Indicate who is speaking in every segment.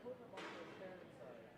Speaker 1: put them on the parent side.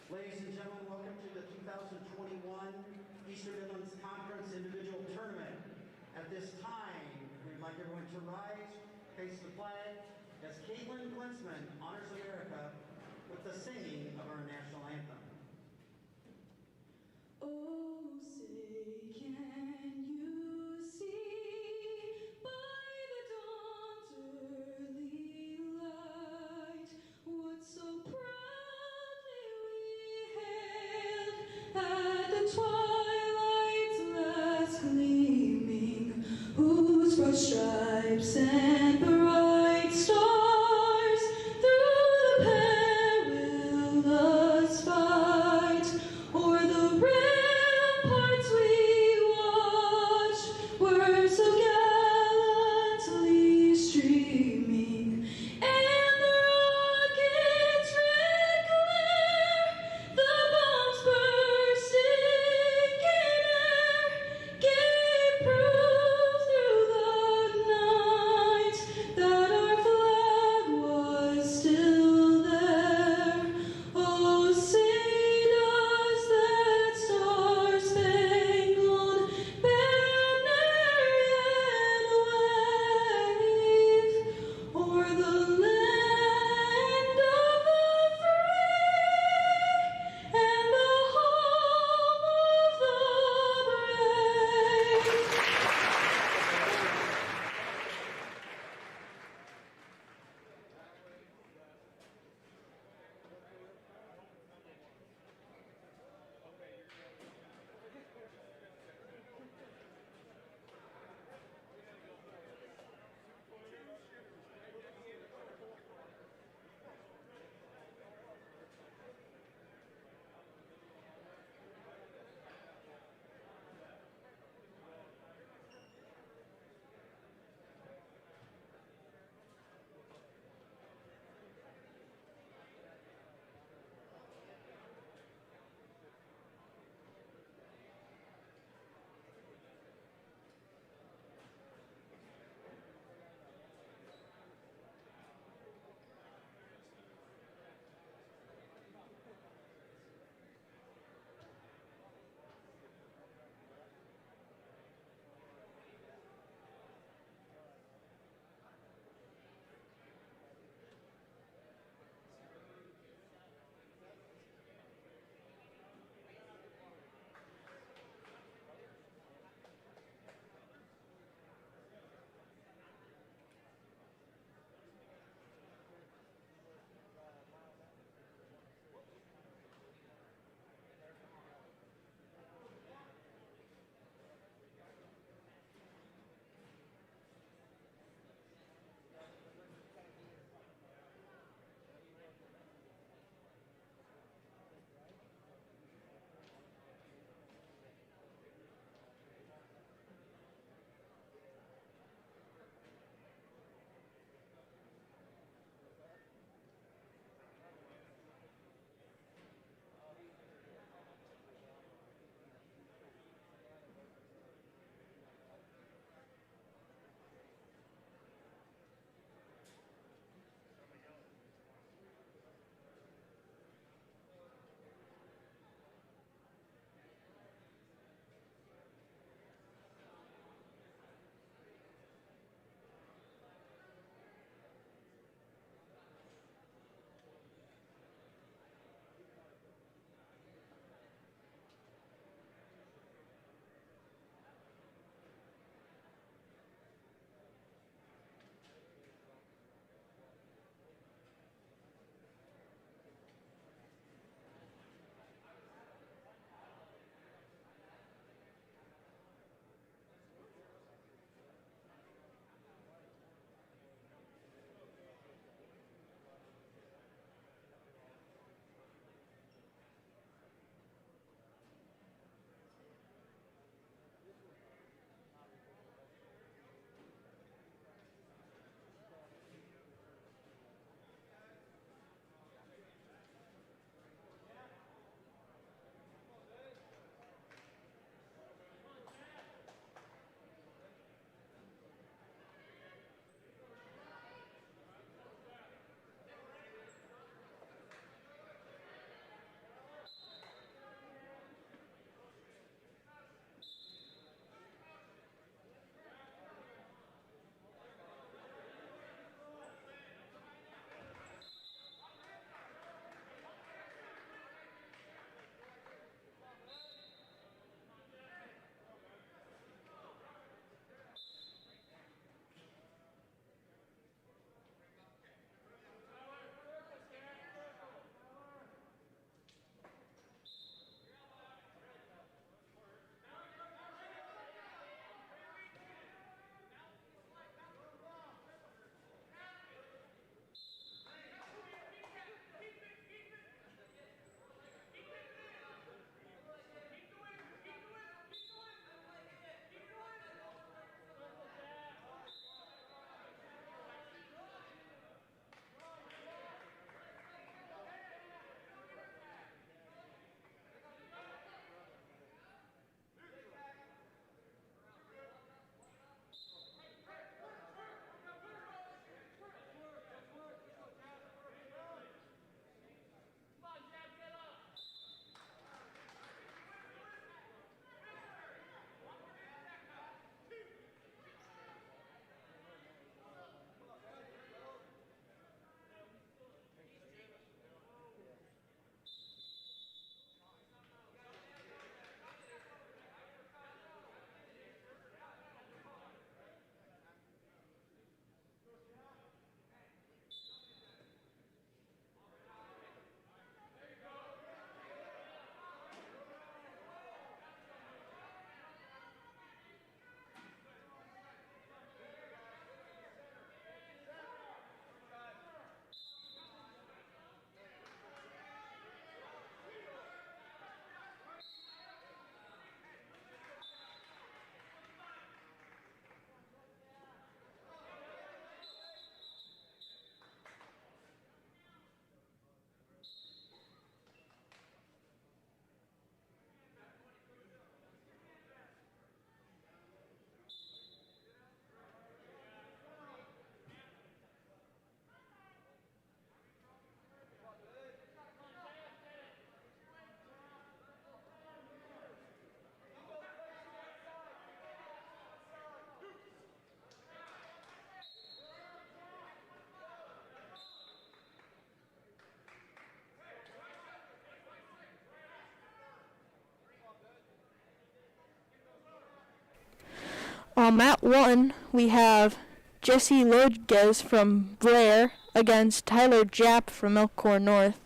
Speaker 2: Ladies and gentlemen, welcome to the 2021 Eastern Midlands Conference Individual Tournament. At this time, we'd like everyone to rise, face the flag, as Caitlin Glinsman honors America with the singing of our national anthem.
Speaker 3: Oh, say can you see by the dawn's early light what so proudly we hailed at the twilight's last gleaming, whose broad stripes and bright stars through the perilous fight o'er the ramparts we watched were so gallantly streaming, and the rocket's red glare, the bombs bursting in air, gave proof through the night
Speaker 4: At 1, we have Jesse Lodges from Blair against Tyler Japp from Elkhorn North.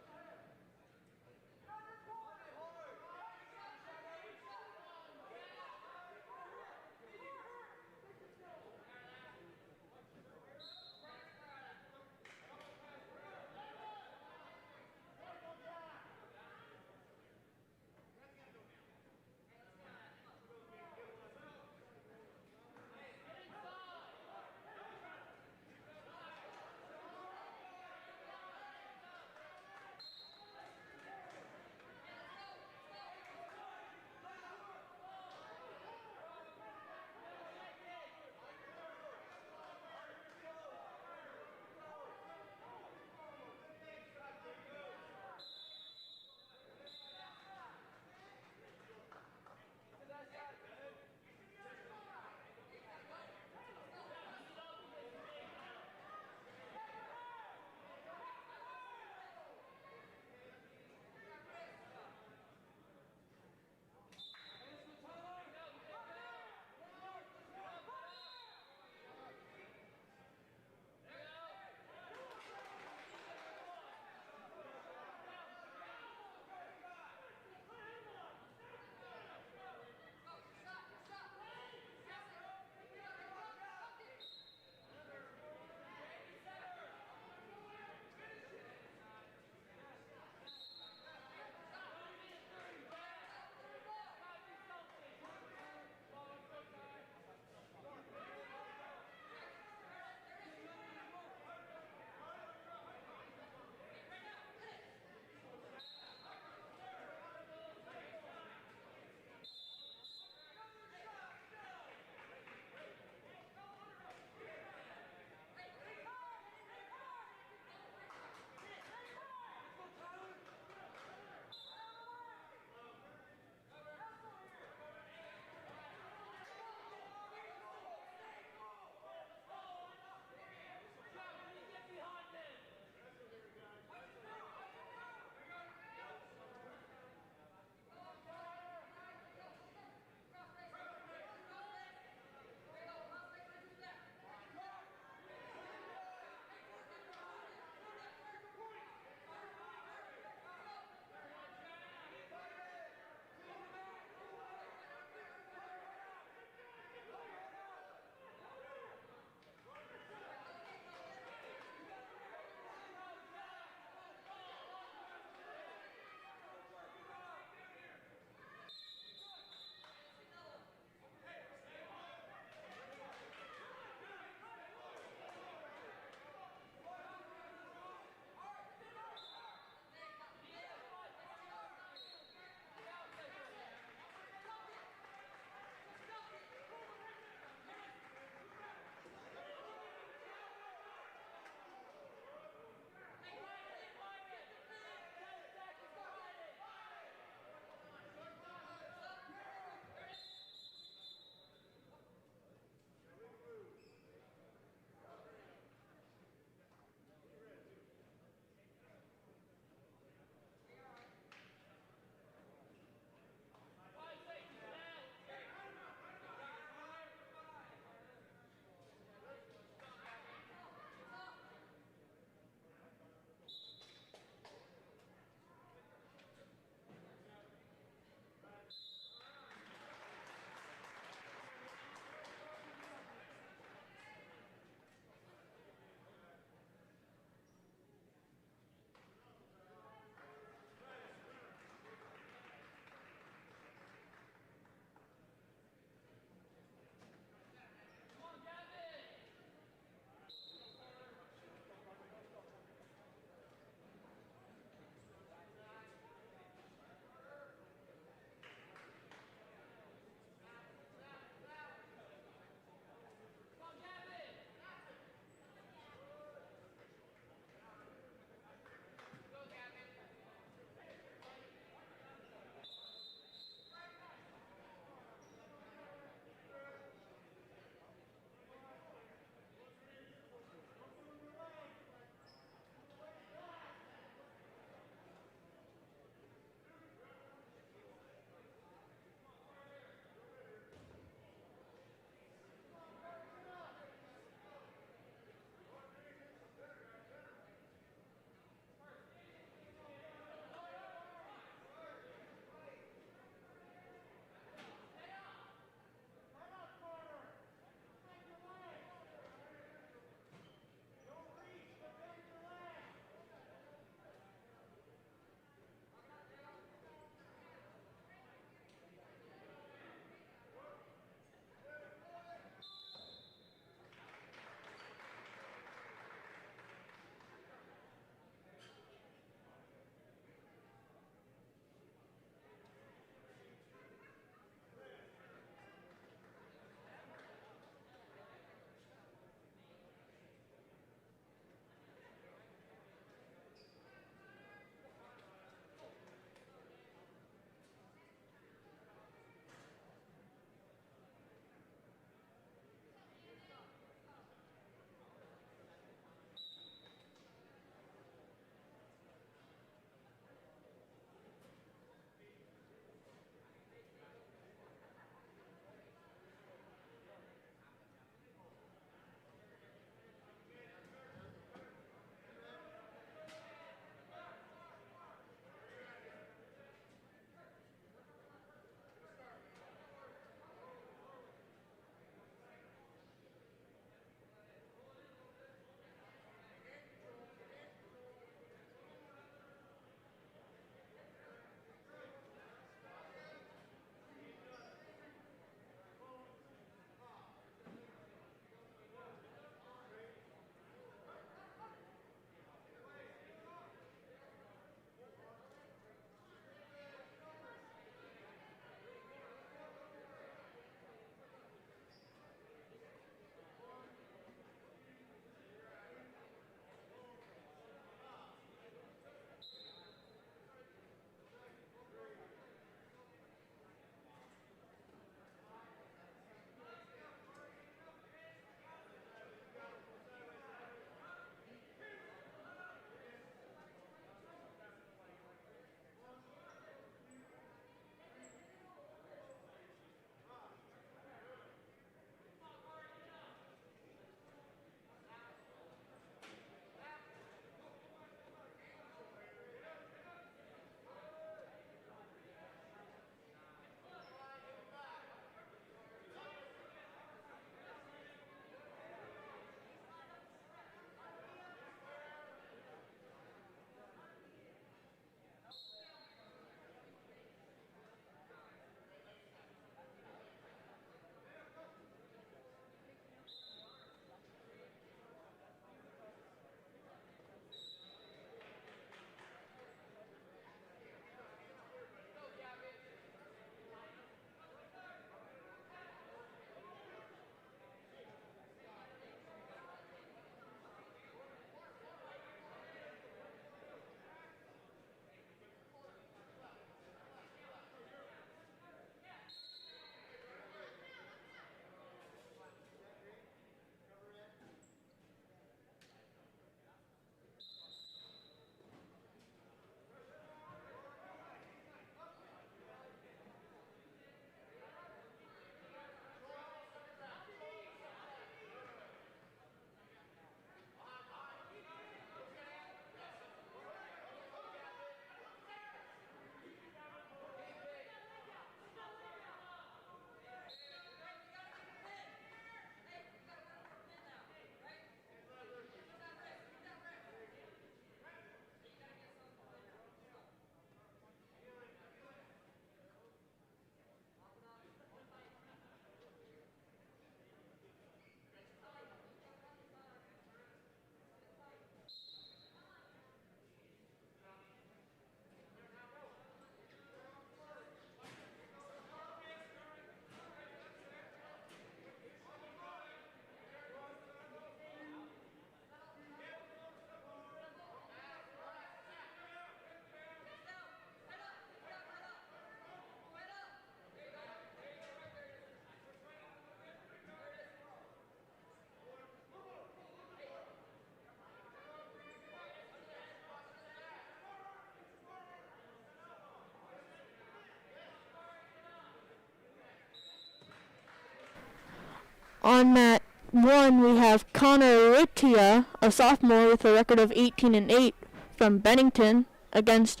Speaker 4: On mat 1, we have Connor Rittia, a sophomore with a record of 18-8 from Bennington, against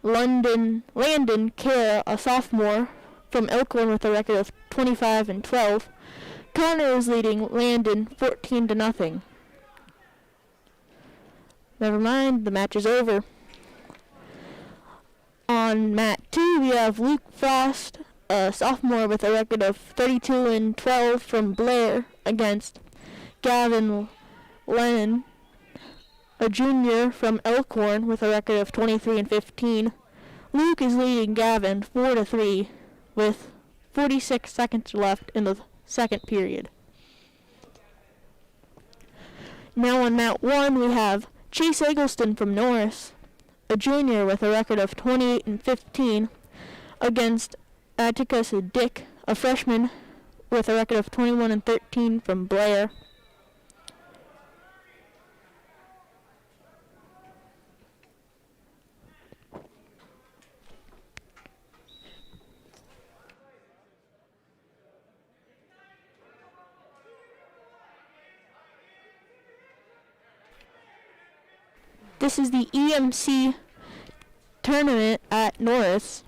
Speaker 4: Landon Kerr, a sophomore from Elkhorn with a record of 25-12. Connor is leading Landon 14-0. Never mind, the match is over. On mat 2, we have Luke Frost, a sophomore with a record of 32-12 from Blair, against Gavin Lennon, a junior from Elkhorn with a record of 23-15. Luke is leading Gavin 4-3 with 46 seconds left in the second period. Now on mat 1, we have Chase Eggleston from Norris, a junior with a record of 28-15, against Atticus Dick, a freshman with a record of 21-13 from Blair. This is the EMC tournament at Norris.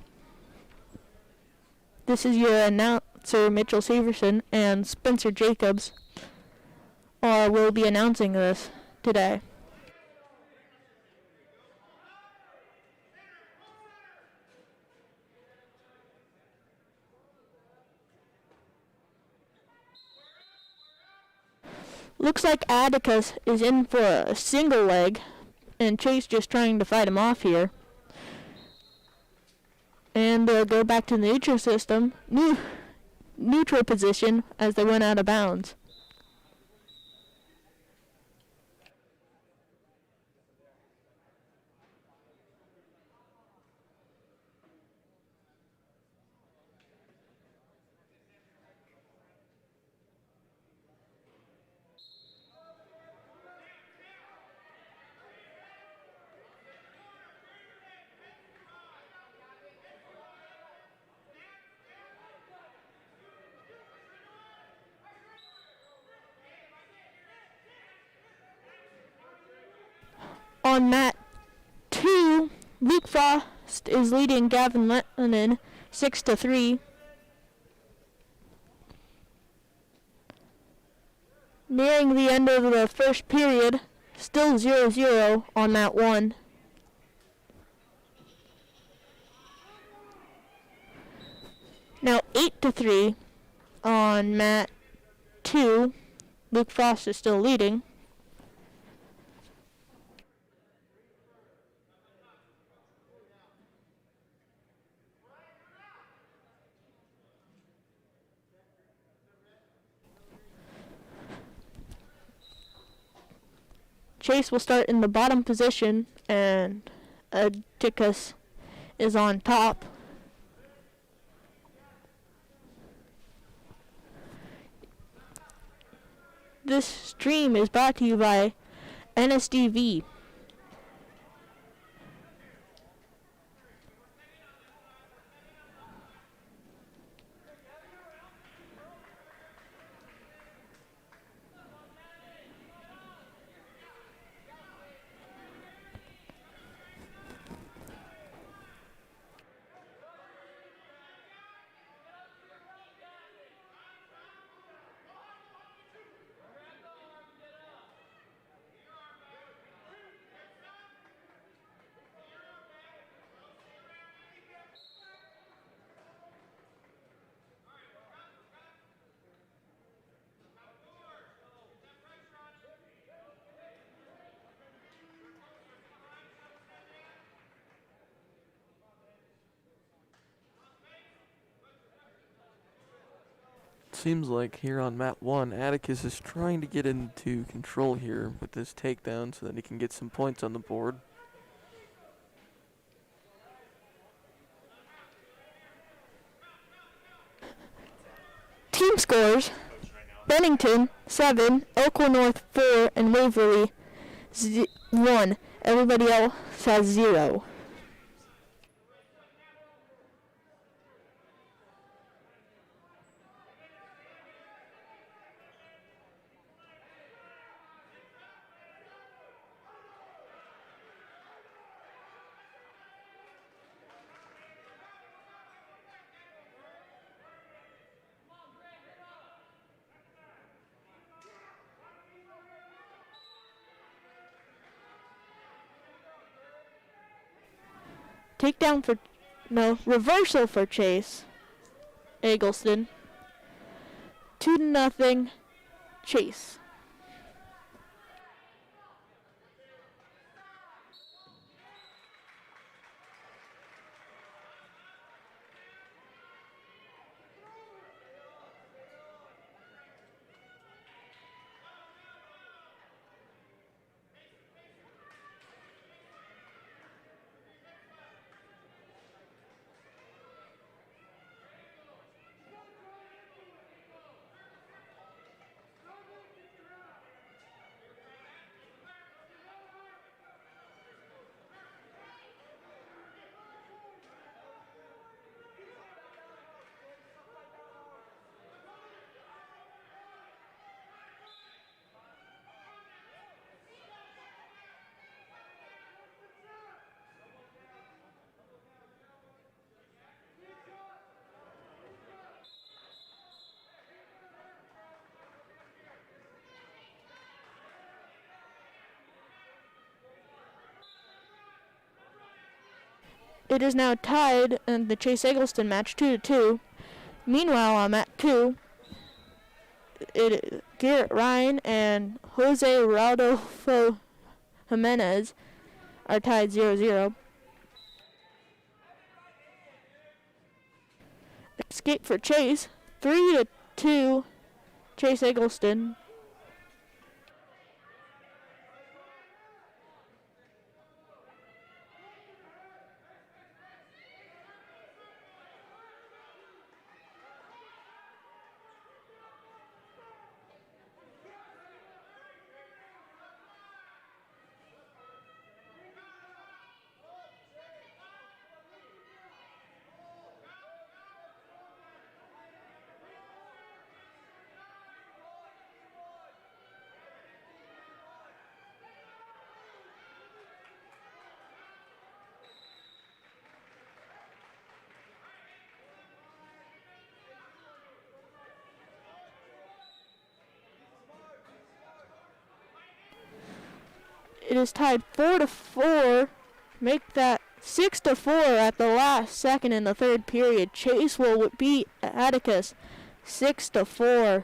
Speaker 4: This is your announcer, Mitchell Severson, and Spencer Jacobs will be announcing this today. Looks like Atticus is in for a single leg, and Chase just trying to fight him off here. And they'll go back to the neutral system, neutral position as they run out of bounds. On mat 2, Luke Frost is leading Gavin Lennon 6-3. Nearing the end of the first period, still 0-0 on mat 1. Now 8-3 on mat 2. Luke Frost is still leading. Chase will start in the bottom position, and Atticus is on top. This stream is brought to you by NSDV.
Speaker 1: Seems like here on mat 1, Atticus is trying to get into control here with this takedown so that he can get some points on the board.
Speaker 4: Team scores: Bennington 7, Elkhorn North 4, and Waverly 1. Everybody else has 0. takedown for, no, reversal for Chase Eggleston. 2-0 Chase. It is now tied in the Chase Eggleston match 2-2. Meanwhile, on mat 2, Garrett Ryan and Jose Rodolfo Jimenez are tied 0-0. Escape for Chase, 3-2 Chase Eggleston. It is tied 4-4. Make that 6-4 at the last second in the third period. Chase will beat Atticus 6-4.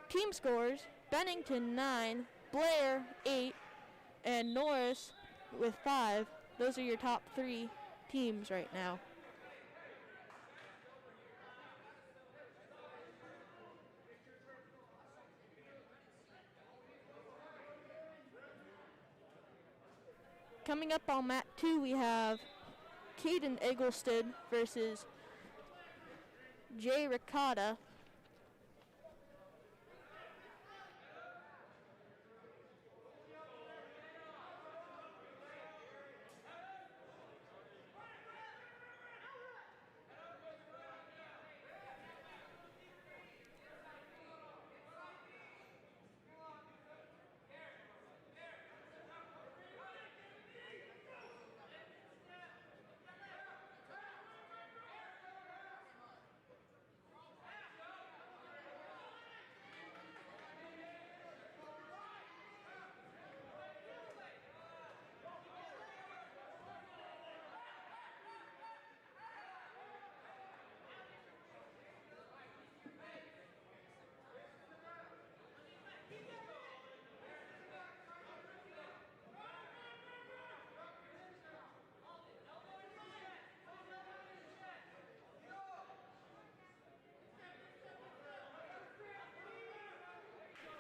Speaker 4: Team scores: Bennington 9, Blair 8, and Norris with 5. Those are your top 3 teams right now. Coming up on mat 2, we have Caden Eggleston versus Jay Ricotta.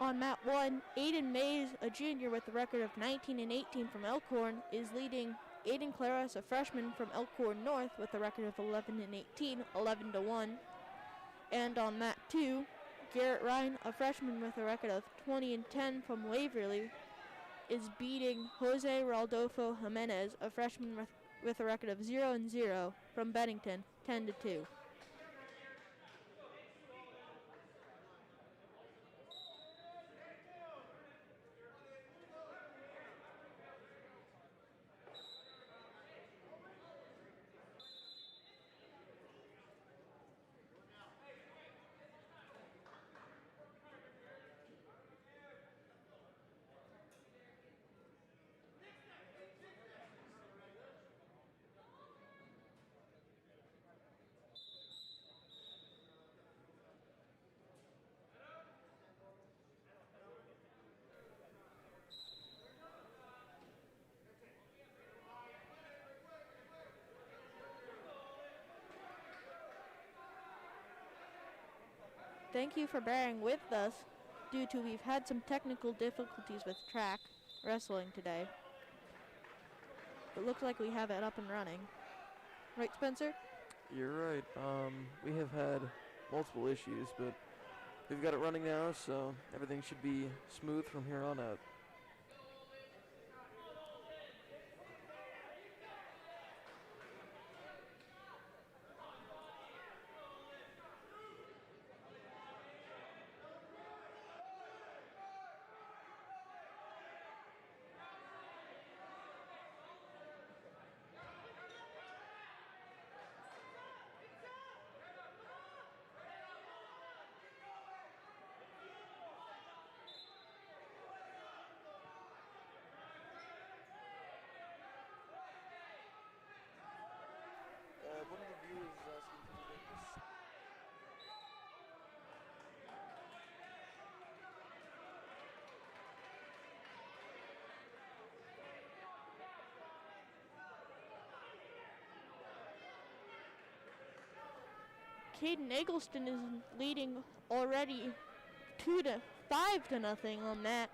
Speaker 4: On mat 1, Aiden Mays, a junior with a record of 19 and 18 from Elkhorn, is leading Aiden Claras, a freshman from Elkhorn North, with a record of 11 and 18, 11-1. And on mat 2, Garrett Ryan, a freshman with a record of 20 and 10 from Waverly, is beating Jose Raldolfo Jimenez, a freshman with a record of 0 and 0 from Bennington, 10-2. Thank you for bearing with us due to we've had some technical difficulties with track wrestling today. It looks like we have it up and running. Right, Spencer?
Speaker 1: You're right. We have had multiple issues, but we've got it running now, so everything should be smooth from here on out. One of the viewers is asking if you make this.
Speaker 4: Caden Eggleston is leading already 5-0 on that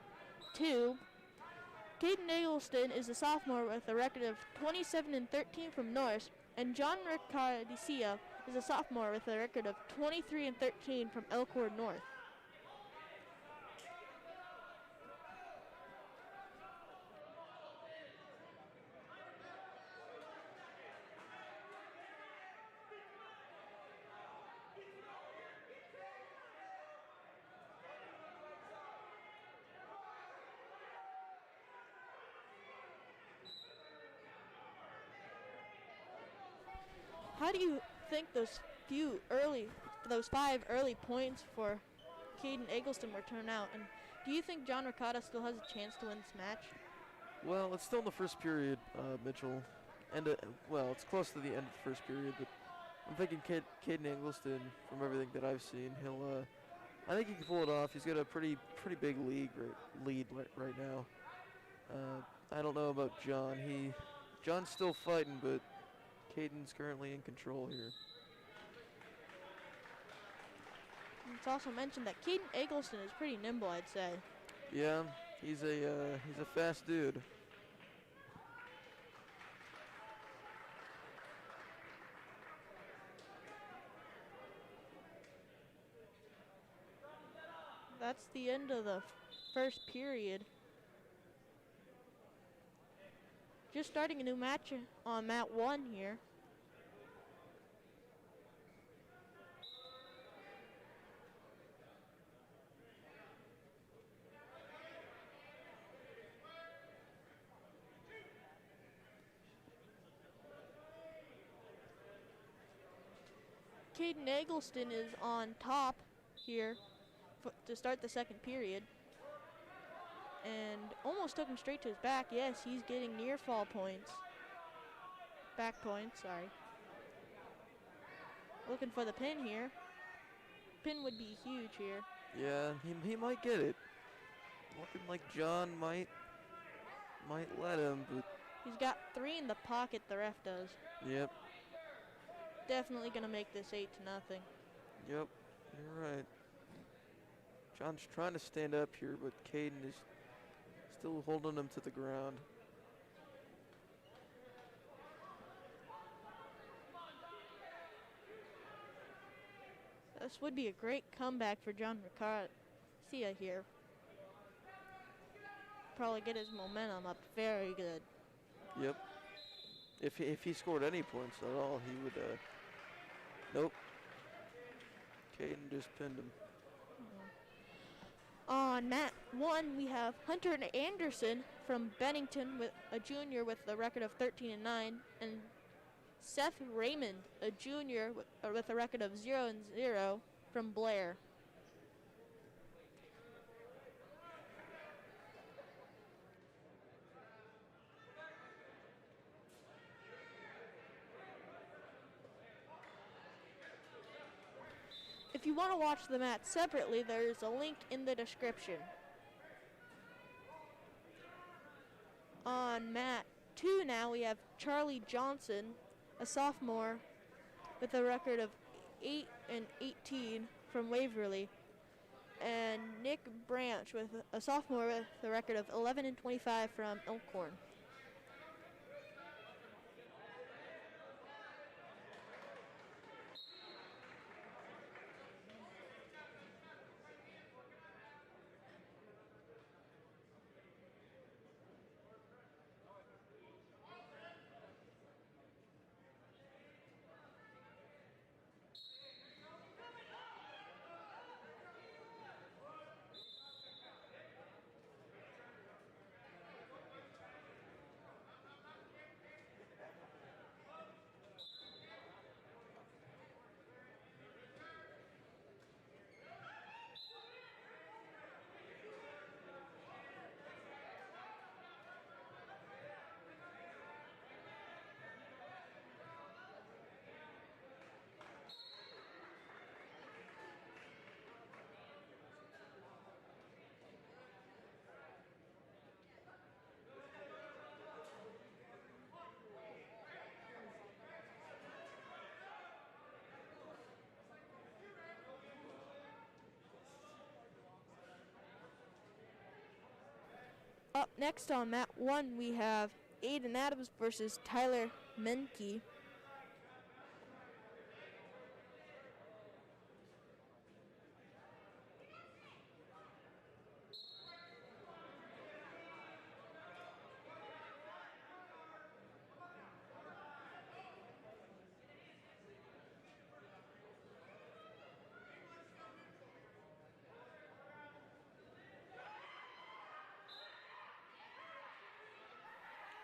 Speaker 4: 2. Caden Eggleston is a sophomore with a record of 27 and 13 from Norris, and John Riccardia is a sophomore with a record of 23 and 13 from Elkhorn North. How do you think those 5 early points for Caden Eggleston will turn out? And do you think John Ricotta still has a chance to win this match?
Speaker 1: Well, it's still in the first period, Mitchell. And it's close to the end of the first period, but I'm thinking Caden Eggleston, from everything that I've seen, he'll I think he can pull it off. He's got a pretty big lead right now. I don't know about John. John's still fighting, but Caden's currently in control here.
Speaker 4: It's also mentioned that Caden Eggleston is pretty nimble, I'd say.
Speaker 1: Yeah, he's a fast dude.
Speaker 4: That's the end of the first period. Just starting a new match on mat 1 here. Caden Eggleston is on top here to start the second period. And almost took him straight to his back. Yes, he's getting near fall points. Back points, sorry. Looking for the pin here. Pin would be huge here.
Speaker 1: Yeah, he might get it. Looking like John might let him, but
Speaker 4: He's got 3 in the pocket, the ref does.
Speaker 1: yep,
Speaker 4: Definitely gonna make this 8-0.
Speaker 1: yep, you're right. John's trying to stand up here, but Caden is still holding him to the ground.
Speaker 4: This would be a great comeback for John Garcia here. Probably get his momentum up very good.
Speaker 1: Yep. If he scored any points at all, he would. Nope. Caden just pinned him.
Speaker 4: On mat 1, we have Hunter Anderson from Bennington, with a junior with a record of 13-9, and Seth Raymond, a junior with a record of 0-0 from Blair. If you want to watch the match separately, there's a link in the description. On mat 2 now, we have Charlie Johnson, a sophomore with a record of 8-18 from Waverly, and Nick Branch with a sophomore with a record of 11-25 from Elkhorn. Up next on mat 1, we have Aiden Adams versus Tyler Menke.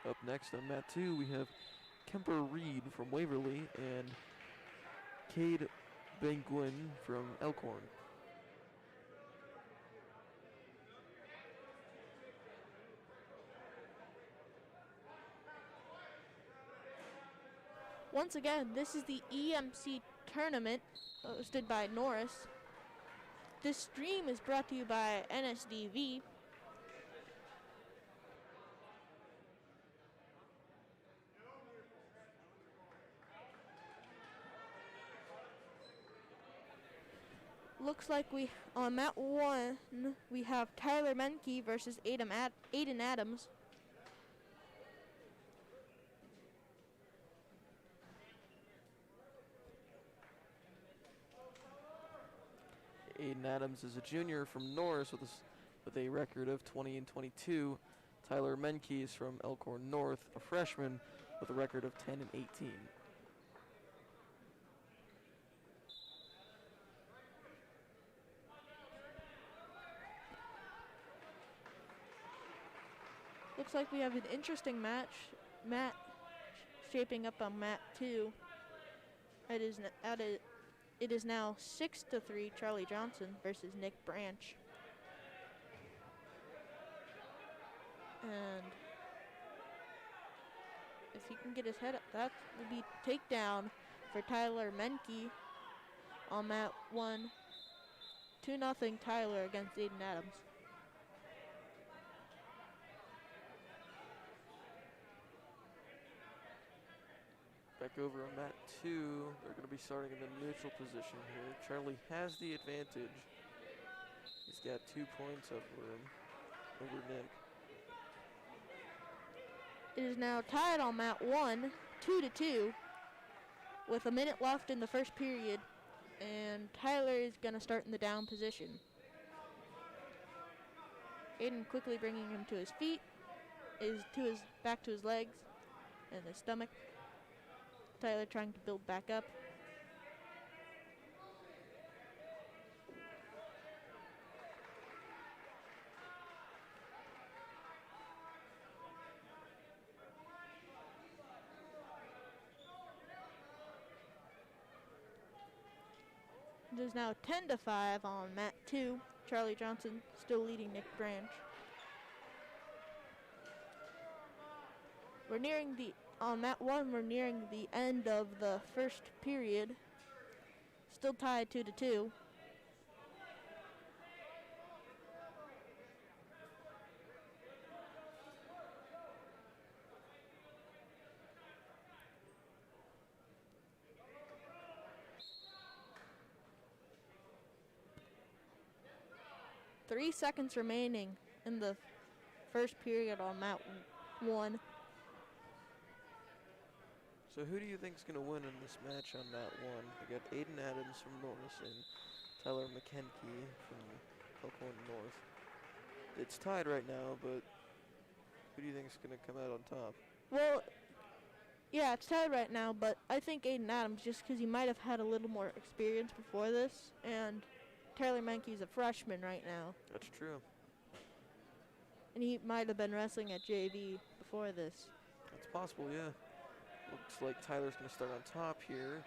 Speaker 1: Up next on mat 2, we have Kemper Reed from Waverly and Cade Benguin from Elkhorn.
Speaker 4: Once again, this is the EMC tournament hosted by Norris. This stream is brought to you by NSDV. Looks like we on mat 1 we have Tyler Menke versus Aiden Adams.
Speaker 1: Aiden Adams is a junior from Norris with a record of 20 and 22. Tyler Menke is from Elkhorn North, a freshman with a record of 10 and 18.
Speaker 4: Looks like we have an interesting match shaping up on mat 2. It is now 6-3 Charlie Johnson versus Nick Branch. And if he can get his head up, that will be takedown for Tyler Menke on mat 1. 2-0 Tyler against Aiden Adams.
Speaker 1: Back over on mat 2, they're going to be starting in the neutral position here. Charlie has the advantage. He's got 2 points over Nick.
Speaker 4: It is now tied on mat 1, 2-2, with a minute left in the first period, and Tyler is going to start in the down position. Aiden quickly bringing him to his feet, back to his legs and his stomach. Tyler trying to build back up. It is now 10-5 on mat 2. Charlie Johnson still leading Nick Branch. On mat 1, we're nearing the end of the first period. Still tied 2-2. Three seconds remaining in the first period on mat 1.
Speaker 1: So who do you think is going to win in this match on mat 1? We got Aiden Adams from Norris and Tyler McKenke from Elkhorn North. It's tied right now, but who do you think is going to come out on top?
Speaker 4: Well, yeah, it's tied right now, but I think Aiden Adams, just because he might have had a little more experience before this, and Tyler Menke's a freshman right now.
Speaker 1: That's true.
Speaker 4: And he might have been wrestling at JV before this.
Speaker 1: That's possible, yeah. Looks like Tyler's going to start on top here.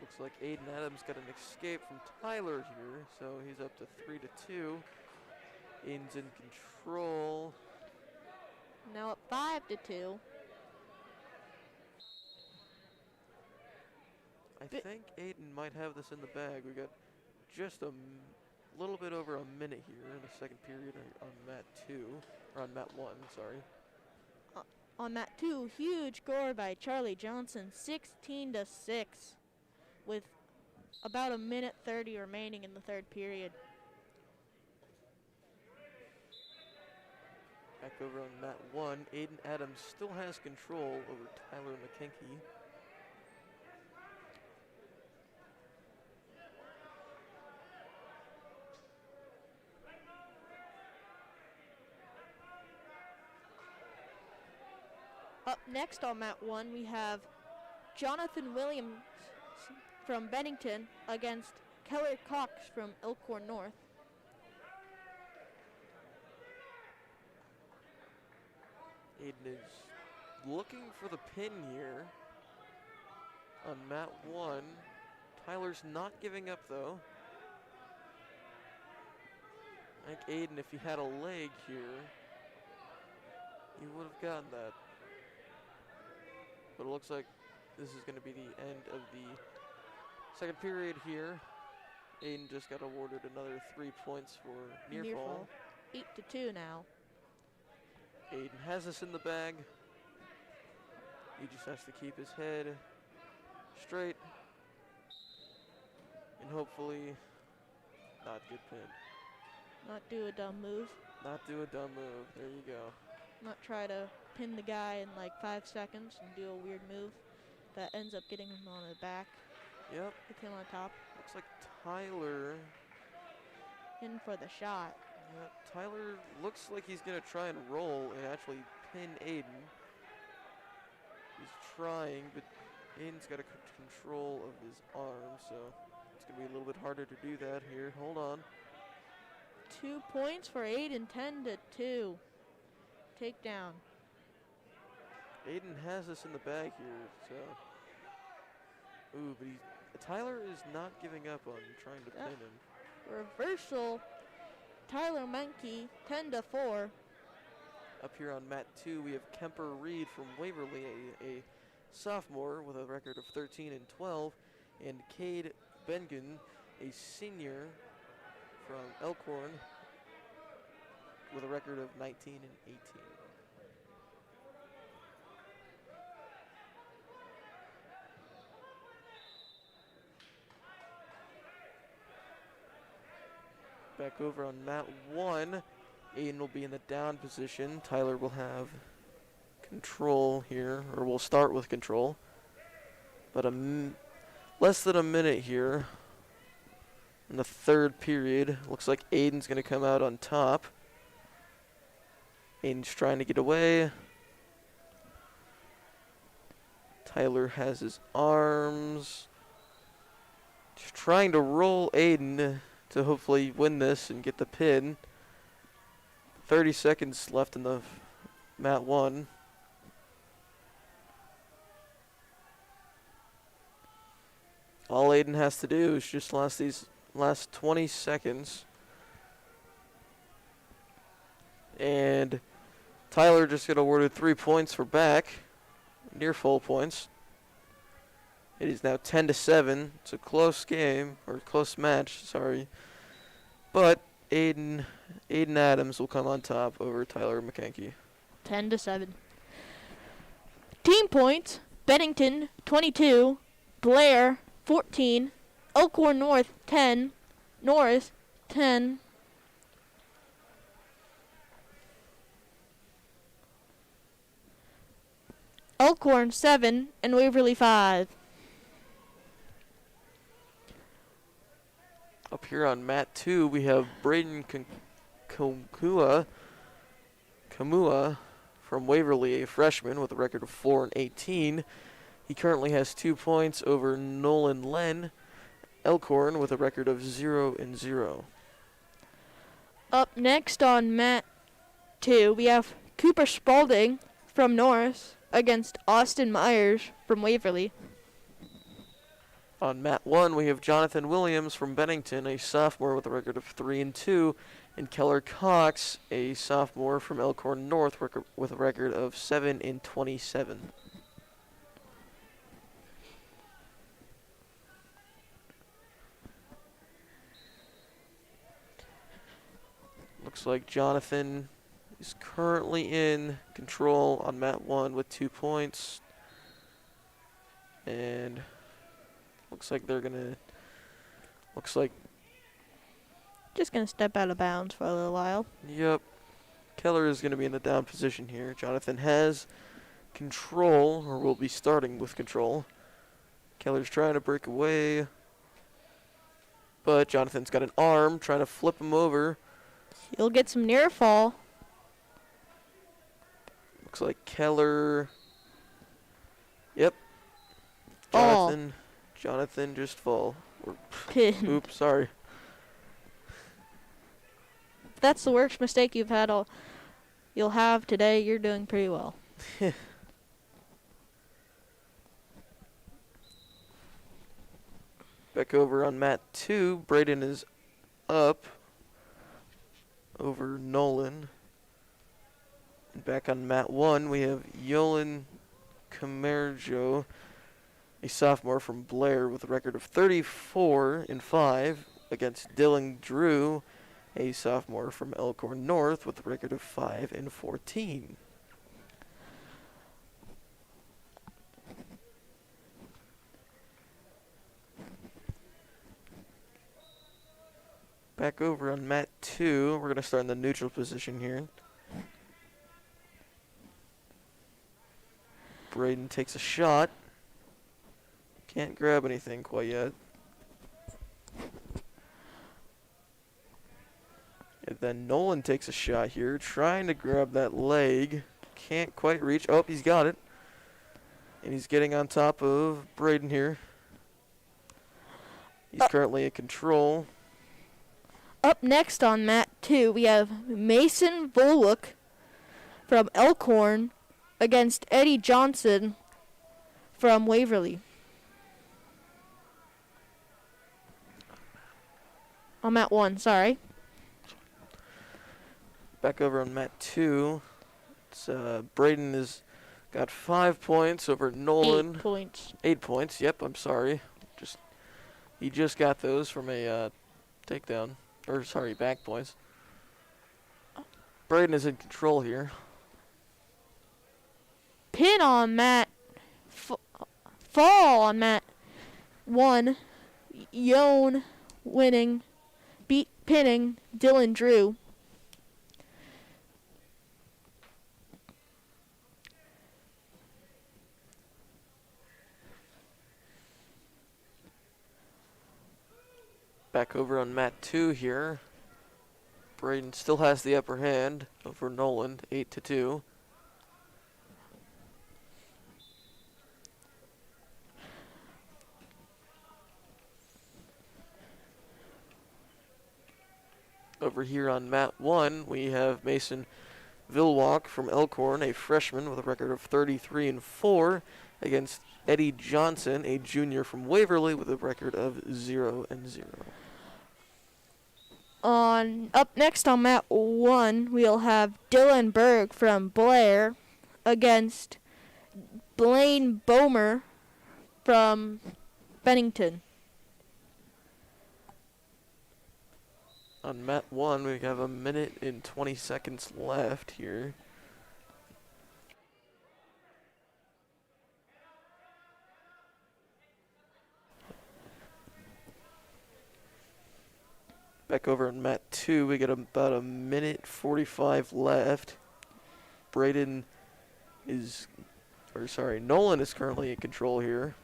Speaker 1: Looks like Aiden Adams got an escape from Tyler here, so he's up to 3-2. Aiden's in control.
Speaker 4: Now at 5-2.
Speaker 1: I think Aiden might have this in the bag. We got just a little bit over a minute here in the second period on mat 2, or on mat 1, sorry.
Speaker 4: On mat 2, huge score by Charlie Johnson, 16-6. With about a minute 30 remaining in the third period.
Speaker 1: Back over on mat 1, Aiden Adams still has control over Tyler McKenke.
Speaker 4: Next on mat 1, we have Jonathan Williams from Bennington against Keller Cox from Elkhorn North.
Speaker 1: Aiden is looking for the pin here on mat 1. Tyler's not giving up though. I think Aiden, if he had a leg here, he would have gotten that. But it looks like this is going to be the end of the second period here. Aiden just got awarded another 3 points for near fall.
Speaker 4: 8-2 now.
Speaker 1: Aiden has this in the bag. He just has to keep his head straight and hopefully not get pinned.
Speaker 4: Not do a dumb move.
Speaker 1: Not do a dumb move. There you go.
Speaker 4: Not try to pin the guy in like 5 seconds and do a weird move that ends up getting him on the back.
Speaker 1: Yep.
Speaker 4: With him on top.
Speaker 1: Looks like Tyler.
Speaker 4: In for the shot.
Speaker 1: Yeah, Tyler looks like he's going to try and roll and actually pin Aiden. He's trying, but Aiden's got a control of his arm, so it's going to be a little bit harder to do that here. Hold on.
Speaker 4: 2 points for Aiden, 10-2. Takedown.
Speaker 1: Aiden has this in the bag here, so. Ooh, but Tyler is not giving up on trying to pin him.
Speaker 4: Reversal. Tyler Menke, 10-4.
Speaker 1: Up here on mat 2, we have Kemper Reed from Waverly, a sophomore with a record of 13-12, and Cade Bengen, a senior from Elkhorn, with a record of 19-18. Back over on mat 1, Aiden will be in the down position. Tyler will have control here, or we'll start with control. But less than a minute here in the third period. Looks like Aiden's going to come out on top. Aiden's trying to get away. Tyler has his arms. Just trying to roll Aiden to hopefully win this and get the pin. 30 seconds left in the mat 1. All Aiden has to do is just last these last 20 seconds. And Tyler just got awarded 3 points for back, near full points. It is now 10-7. It's a close game, or close match, sorry. But Aiden Adams will come on top over Tyler McKenke.
Speaker 4: 10-7. Team points, Bennington 22, Blair 14, Elkhorn North 10, Norris 10, Elkhorn 7, and Waverly 5.
Speaker 1: Up here on mat 2, we have Braden Kamua from Waverly, a freshman with a record of 4-18. He currently has 2 points over Nolan Len, Elkhorn, with a record of 0-0.
Speaker 4: Up next on mat 2, we have Cooper Spalding from Norris against Austin Myers from Waverly.
Speaker 1: On mat 1, we have Jonathan Williams from Bennington, a sophomore with a record of 3-2, and Keller Cox, a sophomore from Elkhorn North with a record of 7-27. Looks like Jonathan is currently in control on mat 1 with 2 points. And looks like
Speaker 4: just gonna step out of bounds for a little while.
Speaker 1: Yep. Keller is gonna be in the down position here. Jonathan has control, or will be starting with control. Keller's trying to break away, but Jonathan's got an arm trying to flip him over.
Speaker 4: He'll get some near fall.
Speaker 1: Looks like Keller Yep.
Speaker 4: Fall.
Speaker 1: Jonathan just fall. Or,
Speaker 4: Pinned.
Speaker 1: oops, sorry.
Speaker 4: If that's the worst mistake you'll have today, you're doing pretty well.
Speaker 1: Back over on mat 2, Braden is up over Nolan. And back on mat 1, we have Yolan Camerjo, a sophomore from Blair with a record of 34-5 against Dylan Drew, a sophomore from Elkhorn North with a record of 5-14. Back over on mat 2, we're going to start in the neutral position here. Braden takes a shot. Can't grab anything quite yet. And then Nolan takes a shot here, trying to grab that leg. Can't quite reach. Oh, he's got it. And he's getting on top of Braden here. He's currently in control.
Speaker 4: Up next on mat 2, we have Mason Volwick from Elkhorn against Eddie Johnson from Waverly. On mat 1, sorry.
Speaker 1: Back over on mat 2. It's, Braden has got 5 points over Nolan.
Speaker 4: 8 points.
Speaker 1: 8 points, yep, I'm sorry. He just got those from a takedown. Or, sorry, back points. Braden is in control here.
Speaker 4: Pin on mat. Fall on mat 1. Yon winning. Pinning Dylan Drew.
Speaker 1: Back over on mat 2 here. Braden still has the upper hand over Nolan, 8-2. Over here on mat 1, we have Mason Vilwalk from Elkhorn, a freshman with a record of 33-4, against Eddie Johnson, a junior from Waverly, with a record of 0-0.
Speaker 4: Up next on mat 1, we'll have Dylan Berg from Blair against Blaine Bomer from Bennington.
Speaker 1: On mat 1, we have 1 minute and 20 seconds left here. Back over on mat 2, we got about 1 minute 45 left. Nolan is currently in control here.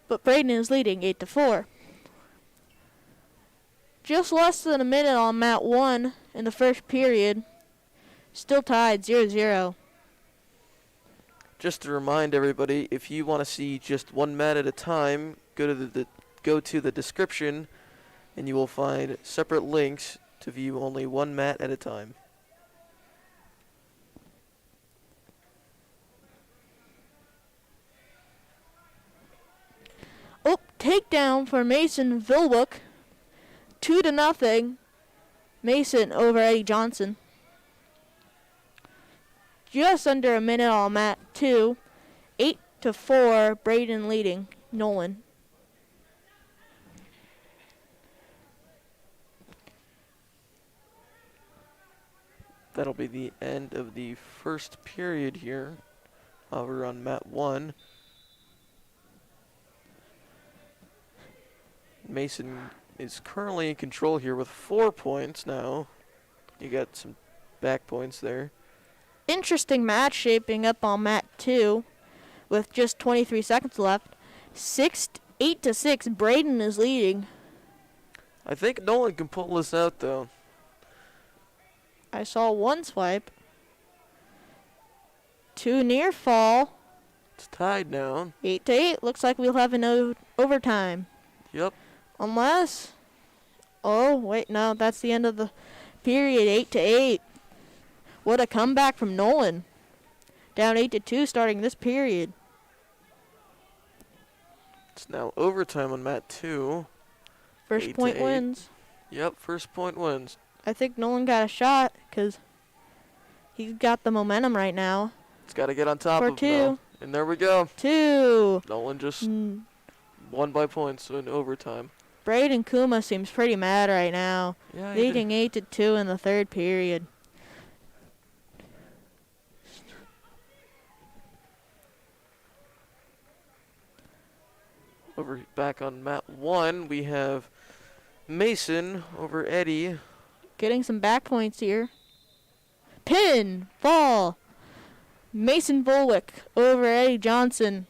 Speaker 4: But Braden is leading 8-4. Just less than a minute on mat 1 in the first period. Still tied 0-0.
Speaker 1: Just to remind everybody, if you want to see just one mat at a time, go to the description and you will find separate links to view only one mat at a time.
Speaker 4: Oh, takedown for Mason Vilwick. 2-0. Mason over Eddie Johnson. Just under a minute on mat 2. 8-4. Braden leading Nolan.
Speaker 1: That'll be the end of the first period here. We're on mat 1. Mason is currently in control here with 4 points now. You got some back points there.
Speaker 4: Interesting match shaping up on mat 2 with just 23 seconds left. 8-6. Braden is leading.
Speaker 1: I think Nolan can pull this out though.
Speaker 4: I saw one swipe. 2 near fall.
Speaker 1: It's tied now.
Speaker 4: 8-8. Looks like we'll have an overtime.
Speaker 1: Yep.
Speaker 4: Unless... Oh, wait, no. That's the end of the period. 8-8. What a comeback from Nolan. Down 8-2 starting this period.
Speaker 1: It's now overtime on mat 2.
Speaker 4: First point
Speaker 1: 8-8.
Speaker 4: wins.
Speaker 1: Yep, first point wins.
Speaker 4: I think Nolan got a shot because he's got the momentum right now.
Speaker 1: It's got to get on top
Speaker 4: For
Speaker 1: of
Speaker 4: 2.
Speaker 1: him now. And there we go.
Speaker 4: 2.
Speaker 1: Nolan just won by points in overtime.
Speaker 4: Braden Kuma seems pretty mad right now.
Speaker 1: Yeah,
Speaker 4: Leading 8-2 in the third period.
Speaker 1: Over back on mat 1, we have Mason over Eddie.
Speaker 4: Getting some back points here. Pin, fall. Mason Volwick over Eddie Johnson.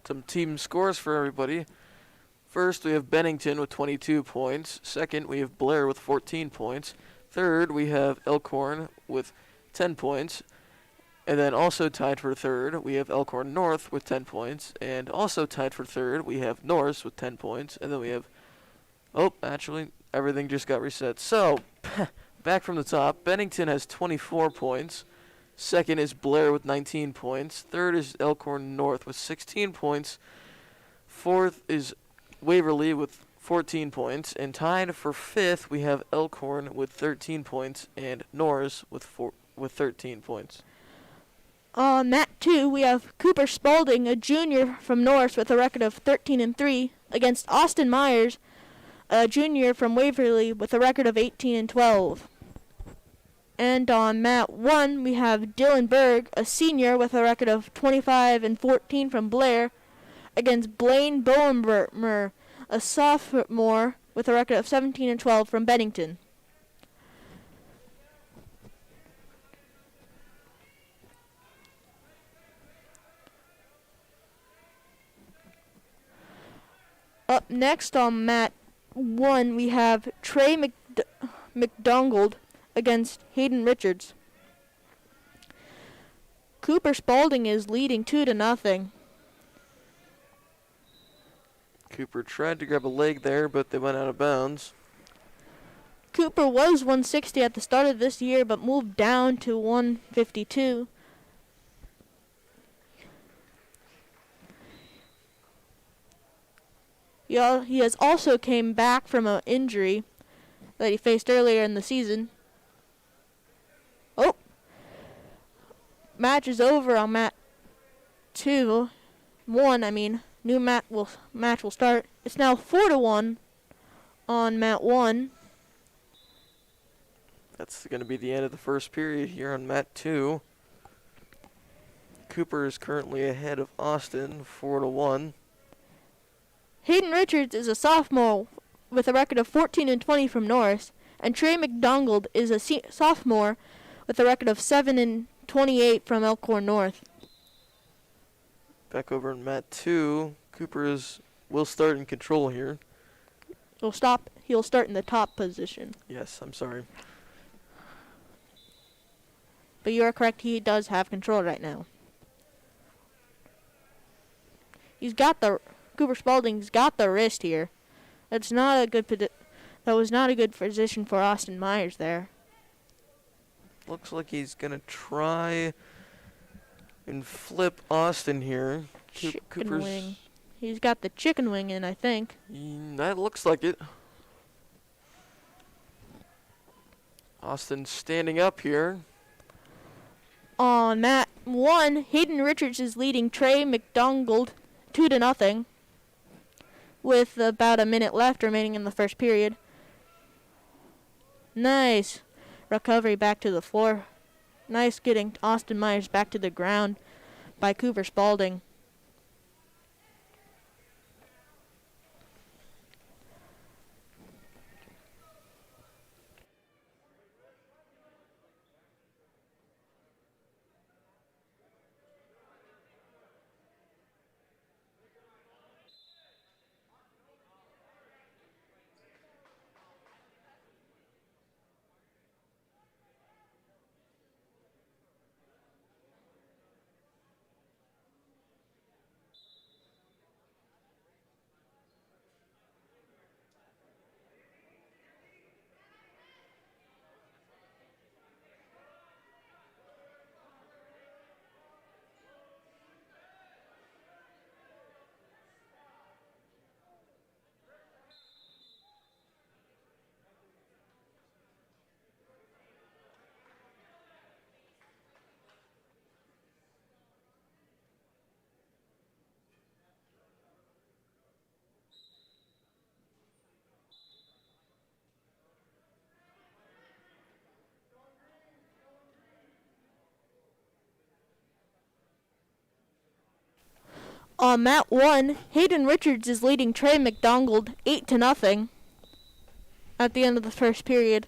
Speaker 1: Some team scores for everybody. First, we have Bennington with 22 points. Second, we have Blair with 14 points. Third, we have Elkhorn with 10 points. And then also tied for third, we have Elkhorn North with 10 points. And also tied for third, we have Norris with 10 points. And then we have... Oh, actually, everything just got reset. So, back from the top, Bennington has 24 points. Second is Blair with 19 points. Third is Elkhorn North with 16 points. Fourth is Waverly with 14 points. And tied for fifth, we have Elkhorn with 13 points and Norris with 13 points.
Speaker 4: On mat 2, we have Cooper Spalding, a junior from Norris with a record of 13-3, against Austin Myers, a junior from Waverly with a record of 18-12. And on mat 1, we have Dylan Berg, a senior with a record of 25-14 from Blair, against Blaine Bowenmer, a sophomore with a record of 17-12 from Bennington. Up next on mat 1, we have Trey McDonald against Hayden Richards. Cooper Spalding is leading 2-0.
Speaker 1: Cooper tried to grab a leg there, but they went out of bounds.
Speaker 4: Cooper was 160 at the start of this year, but moved down to 152. He has also came back from an injury that he faced earlier in the season. Oh! Match is over on mat 1. New match will start. It's now 4-1 on mat 1.
Speaker 1: That's going to be the end of the first period here on mat 2. Cooper is currently ahead of Austin, 4-1.
Speaker 4: Hayden Richards is a sophomore with a record of 14-20 from Norris, and Trey McDonald is a sophomore with a record of 7-28 from Elkhorn North.
Speaker 1: Back over in mat 2, Cooper will start in control here.
Speaker 4: He'll start in the top position.
Speaker 1: Yes, I'm sorry.
Speaker 4: But you are correct, he does have control right now. Cooper Spalding's got the wrist here. That was not a good position for Austin Myers there.
Speaker 1: Looks like he's going to try and flip Austin here.
Speaker 4: Chicken wing. He's got the chicken wing in, I think.
Speaker 1: That looks like it. Austin standing up here.
Speaker 4: On mat 1, Hayden Richards is leading Trey McDonald 2-0 with about a minute left remaining in the first period. Nice recovery back to the floor. Nice getting Austin Myers back to the ground by Cooper Spalding. On mat 1, Hayden Richards is leading Trey McDonald 8-0 at the end of the first period.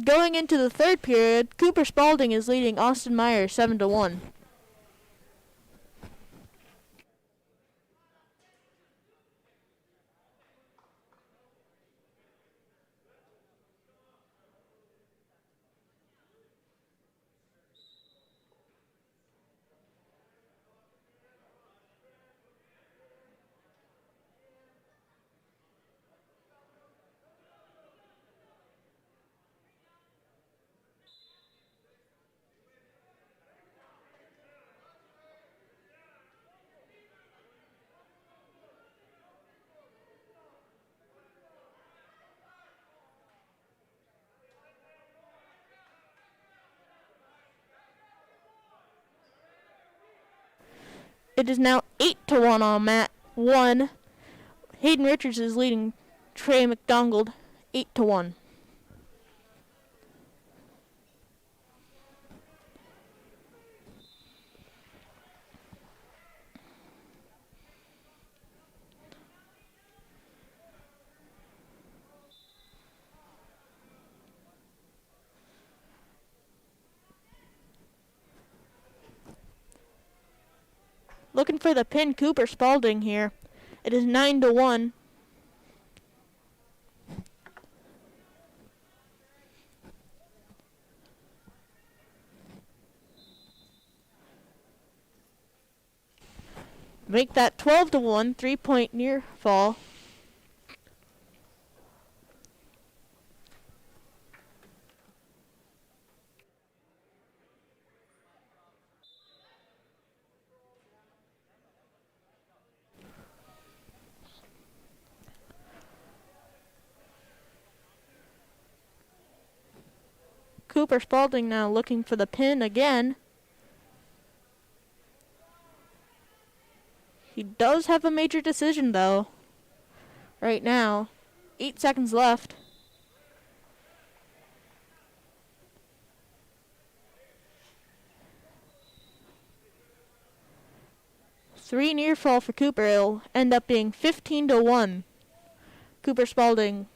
Speaker 4: Going into the third period, Cooper Spalding is leading Austin Myers 7-1. It is now 8-1 on mat 1. Hayden Richards is leading Trey McDonald 8-1. Looking for the pin, Cooper Spalding here. It is 9-1. Make that 12-1, 3-point near fall. Cooper Spalding now looking for the pin again. He does have a major decision though. Right now. 8 seconds left. Three near fall for Cooper. It'll end up being 15-1. Cooper Spalding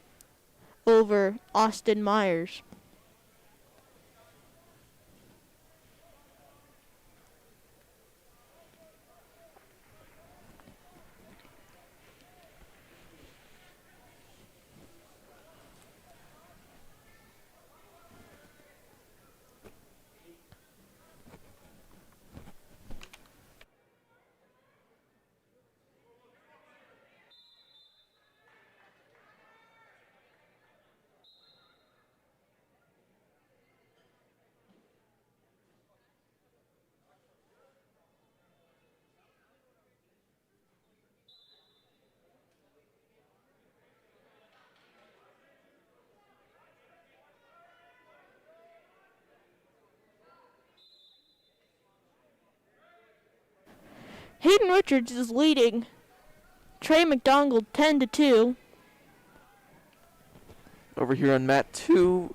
Speaker 4: over Austin Myers. Hayden Richards is leading Trey McDonald 10-2.
Speaker 1: Over here on mat 2,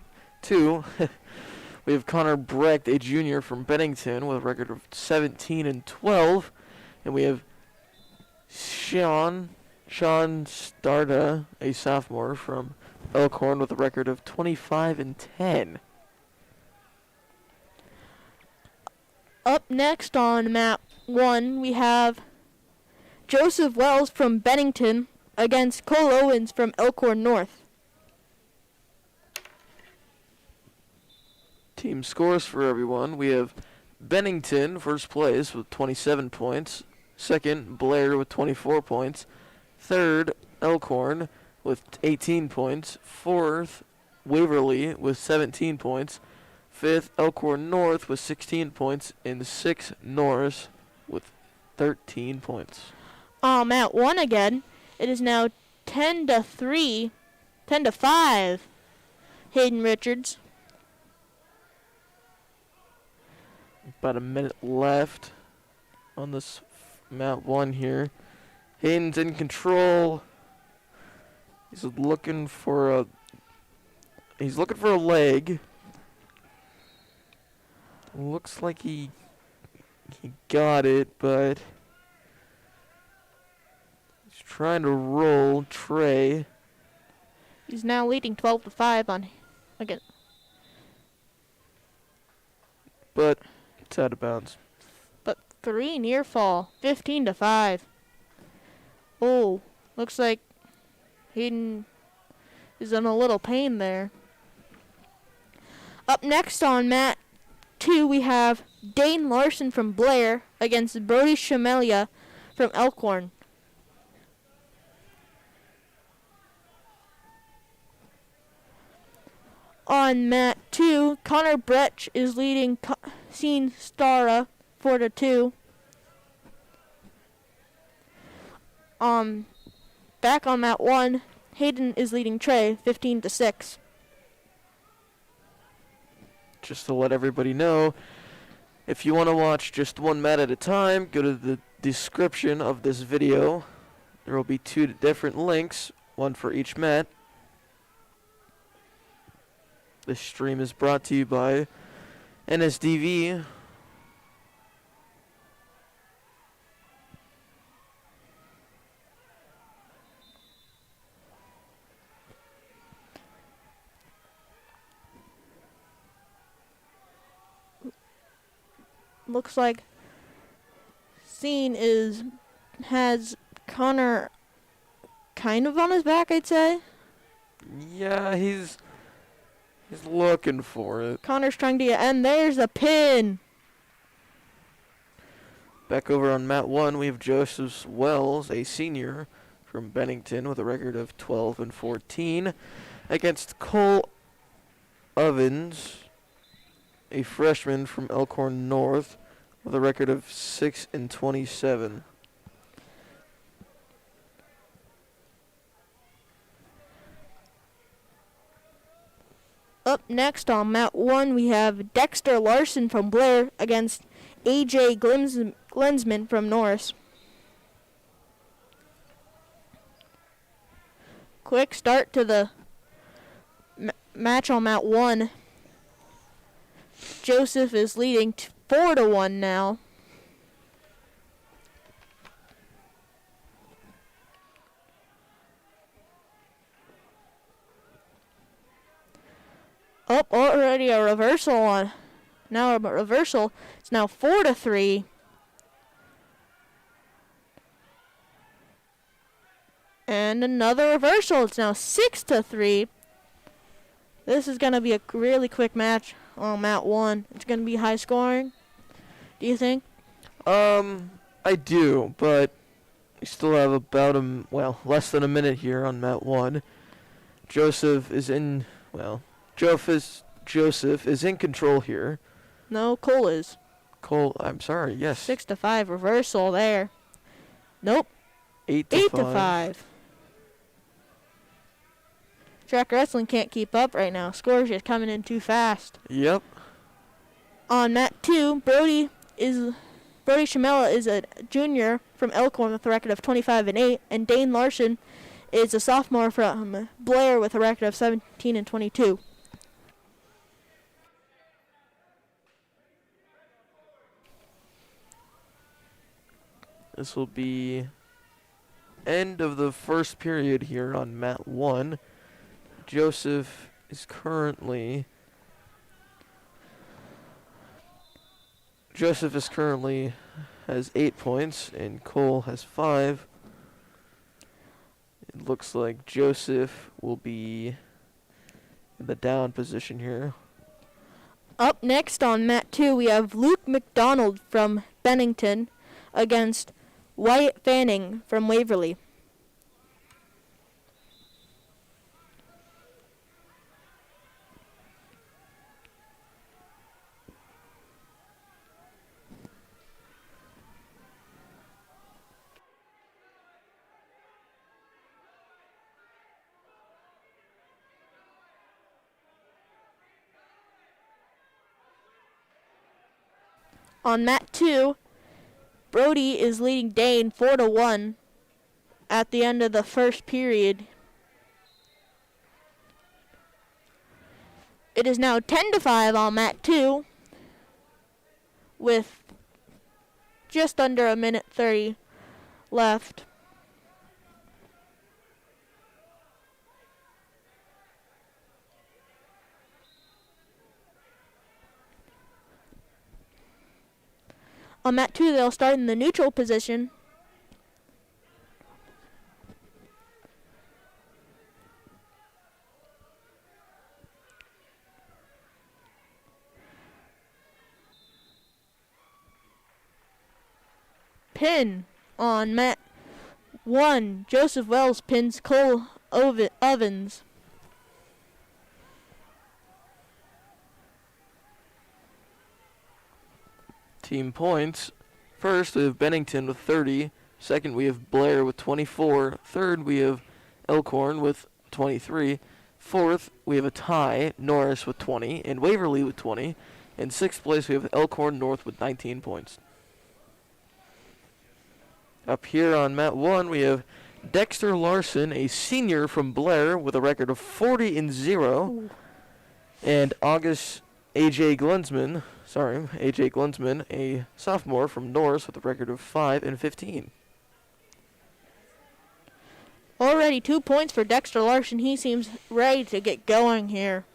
Speaker 1: we have Connor Brecht, a junior from Bennington, with a record of 17-12, and we have Sean Starda, a sophomore from Elkhorn, with a record of 25-10.
Speaker 4: Up next on mat 1, we have Joseph Wells from Bennington against Cole Owens from Elkhorn North.
Speaker 1: Team scores for everyone. We have Bennington first place with 27 points. Second, Blair with 24 points. Third, Elkhorn with 18 points. Fourth, Waverly with 17 points. Fifth, Elkhorn North with 16 points. And sixth, Norris with 13 points.
Speaker 4: Mat 1 again. It is now 10-3, 10-5. Hayden Richards.
Speaker 1: About a minute left on this mat 1 here. Hayden's in control. He's looking for a leg. Looks like he got it, but He's trying to roll Trey.
Speaker 4: He's now leading 12-5 on again.
Speaker 1: But it's out of bounds.
Speaker 4: But 3 near fall, 15-5. Oh, looks like Hayden is in a little pain there. Up next on mat 2, we have Dane Larson from Blair against Brody Shamelia from Elkhorn. On mat 2, Connor Bretsch is leading Scene Stara 4-2. Back on mat 1, Hayden is leading Trey 15-6.
Speaker 1: Just to let everybody know, if you want to watch just one mat at a time, go to the description of this video. There will be 2 different links, one for each mat. This stream is brought to you by NSDV.
Speaker 4: Looks like Scene has Connor kind of on his back, I'd say.
Speaker 1: Yeah, he's looking for it.
Speaker 4: Connor's trying to get, and there's a pin.
Speaker 1: Back over on mat 1, we have Joseph Wells, a senior from Bennington with a record of 12-14, against Cole Ovens, a freshman from Elkhorn North with a record of 6-27.
Speaker 4: Up next on mat 1, we have Dexter Larson from Blair against AJ Glensman from Norris. Quick start to the match on mat 1. Joseph is leading 4-1 now. Up already a reversal on. Now a reversal. It's now 4-3. And another reversal. It's now 6-3. This is going to be a really quick match on mat 1. It's going to be high scoring. Do you think?
Speaker 1: I do, but we still have about less than a minute here on mat 1. Joseph is in control here.
Speaker 4: No, Cole is.
Speaker 1: I'm sorry, yes.
Speaker 4: 6-5 reversal there. Nope.
Speaker 1: 8-5.
Speaker 4: Track Wrestling can't keep up right now. Scores just coming in too fast.
Speaker 1: Yep.
Speaker 4: On mat 2, Brody Shamella is a junior from Elkhorn with a record of 25-8, and Dane Larson is a sophomore from Blair with a record of 17-22.
Speaker 1: This will be end of the first period here on mat 1. Joseph is currently has 8 points and Cole has 5. It looks like Joseph will be in the down position here.
Speaker 4: Up next on mat 2, we have Luke McDonald from Bennington against Wyatt Fanning from Waverly. On mat 2, Brody is leading Dane 4-1 at the end of the first period. It is now 10-5 on mat 2 with just under a minute 30 left. On mat 2, they'll start in the neutral position. Pin on mat 1. Joseph Wells pins Cole Ovens.
Speaker 1: Team points. First, we have Bennington with 30. Second, we have Blair with 24. Third, we have Elkhorn with 23. Fourth, we have a tie, Norris with 20, and Waverly with 20. In sixth place, we have Elkhorn North with 19 points. Up here on mat 1, we have Dexter Larson, a senior from Blair, with a record of 40-0. And AJ Glunsman, a sophomore from Norris, with a record of 5-15.
Speaker 4: Already 2 points for Dexter Larson. He seems ready to get going here.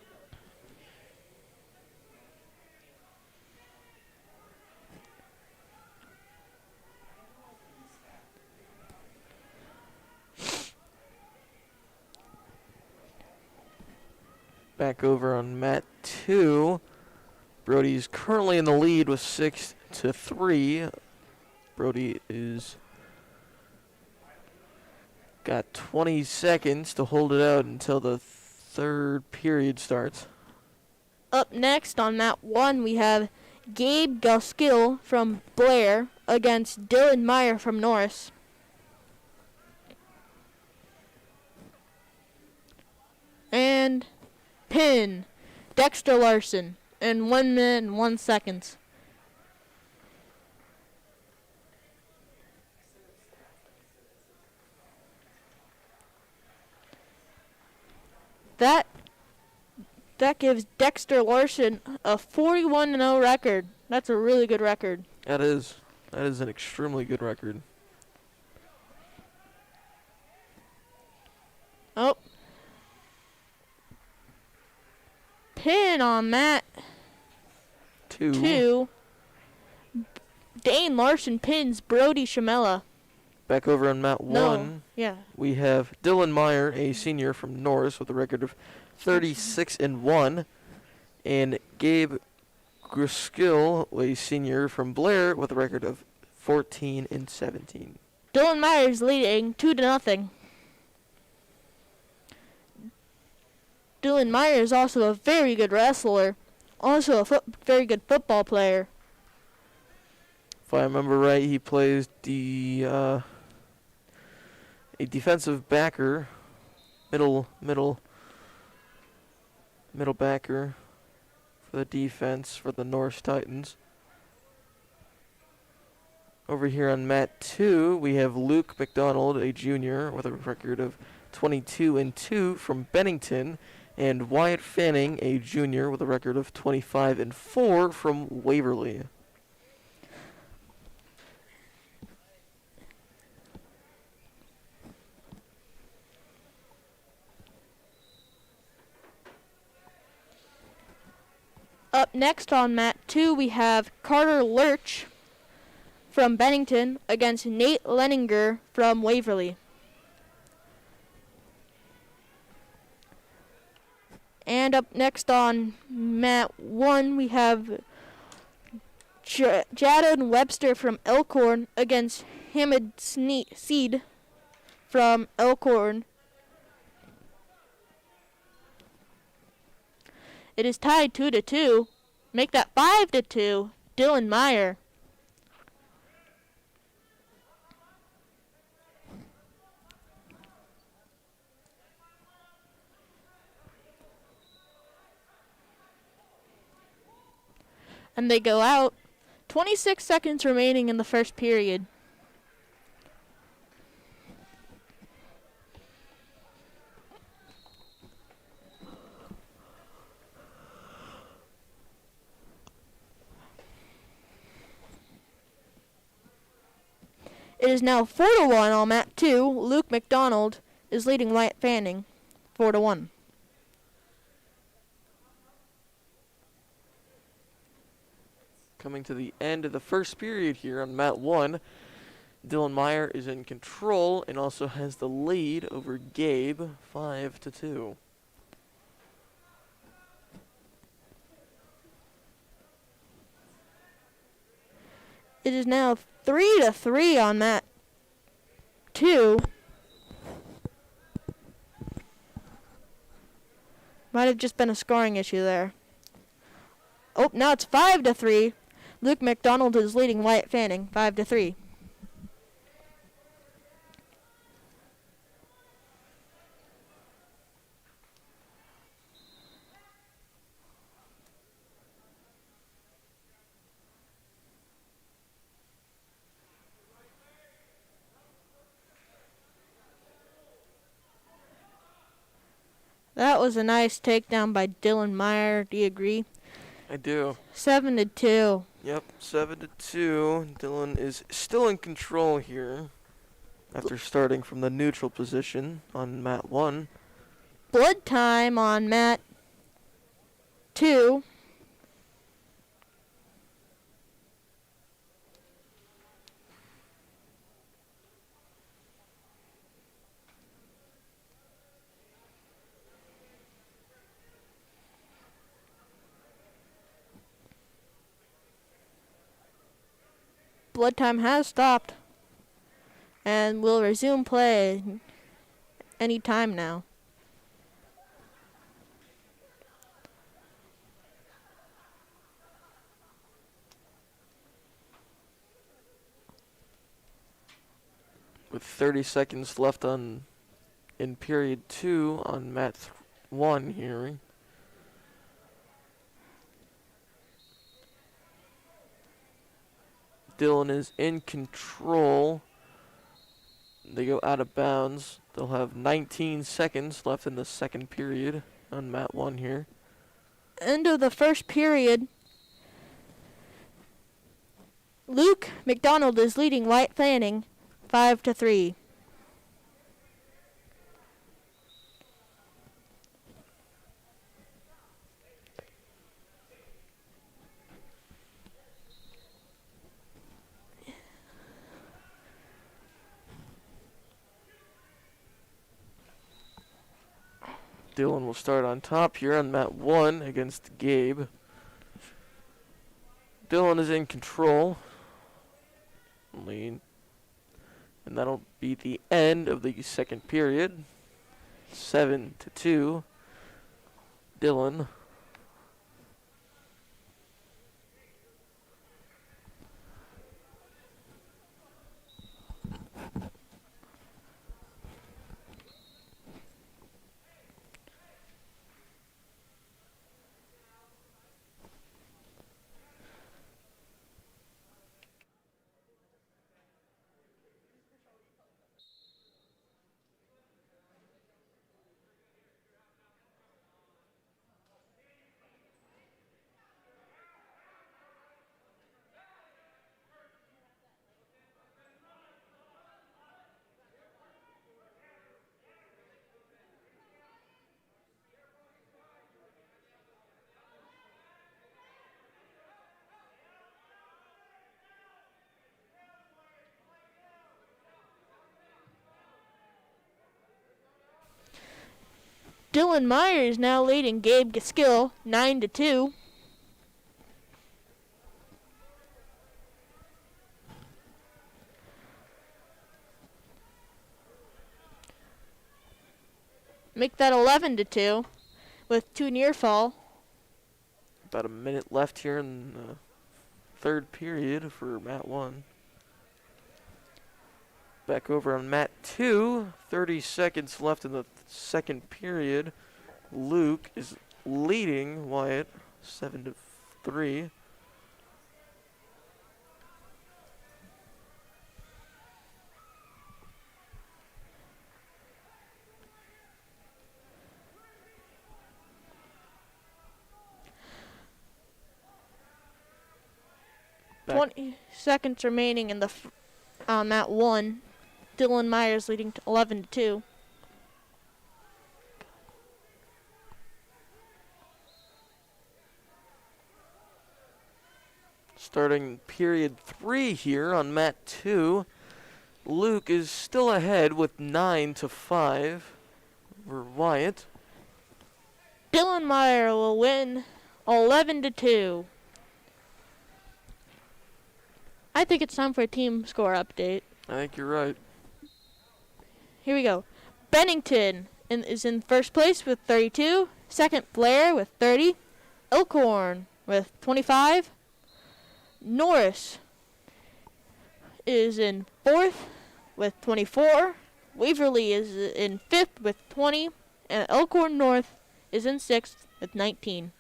Speaker 1: Back over on mat 2. Brody's currently in the lead with 6-3. Brody is got 20 seconds to hold it out until the third period starts.
Speaker 4: Up next on mat 1, we have Gabe Gaskill from Blair against Dylan Meyer from Norris. And pin Dexter Larson in 1 minute and 1 second. That gives Dexter Larson a 41-0 record. That's a really good record.
Speaker 1: That is an extremely good record.
Speaker 4: Oh. Pin on mat 2. Dane Larson pins Brody Shamella.
Speaker 1: Back over on mat 1, we have Dylan Meyer, a senior from Norris, with a record of 36-1, and Gabe Gruskill, a senior from Blair, with a record of 14-17.
Speaker 4: Dylan Meyer is leading 2-0. Dylan Meyer is also a very good wrestler, also a very good football player.
Speaker 1: If I remember right, he plays a defensive backer, middle backer for the defense for the Norris Titans. Over here on mat 2, we have Luke McDonald, a junior, with a record of 22-2 from Bennington, and Wyatt Fanning, a junior, with a record of 25-4 from Waverly.
Speaker 4: Up next on mat 2, we have Carter Lurch from Bennington against Nate Leninger from Waverly. And up next on mat 1, we have Jadon Webster from Elkhorn against Hamid Seed from Elkhorn. It is tied 2-2. Make that 5-2. Dylan Meyer. And they go out. 26 seconds remaining in the first period. It is now 4-1 on mat 2. Luke McDonald is leading Wyatt Fanning 4-1.
Speaker 1: Coming to the end of the first period here on mat 1. Dylan Meyer is in control and also has the lead over Gabe, 5-2.
Speaker 4: It is now 3-3 on mat 2. Might have just been a scoring issue there. Oh, now it's 5-3. Luke McDonald is leading Wyatt Fanning, 5-3. That was a nice takedown by Dylan Meyer. Do you agree?
Speaker 1: I do.
Speaker 4: 7-2.
Speaker 1: Yep, 7-2. Dylan is still in control here after starting from the neutral position on mat 1.
Speaker 4: Blood time on mat 2. Blood time has stopped and will resume play any time now.
Speaker 1: With 30 seconds left in period 2 on mat 1 here. Dylan is in control. They go out of bounds. They'll have 19 seconds left in the second period on mat 1 here.
Speaker 4: End of the first period. Luke McDonald is leading Wyatt Fanning 5-3.
Speaker 1: Dylan will start on top here on mat 1 against Gabe. Dylan is in control. Lean. And that'll be the end of the second period. 7-2. Dylan.
Speaker 4: Dylan Meyer is now leading Gabe Gaskill 9-2. Make that 11-2 with 2 near fall.
Speaker 1: About a minute left here in the third period for mat 1. Back over on mat 2. 30 seconds left in the second period. Luke is leading Wyatt 7-3.
Speaker 4: Back. 20 seconds remaining in the mat 1. Dylan Myers leading to 11-2.
Speaker 1: Starting period 3 here on mat 2. Luke is still ahead with 9-5 over Wyatt.
Speaker 4: Dylan Meyer will win 11-2. I think it's time for a team score update.
Speaker 1: I think you're right.
Speaker 4: Here we go. Bennington is in first place with 32. Second, Blair with 30. Elkhorn with 25. Norris is in fourth with 24. Waverly is in fifth with 20. And Elkhorn North is in sixth with 19.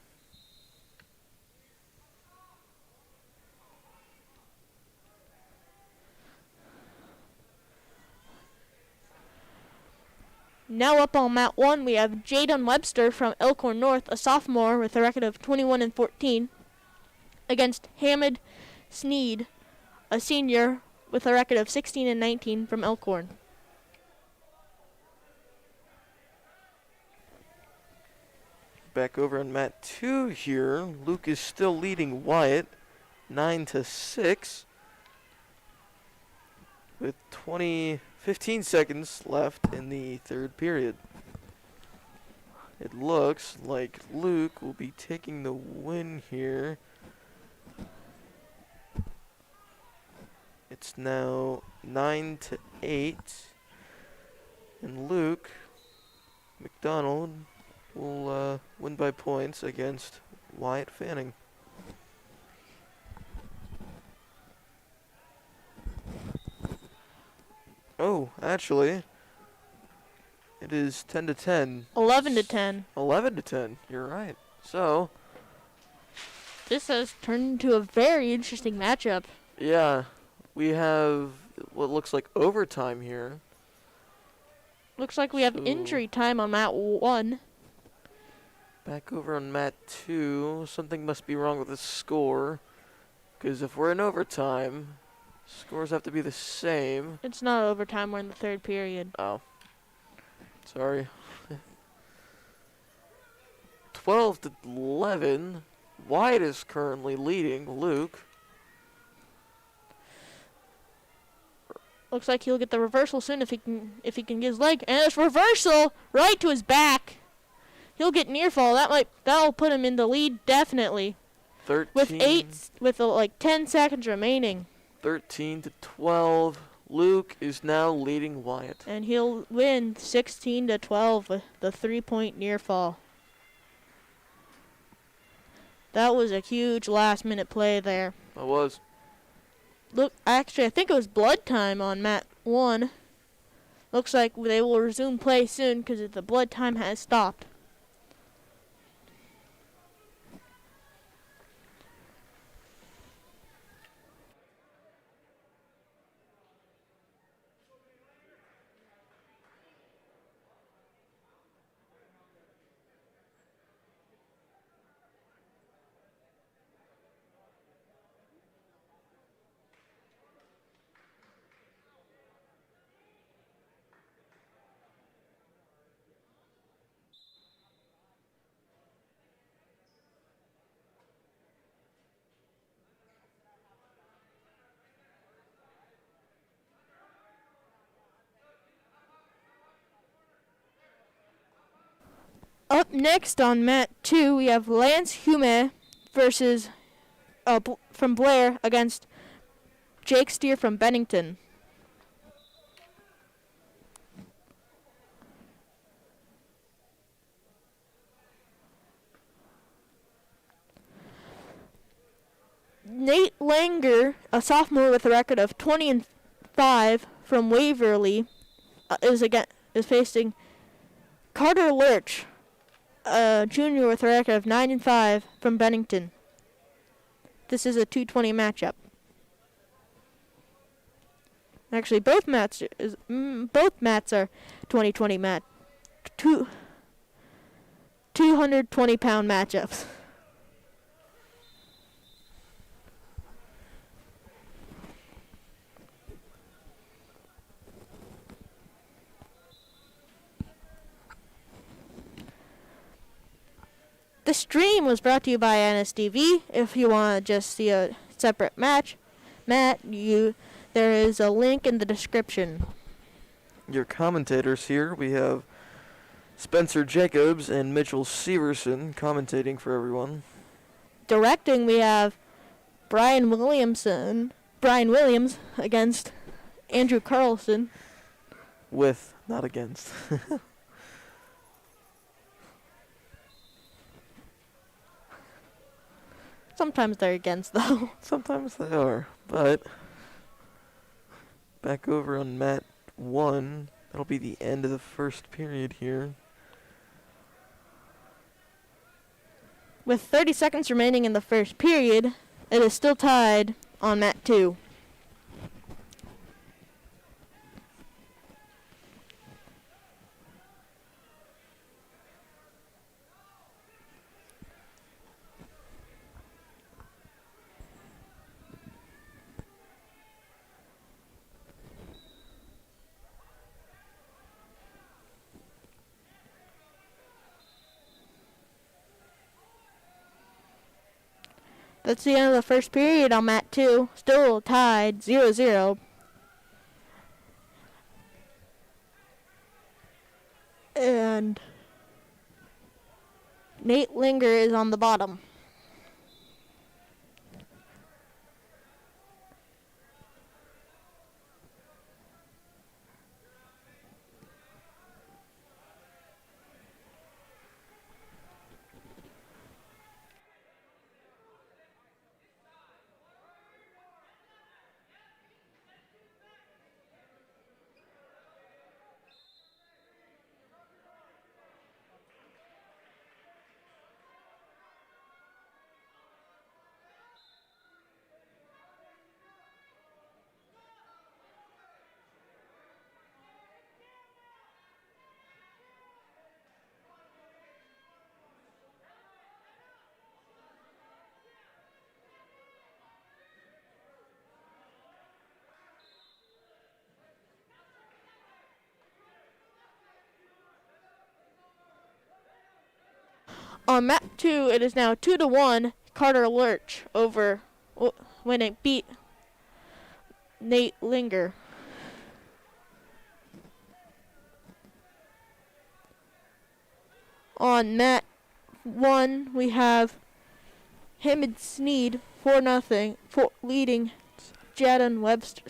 Speaker 4: Now up on mat 1, we have Jaden Webster from Elkhorn North, a sophomore with a record of 21-14, against Hamid Sneed, a senior with a record of 16-19 from Elkhorn.
Speaker 1: Back over on mat 2 here. Luke is still leading Wyatt 9-6 with 15 seconds left in the third period. It looks like Luke will be taking the win here. It's now 9-8, and Luke McDonald will win by points against Wyatt Fanning. Oh, actually, it is 10-10.
Speaker 4: 11-10.
Speaker 1: 11-10. You're right. So,
Speaker 4: This has turned into a very interesting matchup.
Speaker 1: yeah, we have what looks like overtime here.
Speaker 4: Looks like we have
Speaker 1: So-
Speaker 4: injury time on mat 1.
Speaker 1: Back over on mat 2, something must be wrong with the score, because if we're in overtime, scores have to be the same.
Speaker 4: It's not overtime, we're in the third period.
Speaker 1: Oh, sorry. 12-11. Wyatt is currently leading Luke.
Speaker 4: Looks like he'll get the reversal soon if he can get his leg. And it's reversal right to his back. He'll get near fall. That'll put him in the lead definitely.
Speaker 1: 13
Speaker 4: with like 10 seconds remaining.
Speaker 1: 13-12. Luke is now leading Wyatt.
Speaker 4: And he'll win 16-12 with the 3-point near fall. That was a huge last minute play there.
Speaker 1: I was.
Speaker 4: Look, actually, I think it was blood time on mat 1. Looks like they will resume play soon because the blood time has stopped. Up next on mat 2, we have Lance Hume versus from Blair against Jake Steer from Bennington. Nate Langer, a sophomore with a record of 20-5 from Waverly, is facing Carter Lurch, a junior with a record of 9-5 from Bennington. This is a 220 matchup. Actually, both mats are 2020 mat. 220-pound matchups. The stream was brought to you by NSTV. If you want to just see a separate match, Matt, there is a link in the description.
Speaker 1: Your commentators here, we have Spencer Jacobs and Mitchell Severson commentating for everyone.
Speaker 4: Directing, we have Brian Williams against Andrew Carlson.
Speaker 1: With, not against.
Speaker 4: Sometimes they're against, though.
Speaker 1: Sometimes they are, but back over on mat 1. That'll be the end of the first period here.
Speaker 4: With 30 seconds remaining in the first period, it is still tied on mat 2. That's the end of the first period on mat 2. Still tied 0-0. And Nate Linger is on the bottom. On mat 2, it is now 2-1. Carter Lurch over when it beat Nate Linger. On mat 1, we have Hammond Sneed 4-0 leading Jaden Webster.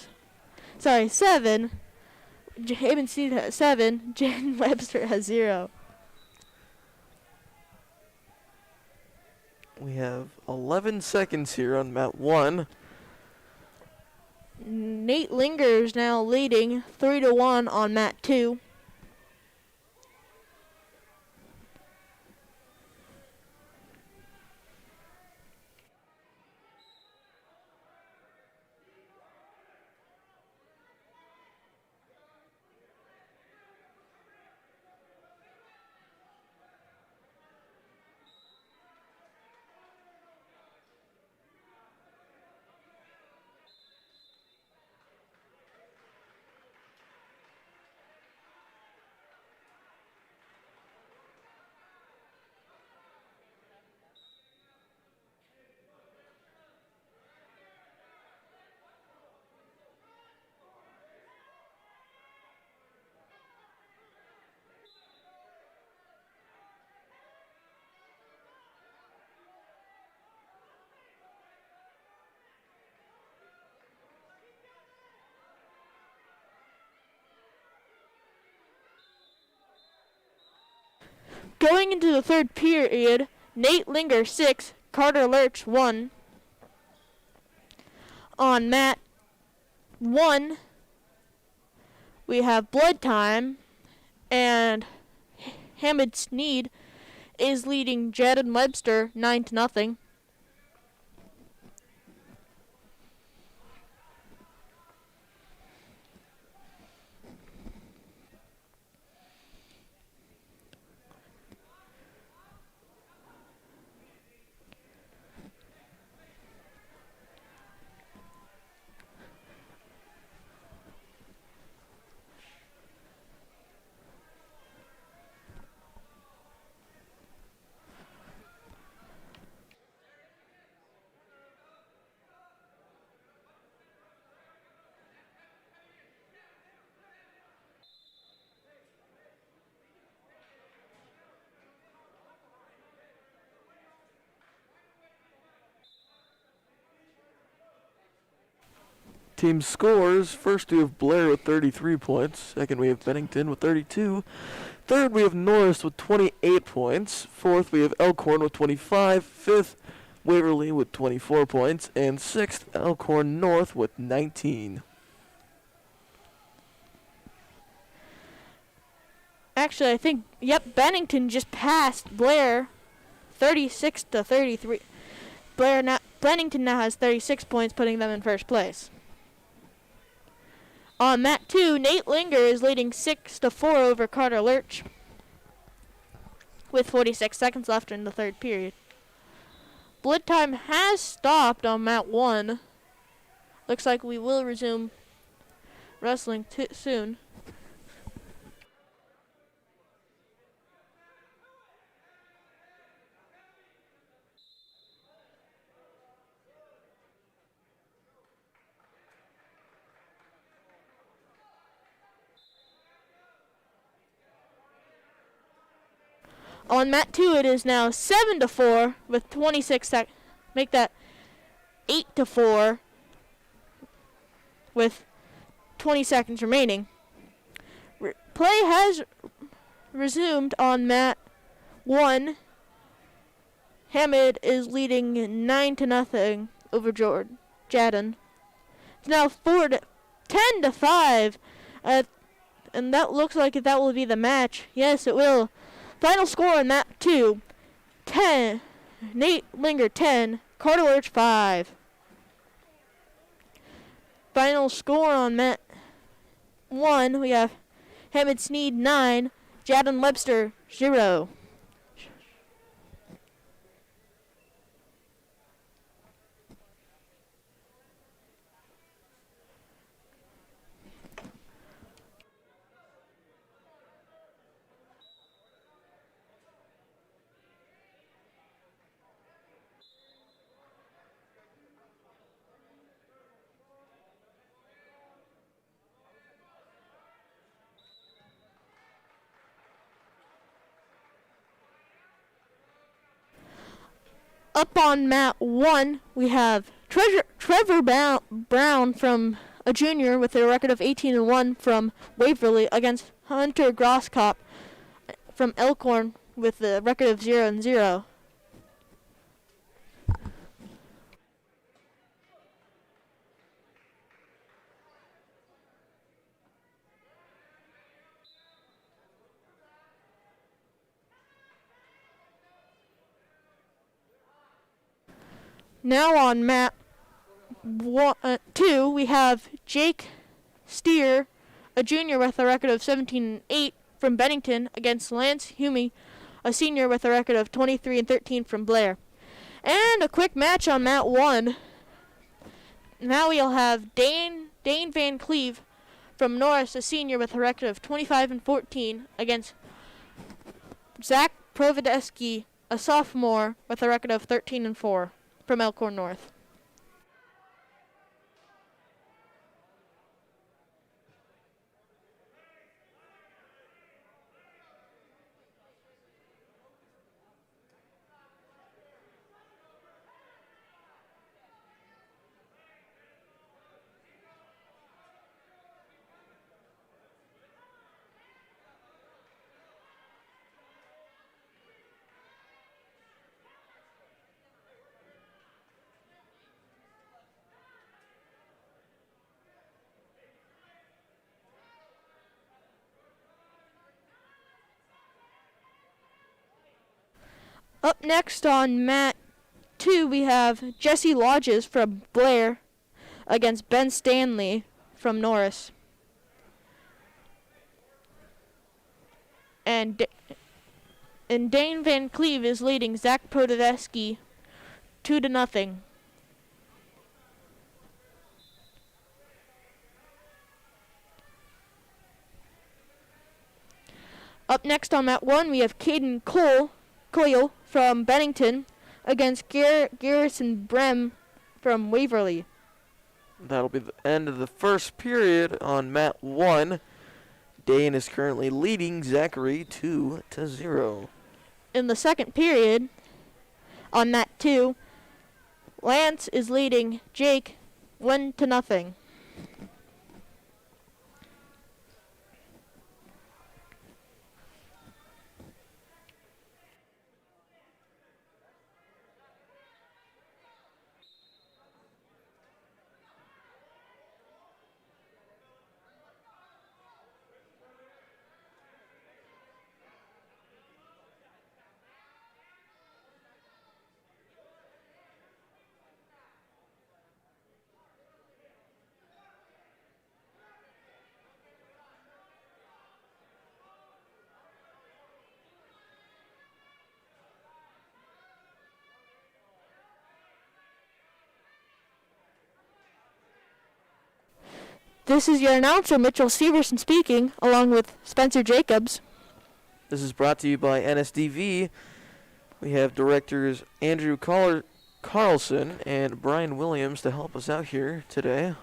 Speaker 4: 7. Hammond Sneed has 7. Jaden Webster has 0.
Speaker 1: We have 11 seconds here on mat 1.
Speaker 4: Nate Linger is now leading 3-1 on mat 2. Going into the third period, Nate Linger 6, Carter Lurch 1. On mat 1, we have Blood Time, and Hammond Sneed is leading Jaden Webster 9-0.
Speaker 1: team scores. First, we have Blair with 33 points. Second, we have Bennington with 32. Third, we have Norris with 28 points. Fourth, we have Elkhorn with 25. Fifth, Waverly with 24 points. And sixth, Elkhorn North with 19.
Speaker 4: Actually, I think, yep, Bennington just passed Blair 36 to 33. Bennington now has 36 points, putting them in first place. On mat 2, Nate Linger is leading 6 to 4 over Carter Lurch with 46 seconds left in the third period. Blood time has stopped on mat 1. Looks like we will resume wrestling soon. On mat 2, it is now 7 to 4 with 26 seconds. Make that 8 to 4 with 20 seconds remaining. Play has resumed on mat 1. Hamid is leading 9-0 over Jadon. It's now 10 to 5, and that looks like that will be the match. Yes, it will. Final score on mat 2, 10. Nate Linger 10, Carter Lurch 5. Final score on mat 1, we have Hamid Sneed 9, Jadon Webster 0. Up on mat 1, we have Trevor Brown from a junior with a record of 18-1 from Waverly against Hunter Grosskopf from Elkhorn with a record of 0-0. Now on mat 2, we have Jake Steer, a junior with a record of 17-8 from Bennington against Lance Humey, a senior with a record of 23-13 from Blair. And a quick match on mat 1. Now we'll have Dane Van Cleve from Norris, a senior with a record of 25-14 against Zach Provideski, a sophomore with a record of 13-4. From Elkhorn North. Up next on mat 2, we have Jesse Lodges from Blair against Ben Stanley from Norris. And Dane Van Cleve is leading Zach Prodeveski 2-0. Up next on mat 1, we have Caden Coyle from Bennington against Garrison Brem from Waverly.
Speaker 1: That'll be the end of the first period on mat 1. Dane is currently leading Zachary 2-0.
Speaker 4: In the second period, on mat 2, Lance is leading Jake 1-0. This is your announcer, Mitchell Severson, speaking, along with Spencer Jacobs.
Speaker 1: This is brought to you by NSDV. We have directors Andrew Carlson and Brian Williams to help us out here today.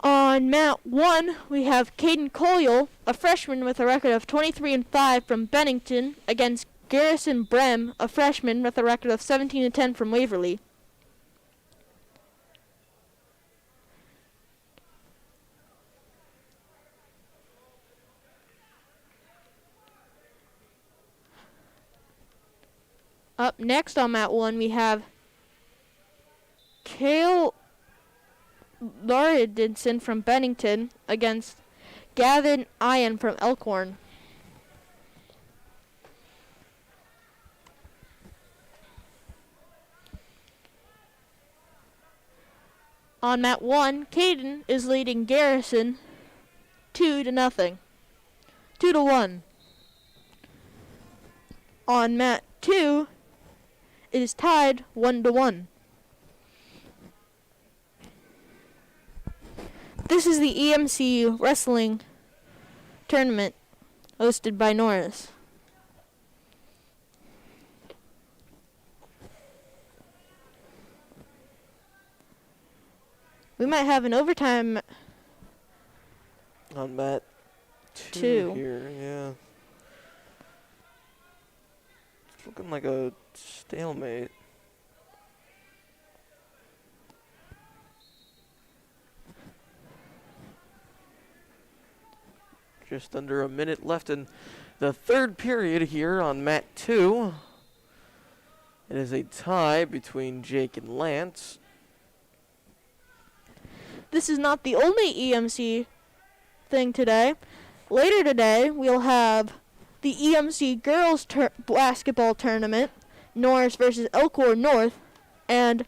Speaker 4: On mat 1, we have Caden Coyle, a freshman with a record of 23-5 from Bennington, against Garrison Brem, a freshman with a record of 17-10 from Waverly. Up next on mat 1, we have Kale Lauridinson from Bennington against Gavin Ian from Elkhorn. On mat 1, Caden is leading Garrison 2-0. 2-1. On mat 2, it is tied 1-1. This is the EMC wrestling tournament hosted by Norris. We might have an overtime
Speaker 1: On mat 2 here, yeah. It's looking like a stalemate. Just under a minute left in the third period here on mat 2. It is a tie between Jake and Lance.
Speaker 4: This is not the only EMC thing today. Later today, we'll have the EMC girls basketball tournament, Norris versus Elkhorn North, and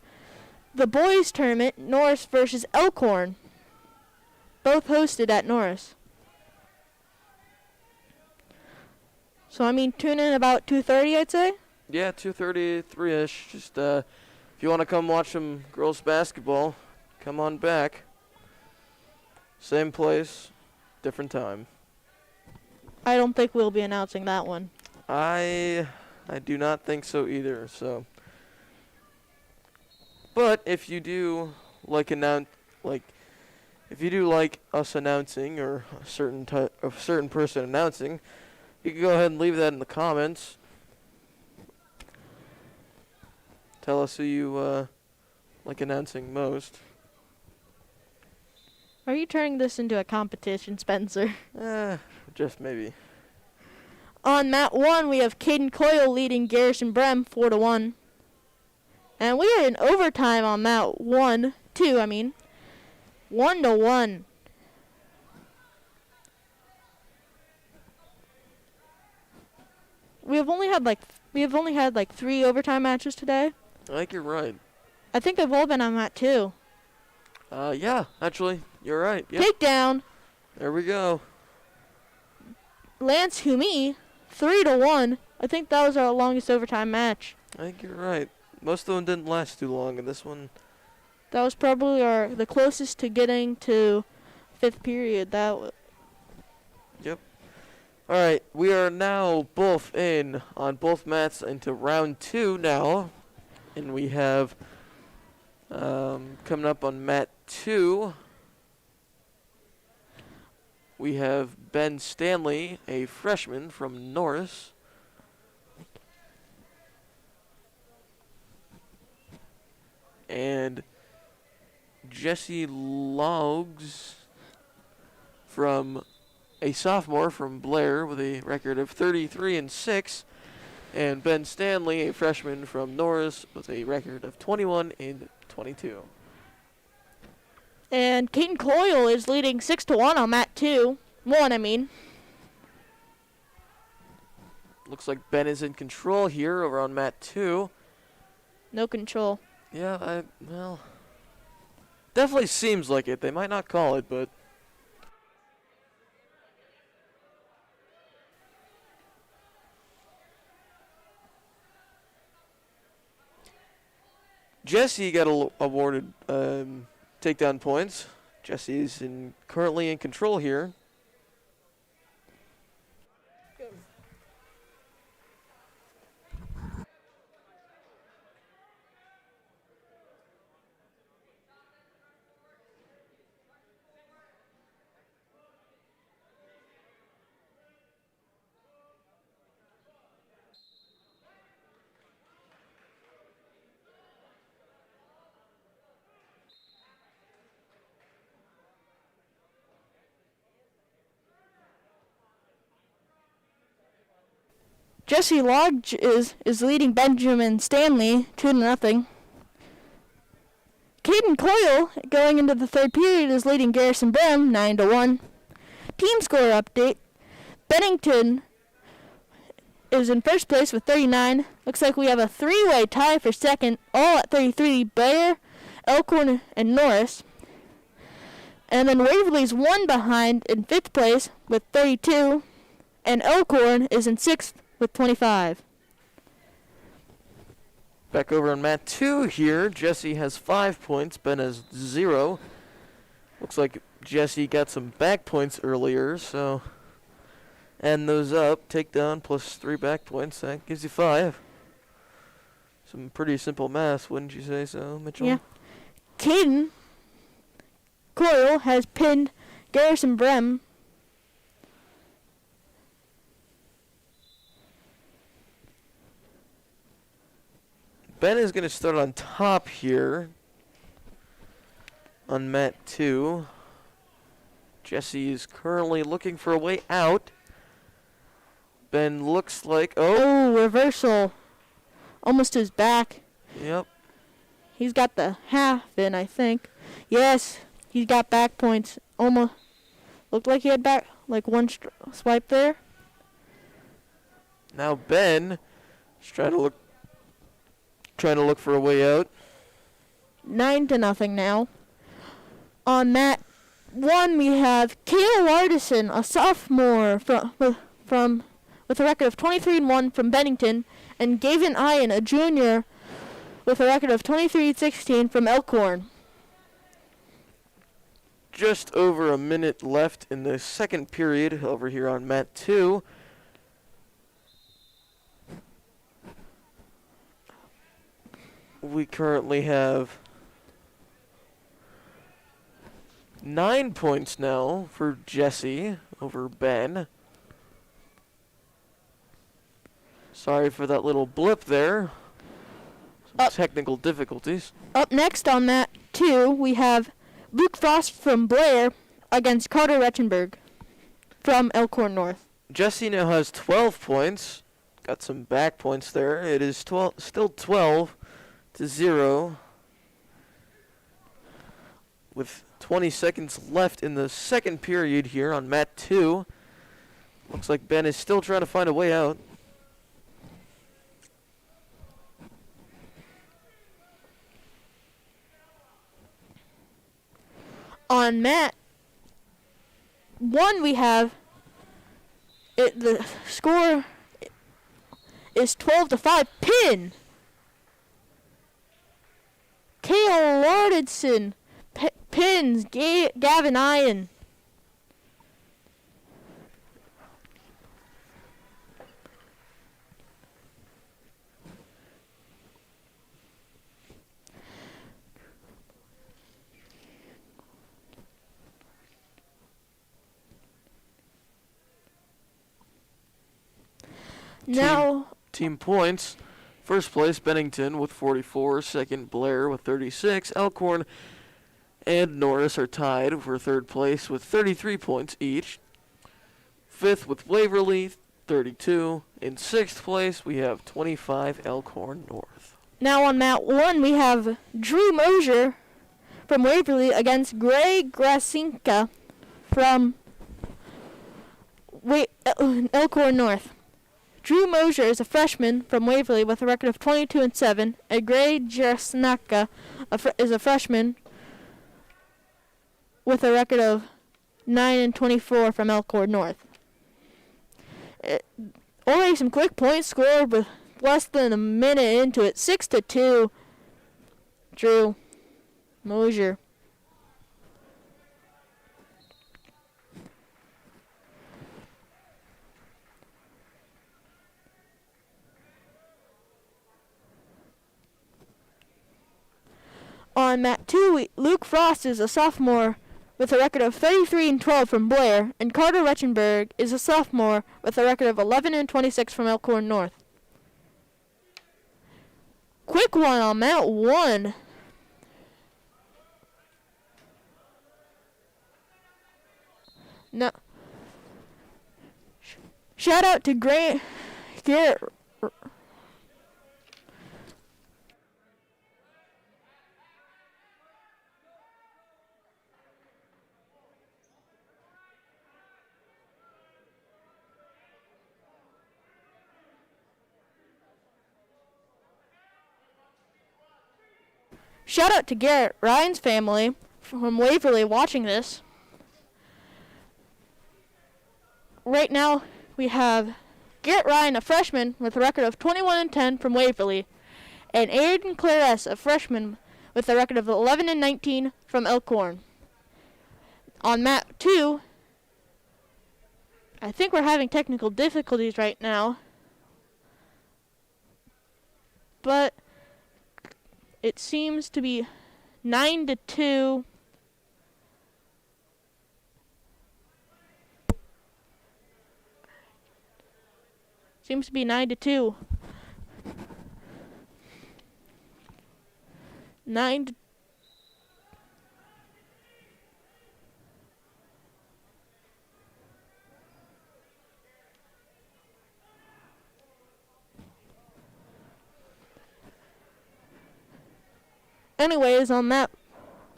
Speaker 4: the boys tournament, Norris versus Elkhorn, both hosted at Norris. So, tune in about 2:30, I'd say?
Speaker 1: Yeah, 2:30, 3-ish. Just, if you want to come watch some girls basketball, come on back. Same place, different time.
Speaker 4: I don't think we'll be announcing that one.
Speaker 1: I do not think so either, so. But if you do like us announcing, or a certain person announcing, you can go ahead and leave that in the comments. Tell us who you like announcing most.
Speaker 4: Are you turning this into a competition, Spencer?
Speaker 1: Just maybe.
Speaker 4: On mat 1, we have Caden Coyle leading Garrison Brem 4-1. And we are in overtime on mat 2, 1-1. We have only had like 3 overtime matches today.
Speaker 1: I think you're right.
Speaker 4: I think they've all been on mat 2.
Speaker 1: Yeah, actually, you're right. Yep.
Speaker 4: Takedown.
Speaker 1: There we go.
Speaker 4: Lance Humi, 3-1. I think that was our longest overtime match.
Speaker 1: I think you're right. Most of them didn't last too long, and this one.
Speaker 4: That was probably the closest to getting to 5th period.
Speaker 1: Yep. All right, we are now both in on both mats into round 2 now, and we have coming up on mat 2. We have Ben Stanley, a freshman from Norris. And Jesse Logs from a sophomore from Blair with a record of 33-6. And Ben Stanley, a freshman from Norris with a record of 21-22.
Speaker 4: And Keaton Coyle is leading 6-1 on mat 2. I mean.
Speaker 1: Looks like Ben is in control here over on mat 2.
Speaker 4: No control.
Speaker 1: Yeah, well, definitely seems like it. They might not call it, but Jesse got awarded takedown points. Jesse's currently in control here.
Speaker 4: Jesse Lodge is leading Benjamin Stanley 2-0. Caden Coyle, going into the third period, is leading Garrison Brim 9-1. Team score update. Bennington is in first place with 39. Looks like we have a three-way tie for second, all at 33. Blair, Elkhorn, and Norris. And then Waverly's one behind in fifth place with 32. And Elkhorn is in sixth with 25.
Speaker 1: Back over on mat 2 here. Jesse has 5 points. Ben has 0. Looks like Jesse got some back points earlier, so add those up. Takedown plus 3 back points. That gives you 5. Some pretty simple math, wouldn't you say so, Mitchell?
Speaker 4: Yeah. Caden Coyle has pinned Garrison Brem.
Speaker 1: Ben is going to start on top here on mat 2. Jesse is currently looking for a way out. Ben looks like,
Speaker 4: Oh, reversal. Almost his back.
Speaker 1: Yep.
Speaker 4: He's got the half in, I think. Yes, he's got back points. Almost looked like he had back, like one swipe there.
Speaker 1: Now Ben is trying to look for a way out.
Speaker 4: 9-0 now. On mat 1, we have Kale Lardison, a sophomore with a record of 23-1 from Bennington, and Gavin Ian, a junior, with a record of 23-16 from Elkhorn.
Speaker 1: Just over a minute left in the second period over here on mat 2. We currently have 9 points now for Jesse over Ben. Sorry for that little blip there. Some technical difficulties.
Speaker 4: Up next on mat 2, we have Luke Frost from Blair against Carter Retchenberg from Elkhorn North.
Speaker 1: Jesse now has 12 points. Got some back points there. It is still 12-0 with 20 seconds left in the second period here on mat 2. Looks like Ben is still trying to find a way out.
Speaker 4: On mat 1, we have the score is 12-5 pin. Kale Lardison pins Gavin Ian. Now,
Speaker 1: Team points. First place, Bennington with 44. Second, Blair with 36. Elkhorn and Norris are tied for third place with 33 points each. Fifth with Waverly, 32. In sixth place, we have 25 Elkhorn North.
Speaker 4: now on mat 1, we have Drew Mosier from Waverly against Gray Grasinka from Elkhorn North. Drew Mosier is a freshman from Waverly with a record of 22-7, and Gray Grasinka is a freshman with a record of 9-24 from Elkhorn North. Only some quick points scored with less than a minute into it. 6-2. Drew Mosier. On mat 2, Luke Frost is a sophomore with a record of 33-12 from Blair, and Carter Rechenberg is a sophomore with a record of 11-26 from Elkhorn North. Quick one on mat 1. No. Shout out to Garrett. Shout out to Garrett Ryan's family from Waverly watching this. Right now, we have Garrett Ryan, a freshman with a record of 21-10 from Waverly, and Aiden Clares, a freshman with a record of 11-19 from Elkhorn. On mat 2, I think we're having technical difficulties right now, but it seems to be 9-2. Seems to be 9-2. 9 to Anyways, on that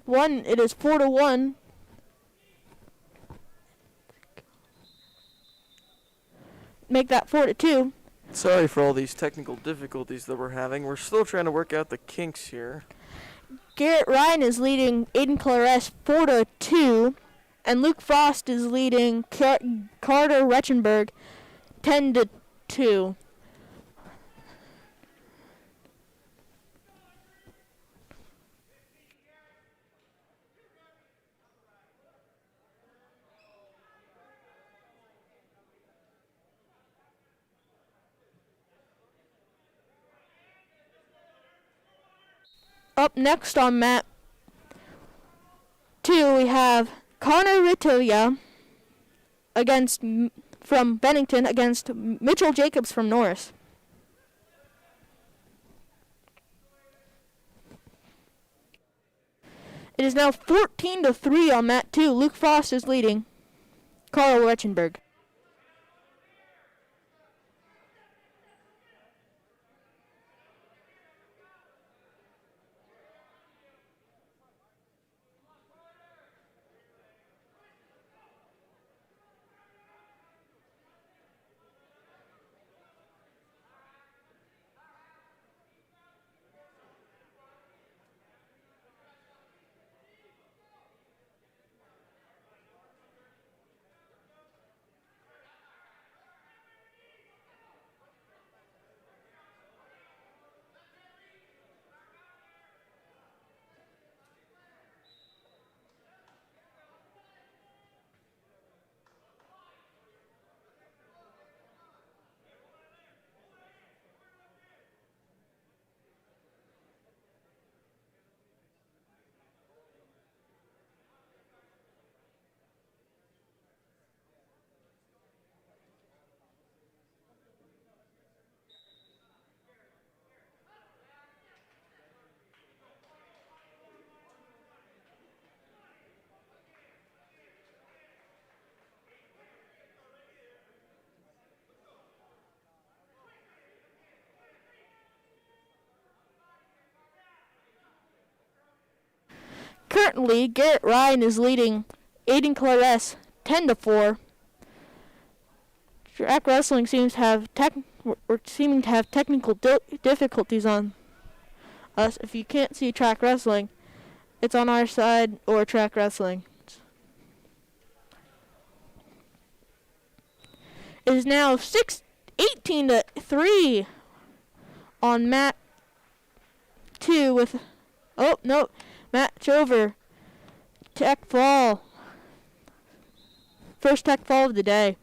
Speaker 4: one, it is 4-1. Make that 4-2.
Speaker 1: Sorry for all these technical difficulties that we're having. We're still trying to work out the kinks here.
Speaker 4: Garrett Ryan is leading Aiden Clares 4-2, and Luke Frost is leading Carter Rechenberg 10-2. Up next on mat 2, we have Connor Ritoya from Bennington against Mitchell Jacobs from Norris. It is now 14-3 on mat 2. Luke Frost is leading Carl Rechenberg. Currently, Garrett Ryan is leading Aiden Clares 10-4. Track wrestling seems to have we're seeming to have technical difficulties on us. If you can't see track wrestling, it's on our side or track wrestling. It is now 18-3 on mat 2 with, oh no, match over. Tech fall. First tech fall of the day.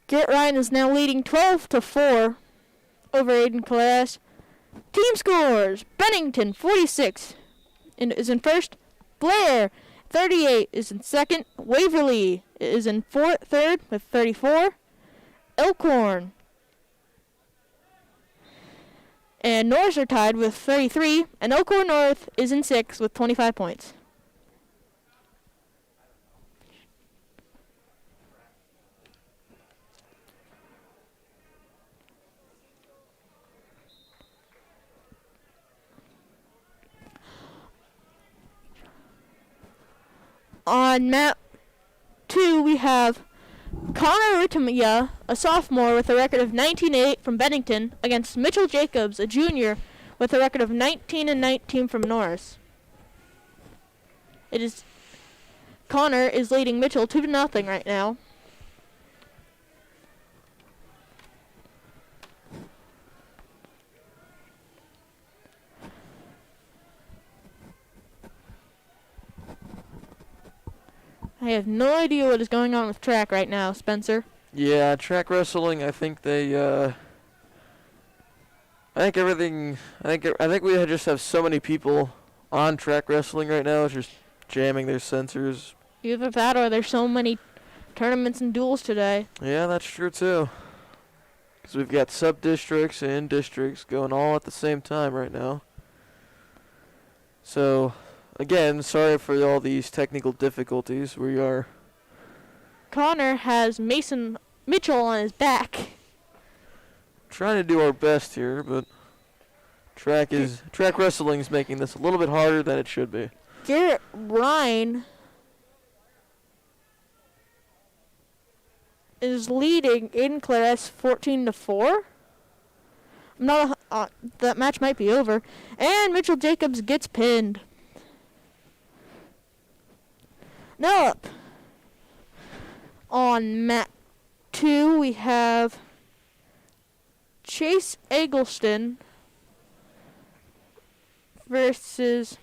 Speaker 4: Garrett Ryan is now leading 12-4 over Aiden Clares. Team scores: Bennington 46 and is in first. Blair 38 is in second. Waverly is in third with 34. Elkhorn and Norris are tied with 33, and Elkhorn North is in sixth with 25 points. On map 2, we have Connor Ritmia, a sophomore with a record of 19-8 from Bennington, against Mitchell Jacobs, a junior with a record of 19-19 from Norris. Connor is leading Mitchell 2-0 right now. I have no idea what is going on with track right now, Spencer.
Speaker 1: Yeah, track wrestling. I think they. I think everything. I think we just have so many people on track wrestling right now. It's just jamming their sensors.
Speaker 4: Either that, or there's so many tournaments and duels today.
Speaker 1: Yeah, that's true too. Because we've got sub-districts and districts going all at the same time right now. So, again, sorry for all these technical difficulties. We are.
Speaker 4: Connor has Mason Mitchell on his back.
Speaker 1: Trying to do our best here, but track wrestling is making this a little bit harder than it should be.
Speaker 4: Garrett Ryan is leading Aiden Clares 14-4. That match might be over, and Mitchell Jacobs gets pinned. Now up on mat 2, we have Chase Eggleston versus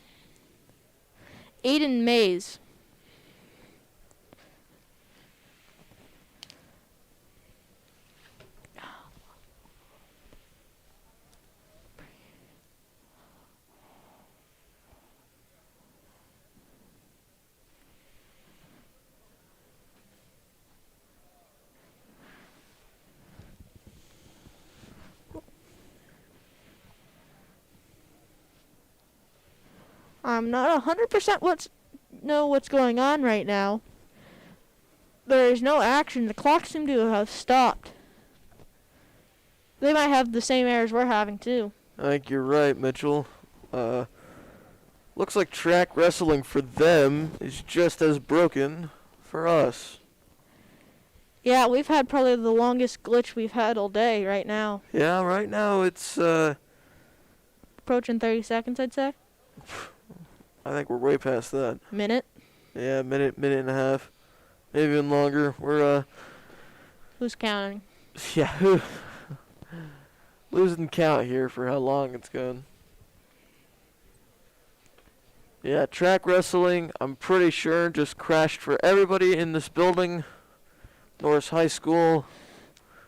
Speaker 4: Aiden Mays. I'm not 100% know what's going on right now. There is no action. The clock seemed to have stopped. They might have the same errors we're having too.
Speaker 1: I think you're right, Mitchell. Looks like track wrestling for them is just as broken for us.
Speaker 4: Yeah, we've had probably the longest glitch we've had all day right now.
Speaker 1: Yeah, right now it's
Speaker 4: approaching 30 seconds, I'd say.
Speaker 1: I think we're way past that.
Speaker 4: Minute?
Speaker 1: Yeah, minute and a half. Maybe even longer. We're
Speaker 4: Who's counting?
Speaker 1: Yeah, losing count here for how long it's gone. Yeah, track wrestling, I'm pretty sure, just crashed for everybody in this building. Norris High School.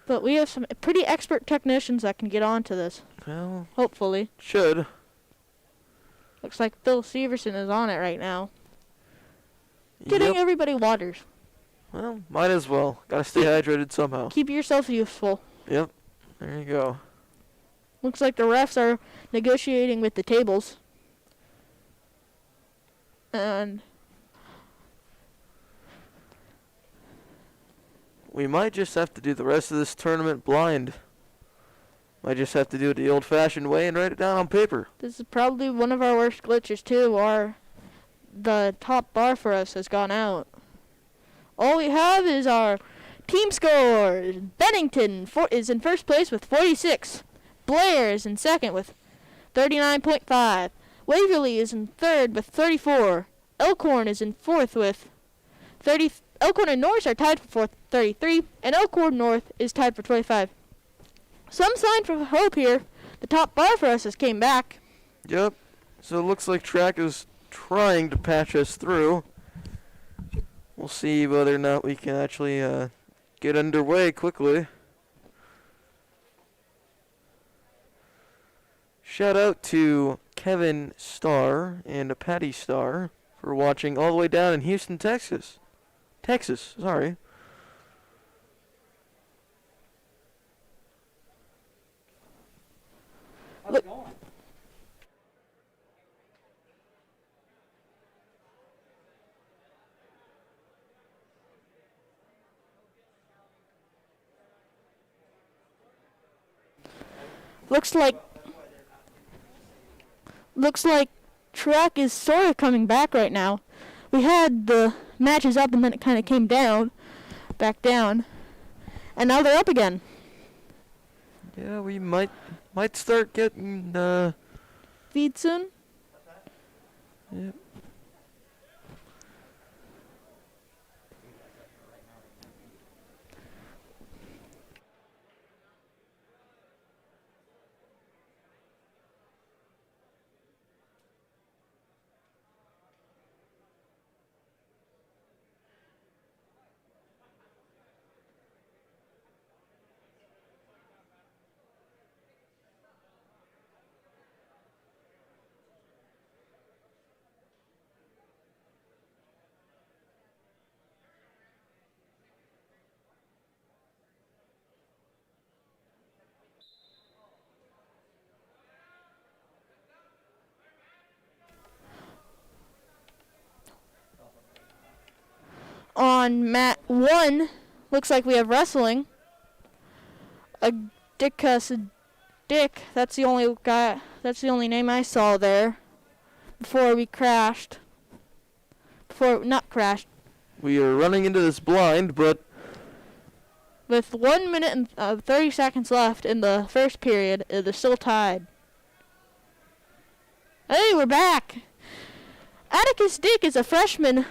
Speaker 4: But we have some pretty expert technicians that can get onto this.
Speaker 1: Well,
Speaker 4: hopefully.
Speaker 1: Should.
Speaker 4: Looks like Phil Severson is on it right now. Getting everybody waters.
Speaker 1: Well, might as well. Gotta stay hydrated somehow.
Speaker 4: Keep yourself useful.
Speaker 1: Yep. There you go.
Speaker 4: Looks like the refs are negotiating with the tables. And
Speaker 1: we might just have to do the rest of this tournament blind. Might just have to do it the old-fashioned way and write it down on paper.
Speaker 4: This is probably one of our worst glitches too. The top bar for us has gone out. All we have is our team scores. Bennington is in first place with 46. Blair is in second with 39.5. Waverly is in third with 34. Elkhorn is in fourth with 30. Elkhorn and Norris are tied for fourth, 33, and Elkhorn North is tied for 25. Some sign for hope here. The top bar for us has came back.
Speaker 1: Yep. So it looks like track is trying to patch us through. We'll see whether or not we can actually get underway quickly. Shout out to Kevin Starr and Patty Starr for watching all the way down in Houston, Texas. Sorry.
Speaker 2: How's it going?
Speaker 4: Looks like track is sort of coming back right now. We had the matches up and then it kind of came back down, and now they're up again.
Speaker 1: Yeah, we might start getting
Speaker 4: Feed soon.
Speaker 1: Yep.
Speaker 4: On mat 1, looks like we have wrestling. Dick, that's the only guy. That's the only name I saw there. Before we crashed. Not crashed.
Speaker 1: We are running into this blind, but
Speaker 4: With 1 minute and 30 seconds left in the first period, it is still tied. Hey, we're back. Atticus Dick is a freshman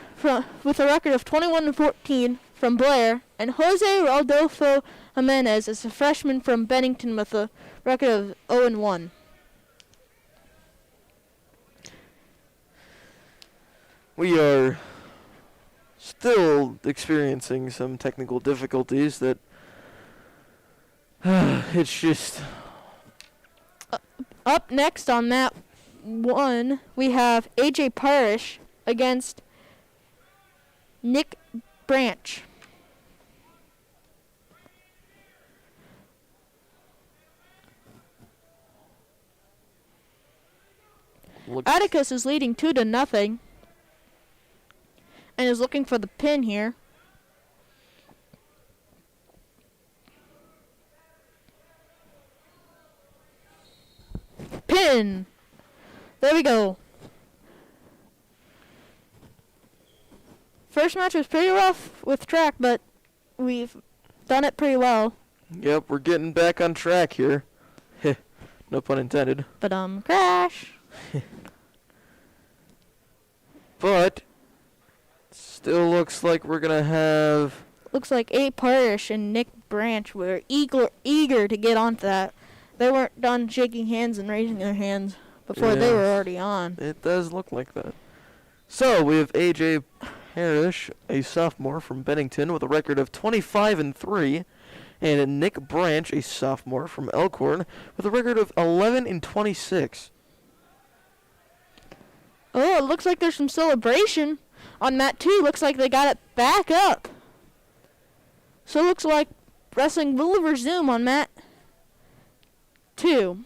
Speaker 4: with a record of 21-14 from Blair, and Jose Rodolfo Jimenez is a freshman from Bennington with a record of 0-1.
Speaker 1: we are still experiencing some technical difficulties that it's just
Speaker 4: Up next on that 1, we have AJ Parish against Nick Branch. Atticus is leading 2-0 and is looking for the pin here. Pin! There we go. First match was pretty rough with track, but we've done it pretty well.
Speaker 1: Yep, we're getting back on track here. No pun intended.
Speaker 4: But crash.
Speaker 1: But still looks like we're gonna have
Speaker 4: Looks like A. Parish and Nick Branch were eager to get onto that. They weren't done shaking hands and raising their hands before they were already on.
Speaker 1: It does look like that. So we have AJ Parrish, a sophomore from Bennington with a record of 25-3, and Nick Branch, a sophomore from Elkhorn, with a record of 11-26.
Speaker 4: Oh, it looks like there's some celebration on mat 2. Looks like they got it back up. So it looks like wrestling will resume on mat 2.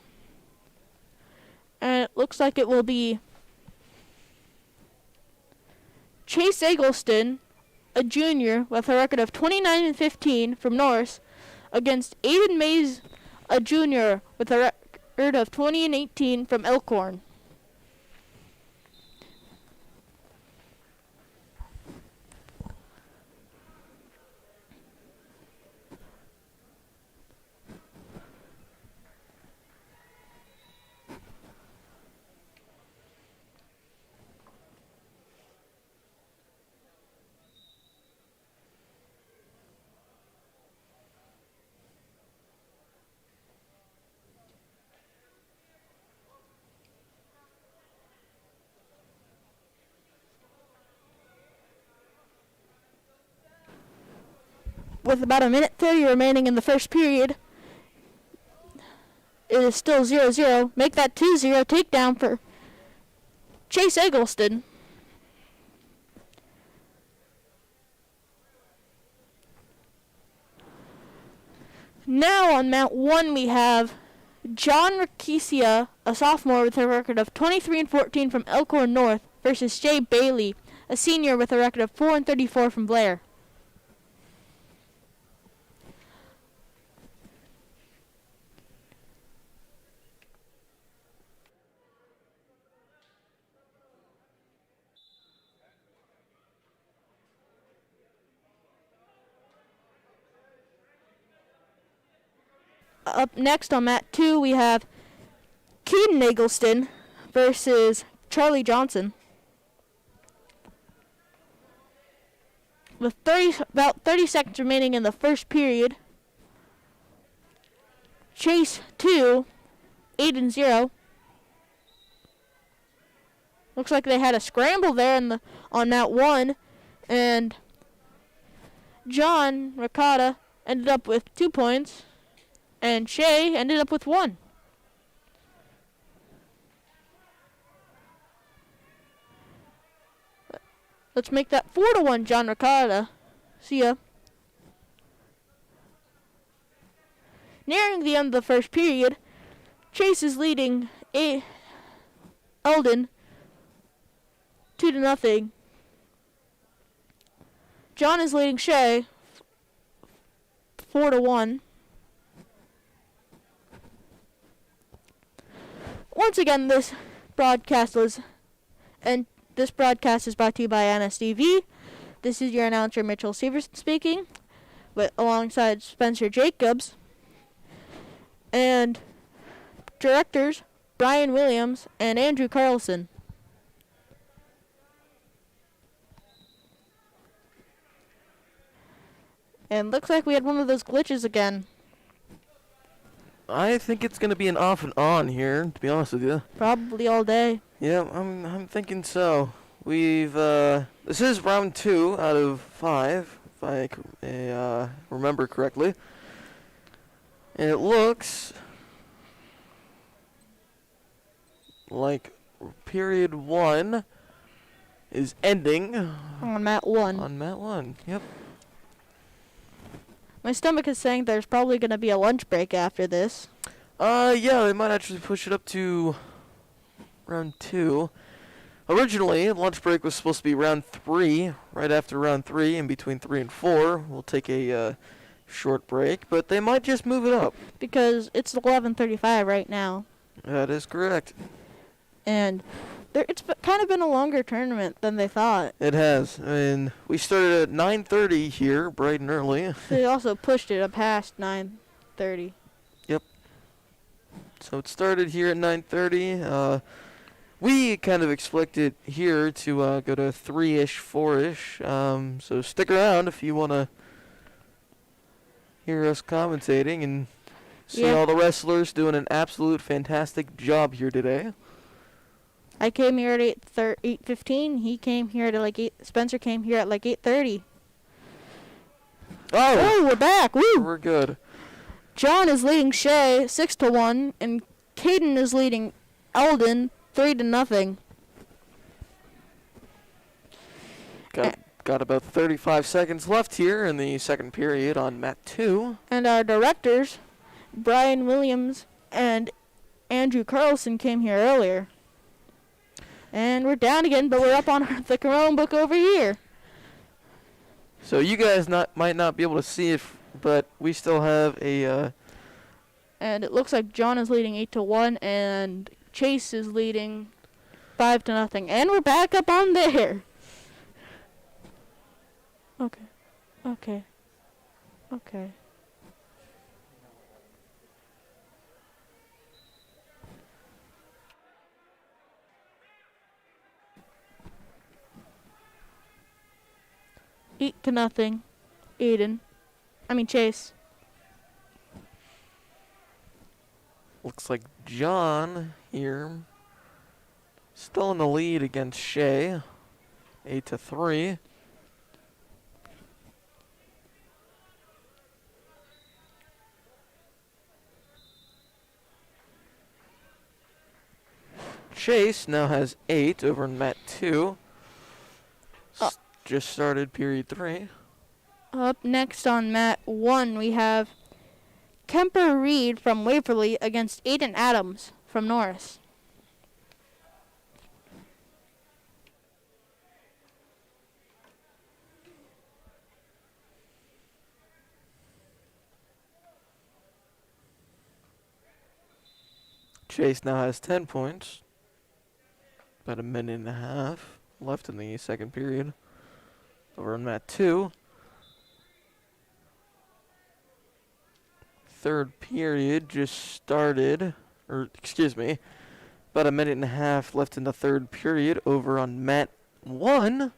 Speaker 4: And it looks like it will be Chase Eggleston a junior, with a record of 29-15 from Norris, against Aiden Mays, a junior, with a record of 20-18 from Elkhorn. With about a minute 30 remaining in the first period, it is still 0-0. Make that 2-0 takedown for Chase Eggleston. Now on Mount 1 we have John Rickesia, a sophomore with a record of 23-14 from Elkhorn North, versus Jay Bailey, a senior with a record of 4-34 from Blair. Up next on mat 2 we have Keaton Eggleston versus Charlie Johnson. With about 30 seconds remaining in the first period, Chase 2, Aiden 0. Looks like they had a scramble there on mat 1, and John Ricotta ended up with 2 points. And Shay ended up with 1. Let's make that 4-1, John Ricotta. See ya. Nearing the end of the first period, Chase is leading Eldon 2-0. John is leading Shay 4-1. Once again, this broadcast is brought to you by NSTV. This is your announcer, Mitchell Severson, speaking, alongside Spencer Jacobs, and directors Brian Williams and Andrew Carlson. And looks like we had one of those glitches again.
Speaker 1: I think it's going to be an off and on here, to be honest with you.
Speaker 4: Probably all day.
Speaker 1: Yeah, I'm thinking so. This is round 2 out of 5, if I remember correctly. And it looks like period 1 is ending
Speaker 4: On mat 1.
Speaker 1: on mat 1. Yep.
Speaker 4: My stomach is saying there's probably going to be a lunch break after this.
Speaker 1: Yeah, they might actually push it up to round 2. Originally, lunch break was supposed to be round 3. Right after round 3, in between 3 and 4, we'll take a short break, but they might just move it up.
Speaker 4: Because it's 11:35 right now.
Speaker 1: That is correct.
Speaker 4: And it's kind of been a longer tournament than they thought.
Speaker 1: It has. And we started at 9:30 here, bright and early.
Speaker 4: They also pushed it past 9:30.
Speaker 1: Yep. So it started here at 9:30. We kind of expected here to go to 3-ish, 4-ish. So stick around if you want to hear us commentating and see all the wrestlers doing an absolute fantastic job here today.
Speaker 4: I came here at 8:15. He came here at like 8. Spencer came here at like 8:30. Oh, we're back. Woo!
Speaker 1: We're good.
Speaker 4: John is leading Shay 6-1, and Caden is leading Eldon 3-0.
Speaker 1: Got about 35 seconds left here in the second period on mat 2.
Speaker 4: And our directors, Brian Williams and Andrew Carlson, came here earlier. And we're down again, but we're up on the Corona book over here.
Speaker 1: So you guys might not be able to see it, but we still have a.
Speaker 4: And it looks like John is leading 8-1, and Chase is leading 5-0. And we're back up on there. Okay. Okay. Okay. Eight to nothing. Chase.
Speaker 1: Looks like John here still in the lead against Shay. 8-3. Chase now has 8 over in mat 2. Just started period 3.
Speaker 4: Up next on mat 1, we have Kemper Reed from Waverly against Aiden Adams from Norris.
Speaker 1: Chase now has 10 points. About a minute and a half left in the second period. Over in mat 2. Third period just started, or excuse me, about a minute and a half left in the third period over on mat 1.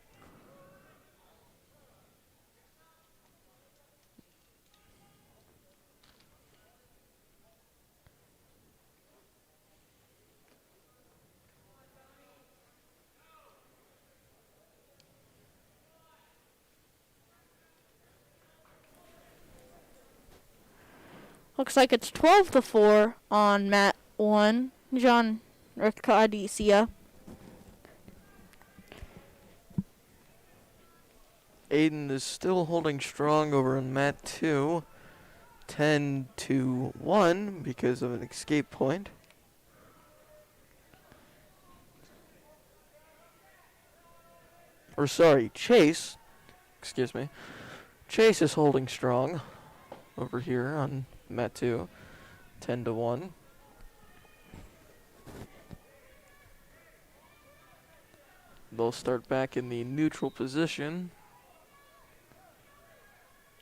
Speaker 4: Looks like it's 12-4 on mat 1. John Riccadisia.
Speaker 1: Aiden is still holding strong over in mat 2. 10-1 because of an escape point. Or sorry, Chase. Excuse me. Chase is holding strong over here on mat 2. 10-1. They'll start back in the neutral position.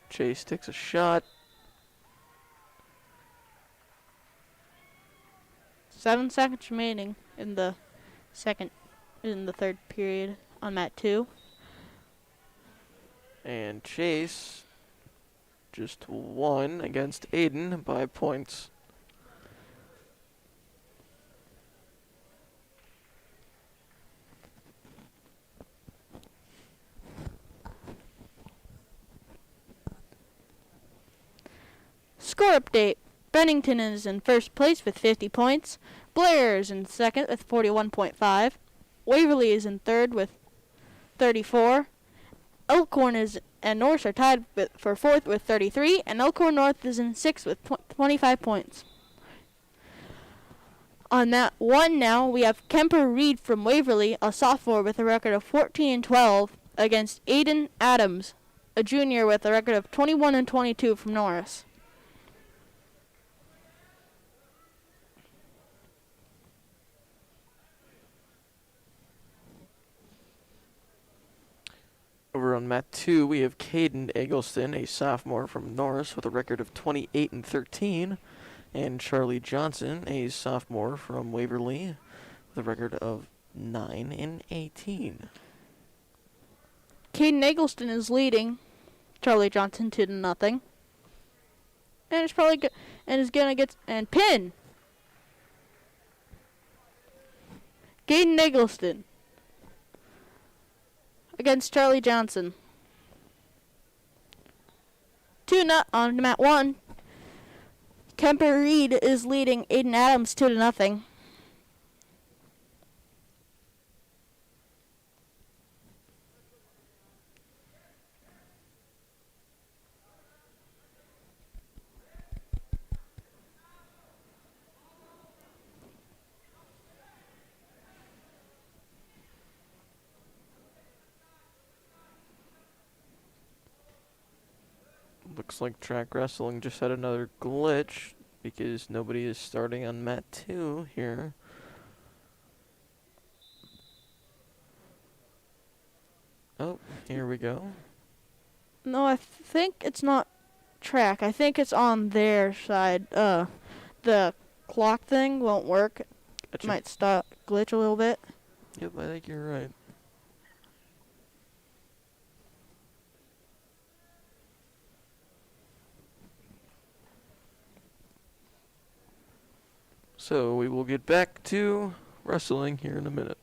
Speaker 1: Chase takes a shot.
Speaker 4: 7 seconds remaining in the third period on mat 2.
Speaker 1: And Chase just won against Aiden by points.
Speaker 4: Score update. Bennington is in first place with 50 points. Blair is in second with 41.5. Waverly is in third with 34. Elkhorn and Norris are tied for fourth with 33. And Elkhorn North is in sixth with 25 points. On that one now, we have Kemper Reed from Waverly, a sophomore with a record of 14-12, against Aiden Adams, a junior with a record of 21-22 from Norris.
Speaker 1: Over on mat 2, we have Caden Eggleston, a sophomore from Norris, with a record of 28-13, and Charlie Johnson, a sophomore from Waverly, with a record of 9-18.
Speaker 4: Caden Eggleston is leading Charlie Johnson 2-0, and it's probably good, and is gonna get and pin. Caden Eggleston against Charlie Johnson. 2-0 on mat 1. Kemper Reed is leading Aiden Adams 2-0.
Speaker 1: Looks like track wrestling just had another glitch because nobody is starting on mat 2 here. Oh, here we go.
Speaker 4: No, I think it's not track. I think it's on their side. The clock thing won't work.
Speaker 1: Gotcha.
Speaker 4: Might stop glitch a little bit.
Speaker 1: Yep, I think you're right. So we will get back to wrestling here in a minute.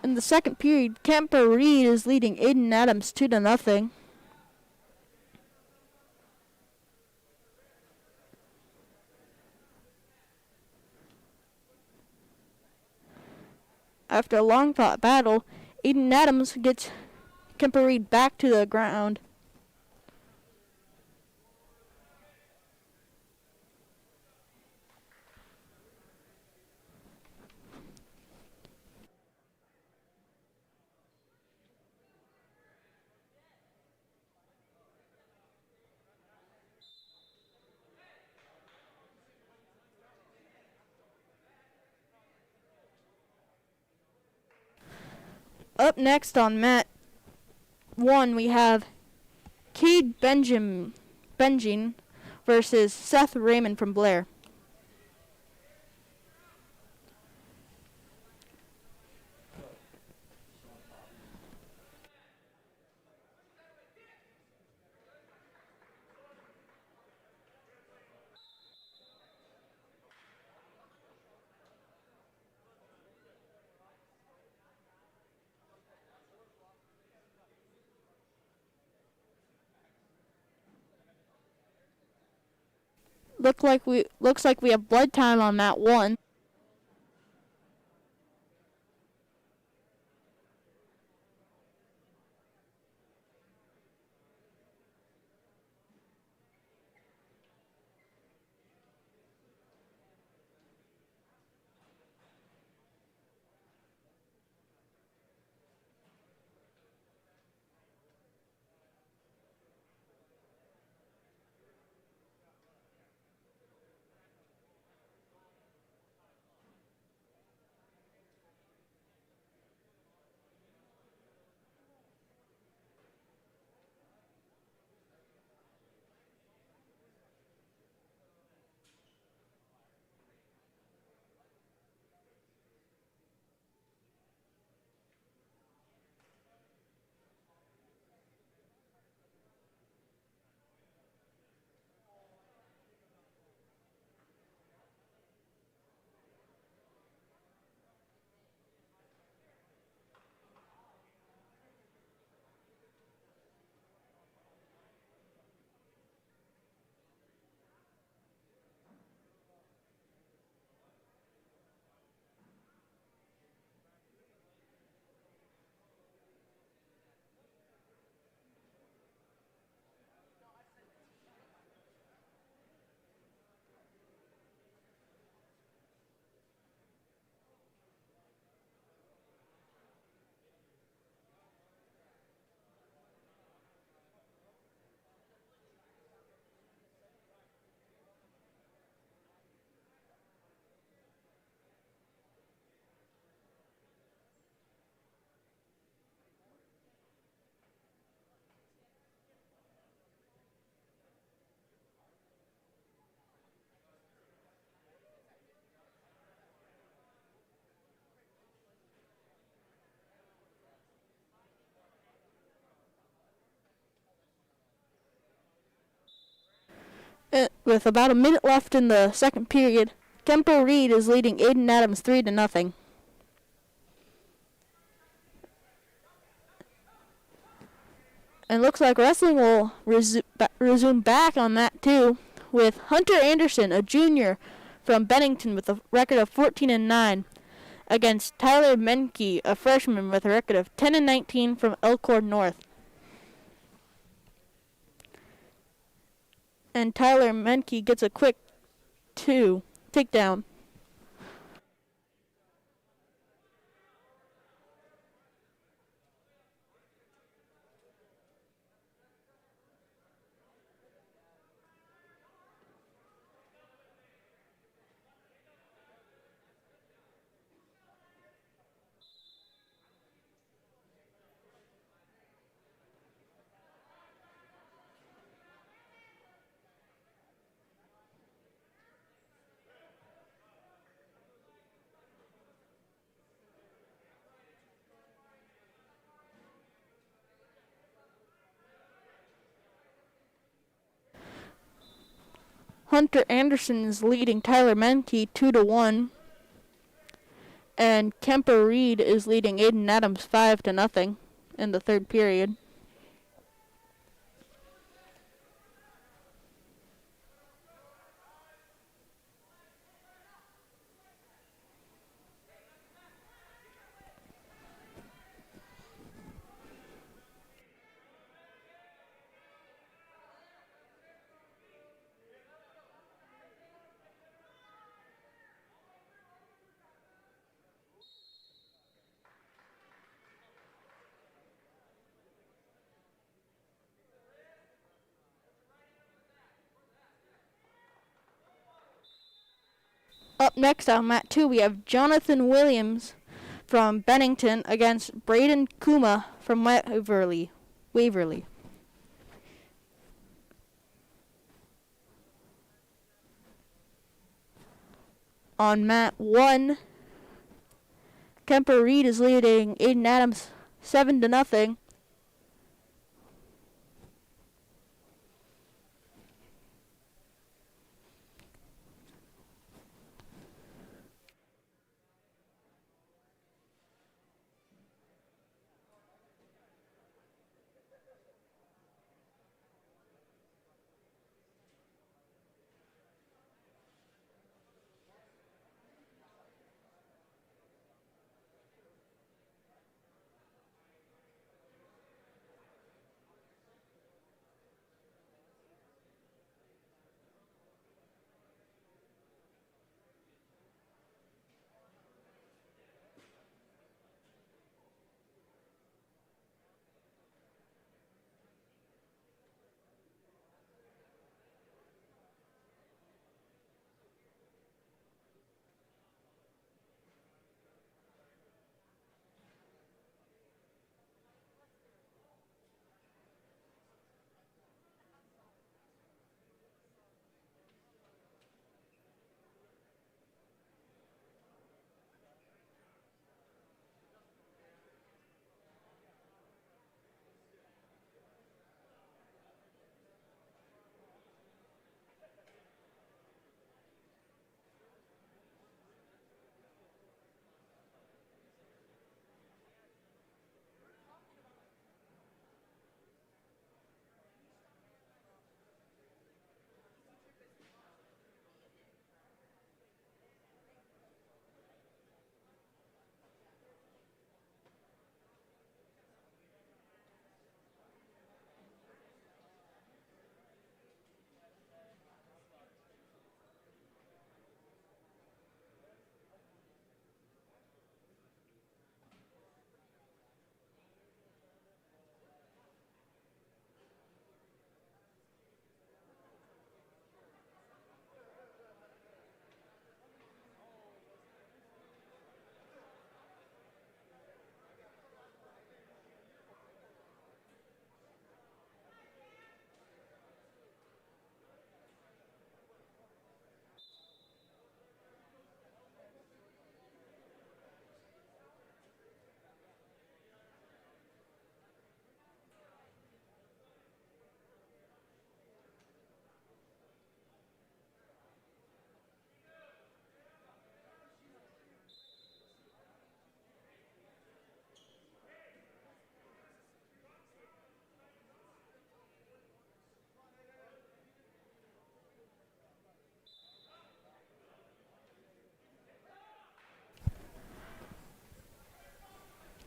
Speaker 4: In the second period, Kemper Reed is leading Aiden Adams 2-0. After a long-fought battle, Aiden Adams gets Kemper Reed back to the ground. Up next on mat 1, we have Cade Benjin versus Seth Raymond from Blair. Looks like we have blood time on mat 1. With about a minute left in the second period, Kemper Reed is leading Aiden Adams 3-0. And looks like wrestling will resume back on that too, with Hunter Anderson, a junior from Bennington with a record of 14-9, against Tyler Menke, a freshman with a record of 10-19 from Elkhorn North. And Tyler Menke gets a quick 2 takedown. Hunter Anderson is leading Tyler Menke 2-1. And Kemper Reed is leading Aiden Adams 5-0 in the third period. Up next on mat 2, we have Jonathan Williams from Bennington against Braden Kuma from Waverly. On mat 1, Kemper Reed is leading Aiden Adams 7-0.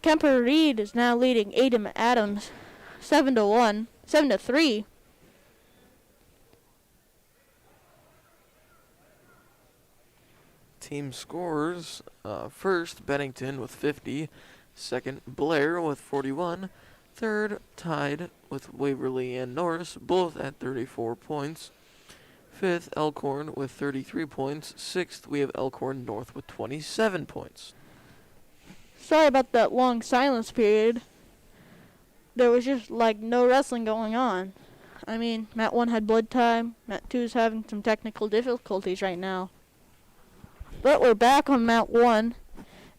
Speaker 4: Kemper Reed is now leading Adam Adams 7-1, 7-3.
Speaker 1: Team scores, first Bennington with 50, second Blair with 41, third tied with Waverly and Norris, both at 34 points. Fifth, Elkhorn with 33 points. Sixth, we have Elkhorn North with 27 points.
Speaker 4: Sorry about that long silence period. There was just like no wrestling going on. I mean, Mat 1 had blood time. Mat 2 is having some technical difficulties right now. But we're back on Mat 1,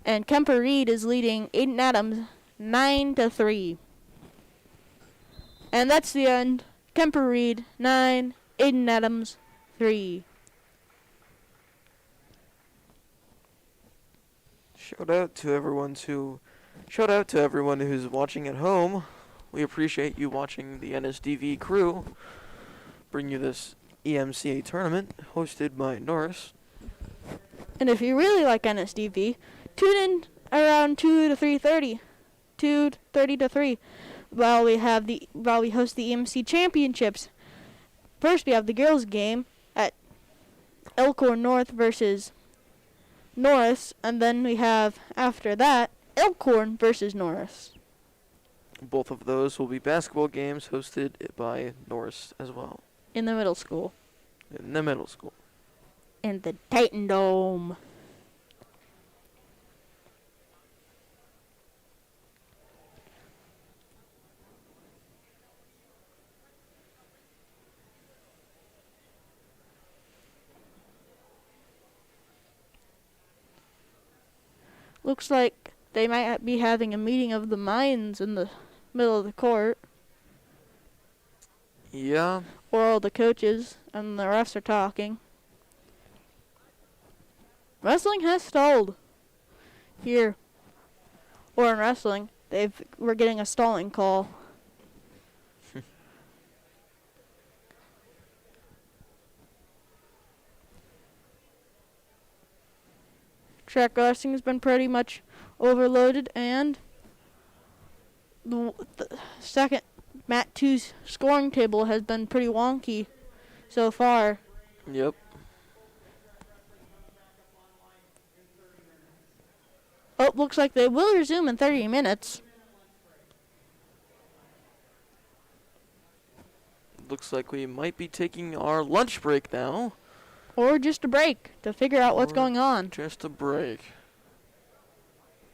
Speaker 4: and Kemper Reed is leading Aiden Adams 9-3. And that's the end. Kemper Reed 9, Aiden Adams 3.
Speaker 1: Shout out to everyone who's watching at home. We appreciate you watching the NSDV crew bring you this EMCA tournament hosted by Norris.
Speaker 4: And if you really like NSDV, tune in around 2 to 3:30, 2:30 to 3, while we host the EMC championships. First, we have the girls' game at Elkhorn North versus Norris, and then we have after that Elkhorn versus Norris.
Speaker 1: Both of those will be basketball games hosted by Norris as well.
Speaker 4: In the middle school.
Speaker 1: In the middle school.
Speaker 4: In the Titan Dome. Looks like they might be having a meeting of the minds in the middle of the court.
Speaker 1: Yeah.
Speaker 4: Or all the coaches and the refs are talking. Wrestling has stalled here. Or in wrestling, we're getting a stalling call. Track wrestling has been pretty much overloaded, and the second Mat 2's scoring table has been pretty wonky so far.
Speaker 1: Yep.
Speaker 4: Oh, looks like they will resume in 30 minutes.
Speaker 1: Looks like we might be taking our lunch break now.
Speaker 4: Or just a break to figure out what's going on.
Speaker 1: Just a break.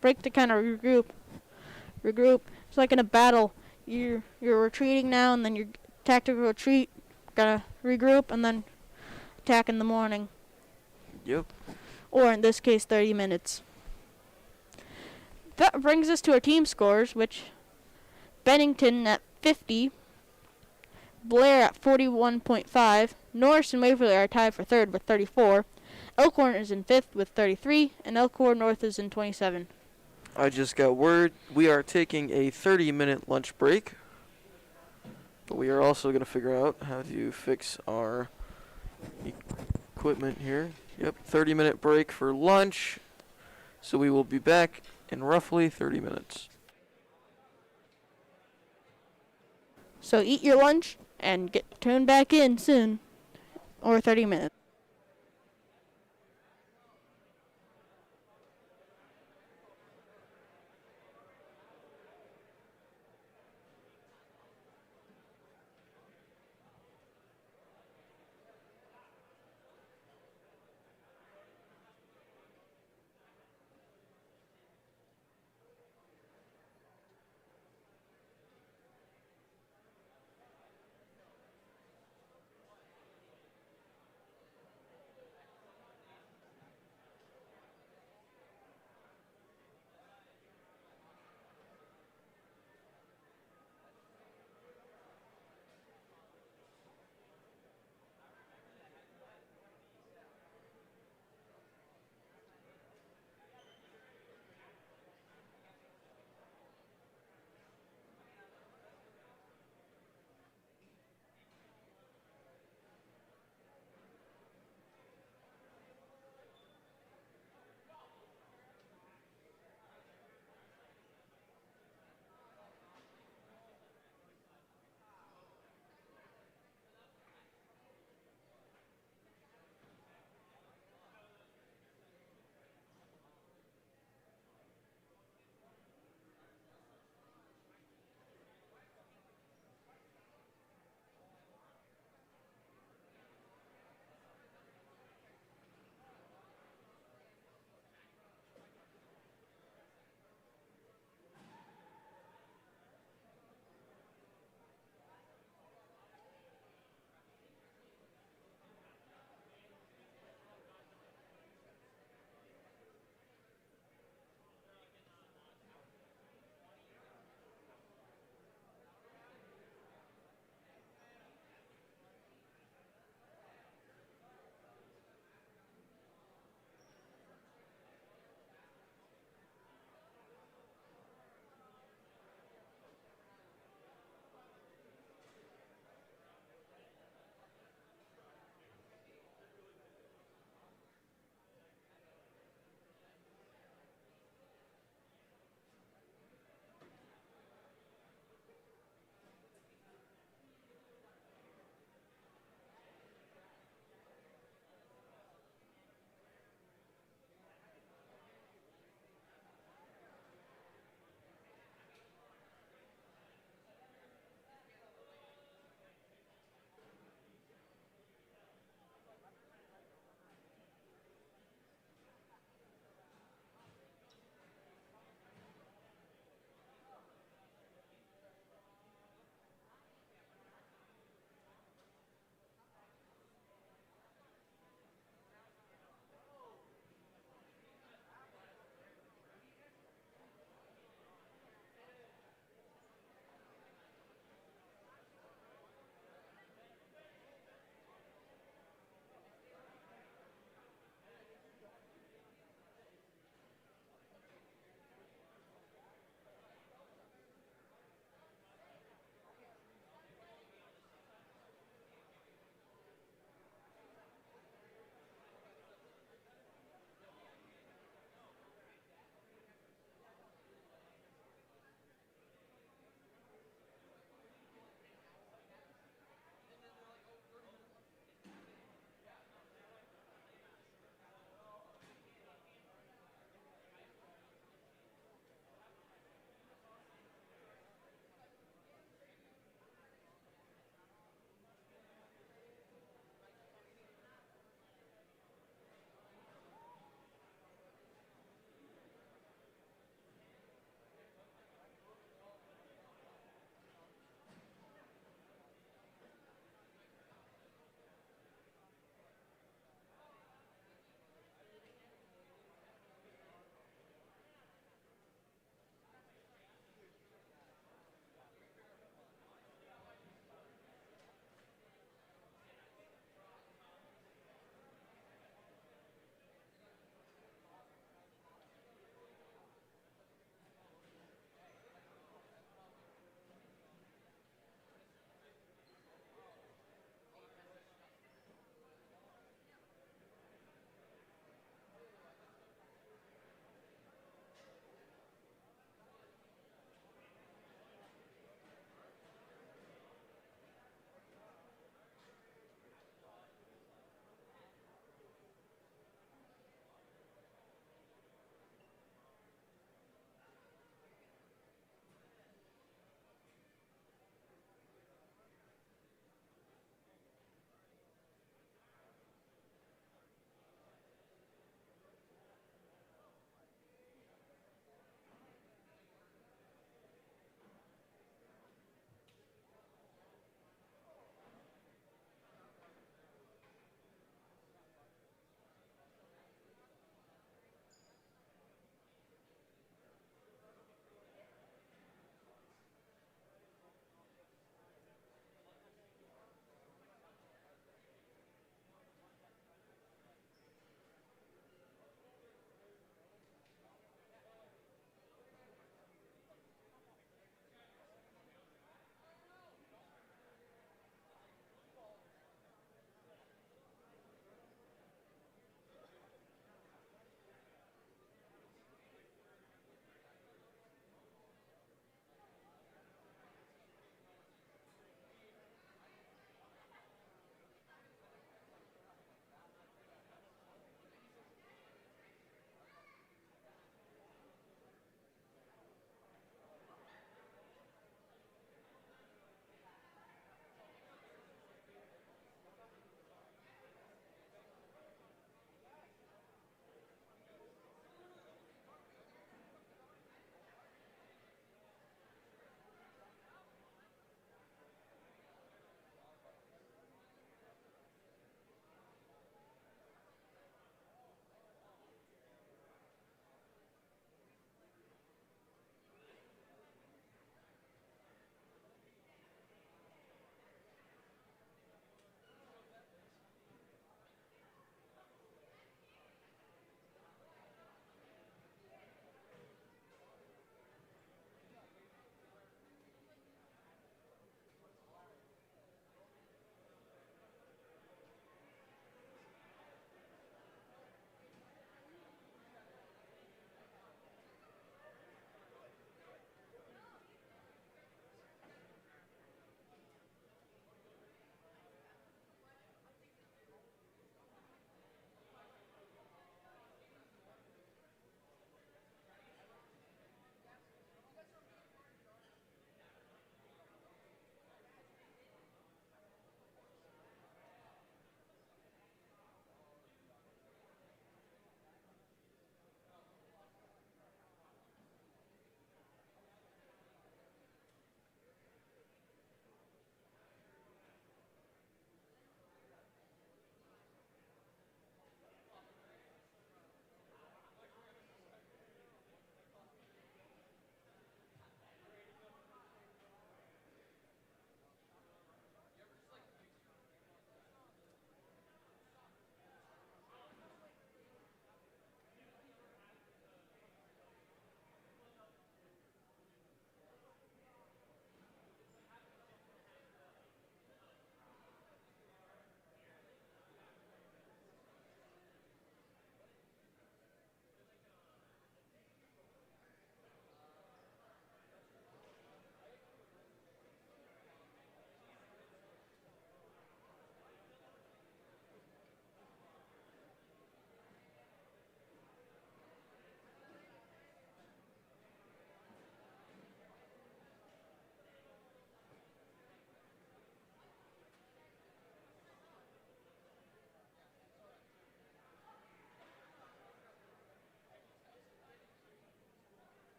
Speaker 4: Break to kind of regroup. It's like in a battle. You're retreating now, and then your tactical retreat. Gotta regroup and then attack in the morning.
Speaker 1: Yep.
Speaker 4: Or in this case, 30 minutes. That brings us to our team scores, which Bennington at 50, Blair at 41.5, Norris and Waverly are tied for third with 34, Elkhorn is in fifth with 33, and Elkhorn North is in 27.
Speaker 1: I just got word we are taking a 30-minute lunch break, but we are also going to figure out how to fix our equipment here. Yep, 30-minute break for lunch, so we will be back in roughly 30 minutes.
Speaker 4: So eat your lunch and get tuned back in soon, or 30 minutes.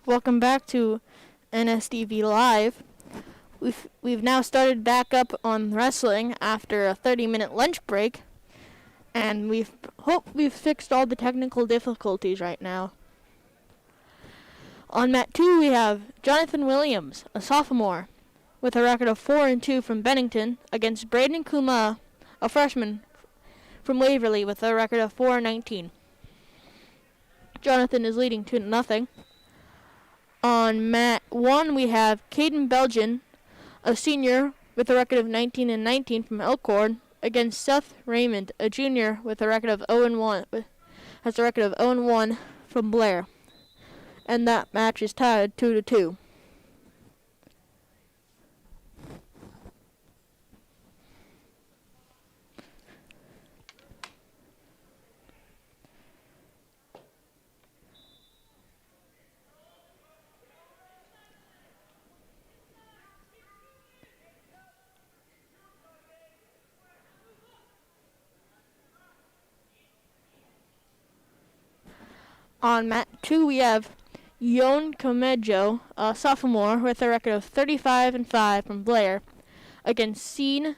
Speaker 4: Welcome back to NSDV Live. We've now started back up on wrestling after a 30-minute lunch break, and we've fixed all the technical difficulties right now. On mat 2 we have Jonathan Williams, a sophomore, with a record of 4-2 from Bennington against Braden Kuma, a freshman from Waverly, with a record of 4-19. Jonathan is leading 2-0. On mat 1 we have Caden Belgian, a senior, with a record of 19-19 from Elkhorn, against Seth Raymond, a junior, with a record of 0-1, has a record of 0-1 from Blair. And that match is tied 2-2. On mat 2 we have Yon Comejo, a sophomore, with a record of 35-5 from Blair, against Sean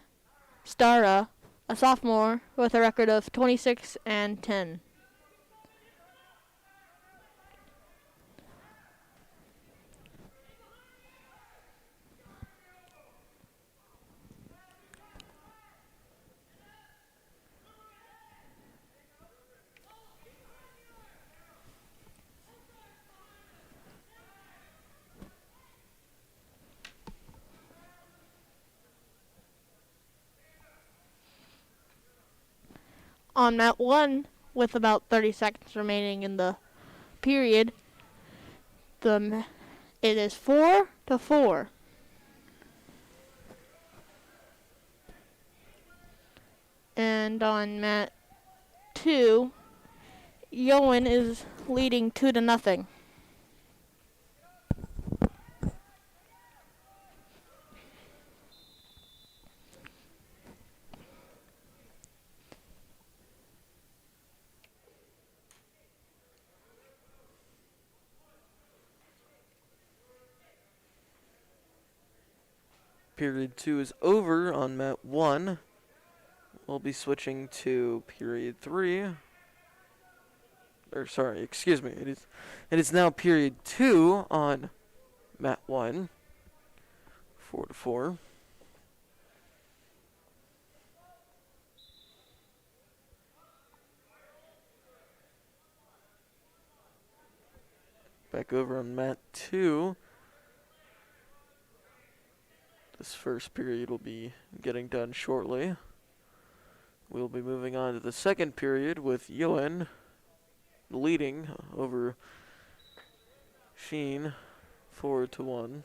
Speaker 4: Stara, a sophomore, with a record of 26-10. On mat 1, with about 30 seconds remaining in the period, it is 4-4. And on mat 2, Yowen is leading 2-0.
Speaker 1: Period 2 is over on mat 1. We'll be switching to period 3. Excuse me. It is now period 2 on mat 1. 4-4. Back over on mat 2. This first period will be getting done shortly. We'll be moving on to the second period with Yoen leading over Sheen 4-1.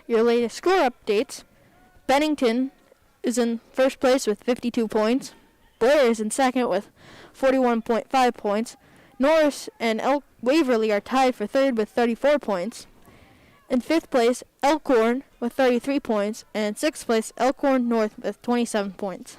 Speaker 4: Your latest score updates: Bennington is in first place with 52 points. Blair is in second with 41.5 points. Norris and Waverly are tied for third with 34 points. In fifth place, Elkhorn with 33 points. And in sixth place, Elkhorn North with 27 points.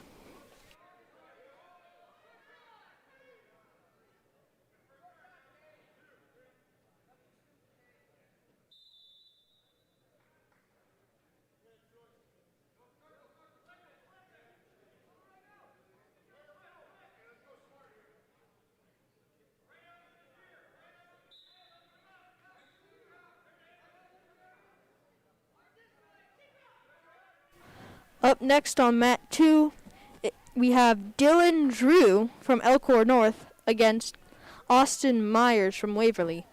Speaker 4: Up next on mat 2, we have Dylan Drew from Elkhorn North against Austin Myers from Waverly.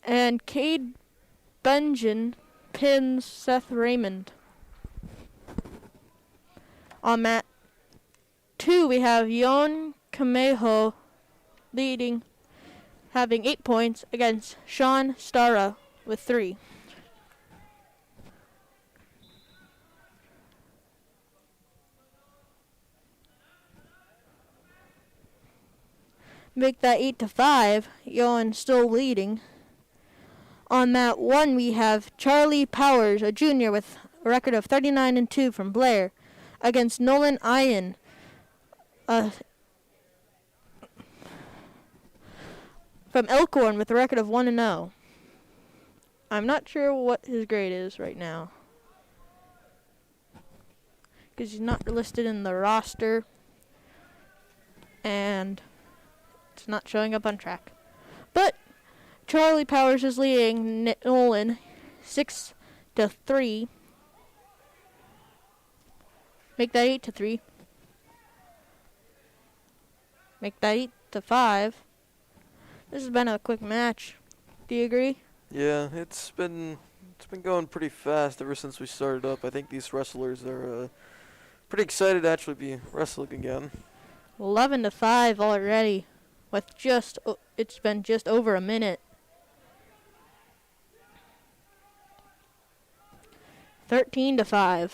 Speaker 4: And Cade Benjen pins Seth Raymond. On mat 2, we have Yon Kameho leading, having 8 points against Sean Stara with 3. Make that 8-5. Yon still leading. On mat 1, we have Charlie Powers, a junior with a record of 39-2 from Blair, against Nolan Ian, from Elkhorn with a record of 1-0. I'm not sure what his grade is right now, because he's not listed in the roster, and it's not showing up on track. But Charlie Powers is leading Nolan 6-3. Make that 8-3. Make that 8-5. This has been a quick match. Do you agree?
Speaker 1: Yeah, it's been going pretty fast ever since we started up. I think these wrestlers are pretty excited to actually be wrestling again.
Speaker 4: 11-5 already, with it's been just over a minute. 13-5.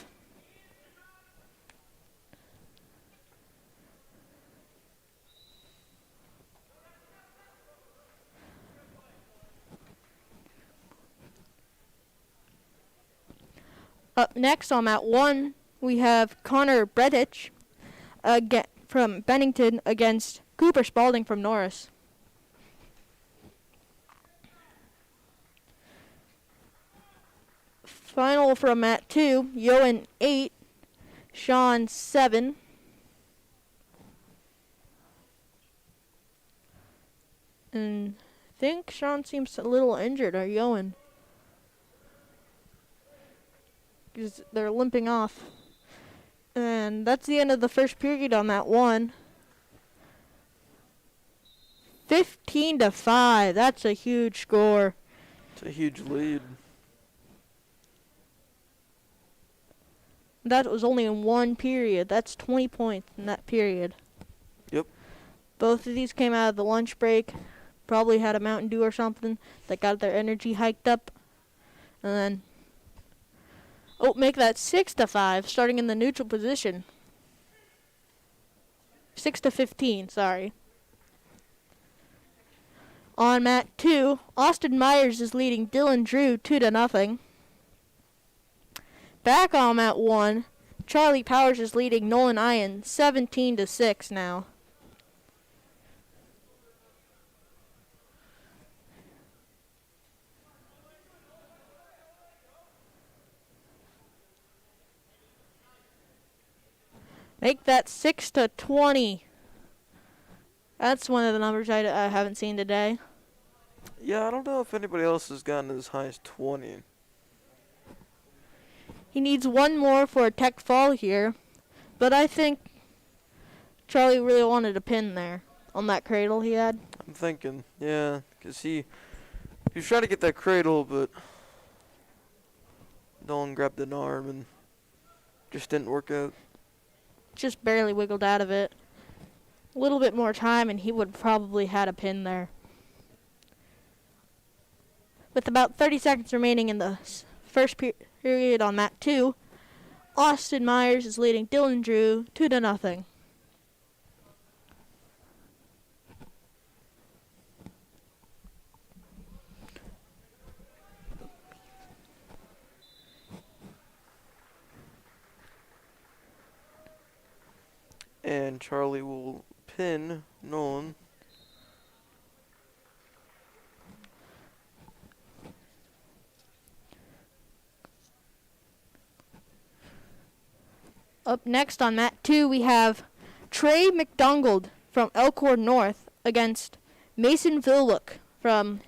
Speaker 4: Up next on mat 1, we have Connor Bredich from Bennington against Cooper Spalding from Norris. Final from mat 2, Yoan 8, Sean 7. And I think Sean seems a little injured, or Yoan. Because they're limping off. And that's the end of the first period on that one. 15-5. That's a huge score.
Speaker 1: It's a huge lead.
Speaker 4: That was only in one period. That's 20 points in that period.
Speaker 1: Yep.
Speaker 4: Both of these came out of the lunch break. Probably had a Mountain Dew or something that got their energy hiked up. And then, make that 6-5, starting in the neutral position. 6-15, sorry. On mat 2, Austin Myers is leading Dylan Drew 2-0. Back on mat 1, Charlie Powers is leading Nolan Ian 17-6 now. Make that 6-20. That's one of the numbers I haven't seen today.
Speaker 1: Yeah, I don't know if anybody else has gotten as high as 20.
Speaker 4: He needs one more for a tech fall here, but I think Charlie really wanted a pin there on that cradle he had.
Speaker 1: I'm thinking, yeah, because he was trying to get that cradle, but Nolan grabbed an arm and just didn't work out.
Speaker 4: Just barely wiggled out of it. A little bit more time and he would probably had a pin there. With about 30 seconds remaining in the first period on mat 2, Austin Myers is leading Dylan Drew 2-0.
Speaker 1: and Charlie will pin Nolan.
Speaker 4: Up next on mat 2, we have Trey McDonald from Elkhorn North against Mason Villook from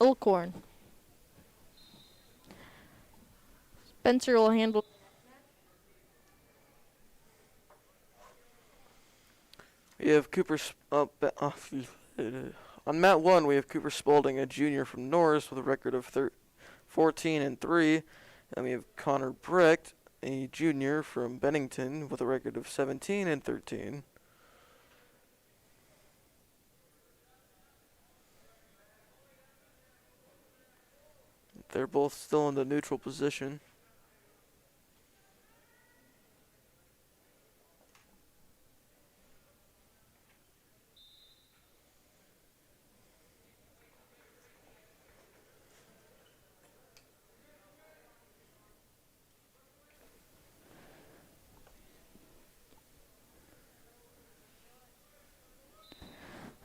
Speaker 4: Elkhorn. Spencer will handle.
Speaker 1: We have on mat 1, we have Cooper Spaulding, a junior from Norris with a record of 14-3. And we have Connor Brecht, a junior from Bennington with a record of 17-13. They're both still in the neutral position.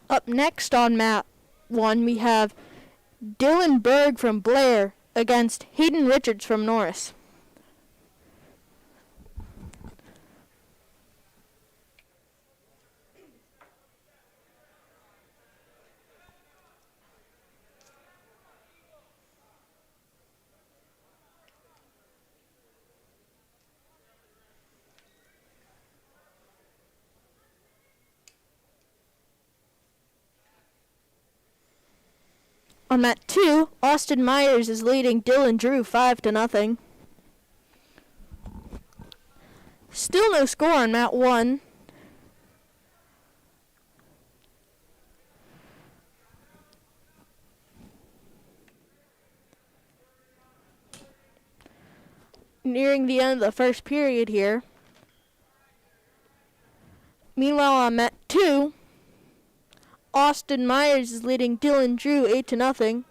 Speaker 4: Up next on mat 1, we have Dylan Berg from Blair against Hayden Richards from Norris. On mat 2, Austin Myers is leading Dylan Drew 5-0. Still no score on mat 1. Nearing the end of the first period here. Meanwhile on mat 2, Austin Myers is leading Dylan Drew 8-0.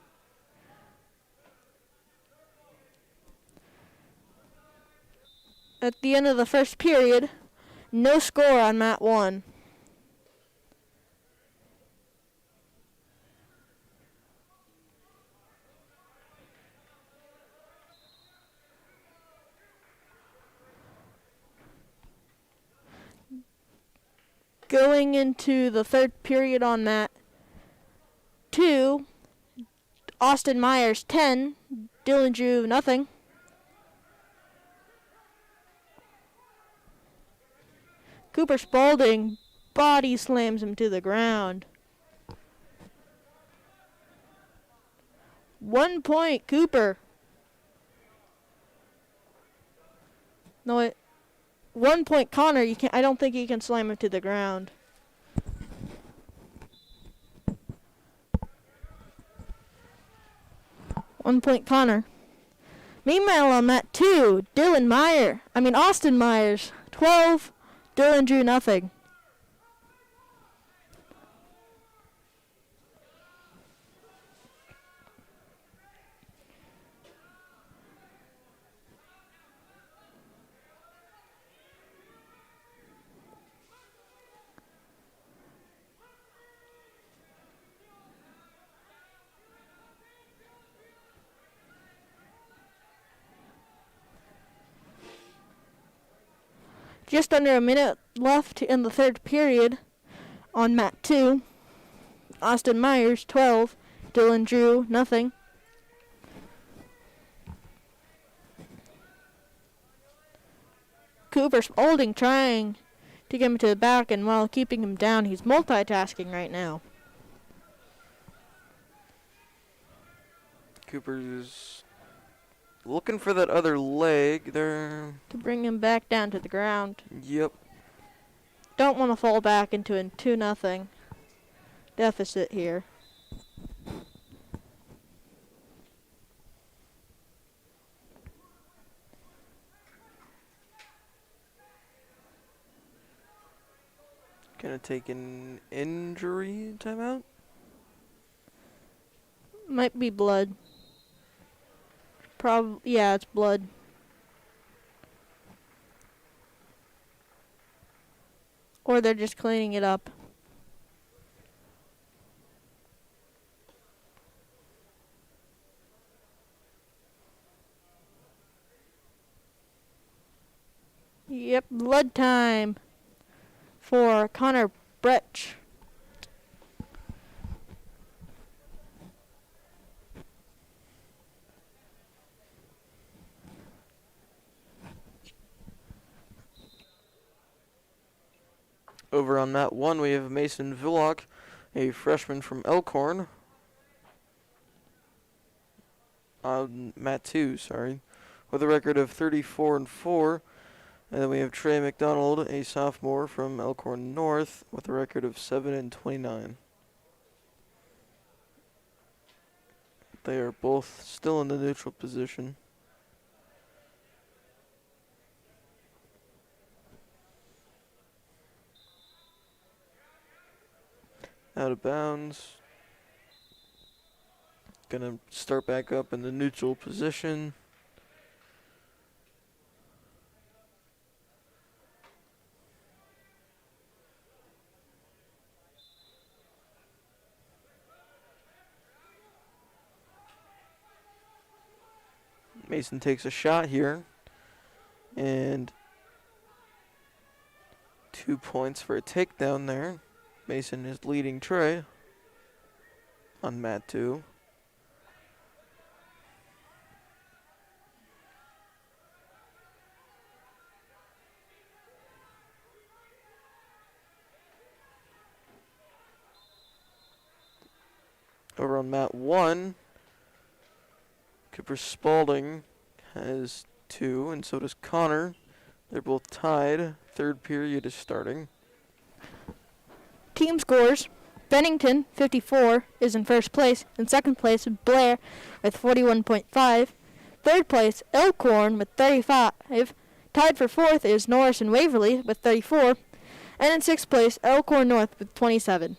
Speaker 4: At the end of the first period, no score on mat 1. Going into the third period on mat 2, Austin Myers 10, Dylan Drew nothing. Cooper Spaulding body slams him to the ground. 1 point, Cooper. No, wait. 1 point, Connor. You can't. I don't think he can slam him to the ground. One point, Connor. Meanwhile, on mat 2, Austin Myers 12, Dylan Drew nothing. Just under a minute left in the third period on mat 2. Austin Myers 12, Dylan Drew nothing. Cooper Spaulding trying to get him to the back, and while keeping him down, he's multitasking right now.
Speaker 1: Cooper's looking for that other leg there.
Speaker 4: To bring him back down to the ground.
Speaker 1: Yep.
Speaker 4: Don't want to fall back into a 2-0 deficit here.
Speaker 1: Gonna take an injury timeout?
Speaker 4: Might be blood. Yeah, it's blood. Or they're just cleaning it up. Yep, blood time for Connor Bretch.
Speaker 1: Over on mat 1, we have Mason Villock, a freshman from Elkhorn. On mat 2, sorry, with a record of 34-4. And then we have Trey McDonald, a sophomore from Elkhorn North, with a record of 7-29. They are both still in the neutral position. Out of bounds. Gonna start back up in the neutral position. Mason takes a shot here. And 2 points for a takedown there. Mason is leading Trey on mat 2. Over on mat 1, Cooper Spalding has 2, and so does Connor. They're both tied. Third period is starting.
Speaker 4: Team scores. Bennington, 54, is in first place. In second place, Blair with 41.5. Third place, Elkhorn with 35. Tied for fourth is Norris and Waverly with 34. And in sixth place, Elkhorn North with 27.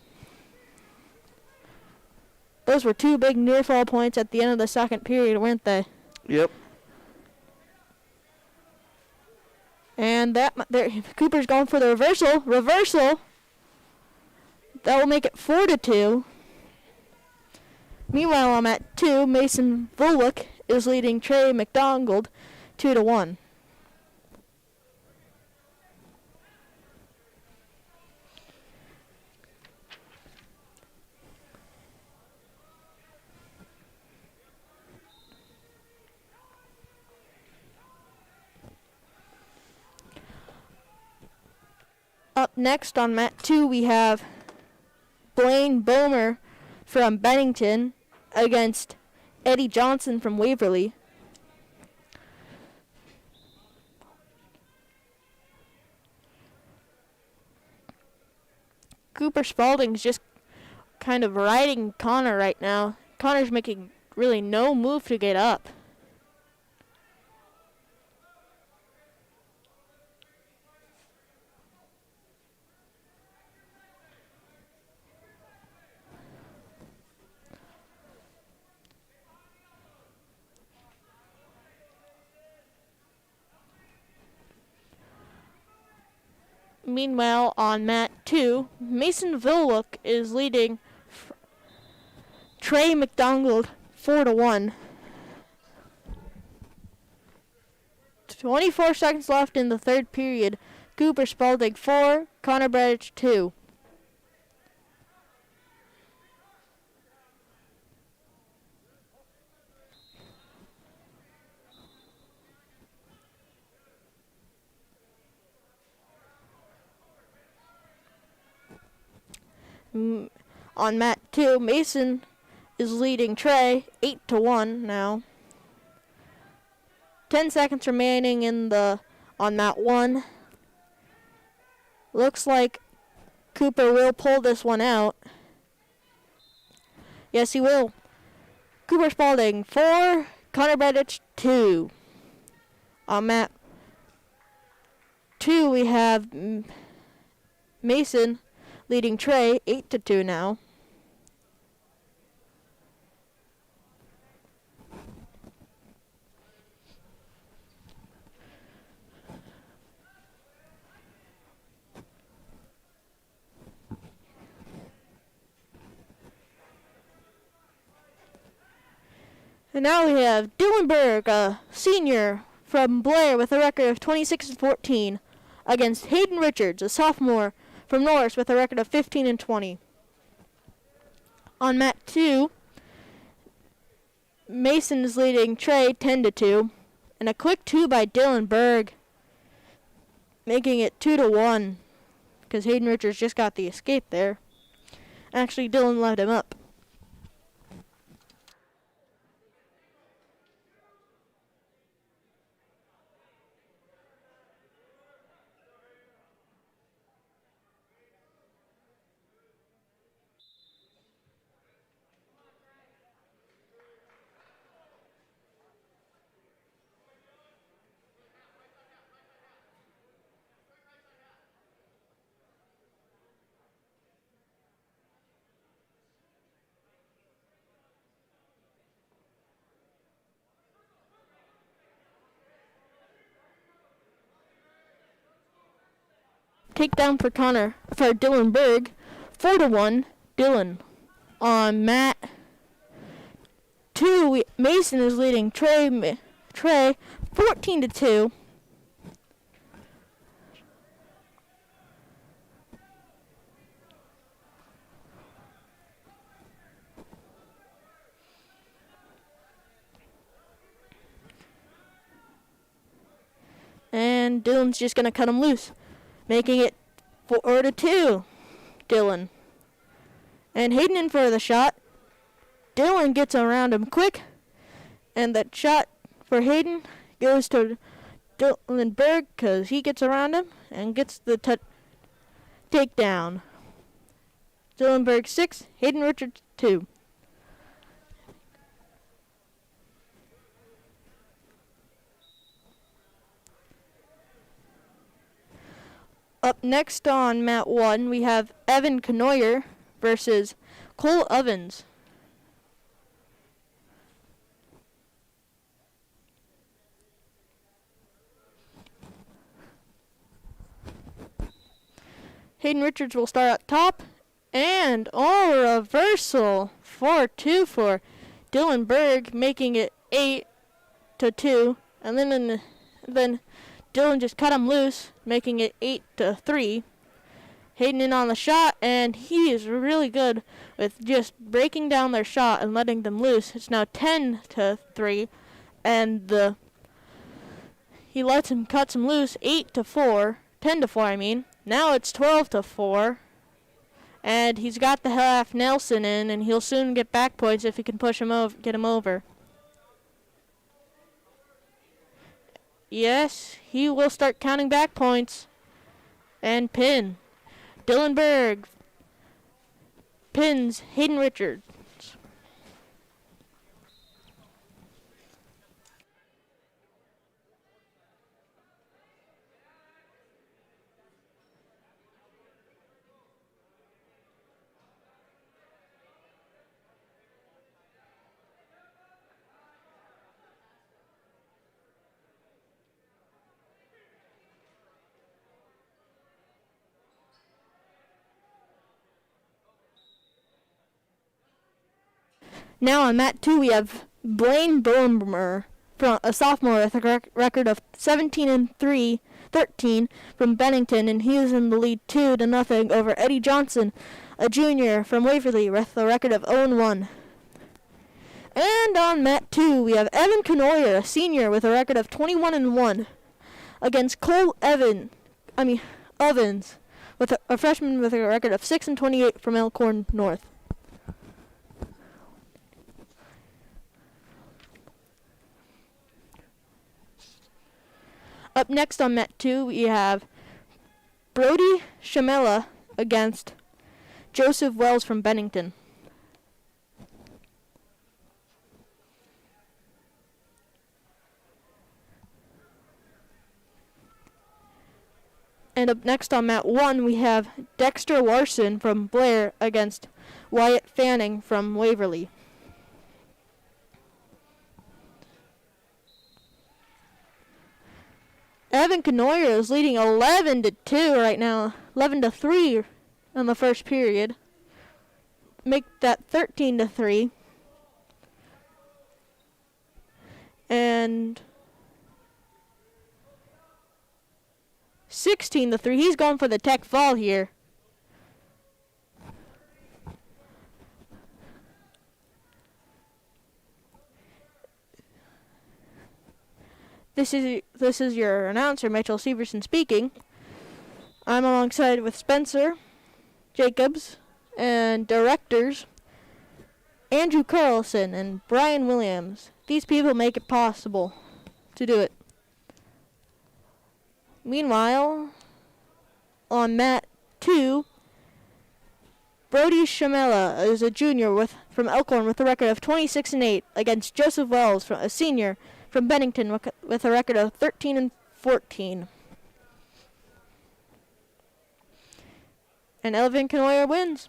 Speaker 4: Those were 2 big near-fall points at the end of the second period, weren't they?
Speaker 1: Yep.
Speaker 4: And Cooper's going for the reversal. Reversal! That will make it 4-2. Meanwhile, on mat 2, Mason Volwick is leading Trey McDonald 2-1. Up next on mat 2, we have Blaine Bomer from Bennington against Eddie Johnson from Waverly. Cooper Spalding's just kind of riding Connor right now. Connor's making really no move to get up. Meanwhile, on mat 2, Mason Villock is leading Trey McDonald 4-1. 24 seconds left in the third period. Cooper Spalding 4, Connor Bradich 2. On mat 2, Mason is leading Trey 8-1 now. 10 seconds remaining on mat 1. Looks like Cooper will pull this one out. Yes, he will. Cooper Spalding 4, Connor Bradich 2. On mat 2, we have Mason leading Trey 8-2 now. And now we have Dylan Berg, a senior from Blair with a record of 26-14, against Hayden Richards, a sophomore from Norris with a record of 15-20. On mat 2, Mason is leading Trey 10-2, and a quick 2 by Dylan Berg, making it 2-1, because Hayden Richards just got the escape there. Actually, Dylan led him up. Takedown for Dylan Berg, 4-1, Dylan. On mat 2, Mason is leading Trey 14-2. And Dylan's just gonna cut him loose, making it 4-2, Dylan. And Hayden in for the shot. Dylan gets around him quick, and that shot for Hayden goes to Dylan Berg because he gets around him and gets the takedown. Dylan Berg 6, Hayden Richards 2. Up next on mat 1, we have Evan Knoyer versus Cole Evans. Hayden Richards will start up top, and reversal 4-2 for Dylan Berg, making it 8-2, and then Dylan just cut him loose, making it 8-3. Hayden in on the shot, and he is really good with just breaking down their shot and letting them loose. It's now 10-3, and he cuts him loose 10-4, I mean. Now it's 12-4, and he's got the half Nelson in, and he'll soon get back points if he can push him over, get him over. Yes, he will start counting back points. And pin. Dylan Berg pins Hayden Richards. Now on mat 2, we have Blaine Boehmer, a sophomore with a record of 17-13 from Bennington, and he is in the lead 2-0 over Eddie Johnson, a junior from Waverly, with a record of 0-1. And on mat 2, we have Evan Knoyer, a senior with a record of 21-1, against Cole Evans, with a freshman with a record of 6-28 from Elkhorn North. Up next on mat 2, we have Brody Shamela against Joseph Wells from Bennington. And up next on mat 1, we have Dexter Larson from Blair against Wyatt Fanning from Waverly. Evan Knoyer is leading 11-2 right now, 11-3 in the first period. Make that 13-3. And 16-3. He's going for the tech fall here. This is your announcer, Mitchell Severson, speaking. I'm alongside with Spencer Jacobs and directors Andrew Carlson and Brian Williams. These people make it possible to do it. Meanwhile, on mat 2, Brody Shamela is a junior from Elkhorn with a record of 26-8 against Joseph Wells, a senior from Bennington with a record of 13-14. And Elvin Canoyer wins.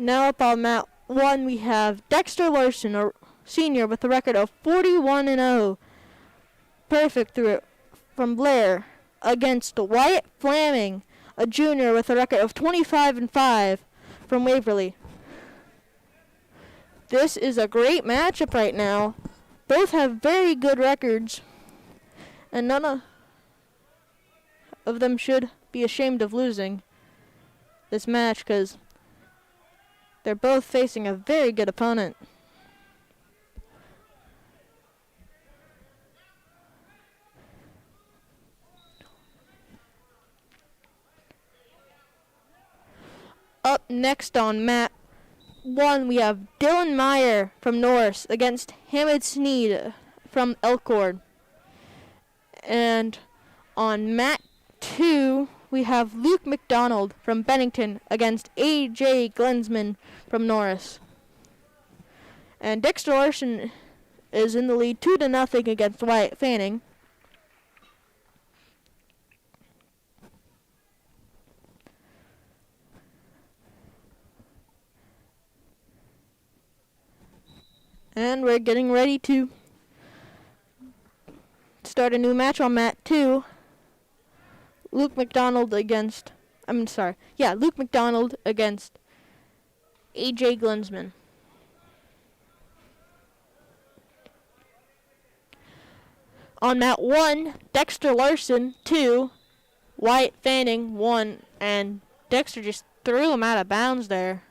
Speaker 4: Now up on mat 1, we have Dexter Larson, a senior with a record of 41-0. Perfect through it from Blair against Wyatt Flaming, a junior with a record of 25-5 from Waverly. This is a great matchup right now. Both have very good records, and none of them should be ashamed of losing this match because they're both facing a very good opponent. Up next on mat 1, we have Dylan Meyer from Norris against Hamid Sneed from Elkhorn. And on mat 2, we have Luke McDonald from Bennington against A.J. Glensman from Norris. And Dexter Larson is in the lead 2-0 against Wyatt Fanning. And we're getting ready to start a new match on mat 2. Luke McDonald against A.J. Glensman. On mat 1, Dexter Larson 2, Wyatt Fanning 1, and Dexter just threw him out of bounds there.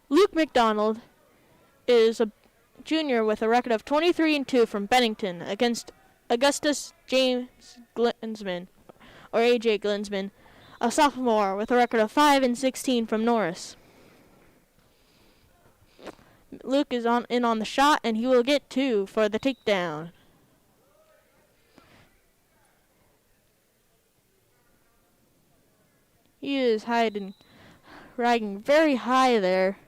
Speaker 4: Luke McDonald is a junior with a record of 23-2 from Bennington against Augustus James Glensman, or A.J. Glensman, a sophomore with a record of 5-16 from Norris. Luke is in on the shot, and he will get 2 for the takedown. He is riding very high there.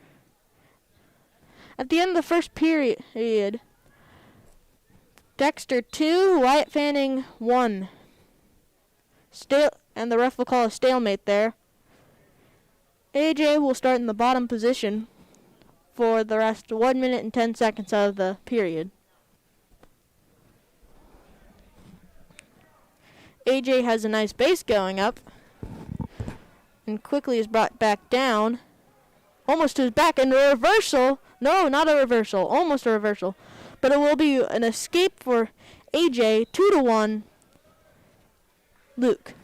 Speaker 4: At the end of the first period, Dexter 2, Wyatt Fanning 1. And the ref will call a stalemate there. AJ will start in the bottom position for the rest 1 minute and 10 seconds of the period. AJ has a nice base going up and quickly is brought back down. Almost to his back, and a reversal. No, not a reversal. Almost a reversal. But it will be an escape for AJ. 2-1. Luke.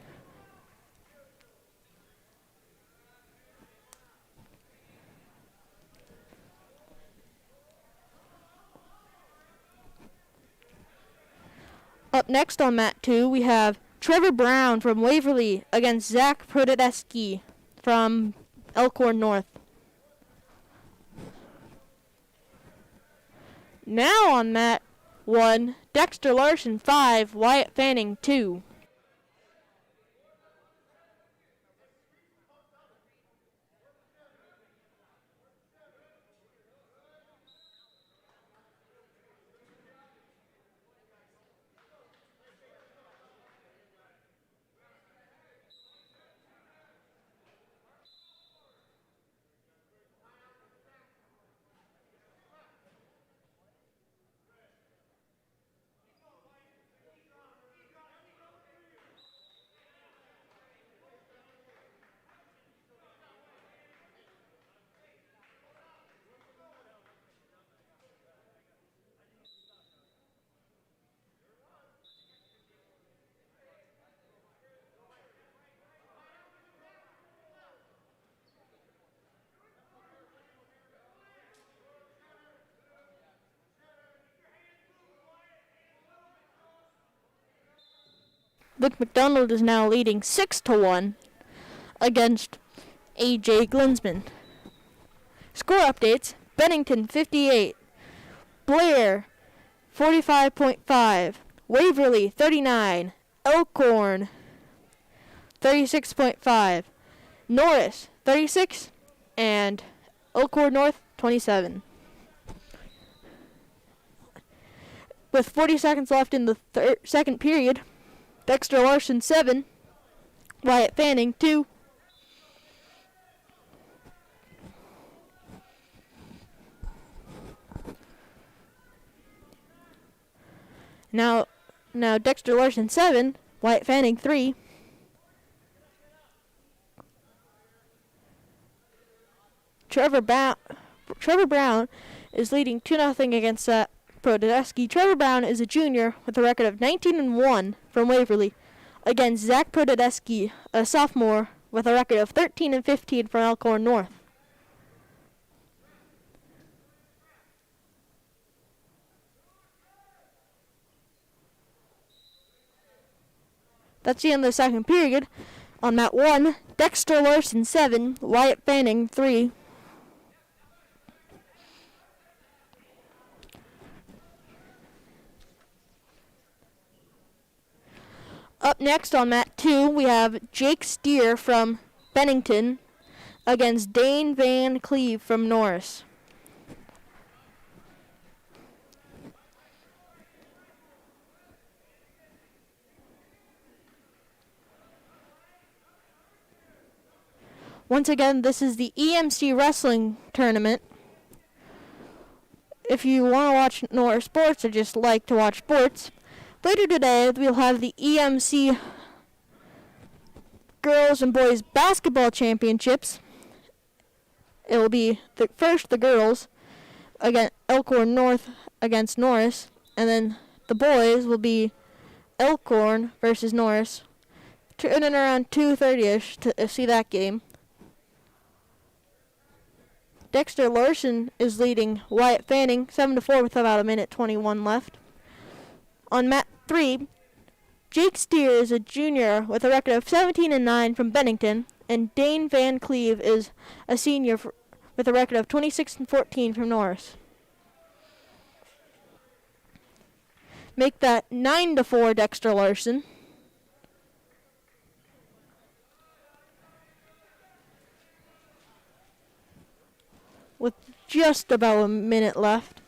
Speaker 4: Up next on mat 2, we have Trevor Brown from Waverly against Zach Prodedeski from Elkhorn North. Now on mat 1. Dexter Larson 5, Wyatt Fanning 2. Luke McDonald is now leading 6-1 against AJ Glinsman. Score updates: Bennington 58, Blair 45.5, Waverly 39, Elkhorn 36.5, Norris 36, and Elkhorn North 27. With 40 seconds left in the second period, Dexter Larson 7, Wyatt Fanning 2. Now Dexter Larson 7, Wyatt Fanning 3. Trevor Brown is leading 2-0 against Prodeski. Trevor Brown is a junior with a record of 19-1 from Waverly against Zach Prodeski, a sophomore with a record of 13-15 from Elkhorn North. That's the end of the second period. On mat 1, Dexter Larson 7, Wyatt Fanning 3. Up next on mat 2, we have Jake Steer from Bennington against Dane Van Cleve from Norris. Once again, this is the EMC wrestling tournament. If you want to watch Norris sports or just like to watch sports, later today we'll have the EMC girls and boys basketball championships. It will be the girls against Elkhorn North against Norris, and then the boys will be Elkhorn versus Norris. Tune in around 2:30ish to see that game. Dexter Larson is leading Wyatt Fanning 7-4 with about 1:21 left. On mat 3, Jake Steer is a junior with a record of 17-9 from Bennington, and Dane Van Cleve is a senior with a record of 26-14 from Norris. Make that 9-4 Dexter Larson. With just about a minute left.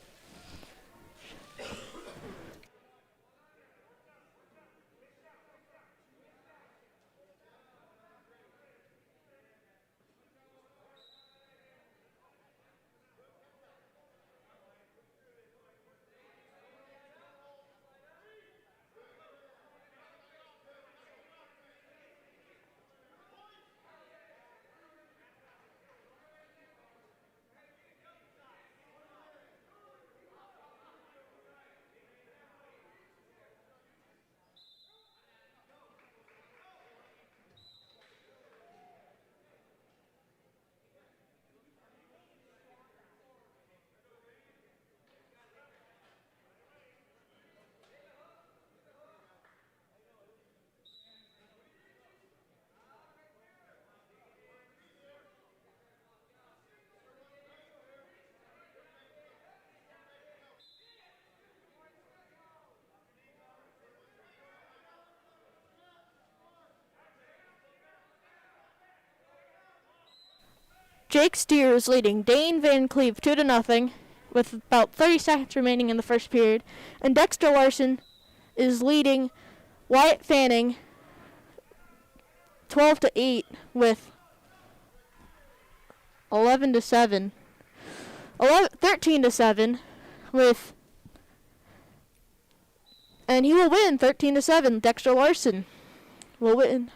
Speaker 4: Jake Steer is leading Dane Van Cleve 2-0 with about 30 seconds remaining in the first period. And Dexter Larson is leading Wyatt Fanning 12-8 with 13-7 with, and he will win 13-7. Dexter Larson will win.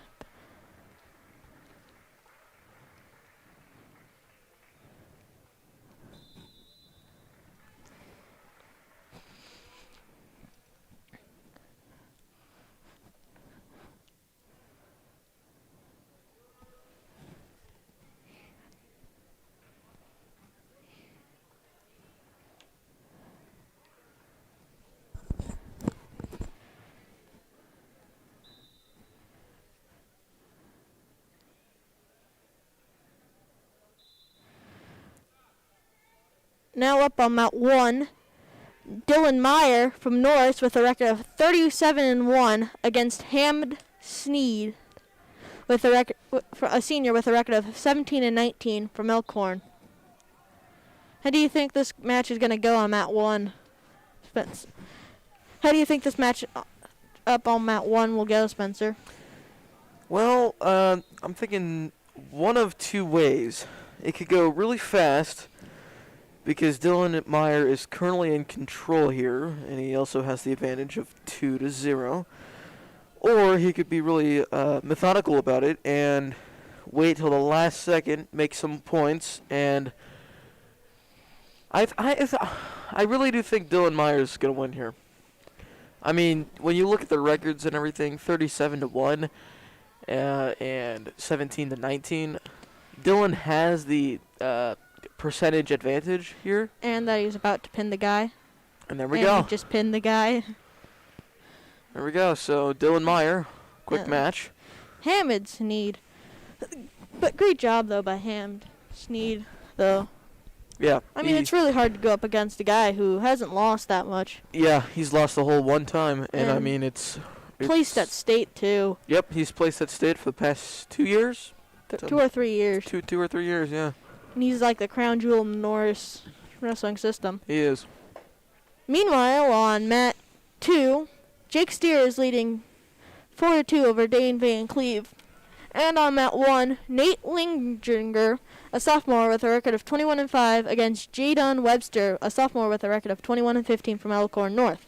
Speaker 4: Now up on Mount 1, Dylan Meyer from Norris with a record of 37-1 against Hammond Sneed with a senior with a record of 17-19 from Elkhorn. How do you think this match is going to go on Mount 1, Spence? How do you think this match up on Mount 1 will go, Spencer?
Speaker 1: Well, I'm thinking one of two ways. It could go really fast, because Dylan Meyer is currently in control here, and he also has the advantage of 2-0. Or he could be really methodical about it and wait till the last second, make some points, and I really do think Dylan Meyer is going to win here. I mean, when you look at the records and everything, 37-1 and 17-19, Dylan has the percentage advantage here.
Speaker 4: And that he's about to pin the guy.
Speaker 1: And there we go.
Speaker 4: He just pinned the guy.
Speaker 1: There we go. So Dylan Meyer, quick match.
Speaker 4: Hammond Sneed. But great job, though, by Hammond Sneed, though.
Speaker 1: Yeah.
Speaker 4: I mean, it's really hard to go up against a guy who hasn't lost that much.
Speaker 1: Yeah, he's lost the whole one time. And I mean, it's
Speaker 4: placed at state, too.
Speaker 1: Yep, he's placed at state for the past 2 years.
Speaker 4: 2 or 3 years.
Speaker 1: Two or 3 years, yeah.
Speaker 4: And he's like the crown jewel in the Norris wrestling system.
Speaker 1: He is.
Speaker 4: Meanwhile, on mat 2, Jake Steer is leading 4-2 over Dane Van Cleve. And on mat 1, Nate Linginger, a sophomore with a record of 21-5 against Jadon Webster, a sophomore with a record of 21-15 from Elkhorn North.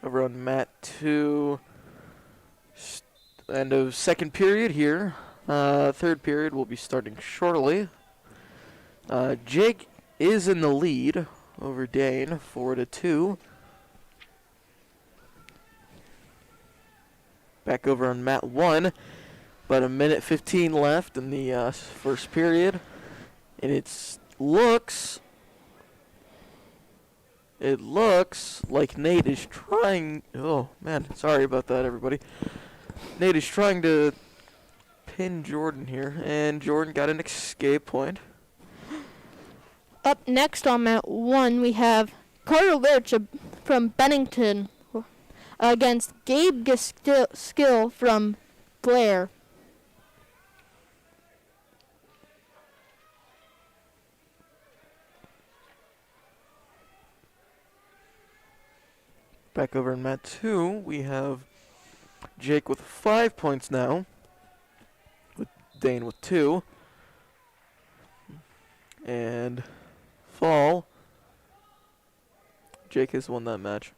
Speaker 1: Over on mat 2, end of second period here. Third period will be starting shortly. Jake is in the lead over Dane, 4-2. Back over on mat 1, about 1:15 left in the first period, and it looks like Nate is trying. Oh man, sorry about that, everybody. Nate is trying to pin Jordan here, and Jordan got an escape point.
Speaker 4: Up next on mat 1, we have Carter Lurch from Bennington against Gabe Skill from Blair.
Speaker 1: Back over in mat 2, we have Jake with 5 points now, with Dane with 2, and fall. Jake has won that match.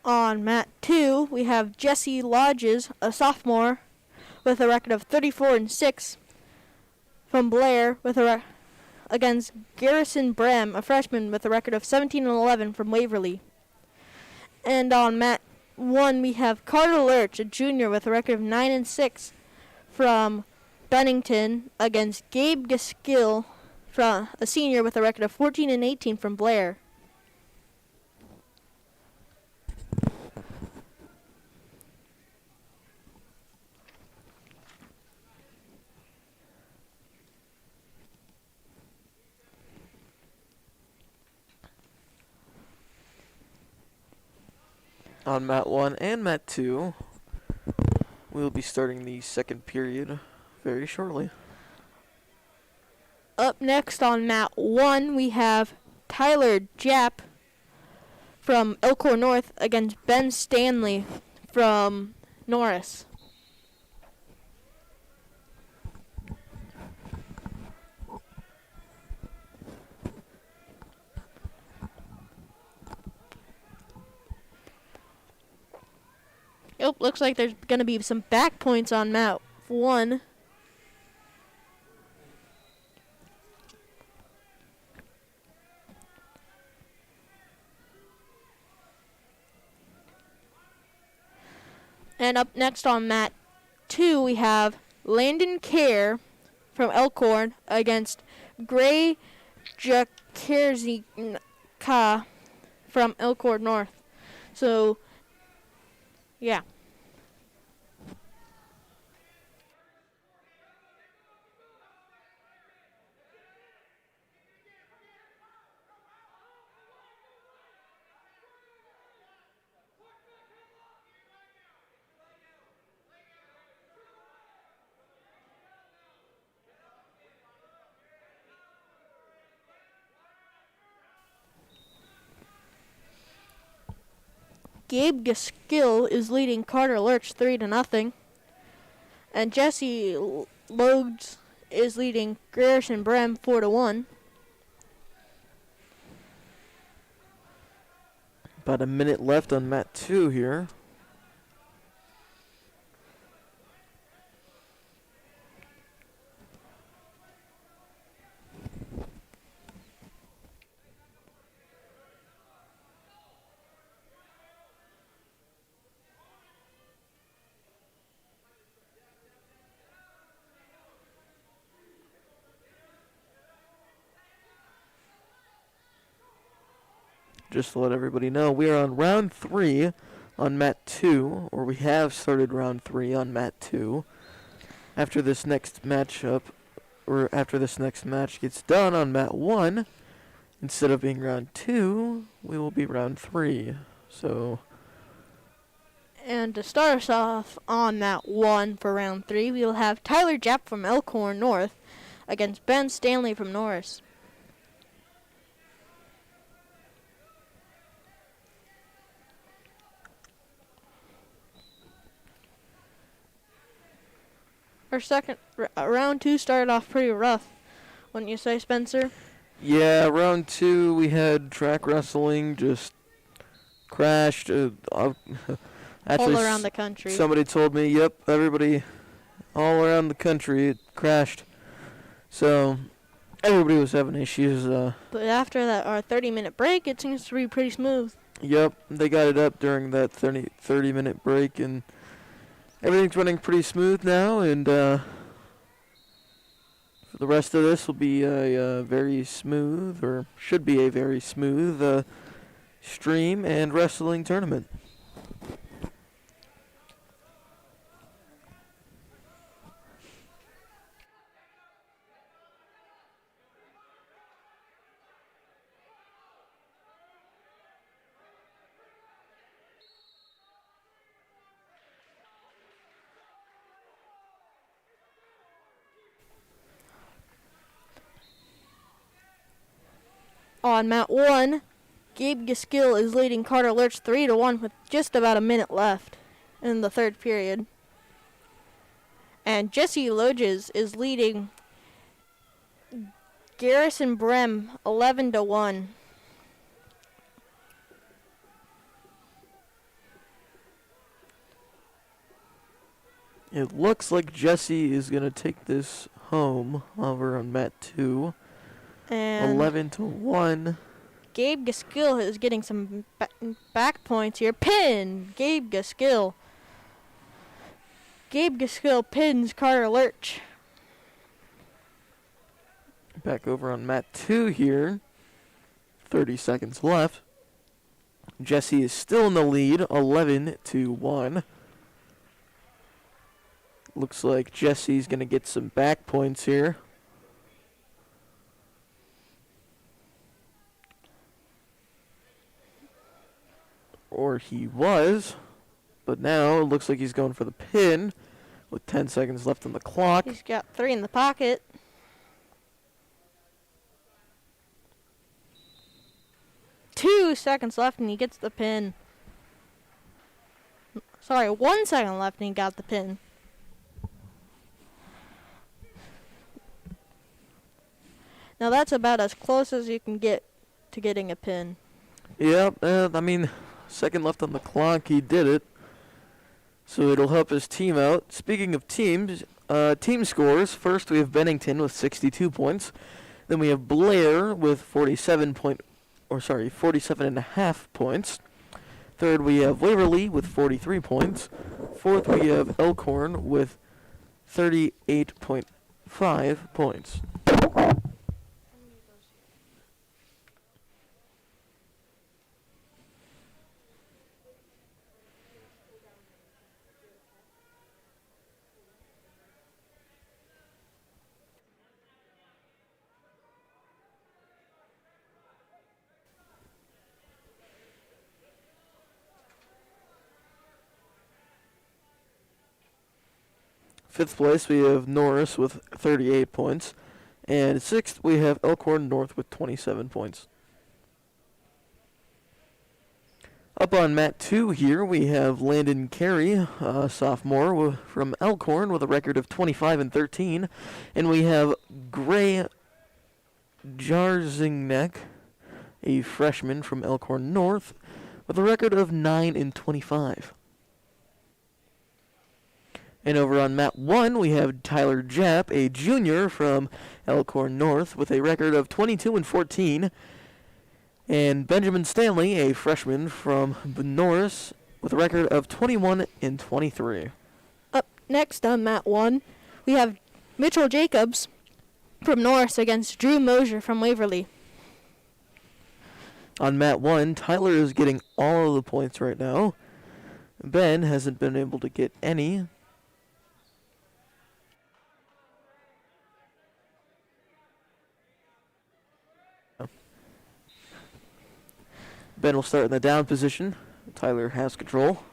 Speaker 4: On mat 2, we have Jesse Lodges, a sophomore, with a record of 34-6 from Blair, with a against Garrison Brem, a freshman, with a record of 17-11 from Waverly. And on mat 1, we have Carter Lurch, a junior, with a record of 9-6 from Bennington, against Gabe Gaskill, from a senior, with a record of 14-18 from Blair.
Speaker 1: On mat 1 and mat 2, we'll be starting the second period very shortly.
Speaker 4: Up next on mat 1, we have Tyler Japp from Elkhorn North against Ben Stanley from Norris. Oh, looks like there's going to be some back points on mat 1. And up next on mat 2, we have Landon Kerr from Elkhorn against Gray Jakerzika from Elkhorn North. So, yeah. Gabe Gaskill is leading Carter Lurch 3-0. And Jesse Lodes is leading Garrison Brem 4-1.
Speaker 1: About a minute left on mat 2 here. Just to let everybody know, we are on round 3 on mat 2, or we have started round 3 on mat 2. After this next matchup, or after this next match gets done on mat 1, instead of being round 2, we will be round 3. So,
Speaker 4: and to start us off on mat 1 for round 3, we will have Tyler Japp from Elkhorn North against Ben Stanley from Norris. Our second round 2 started off pretty rough, wouldn't you say, Spencer?
Speaker 1: yeah, round 2 we had track wrestling, just crashed.
Speaker 4: All around the country.
Speaker 1: Somebody told me, yep, everybody all around the country it crashed. So everybody was having issues.
Speaker 4: But after that, our 30-minute break, it seems to be pretty smooth.
Speaker 1: Yep, they got it up during that 30-minute break, and everything's running pretty smooth now, and for the rest of this will be a very smooth, or should be a very smooth, stream and wrestling tournament.
Speaker 4: On mat 1, Gabe Gaskill is leading Carter Lurch 3-1 with just about a minute left in the third period. And Jesse Loges is leading Garrison Brem 11-1.
Speaker 1: It looks like Jesse is going to take this home over on mat 2.
Speaker 4: And
Speaker 1: 11 to 1.
Speaker 4: Gabe Gaskill is getting some back points here. Pin! Gabe Gaskill. Gabe Gaskill pins Carter Lurch.
Speaker 1: Back over on mat 2 here. 30 seconds left. Jesse is still in the lead, 11 to 1. Looks like Jesse's going to get some back points here. Or he was. But now it looks like he's going for the pin with 10 seconds left on the clock.
Speaker 4: He's got 3 in the pocket. Two seconds left and he gets the pin. Sorry, 1 second left and he got the pin. Now that's about as close as you can get to getting a pin.
Speaker 1: Yep, I mean, second left on the clock, he did it. So it'll help his team out. Speaking of teams, team scores. First we have Bennington with 62 points. Then we have Blair with 47.5 points. Third we have Waverly with 43 points. Fourth we have Elkhorn with 38.5 points. Fifth place, we have Norris with 38 points. And sixth, we have Elkhorn North with 27 points. Up on mat 2 here, we have Landon Carey, sophomore from Elkhorn with a record of 25 and 13. And we have Gray Jarzingnek, a freshman from Elkhorn North, with a record of 9 and 25. And over on mat 1, we have Tyler Japp, a junior from Elkhorn North, with a record of 22 and 14. And Benjamin Stanley, a freshman from Norris, with a record of 21 and 23.
Speaker 4: Up next on mat 1, we have Mitchell Jacobs from Norris against Drew Mosier from Waverly.
Speaker 1: On mat 1, Tyler is getting all of the points right now. Ben hasn't been able to get any. Ben will start in the down position. Tyler has control.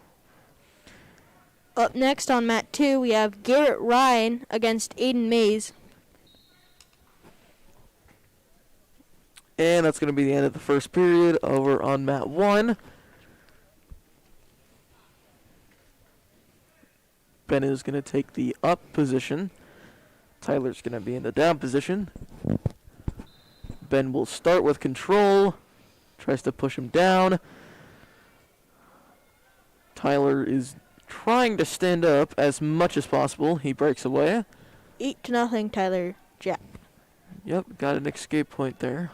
Speaker 4: Up next on mat 2, we have Garrett Ryan against Aiden Mays.
Speaker 1: And that's going to be the end of the first period over on mat 1. Ben is going to take the up position. Tyler's going to be in the down position. Ben will start with control. Tries to push him down. Tyler is trying to stand up as much as possible. He breaks away.
Speaker 4: 8-0 Tyler Japp.
Speaker 1: Yep, got an escape point there.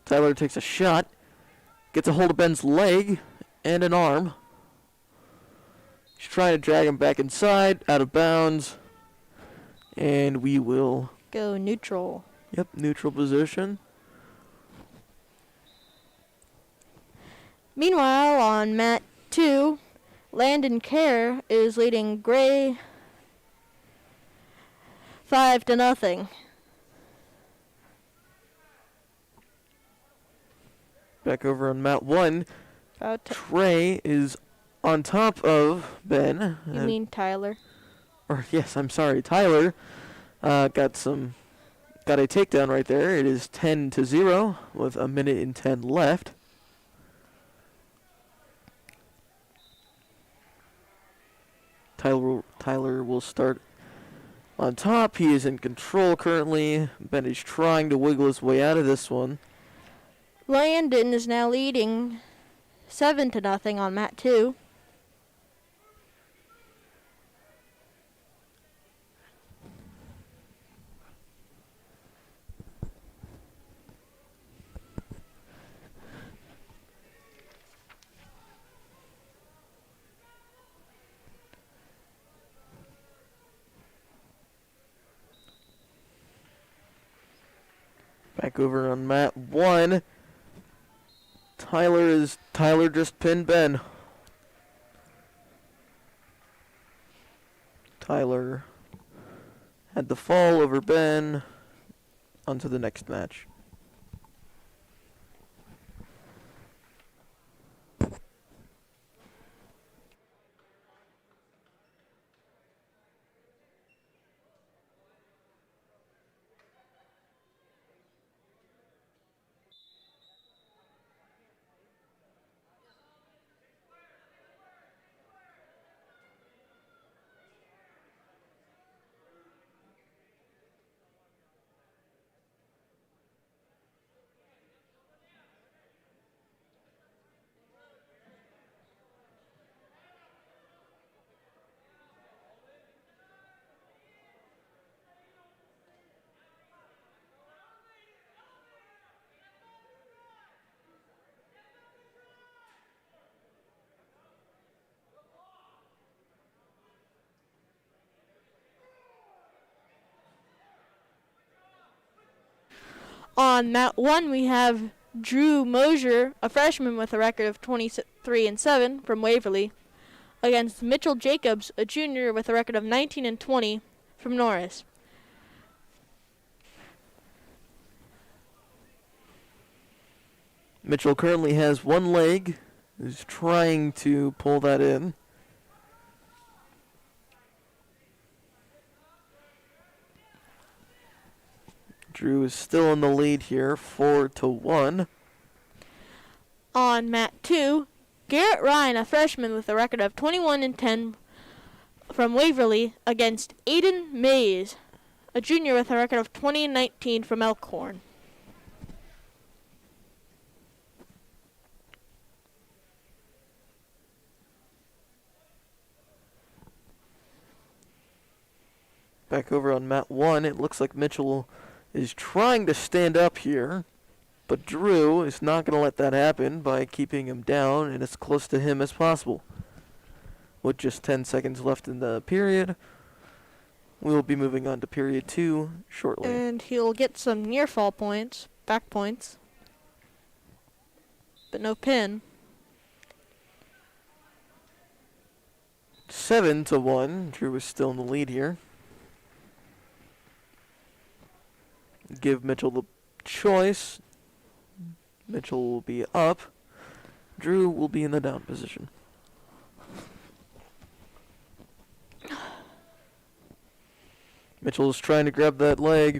Speaker 1: Tyler takes a shot. Gets a hold of Ben's leg and an arm. He's trying to drag him back inside, out of bounds. And we will
Speaker 4: go neutral.
Speaker 1: Yep, neutral position.
Speaker 4: Meanwhile, on mat 2, Landon Kerr is leading Gray 5-0.
Speaker 1: Back over on mat 1, Trey is on top of Ben.
Speaker 4: You mean Tyler?
Speaker 1: Or yes, I'm sorry, Tyler got a takedown right there. It is 10-0 with 1:10 left. Tyler will start on top. He is in control currently. Ben is trying to wiggle his way out of this one.
Speaker 4: Landon is now leading 7-0 on mat 2.
Speaker 1: Back over on mat 1. Tyler just pinned Ben. Tyler had the fall over Ben. On to the next match.
Speaker 4: On mat 1, we have Drew Mosier, a freshman with a record of 23-7 from Waverly, against Mitchell Jacobs, a junior with a record of 19-20 from Norris.
Speaker 1: Mitchell currently has one leg. He's trying to pull that in. Drew is still in the lead here, 4-1.
Speaker 4: On mat 2, Garrett Ryan, a freshman with a record of 21-10 from Waverly, against Aiden Mays, a junior with a record of 20-19 from Elkhorn.
Speaker 1: Back over on mat 1, it looks like Mitchell is trying to stand up here, but Drew is not going to let that happen by keeping him down and as close to him as possible. With just 10 seconds left in the period, we'll be moving on to period 2 shortly.
Speaker 4: And he'll get some near fall points, back points, but no pin.
Speaker 1: 7-1, Drew is still in the lead here. Give Mitchell the choice. Mitchell will be up. Drew will be in the down position. Mitchell is trying to grab that leg.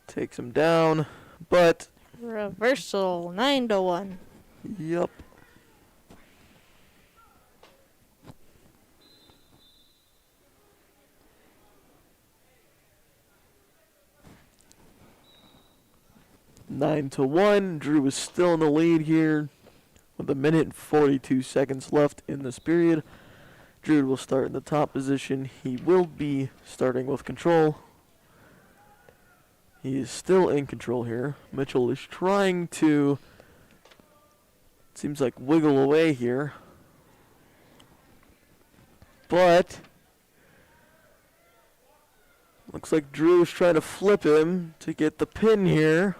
Speaker 1: Takes him down, but...
Speaker 4: Reversal, 9-1.
Speaker 1: Yup. Nine to 1. Drew is still in the lead here with 1 minute and 42 seconds left in this period. Drew will start in the top position. He will be starting with control. He is still in control here. Mitchell is trying to, seems like, wiggle away here. But looks like Drew is trying to flip him to get the pin here.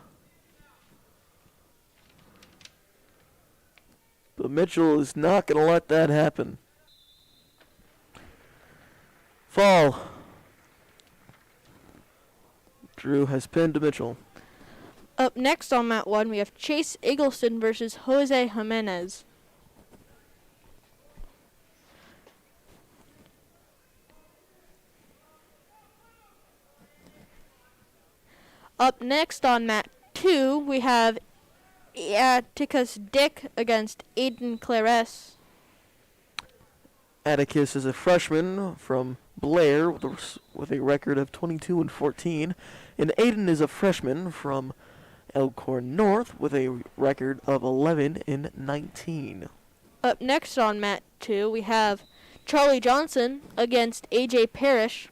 Speaker 1: But Mitchell is not going to let that happen. Fall. Drew has pinned Mitchell.
Speaker 4: Up next on mat 1, we have Chase Eggleston versus Jose Jimenez. Up next on mat 2, we have Atticus Dick against Aiden Clares.
Speaker 1: Atticus is a freshman from Blair with a record of 22-14, and Aiden is a freshman from Elkhorn North with a record of 11-19.
Speaker 4: Up next on mat 2, we have Charlie Johnson against AJ Parrish.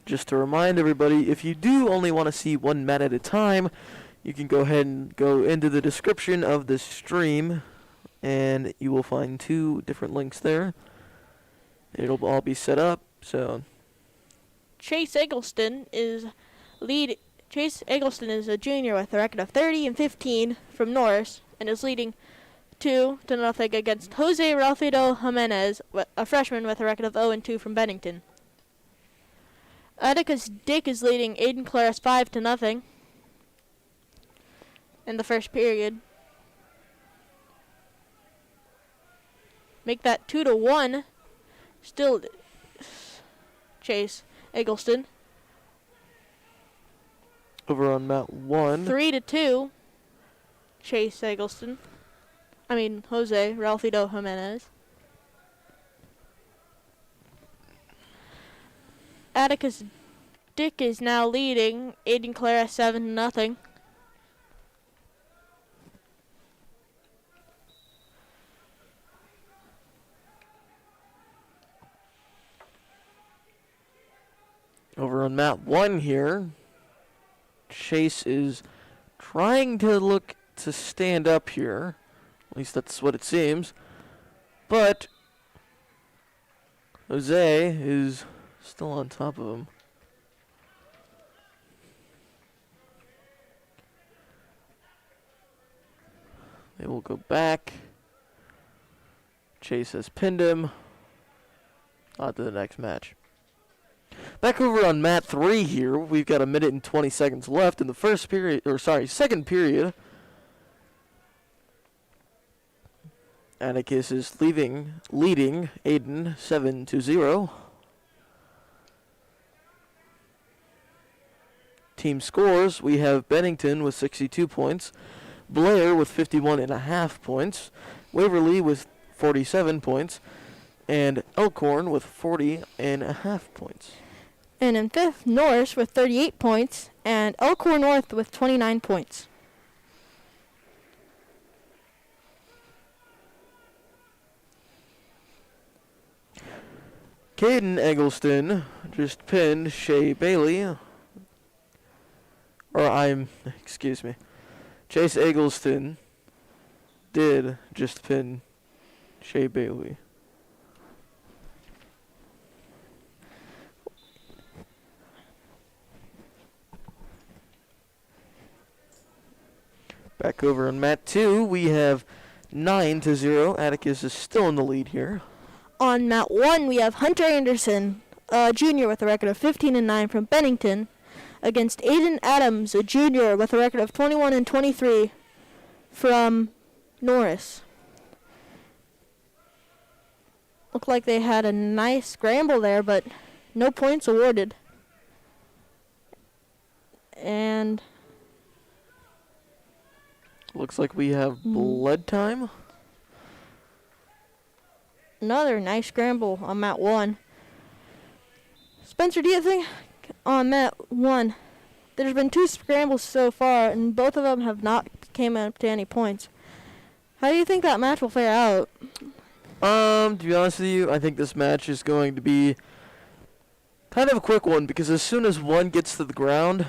Speaker 1: Just to remind everybody, if you do only want to see one mat at a time, you can go ahead and go into the description of the stream, and you will find 2 different links there. It'll all be set up, so...
Speaker 4: Chase Eggleston is a junior with a record of 30-15 from Norris, and is leading 2-0 against Jose Ralfido Jimenez, a freshman with a record of 0-2 from Bennington. Atticus Dick is leading Aiden Claris 5-0 in the first period. Make that 2-1. Still Chase Eggleston.
Speaker 1: Over on mat 1.
Speaker 4: 3-2. Chase Eggleston. Jose Ralfido Jimenez. Atticus Dick is now leading Aiden Claris 7-0.
Speaker 1: Over on mat 1 here, Chase is trying to look to stand up here. At least that's what it seems. But Jose is still on top of him. They will go back. Chase has pinned him. On to the next match. Back over on mat 3 here, we've got 1 minute and 20 seconds left in the second period. Atticus is leading Aiden 7-0. Team scores, we have Bennington with 62 points, Blair with 51.5 points, Waverly with 47 points, and Elkhorn with 40.5 points.
Speaker 4: And in 5th, Norris with 38 points, and Elkhorn North with 29 points.
Speaker 1: Caden Eggleston just pinned Shea Bailey. Chase Eggleston did just pin Shea Bailey. Back over on mat 2, we have 9-0. Atticus is still in the lead here.
Speaker 4: On mat 1, we have Hunter Anderson, a junior with a record of 15-9 from Bennington, against Aiden Adams, a junior with a record of 21-23 from Norris. Looked like they had a nice scramble there, but no points awarded. And
Speaker 1: looks like we have blood time.
Speaker 4: Another nice scramble on mat 1. Spencer, do you think on mat 1, there's been 2 scrambles so far, and both of them have not came up to any points. How do you think that match will fare out?
Speaker 1: To be honest with you, I think this match is going to be kind of a quick one, because as soon as one gets to the ground,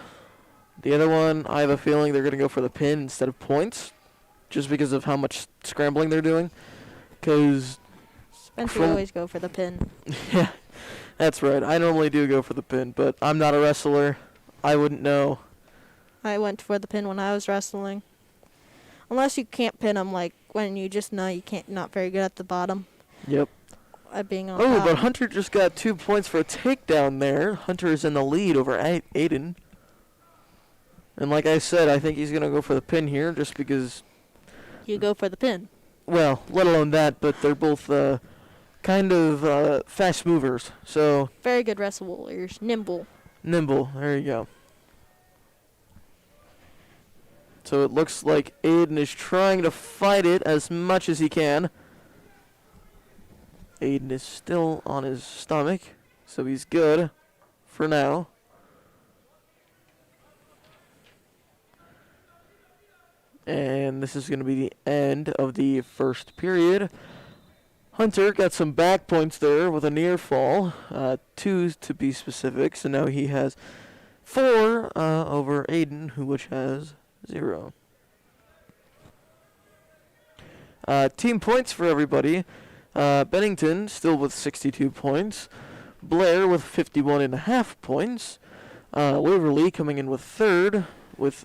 Speaker 1: the other one, I have a feeling they're going to go for the pin instead of points, just because of how much scrambling they're doing. Because
Speaker 4: Spencer always go for the pin.
Speaker 1: Yeah, that's right. I normally do go for the pin, but I'm not a wrestler. I wouldn't know.
Speaker 4: I went for the pin when I was wrestling. Unless you can't pin them, like when you just know you can't, not very good at the bottom.
Speaker 1: Yep.
Speaker 4: Being on
Speaker 1: top.
Speaker 4: But
Speaker 1: Hunter just got 2 points for a takedown there. Hunter is in the lead over Aiden. And like I said, I think he's going to go for the pin here just because...
Speaker 4: You go for the pin.
Speaker 1: Well, let alone that, but they're both kind of fast movers, so...
Speaker 4: Very good wrestlers. Nimble.
Speaker 1: Nimble, there you go. So it looks like Aiden is trying to fight it as much as he can. Aiden is still on his stomach, so he's good for now. And this is going to be the end of the first period. Hunter got some back points there with a near fall, 2 to be specific. So now he has 4 over Aiden, which has 0. Team points for everybody. Bennington still with 62 points. Blair with 51.5 points. Waverly coming in with 3rd with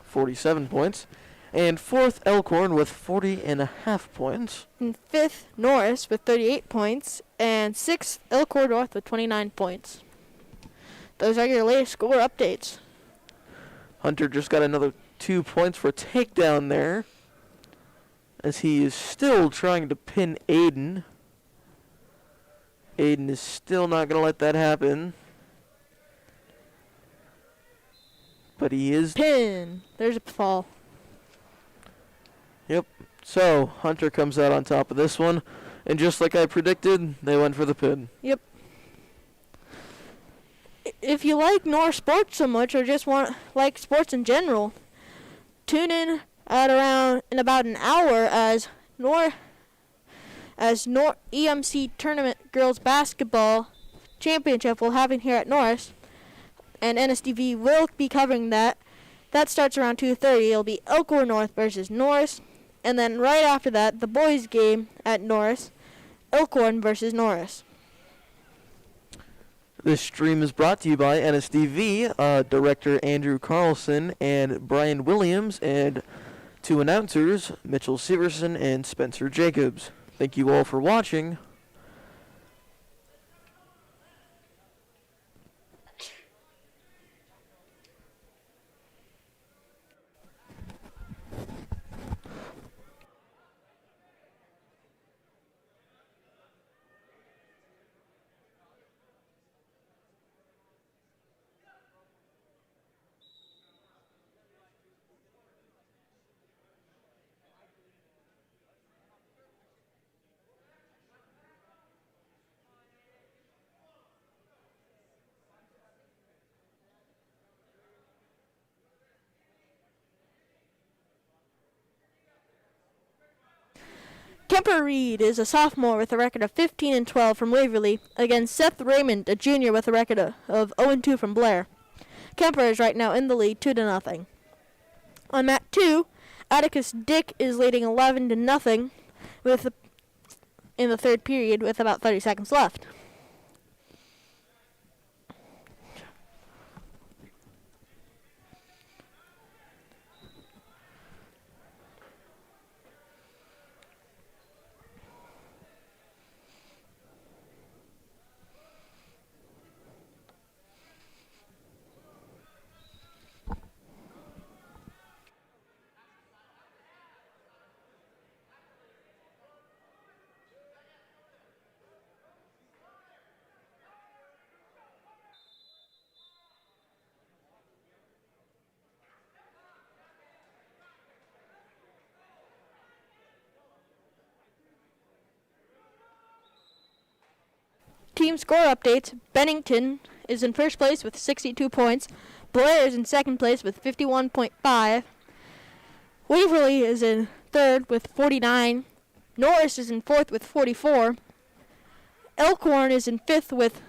Speaker 1: 47 points. And 4th, Elkhorn with 40.5 points.
Speaker 4: And 5th, Norris with 38 points. And 6th, Elkhorn North with 29 points. Those are your latest score updates.
Speaker 1: Hunter just got another 2 points for a takedown there, as he is still trying to pin Aiden. Aiden is still not going to let that happen. But he is...
Speaker 4: Pin! There's a fall.
Speaker 1: Yep. So, Hunter comes out on top of this one. And just like I predicted, they went for the pin.
Speaker 4: Yep. If you like Norris sports so much, or just like sports in general, tune in at in about an hour as EMC Tournament Girls Basketball Championship will happen here at Norris, and NSTV will be covering that. That starts around 2:30. It'll be Elkhorn North versus Norris, and then right after that, the boys' game at Norris, Elkhorn versus Norris.
Speaker 1: This stream is brought to you by NSTV, Director Andrew Carlson and Brian Williams, and 2 announcers, Mitchell Severson and Spencer Jacobs. Thank you all for watching.
Speaker 4: Kemper Reed is a sophomore with a record of 15-12 from Waverly against Seth Raymond, a junior with a record of 0-2 from Blair. Kemper is right now in the lead 2-0. On mat 2, Atticus Dick is leading 11-0 in the third period with about 30 seconds left. Team score updates. Bennington is in first place with 62 points. Blair is in second place with 51.5. Waverly is in third with 49. Norris is in fourth with 44. Elkhorn is in fifth with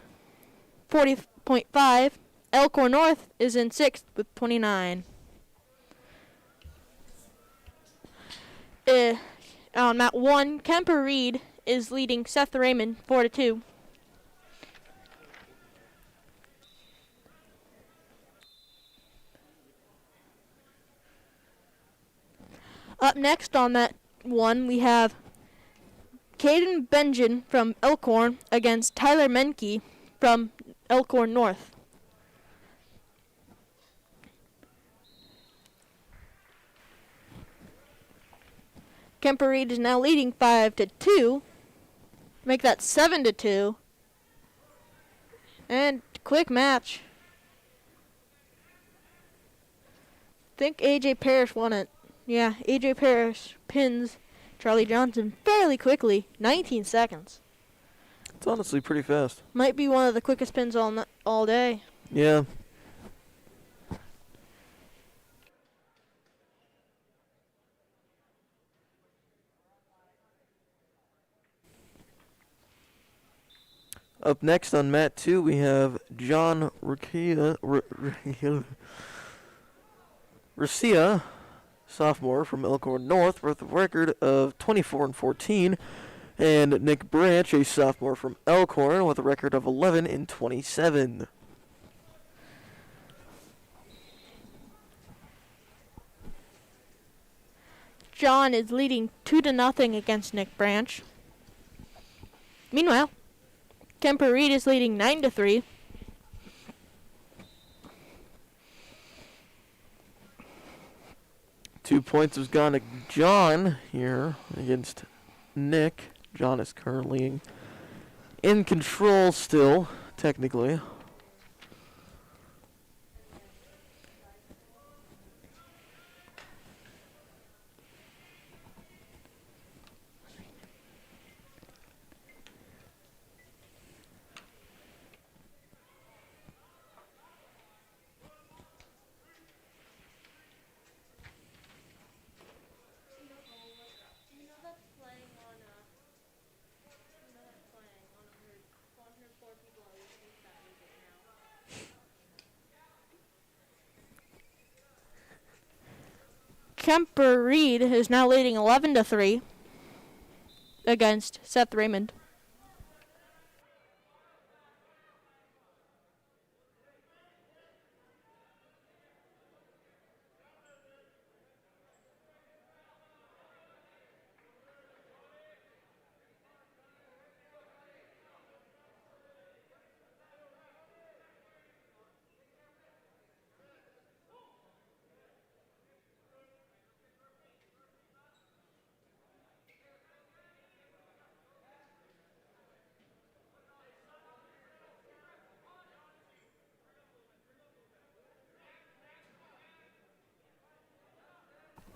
Speaker 4: 40.5. Elkhorn North is in sixth with 29. On mat 1, Kemper Reed is leading Seth Raymond 4-2. Up next on that one, we have Caden Benjen from Elkhorn against Tyler Menke from Elkhorn North. Kemper Reed is now leading 5-2. Make that 7-2. And quick match. I think AJ Parrish won it. Yeah, AJ Parrish pins Charlie Johnson fairly quickly, 19 seconds.
Speaker 1: It's honestly pretty fast.
Speaker 4: Might be one of the quickest pins all day.
Speaker 1: Yeah. Up next on mat 2, we have John Racia, sophomore from Elkhorn North, with a record of 24-14, and Nick Branch, a sophomore from Elkhorn, with a record of 11-27.
Speaker 4: John is leading 2-0 against Nick Branch. Meanwhile, Kemper Reed is leading 9-3.
Speaker 1: Two points has gone to John here against Nick. John is currently in control still, technically.
Speaker 4: Kemper Reed is now leading 11-3 against Seth Raymond.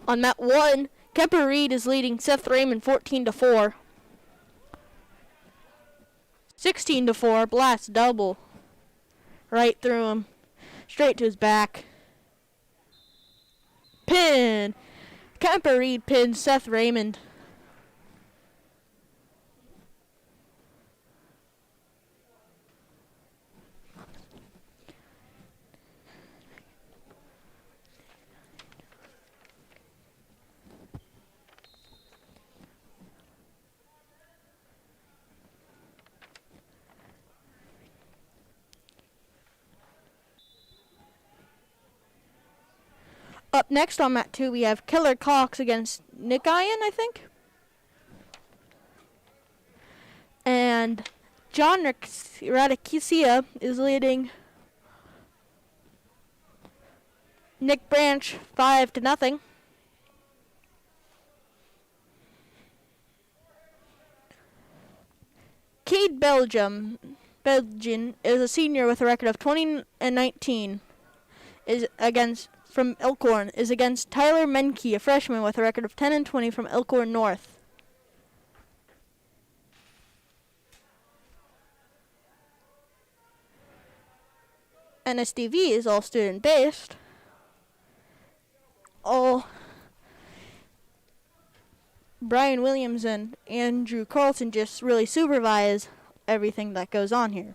Speaker 4: On mat 1, Kemper Reed is leading Seth Raymond 14-4. 16-4, blast double. Right through him. Straight to his back. Pin! Kemper Reed pins Seth Raymond. Up next on mat 2, we have Killer Cox against Nick Ian, I think. And John Radicchia is leading Nick Branch 5-0. Cade Belgian is a senior with a record of 20-19. From Elkhorn is against Tyler Menke, a freshman with a record of 10-20 from Elkhorn North. NSDV is all student-based. All Brian Williams and Andrew Carlson just really supervise everything that goes on here.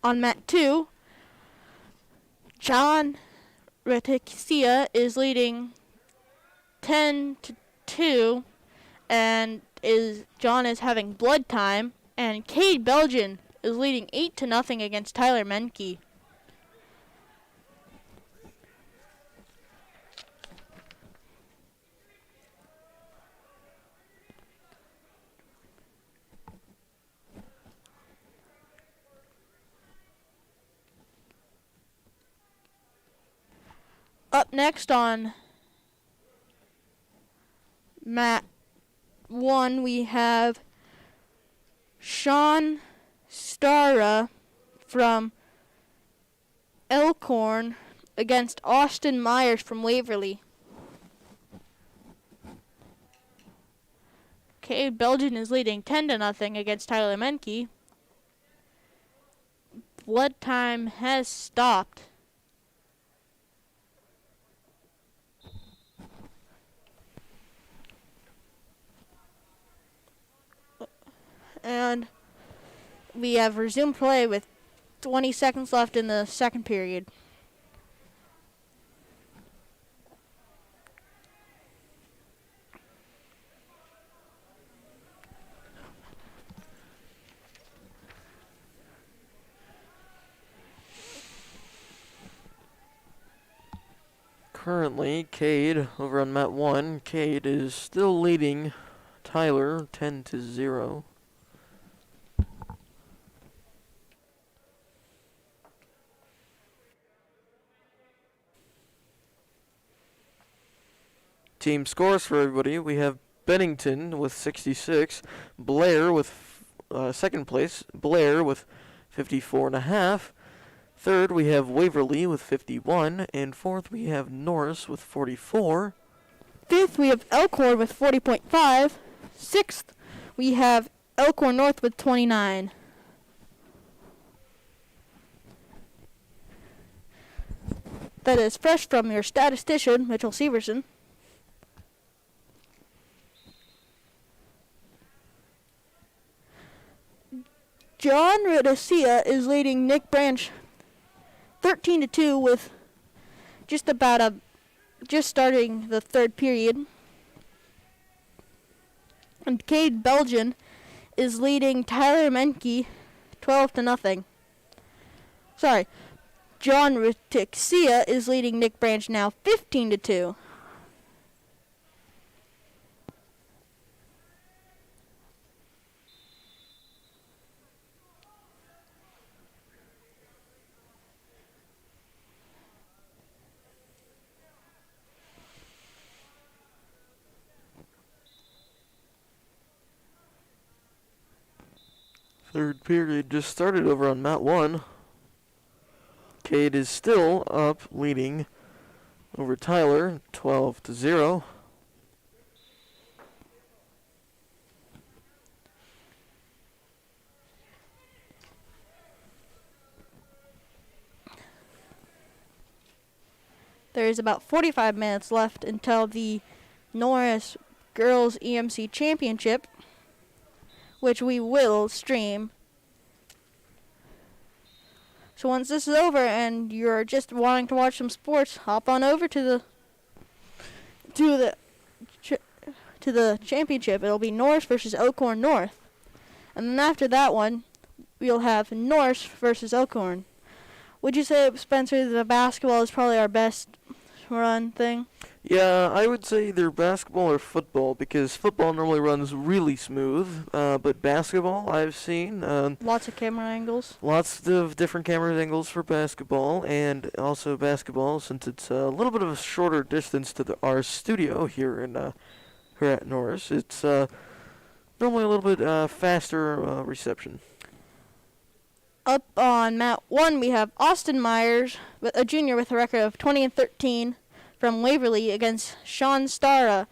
Speaker 4: On mat 2, John Radicchia is leading 10-2, and John is having blood time, and Cade Belgian is leading 8-0 against Tyler Menke. Up next on mat 1, we have Sean Stara from Elkhorn against Austin Myers from Waverly. Okay, Belgian is leading 10-0 against Tyler Menke. Blood time has stopped. And we have resumed play with 20 seconds left in the second period.
Speaker 1: Currently, Cade over on mat 1. Cade is still leading Tyler 10-0. Team scores for everybody. We have Bennington with 66, Blair with second place, Blair with 54.5. Third, we have Waverly with 51, and fourth, we have Norris with 44.
Speaker 4: Fifth, we have Elkhorn with 40.5. Sixth, we have Elkhorn North with 29. That is fresh from your statistician, Mitchell Severson. John Rodicea is leading Nick Branch 13-2 with just starting the third period. And Cade Belgian is leading Tyler Menke 12-0. Sorry, John Rodicea is leading Nick Branch now 15-2.
Speaker 1: Third period just started over on mat 1. Cade is still up, leading over Tyler 12-0.
Speaker 4: There is about 45 minutes left until the Norris Girls EMC Championship, which we will stream. So once this is over and you're just wanting to watch some sports, hop on over to the championship. It'll be Norris versus Elkhorn North. And then after that one, we'll have Norris versus Elkhorn. Would you say, Spencer, the basketball is probably our best run thing?
Speaker 1: Yeah, I would say either basketball or football, because football normally runs really smooth, but basketball I've seen
Speaker 4: Lots of camera angles.
Speaker 1: lots of different camera angles for basketball, and also basketball, since it's a little bit of a shorter distance to our studio here at Norris, it's normally a little bit faster reception.
Speaker 4: Up on mat 1, we have Austin Myers, a junior with a record of 20-13 from Waverly against Sean Stara,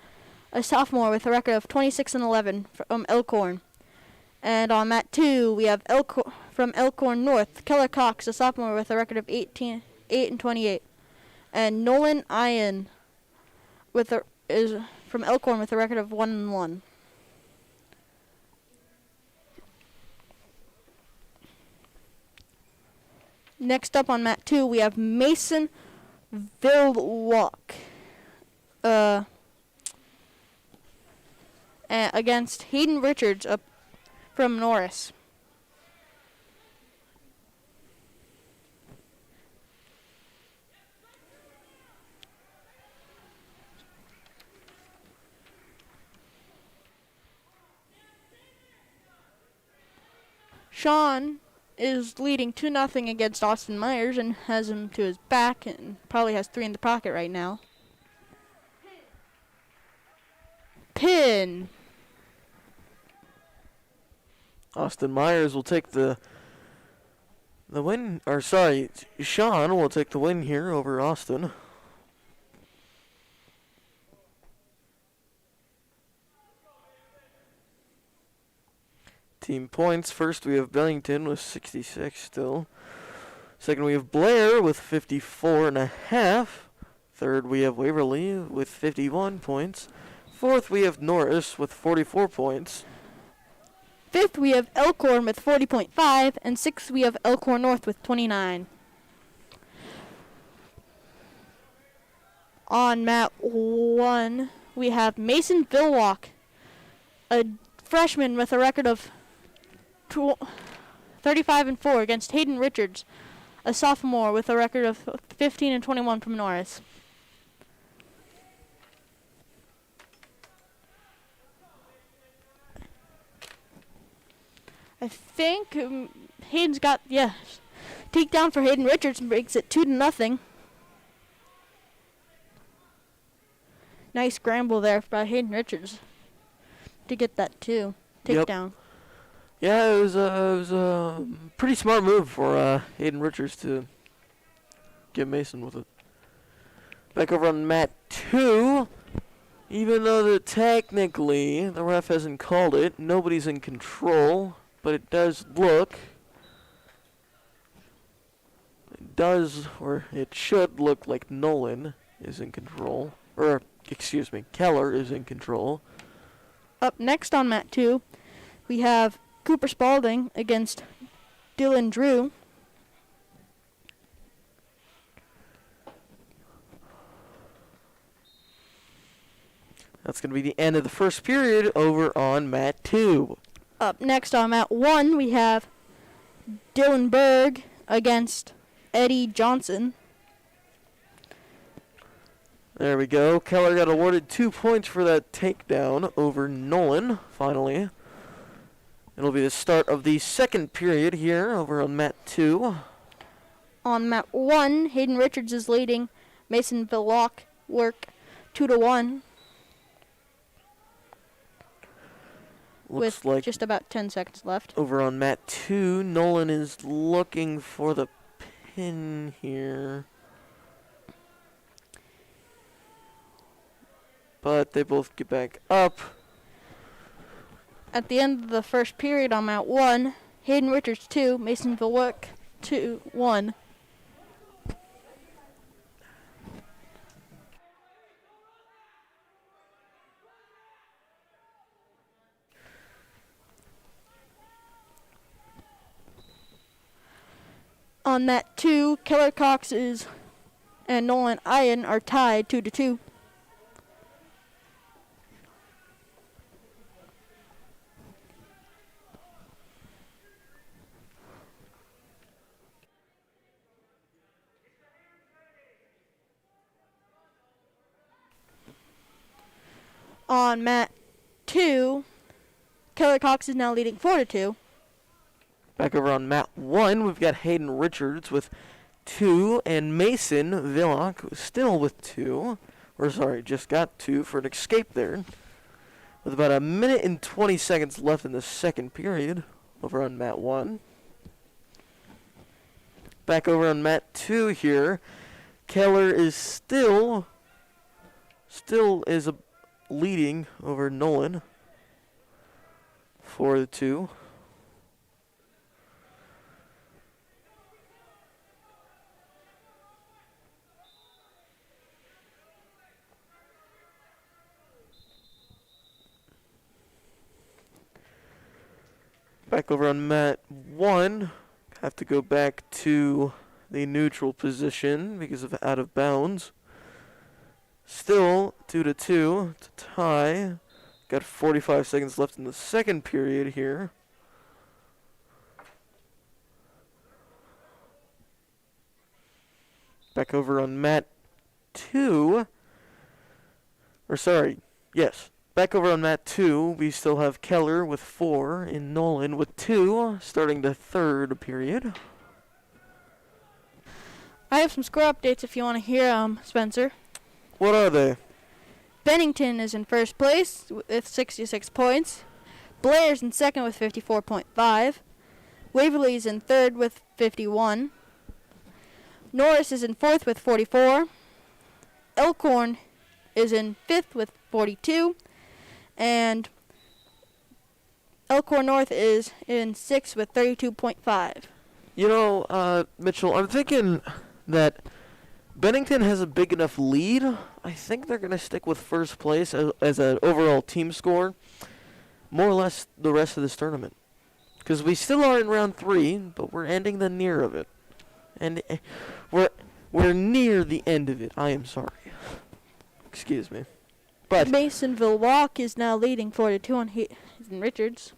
Speaker 4: a sophomore with a record of 26-11 from Elkhorn. And on mat 2, we have from Elkhorn North, Keller Cox, a sophomore with a record of 8-28. And Nolan Ian is from Elkhorn with a record of 1-1. Next up on mat 2, we have Mason Vilwalk against Hayden Richards up from Norris. Sean is leading 2-0 against Austin Myers and has him to his back and probably has 3 in the pocket right now. Pin.
Speaker 1: Austin Myers will take the Sean will take the win here over Austin. Team points. First, we have Bennington with 66 still. Second, we have Blair with 54.5. Third, we have Waverly with 51 points. Fourth, we have Norris with 44 points.
Speaker 4: Fifth, we have Elkhorn with 40.5, and sixth, we have Elkhorn North with 29. On mat 1, we have Mason Vilwalk, a freshman with a record of 35-4 against Hayden Richards, a sophomore with a record of 15-21 from Norris. I think Hayden's got, takedown for Hayden Richards breaks it 2-0. Nice scramble there by Hayden Richards to get that takedown.
Speaker 1: Yeah, it was a pretty smart move for Hayden Richards to get Mason with it. Back over on mat 2. Even though technically the ref hasn't called it, nobody's in control. But it does look, it should look like Nolan is in control. Or, excuse me, Keller is in control.
Speaker 4: Up next on mat 2, we have Cooper Spalding against Dylan Drew.
Speaker 1: That's going to be the end of the first period over on mat 2.
Speaker 4: Up next on mat 1, we have Dylan Berg against Eddie Johnson.
Speaker 1: There we go. Keller got awarded 2 points for that takedown over Nolan, finally. It'll be the start of the second period here over on mat 2.
Speaker 4: On mat 1, Hayden Richards is leading Mason Villock work 2-1.
Speaker 1: Looks
Speaker 4: with
Speaker 1: like
Speaker 4: just about 10 seconds left.
Speaker 1: Over on mat 2, Nolan is looking for the pin here. But they both get back up.
Speaker 4: At the end of the first period on mat 1, Hayden Richards 2, Mason Villock 2-1. On mat 2, Keller Cox and Nolan Ian are tied 2-2. On mat 2, Keller Cox is now leading 4-2.
Speaker 1: Back over on mat 1, we've got Hayden Richards with 2, and Mason Villock still with 2. Just got 2 for an escape there. With about 1 minute and 20 seconds left in the second period over on mat 1. Back over on mat 2 here, Keller is still is leading over Nolan 4-2. Back over on mat 1, have to go back to the neutral position because of out of bounds. Still 2-2 to tie. Got 45 seconds left in the second period here. Back over on mat 2. Back over on mat 2, we still have Keller with 4 and Nolan with 2, starting the third period.
Speaker 4: I have some score updates if you want to hear, Spencer.
Speaker 1: What are they?
Speaker 4: Bennington is in first place with 66 points. Blair's in second with 54.5. Waverly is in third with 51. Norris is in fourth with 44. Elkhorn is in fifth with 42. And Elkhorn North is in sixth with 32.5.
Speaker 1: You know, Mitchell, I'm thinking that Bennington has a big enough lead. I think they're going to stick with first place as an overall team score, more or less the rest of this tournament. Because we still are in round 3, but we're ending the near of it. And we're near the end of it. I am sorry. Excuse me. But
Speaker 4: Masonville Walk is now leading 4-2 on Hayden Richards.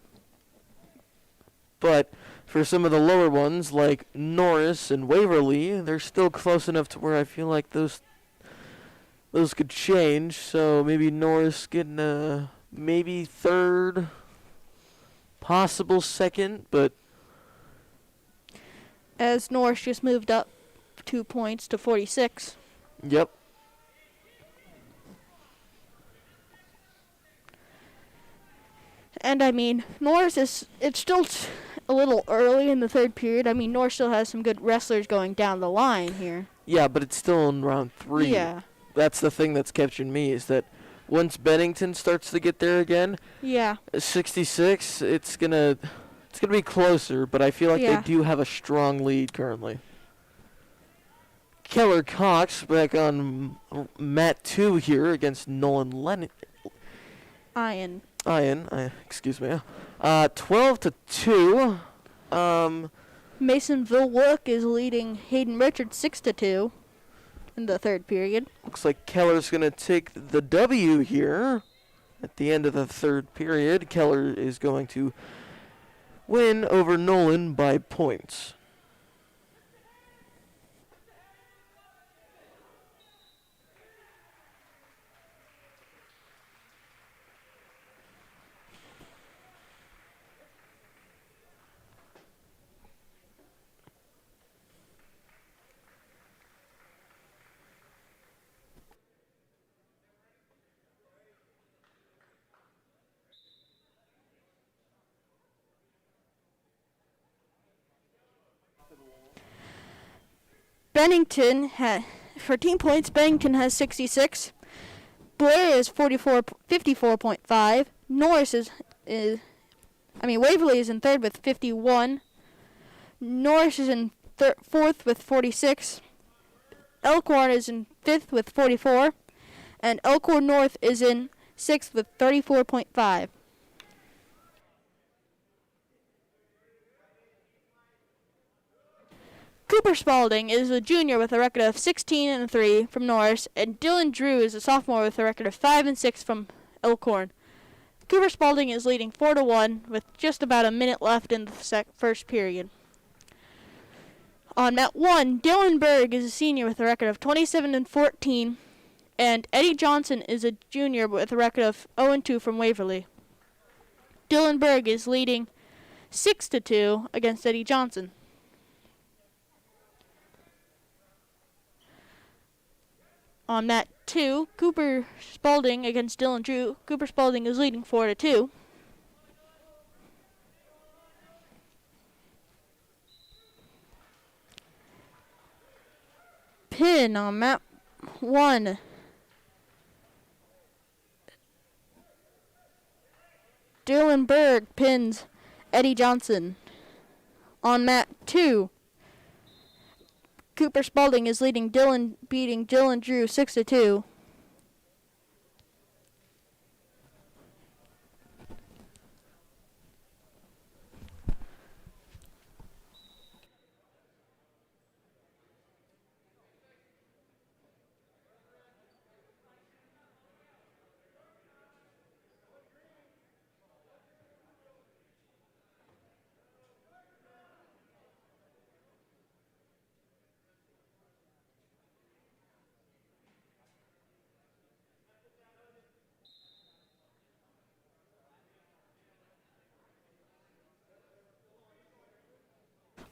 Speaker 1: But for some of the lower ones, like Norris and Waverly, they're still close enough to where I feel like those could change. So maybe Norris getting maybe third, possible second, but
Speaker 4: As Norris just moved up 2 points to 46.
Speaker 1: yep.
Speaker 4: And I mean, Norris it's still a little early in the third period. I mean, Norris still has some good wrestlers going down the line here.
Speaker 1: Yeah, but it's still in round 3.
Speaker 4: Yeah.
Speaker 1: That's the thing that's catching me, is that once Bennington starts to get there again,
Speaker 4: Yeah.
Speaker 1: 66, it's gonna be closer, but I feel like
Speaker 4: Yeah.
Speaker 1: they do have a strong lead currently. Keller Cox back on mat 2 here against Nolan Lennon.
Speaker 4: Ian.
Speaker 1: Excuse me. 12-2.
Speaker 4: Masonville Wook is leading Hayden Richards 6-2 in the third period.
Speaker 1: Looks like Keller's gonna take the W here at the end of the third period. Keller is going to win over Nolan by points.
Speaker 4: Bennington for team points, Bennington has 66. Blair is 54.5. Norris Waverly is in third with 51. Norris is in fourth with 46. Elkhorn is in fifth with 44. And Elkhorn North is in sixth with 34.5. Cooper Spalding is a junior with a record of 16-3 from Norris, and Dylan Drew is a sophomore with a record of 5-6 from Elkhorn. Cooper Spalding is leading 4-1 with just about a minute left in the first period. On mat 1, Dylan Berg is a senior with a record of 27-14, and Eddie Johnson is a junior with a record of 0-2 from Waverly. Dylan Berg is leading 6-2 against Eddie Johnson. On mat 2, Cooper Spalding against Dylan Drew. Cooper Spalding is leading 4-2. Pin on mat 1. Dylan Berg pins Eddie Johnson. On mat 2, Cooper Spalding is beating Dylan Drew 6-2.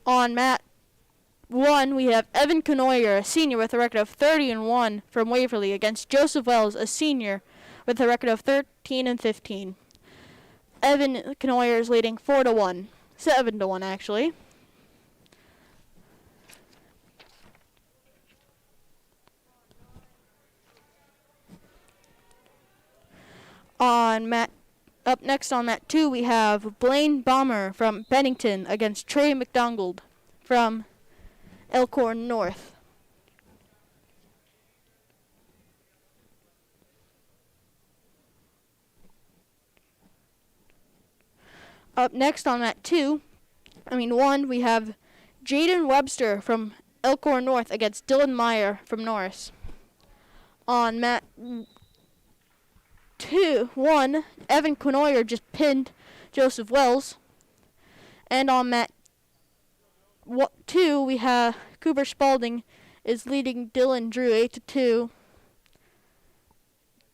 Speaker 4: On mat 1, we have Evan Canoyer, a senior with a record of 30-1 from Waverly, against Joseph Wells, a senior with a record of 13-15. Evan Canoyer is leading 4-1. 7-1 actually. Up next on mat 2 we have Blaine Bomber from Bennington against Trey McDonald from Elkhorn North. Up next on mat 1, we have Jaden Webster from Elkhorn North against Dylan Meyer from Norris. On mat 1, Evan Quinoyer just pinned Joseph Wells. And on mat 2, we have Cooper Spalding is leading Dylan Drew 8-2.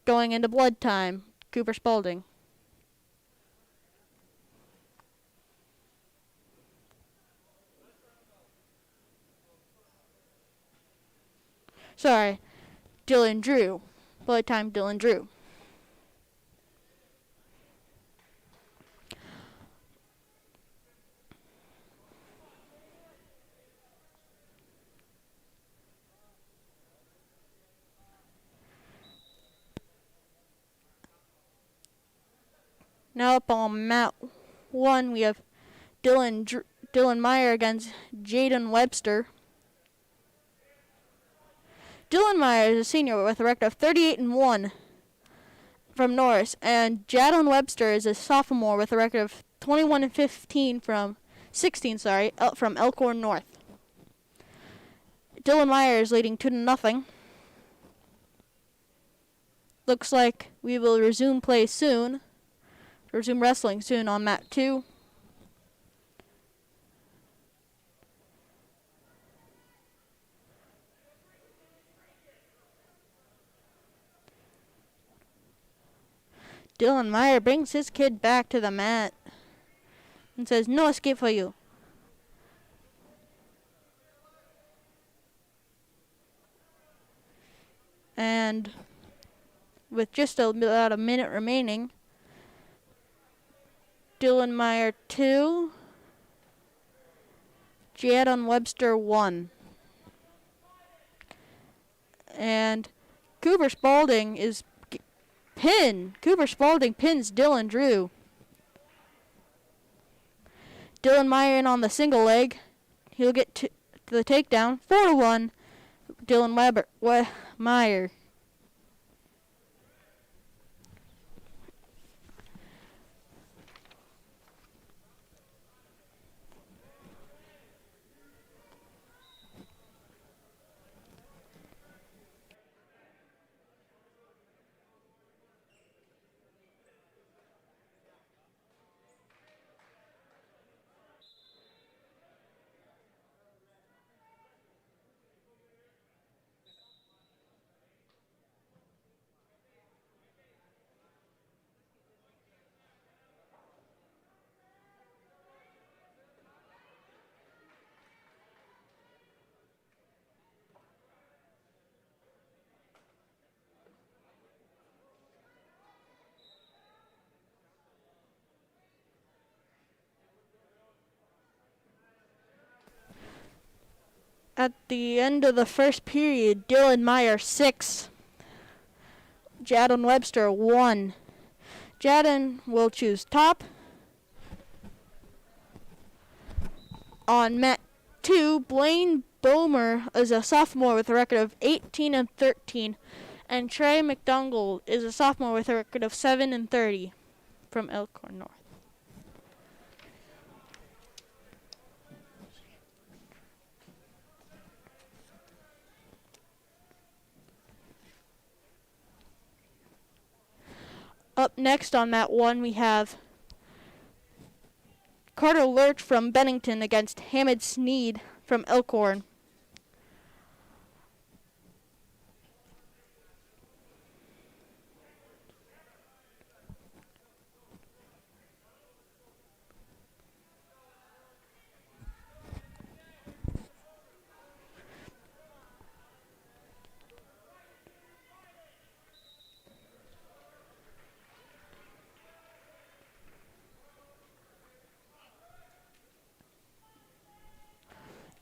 Speaker 4: Going into blood time, Cooper Spalding. Sorry, Dylan Drew. Blood time, Dylan Drew. Now up on mat 1, we have Dylan Meyer against Jaden Webster. Dylan Meyer is a senior with a record of 38-1 from Norris, and Jaden Webster is a sophomore with a record of 21-15 from 16, from Elkhorn North. Dylan Meyer is leading 2-0. Looks like we will resume wrestling soon on mat 2. Dylan Meyer brings his kid back to the mat and says, "No escape for you." And with just about a minute remaining, Dylan Meyer 2, Jaden Webster 1. And Cooper Spalding is Cooper Spalding pins Dylan Drew. Dylan Meyer in on the single leg. He'll get to the takedown. 4-1. Dylan Meyer. At the end of the first period, Dylan Meyer 6, Jaden Webster 1. Jaden will choose top. On mat 2, Blaine Bomer is a sophomore with a record of 18-13, and Trey McDonald is a sophomore with a record of 7-30 from Elkhorn North. Up next on mat 1, we have Carter Lurch from Bennington against Hamid Sneed from Elkhorn.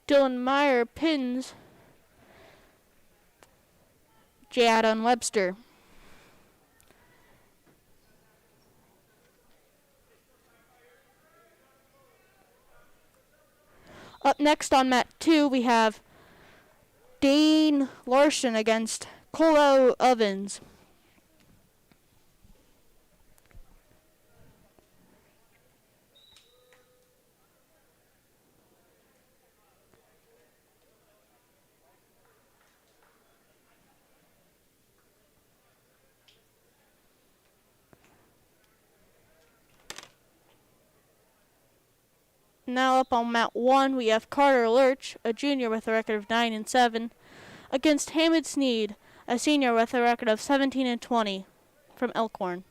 Speaker 4: Dylan Meyer pins Jadon Webster. Up next on mat 2, we have Dane Larson against Colo Ovens. Now up on mat 1, we have Carter Lurch, a junior with a record of 9-7, against Hamid Sneed, a senior with a record of 17-20 from Elkhorn.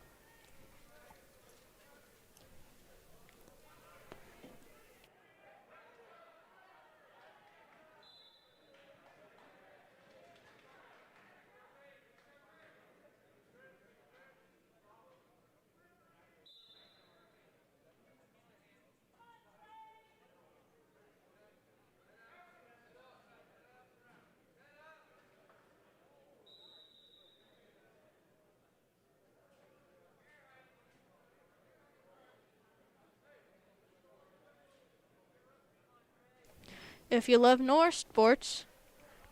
Speaker 4: If you love Norris sports,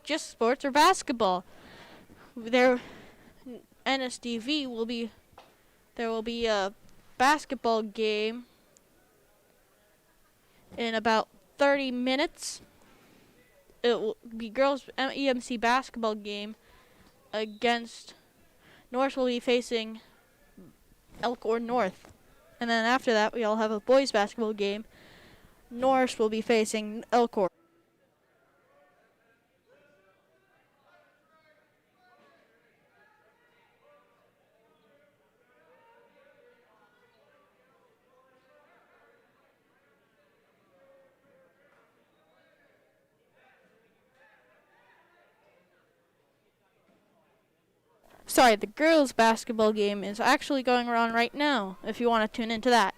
Speaker 4: just sports or basketball, there NSDV will be a basketball game in about 30 minutes. It will be girls EMC basketball game against Norris will be facing Elkhorn North. And then after that, we all have a boys basketball game. Norris will be facing Elkhorn. Sorry, the girls' basketball game is actually going on right now, if you want to tune into that.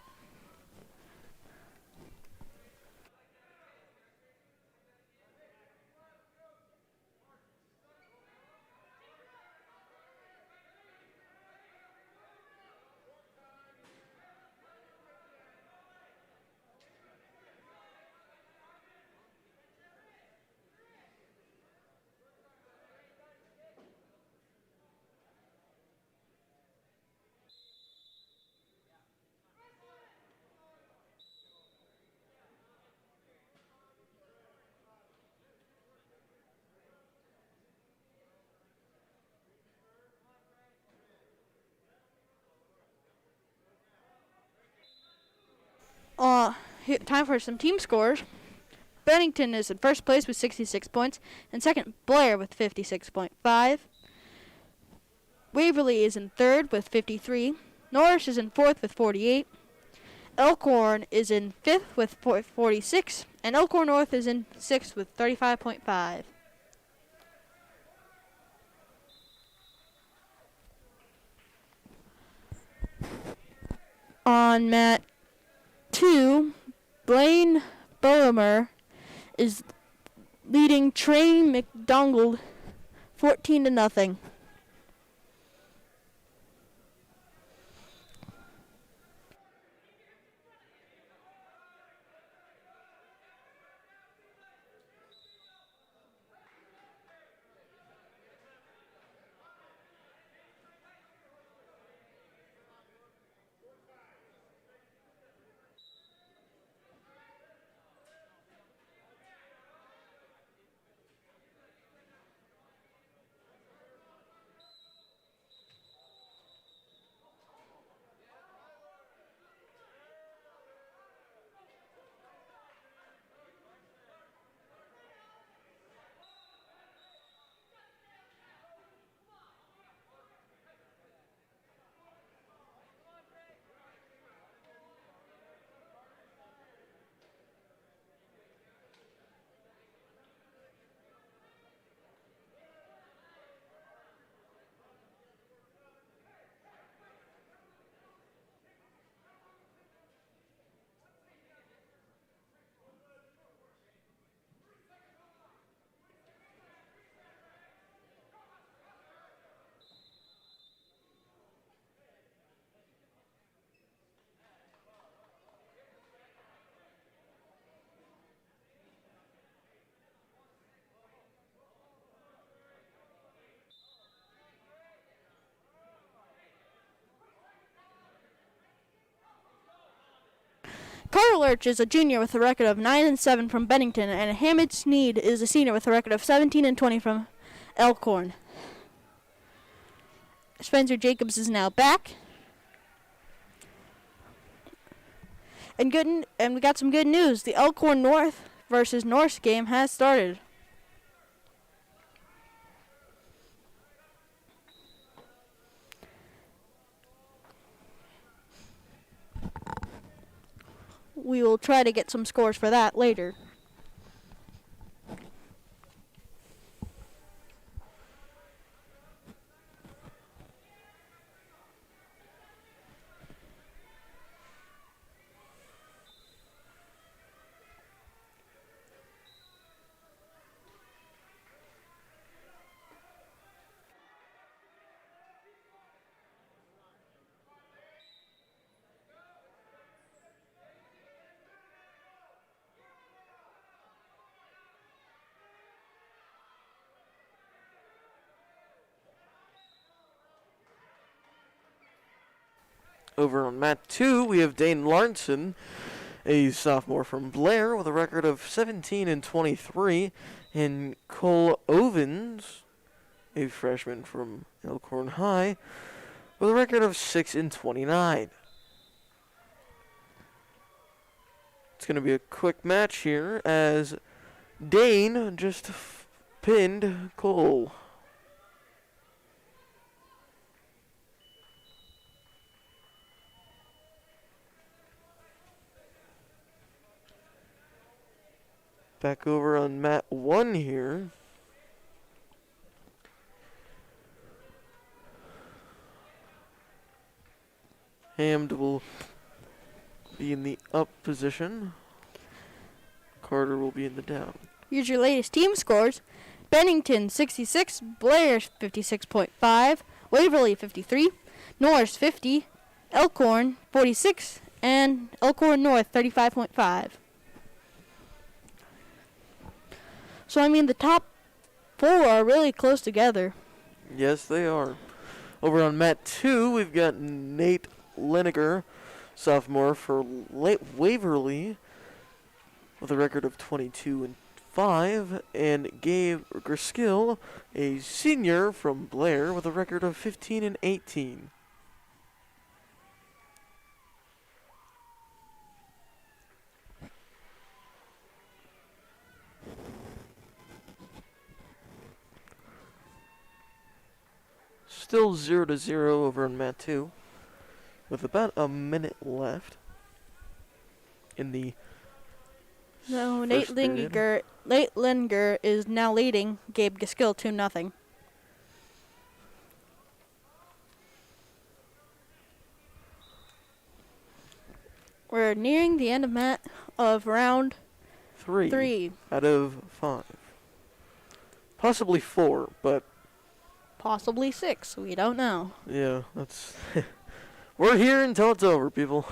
Speaker 4: Time for some team scores. Bennington is in first place with 66 points, and second, Blair with 56.5. Waverly is in third with 53. Norris is in fourth with 48. Elkhorn is in fifth with 46, and Elkhorn North is in sixth with 35.5. On mat 2, Blaine Boehmer is leading Trey McDonald 14-0. Carter Lurch is a junior with a record of 9-7 from Bennington, and Hamid Sneed is a senior with a record of 17-20 from Elkhorn. Spencer Jacobs is now back. And we got some good news. The Elkhorn North versus Norris game has started. We will try to get some scores for that later.
Speaker 1: Over on mat 2, we have Dane Larnson, a sophomore from Blair with a record of 17-23, and Cole Ovens, a freshman from Elkhorn High, with a record of 6-29. It's going to be a quick match here as Dane just pinned Cole. Back over on mat 1 here. Hamd will be in the up position. Carter will be in the down.
Speaker 4: Here's your latest team scores. Bennington 66, Blair 56.5, Waverly 53, Norris 50, Elkhorn 46, and Elkhorn North 35.5. So, I mean, the top 4 are really close together.
Speaker 1: Yes, they are. Over on mat 2, we've got Nate Liniger, sophomore for Waverly, with a record of 22-5, and Gabe Gerskill, a senior from Blair, with a record of 15-18. Still 0-0 over on mat 2, with about a minute left in the
Speaker 4: So Nate Linger is now leading Gabe Gaskill 2-0. We're nearing the end of round 3
Speaker 1: out of 5. Possibly 4, but
Speaker 4: possibly 6. We don't know.
Speaker 1: yeah, that's we're here until it's over, people.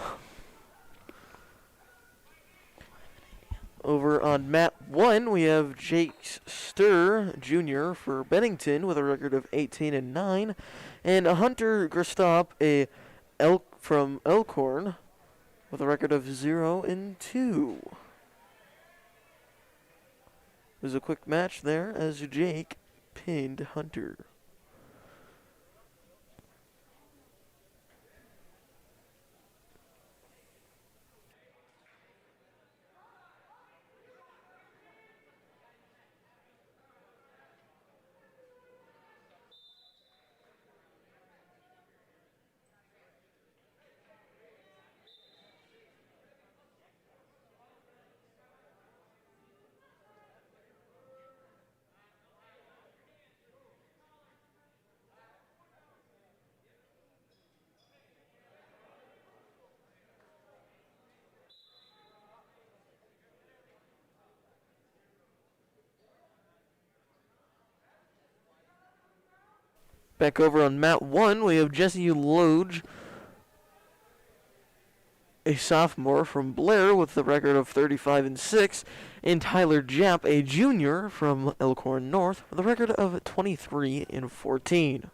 Speaker 1: Over on mat 1, we have Jake Sturr Jr. for Bennington with a record of 18-9, and Hunter Gristop, from Elkhorn, with a record of 0-2. There's a quick match there as Jake pinned Hunter. Back over on mat 1, we have Jesse Loge, a sophomore from Blair with a record of 35-6, and Tyler Japp, a junior from Elkhorn North with a record of 23-14.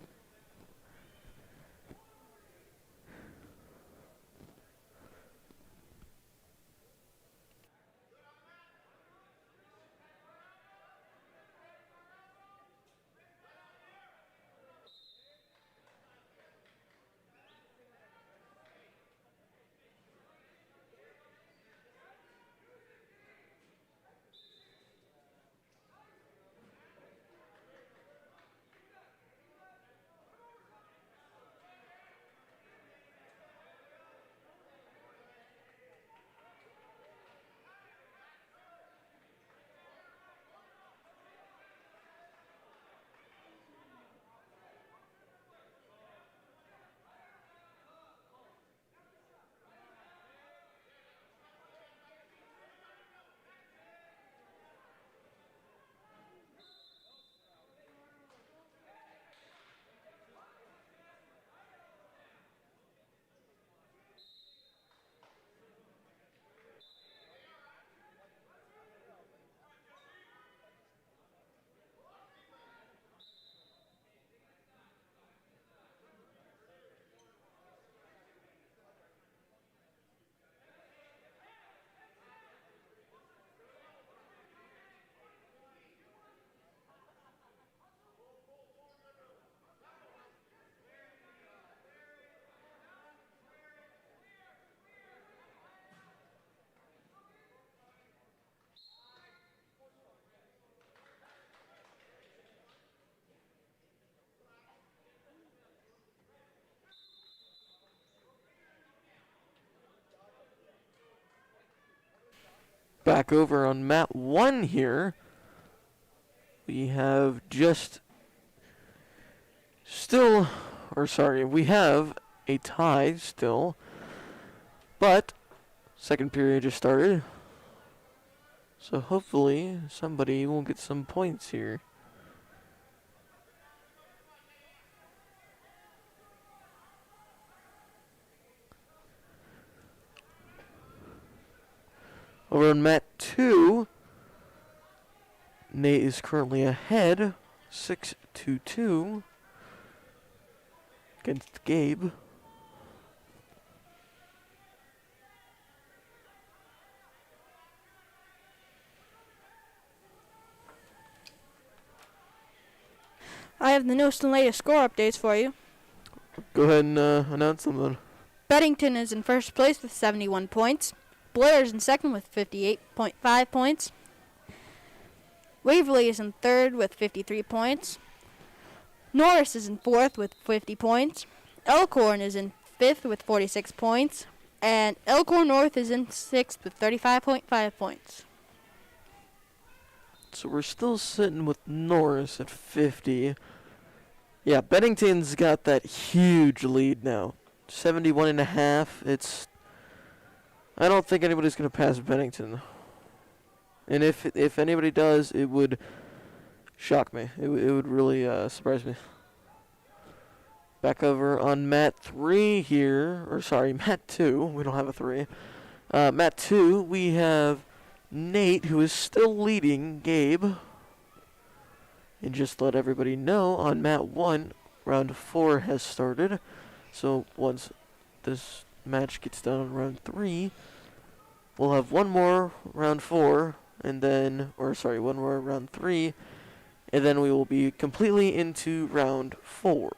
Speaker 1: back over on mat 1 here, we have we have a tie still, but second period just started, so hopefully somebody will get some points here. Over on mat 2, Nate is currently ahead, 6-2 against Gabe.
Speaker 4: I have the newest and latest score updates for you.
Speaker 1: Go ahead and announce them then.
Speaker 4: Beddington is in first place with 71 points. Blair is in second with 58.5 points. Waverly is in third with 53 points. Norris is in fourth with 50 points. Elkhorn is in fifth with 46 points. And Elkhorn North is in sixth with 35.5 points.
Speaker 1: So we're still sitting with Norris at 50. Yeah, Bennington's got that huge lead now. 71.5. I don't think anybody's going to pass Bennington. And if anybody does, it would shock me. It would really surprise me. Back over on mat 3 here. Mat 2. We don't have a 3. Mat 2, we have Nate, who is still leading Gabe. And just to let everybody know, on mat 1, round 4 has started. So once this match gets done on round 3, we'll have one more round 4, and then, one more round 3, and then we will be completely into round 4.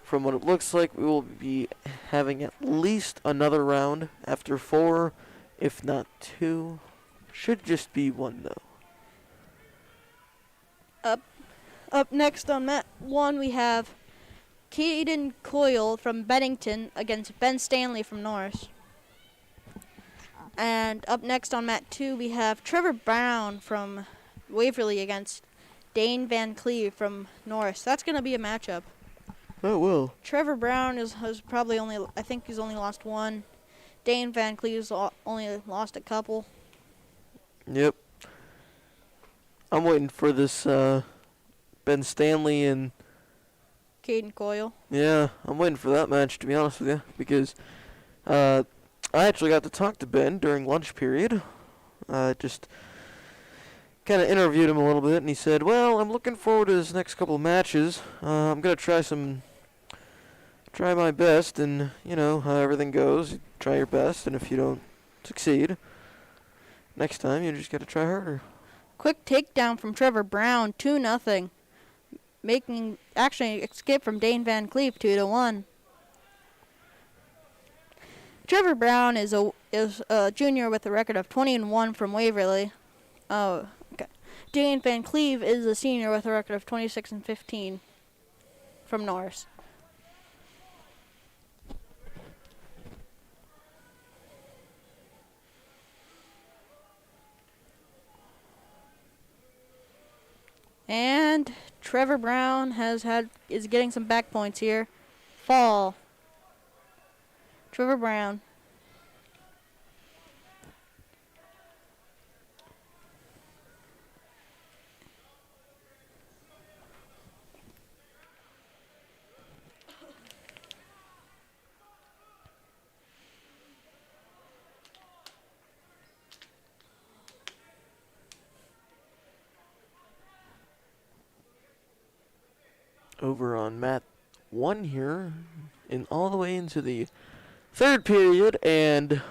Speaker 1: From what it looks like, we will be having at least another round after 4, if not 2. Should just be 1 though.
Speaker 4: Up next on mat 1, we have Caden Coyle from Bennington against Ben Stanley from Norris. And up next on mat 2, we have Trevor Brown from Waverly against Dane Van Cleve from Norris. That's going to be a matchup.
Speaker 1: Oh, well.
Speaker 4: Trevor Brown has probably I think he's only lost 1. Dane Van Cleve's only lost a couple.
Speaker 1: Yep. I'm waiting for this Ben Stanley and
Speaker 4: Caden Coyle.
Speaker 1: Yeah, I'm waiting for that match, to be honest with you, because I actually got to talk to Ben during lunch period. Just kind of interviewed him a little bit, and he said, well, I'm looking forward to his next couple of matches. I'm going to try my best, and, you know, how everything goes, you try your best, and if you don't succeed, next time you just got to try harder.
Speaker 4: Quick takedown from Trevor Brown, 2-0. Making escape from Dane Van Cleve, 2-1. Trevor Brown is a junior with a record of 20-1 from Waverly. Oh, okay. Dane Van Cleve is a senior with a record of 26-15 from Norris. And Trevor Brown is getting some back points here. Fall. Trevor Brown.
Speaker 1: Over on mat 1 here, and all the way into the third period, and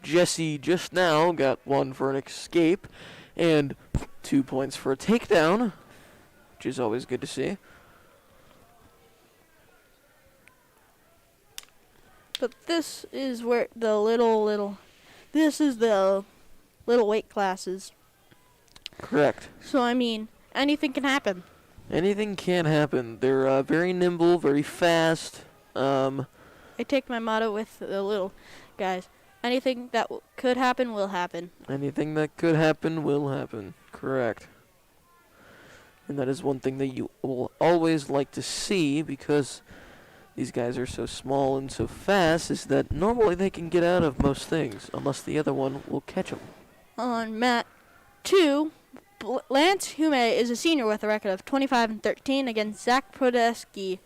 Speaker 1: Jesse just now got 1 for an escape and 2 points for a takedown, which is always good to see.
Speaker 4: But this is where the little weight classes.
Speaker 1: Correct.
Speaker 4: So, I mean, anything can happen.
Speaker 1: Anything can happen. They're very nimble, very fast.
Speaker 4: I take my motto with a little guys. Anything that could happen will happen.
Speaker 1: Anything that could happen will happen. Correct. And that is one thing that you will always like to see, because these guys are so small and so fast, is that normally they can get out of most things, unless the other one will catch them.
Speaker 4: On mat 2, Lance Hume is a senior with a record of 25-13 against Zach Prodeski,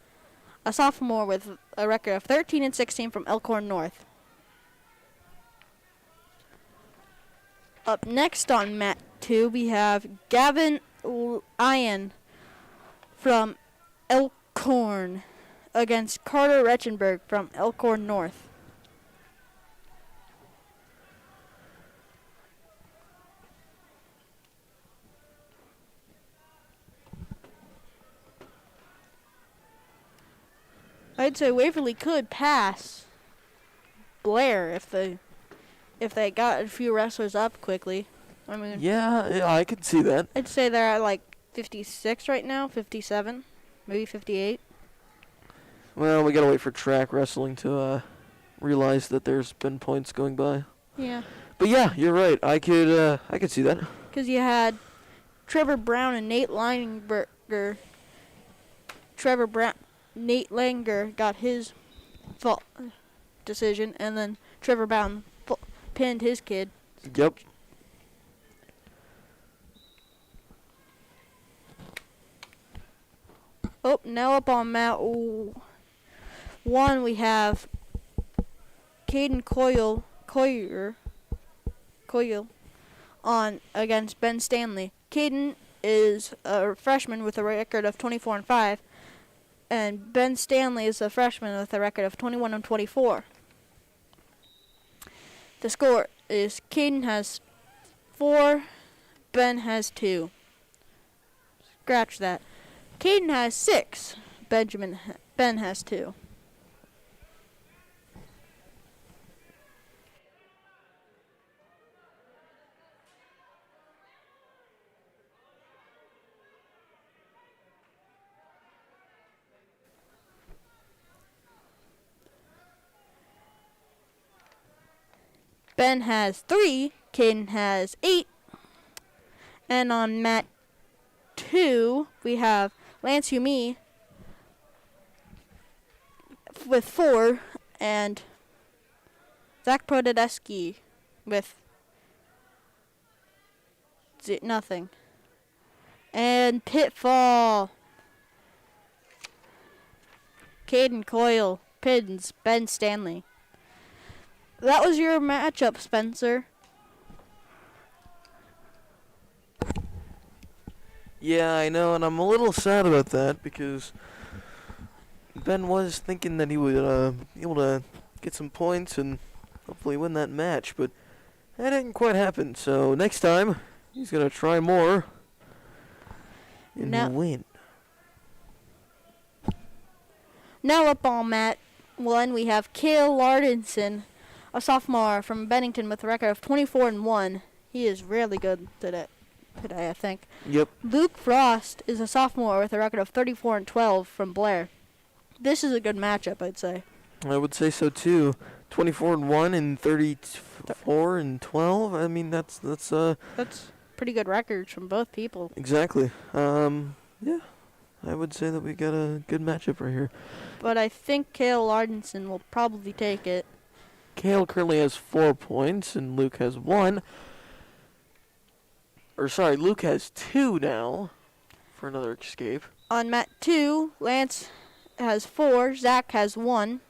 Speaker 4: a sophomore with a record of 13-16 from Elkhorn North. Up next on mat 2, we have Gavin Ian from Elkhorn against Carter Retchenberg from Elkhorn North. I'd say Waverly could pass Blair if they got a few wrestlers up quickly. I mean,
Speaker 1: Yeah, I could see that.
Speaker 4: I'd say they're at like 56 right now, 57, maybe 58.
Speaker 1: Well, we gotta wait for track wrestling to realize that there's been points going by.
Speaker 4: Yeah.
Speaker 1: But yeah, you're right. I could see that.
Speaker 4: Because you had Trevor Brown and Nate Langerberger. Nate Langer got his decision, and then Trevor Brown pinned his kid.
Speaker 1: Yep.
Speaker 4: Oh, now up on mat 1 we have Caden Coyle on against Ben Stanley. Caden is a freshman with a record of 24-5, and Ben Stanley is a freshman with a record of 21-24. The score is Caden has 4, Ben has 2. Scratch that. Caden has 6. Ben has 2. Ben has 3. Caden has 8. And on mat 2, we have Lance Hume with 4, and Zach Prodeski with nothing. And Pitfall. Caden Coyle pins Ben Stanley. That was your matchup, Spencer.
Speaker 1: Yeah, I know, and I'm a little sad about that, because Ben was thinking that he would be able to get some points and hopefully win that match, but that didn't quite happen. So next time, he's going to try more and win.
Speaker 4: Now up on mat 1, we have Cale Lardinson, a sophomore from Bennington with a record of 24-1. He is really good today, I think.
Speaker 1: Yep.
Speaker 4: Luke Frost is a sophomore with a record of 34-12 from Blair. This is a good matchup, I'd say.
Speaker 1: I would say so too. 24-1 and 34-12. I mean, that's
Speaker 4: pretty good records from both people.
Speaker 1: Exactly. Yeah, I would say that we got a good matchup right here.
Speaker 4: But I think Cale Lardinson will probably take it.
Speaker 1: Cale currently has 4 points, and Luke has 1. Luke has 2 now for another escape.
Speaker 4: On mat 2, Lance has 4, Zach has 1.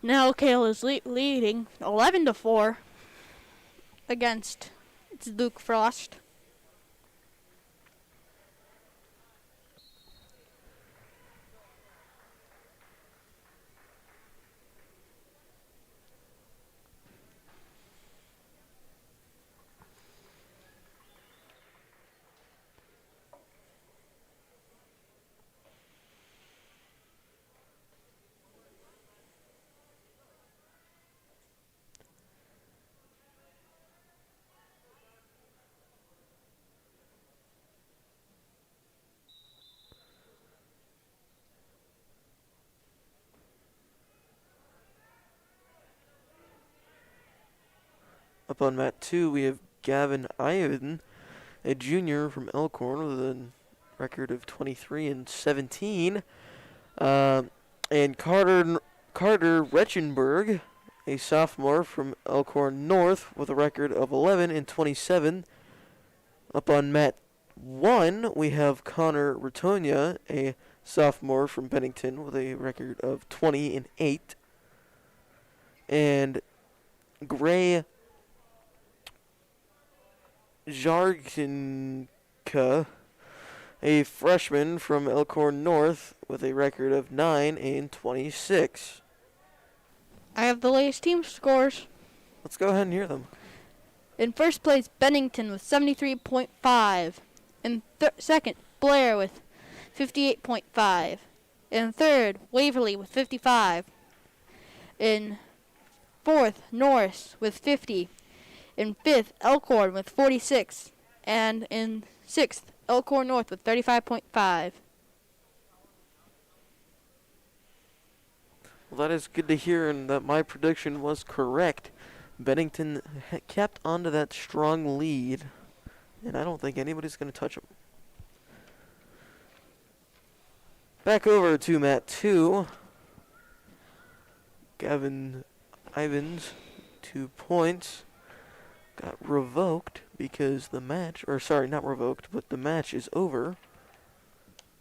Speaker 4: Now Kale is leading 11-4 against Luke Frost.
Speaker 1: Up on mat 2, we have Gavin Ivan, a junior from Elkhorn with a record of 23-17. And Carter Retchenberg, a sophomore from Elkhorn North with a record of 11-27. Up on mat 1, we have Connor Ratonia, a sophomore from Bennington with a record of 20-8. And Gray Jarginka, a freshman from Elkhorn North with a record of 9-26.
Speaker 4: I have the latest team scores.
Speaker 1: Let's go ahead and hear them.
Speaker 4: In first place, Bennington with 73.5. In second, Blair with 58.5. In third, Waverly with 55. In fourth, Norris with 50. In fifth, Elkhorn with 46. And in sixth, Elkhorn North with 35.5.
Speaker 1: Well, that is good to hear, and that my prediction was correct. Bennington kept onto that strong lead, and I don't think anybody's going to touch them. Back over to mat 2. Gavin Ivans, 2 points. Got revoked because the match, or sorry, not revoked, but the match is over.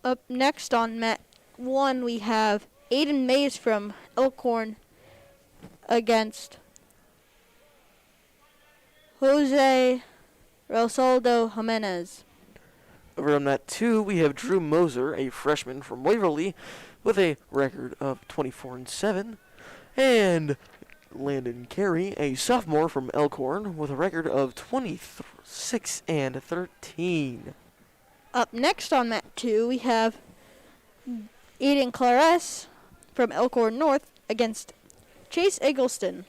Speaker 4: Up next on mat 1, we have Aiden Mays from Elkhorn against Jose Rosaldo Jimenez.
Speaker 1: Over on mat 2, we have Drew Moser, a freshman from Waverly, with a record of 24-7. And Landon Carey, a sophomore from Elkhorn, with a record of 26-13.
Speaker 4: Up next on mat 2, we have Aiden Clares from Elkhorn North against Chase Eggleston.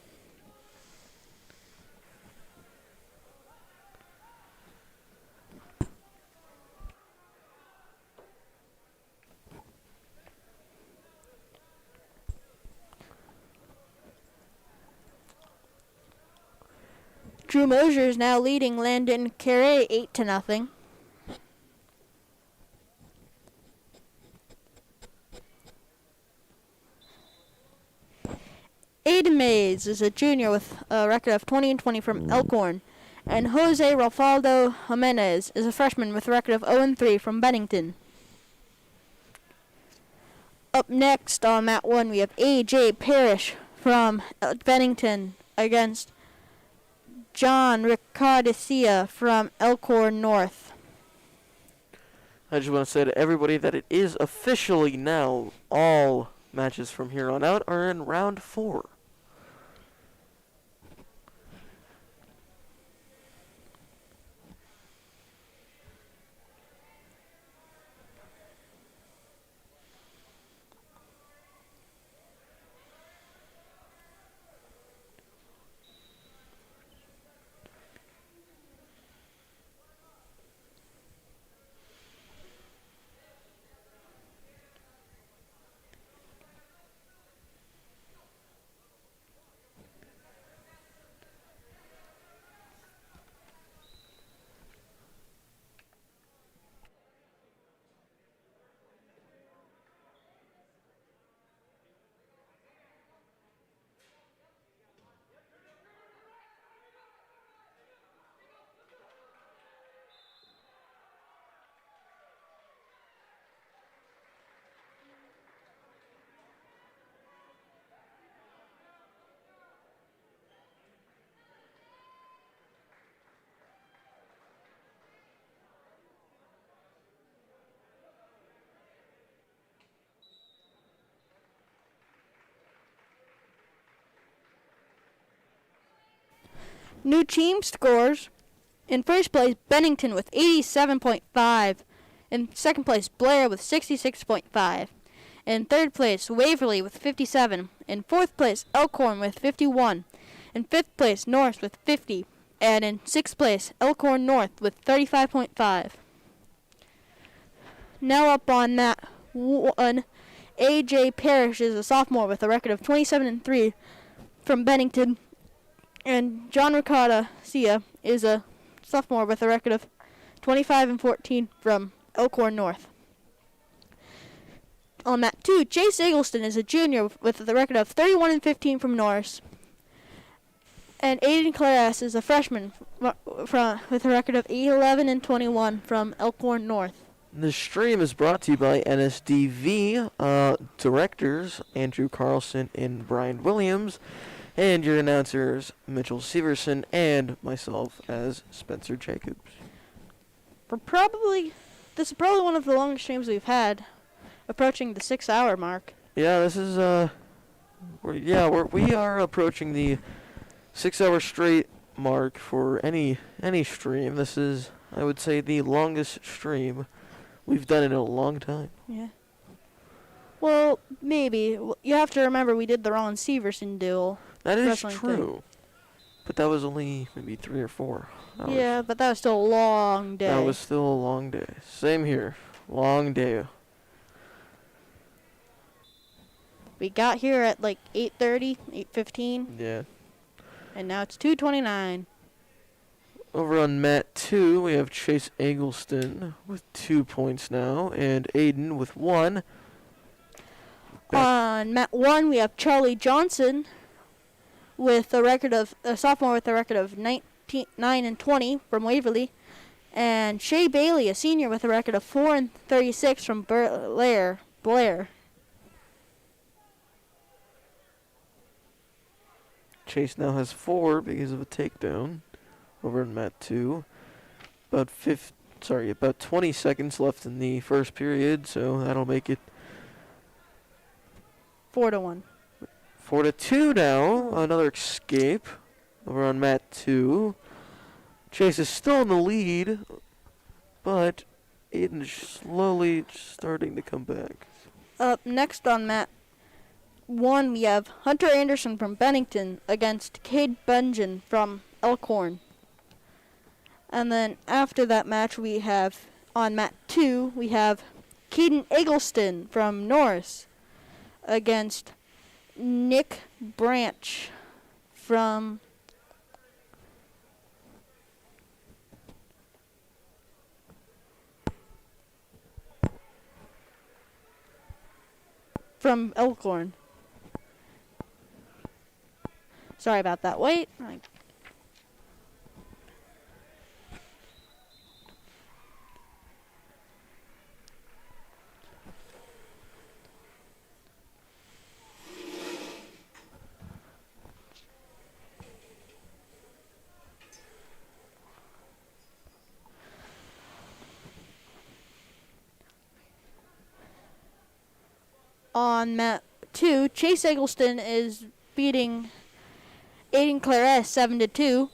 Speaker 4: Drew Mosier is now leading Landon Carey 8-0. Aiden Mays is a junior with a record of 20-20 from Elkhorn, and Jose Ralfaldo Jimenez is a freshman with a record of 0-3 from Bennington. Up next on mat 1, we have A.J. Parrish from Bennington against John Ricardecia from Elkhorn North.
Speaker 1: I just want to say to everybody that it is officially now all matches from here on out are in round 4.
Speaker 4: New team scores. In first place, Bennington with 87.5. In second place, Blair with 66.5. In third place, Waverly with 57. In fourth place, Elkhorn with 51. In fifth place, Norris with 50. And in sixth place, Elkhorn North with 35.5. Now up on mat 1, A.J. Parrish is a sophomore with a record of 27-3 from Bennington. And John Ricotta Sia is a sophomore with a record of 25-14 from Elkhorn North. On mat 2, Chase Eggleston is a junior with the record of 31-15 from Norris. And Aiden Claras is a freshman with a record of 11-21 from Elkhorn North.
Speaker 1: The stream is brought to you by NSDV, directors Andrew Carlson and Brian Williams, and your announcers Mitchell Severson and myself as Spencer Jacobs.
Speaker 4: This is probably one of the longest streams we've had, approaching the 6-hour mark.
Speaker 1: Yeah, this is we are approaching the 6-hour straight mark for any stream. This is, I would say, the longest stream we've done in a long time.
Speaker 4: Yeah. Well, maybe. You have to remember we did the Ron Severson duel.
Speaker 1: That is
Speaker 4: wrestling
Speaker 1: true.
Speaker 4: thing.
Speaker 1: But that was only maybe 3 or 4 hours.
Speaker 4: Yeah, but that was still a long day.
Speaker 1: That was still a long day. Same here. Long day.
Speaker 4: We got here at like 8:30, 8:15.
Speaker 1: Yeah.
Speaker 4: And now it's 2:29.
Speaker 1: Over on mat 2, we have Chase Eggleston with 2 points now, and Aiden with 1.
Speaker 4: On mat 1, we have Charlie Johnson with a sophomore with a record of 9-20 from Waverly, and Shea Bailey, a senior with a record of 4-36 from Blair.
Speaker 1: Chase now has 4 because of a takedown over in mat 2. About 20 seconds left in the first period, so that'll make it
Speaker 4: 4-1.
Speaker 1: 4-2 now. Another escape over on mat 2. Chase is still in the lead, but Aiden is slowly starting to come back.
Speaker 4: Up next on mat 1, we have Hunter Anderson from Bennington against Cade Benjen from Elkhorn. And then after that match, we have, on mat 2, we have Keaton Eggleston from Norris against Nick Branch from Elkhorn. Sorry about that. Wait. On mat 2, Chase Eggleston is beating Aiden Clares 7-2.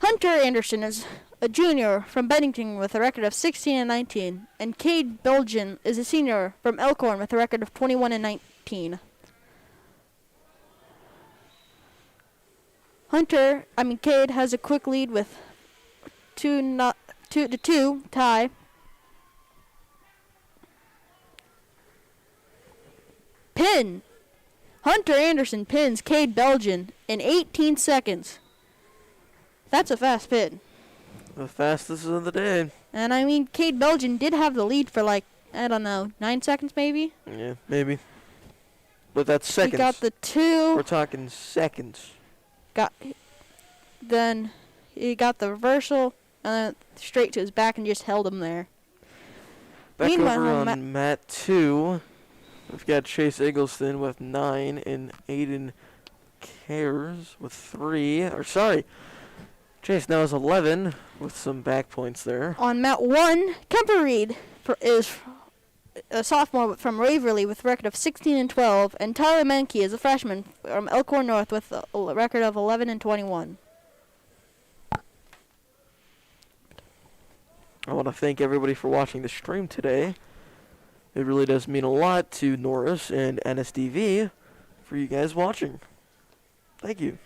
Speaker 4: Hunter Anderson is a junior from Bennington with a record of 16-19, and Cade Belgian is a senior from Elkhorn with a record of 21-19. Cade has a quick lead with 2-2 tie. Pin. Hunter Anderson pins Cade Belgian in 18 seconds. That's a fast pin.
Speaker 1: The fastest of the day.
Speaker 4: And Cade Belgian did have the lead for 9 seconds maybe?
Speaker 1: Yeah, maybe. But that's seconds.
Speaker 4: He got the 2.
Speaker 1: We're talking seconds.
Speaker 4: Then he got the reversal and then straight to his back and just held him there.
Speaker 1: Back
Speaker 4: Meanwhile,
Speaker 1: over on mat 2, we've got Chase Eggleston with 9 and Aiden Cares with 3. Chase now has 11 with some back points there.
Speaker 4: On mat 1, Kemper Reed is a sophomore from Waverly with a record of 16 and 12, and Tyler Menke is a freshman from Elkhorn North with a record of 11 and 21.
Speaker 1: I want to thank everybody for watching the stream today. It really does mean a lot to Norris and NSDV for you guys watching. Thank you.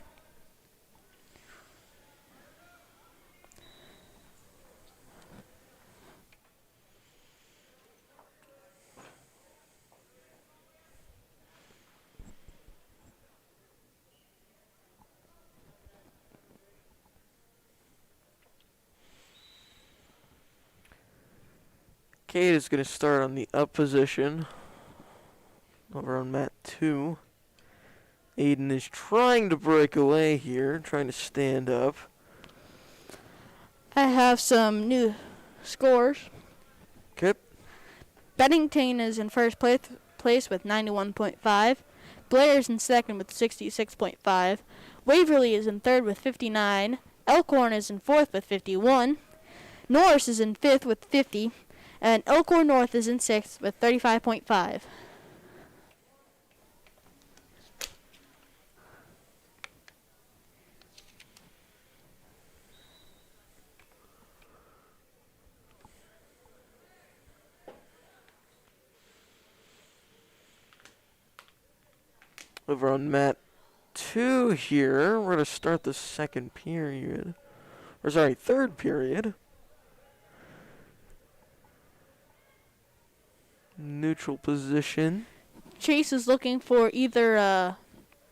Speaker 1: Kate is going to start on the up position over on mat 2. Aiden is trying to break away here, trying to stand up.
Speaker 4: I have some new scores.
Speaker 1: Okay.
Speaker 4: Bennington is in first place with 91.5. Blair's in second with 66.5. Waverly is in third with 59. Elkhorn is in fourth with 51. Norris is in fifth with 50. And Elkhorn North is in sixth with 35.5.
Speaker 1: Over on mat 2 here, we're going to start the second period. Or sorry, third period. Neutral position.
Speaker 4: Chase is looking for either a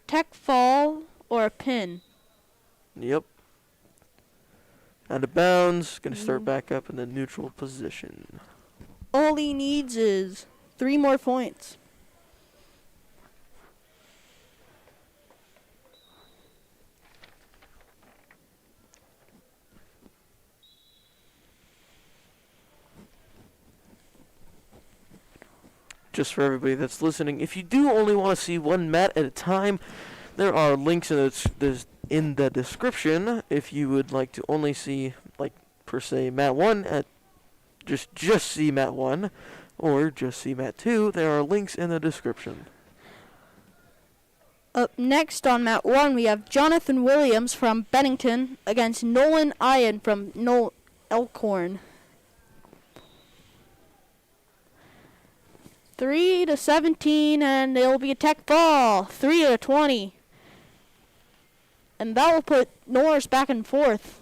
Speaker 4: tech fall or a pin.
Speaker 1: Yep. Out of bounds. Going to start back up in the neutral position.
Speaker 4: All he needs is 3 more points.
Speaker 1: Just for everybody that's listening, if you do only want to see one mat at a time, there are links in the description. If you would like to only see, like, per se, mat 1, just see mat 1, or just see mat 2, there are links in the description.
Speaker 4: Up next on mat 1, we have Jonathan Williams from Bennington against Nolan Ian from Elkhorn. 3-17, and it'll be a tech fall. 3-20. And that will put Norris back in fourth.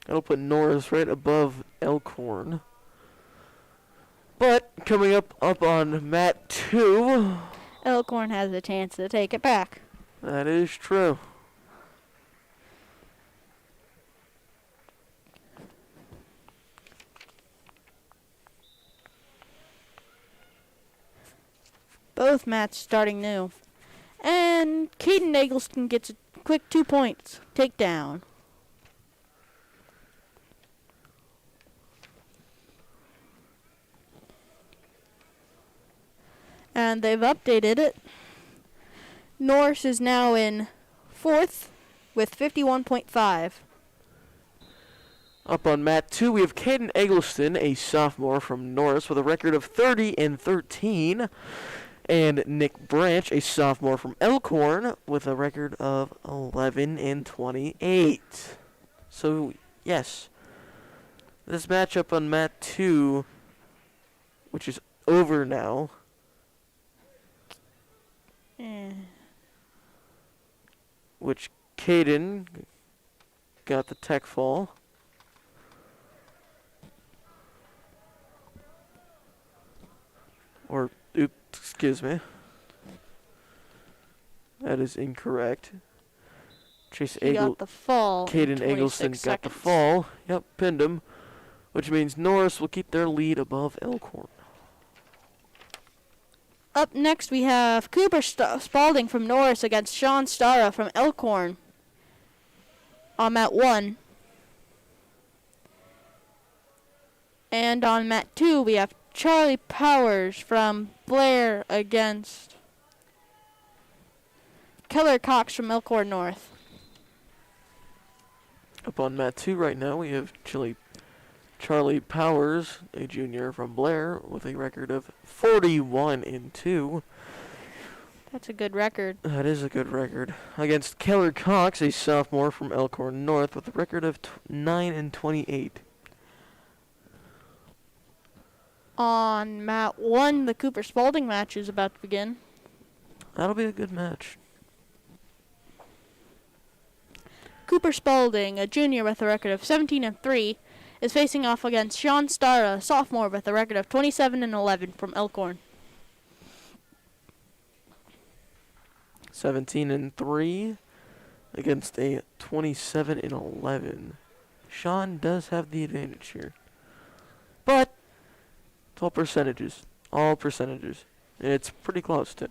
Speaker 1: That'll put Norris right above Elkhorn. But coming up on mat 2,
Speaker 4: Elkhorn has a chance to take it back.
Speaker 1: that is true.
Speaker 4: Both mats starting new. And Caden Eggleston gets a quick 2 points. Takedown. And they've updated it. Norris is now in fourth with 51.5.
Speaker 1: Up on mat 2, we have Caden Eggleston, a sophomore from Norris, with a record of 30 and 13. And Nick Branch, a sophomore from Elkhorn, with a record of 11 and 28. So, yes, this matchup on mat 2, which is over now. Which Caden got the tech fall. Or, oops, excuse me. That is incorrect. Chase
Speaker 4: Got the fall.
Speaker 1: Caden Eggleston got the fall. Yep, pinned him. Which means Norris will keep their lead above Elkhorn.
Speaker 4: Up next, we have Cooper Spalding from Norris against Sean Stara from Elkhorn on mat 1. And on mat 2, we have Charlie Powers from Blair against Keller Cox from Elkhorn North.
Speaker 1: Up on mat 2 right now, we have Charlie Powers, a junior from Blair, with a record of 41-2.
Speaker 4: That's a good record.
Speaker 1: That is a good record. Against Keller Cox, a sophomore from Elkhorn North, with a record of 9-28.
Speaker 4: On mat 1, the Cooper Spalding match is about to begin.
Speaker 1: That'll be a good match.
Speaker 4: Cooper Spalding, a junior with a record of 17-3, is facing off against Sean Starr, a sophomore with a record of 27-11 from Elkhorn.
Speaker 1: 17-3 against a 27-11. Sean does have the advantage here. But it's all percentages. All percentages. It's pretty close too.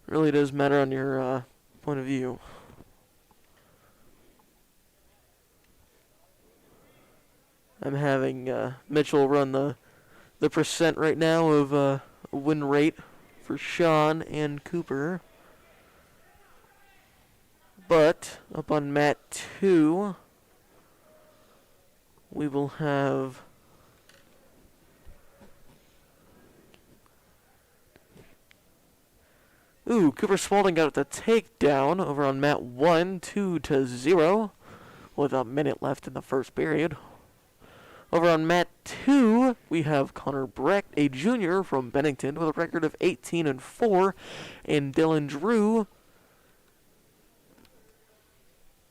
Speaker 1: Really does matter on your point of view. I'm having Mitchell run the percent right now of win rate for Sean and Cooper. But up on mat 2, we will have Cooper Spalding got the takedown over on mat 1, 2-0, with a minute left in the first period. Over on mat 2, we have Connor Brecht, a junior from Bennington, with a record of 18-4, and Dylan Drew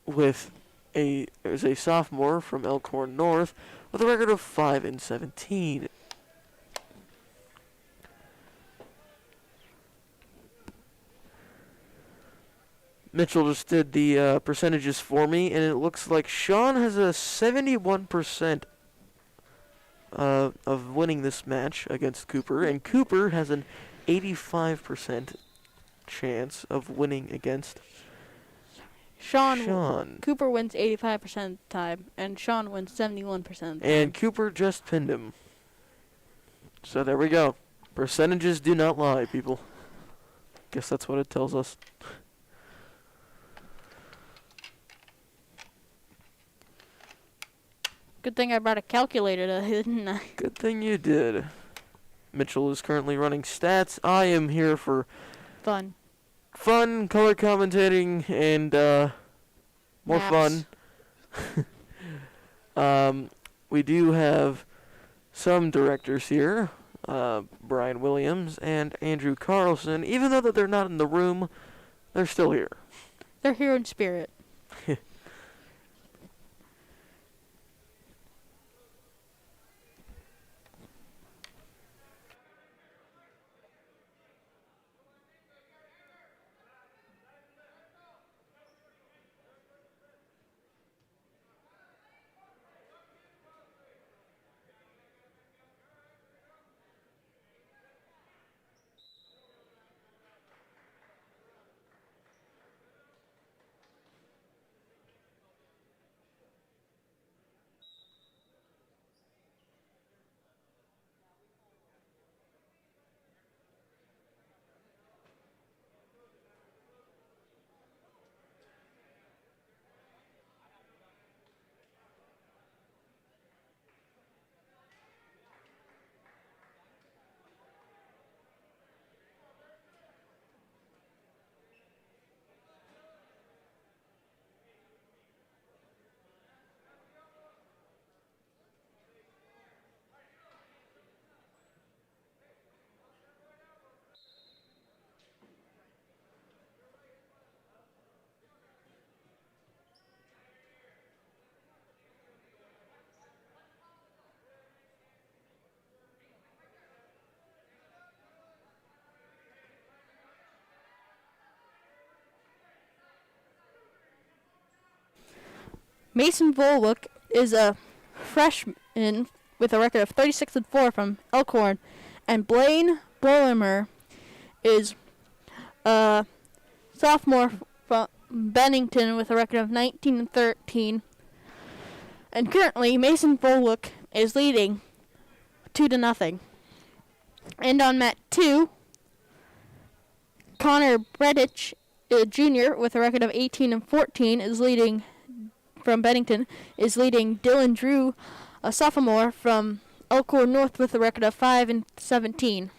Speaker 1: is a sophomore from Elkhorn North, with a record of 5-17. Mitchell just did the percentages for me, and it looks like Sean has a 71% of winning this match against Cooper, and Cooper has an 85% chance of winning against Sean.
Speaker 4: Cooper wins 85% of the time, and Sean wins 71% of the time.
Speaker 1: And Cooper just pinned him. So there we go. Percentages do not lie, people. Guess that's what it tells us.
Speaker 4: Good thing I brought a calculator, didn't I?
Speaker 1: Good thing you did. Mitchell is currently running stats. I am here for
Speaker 4: Fun,
Speaker 1: color commentating, and more
Speaker 4: Maps.
Speaker 1: fun. We do have some directors here, Brian Williams and Andrew Carlson. Even though that they're not in the room, they're still here.
Speaker 4: They're here in spirit. Mason Volwick is a freshman with a record of 36-4 from Elkhorn, and Blaine Boehmer is a sophomore from Bennington with a record of 19-13. And currently, Mason Volwick is leading 2-0. And on mat 2, Connor Bredich, a junior with a record of 18-14, is leading from Bennington, is leading Dylan Drew, a sophomore from Elkhorn North with a record of 5-17.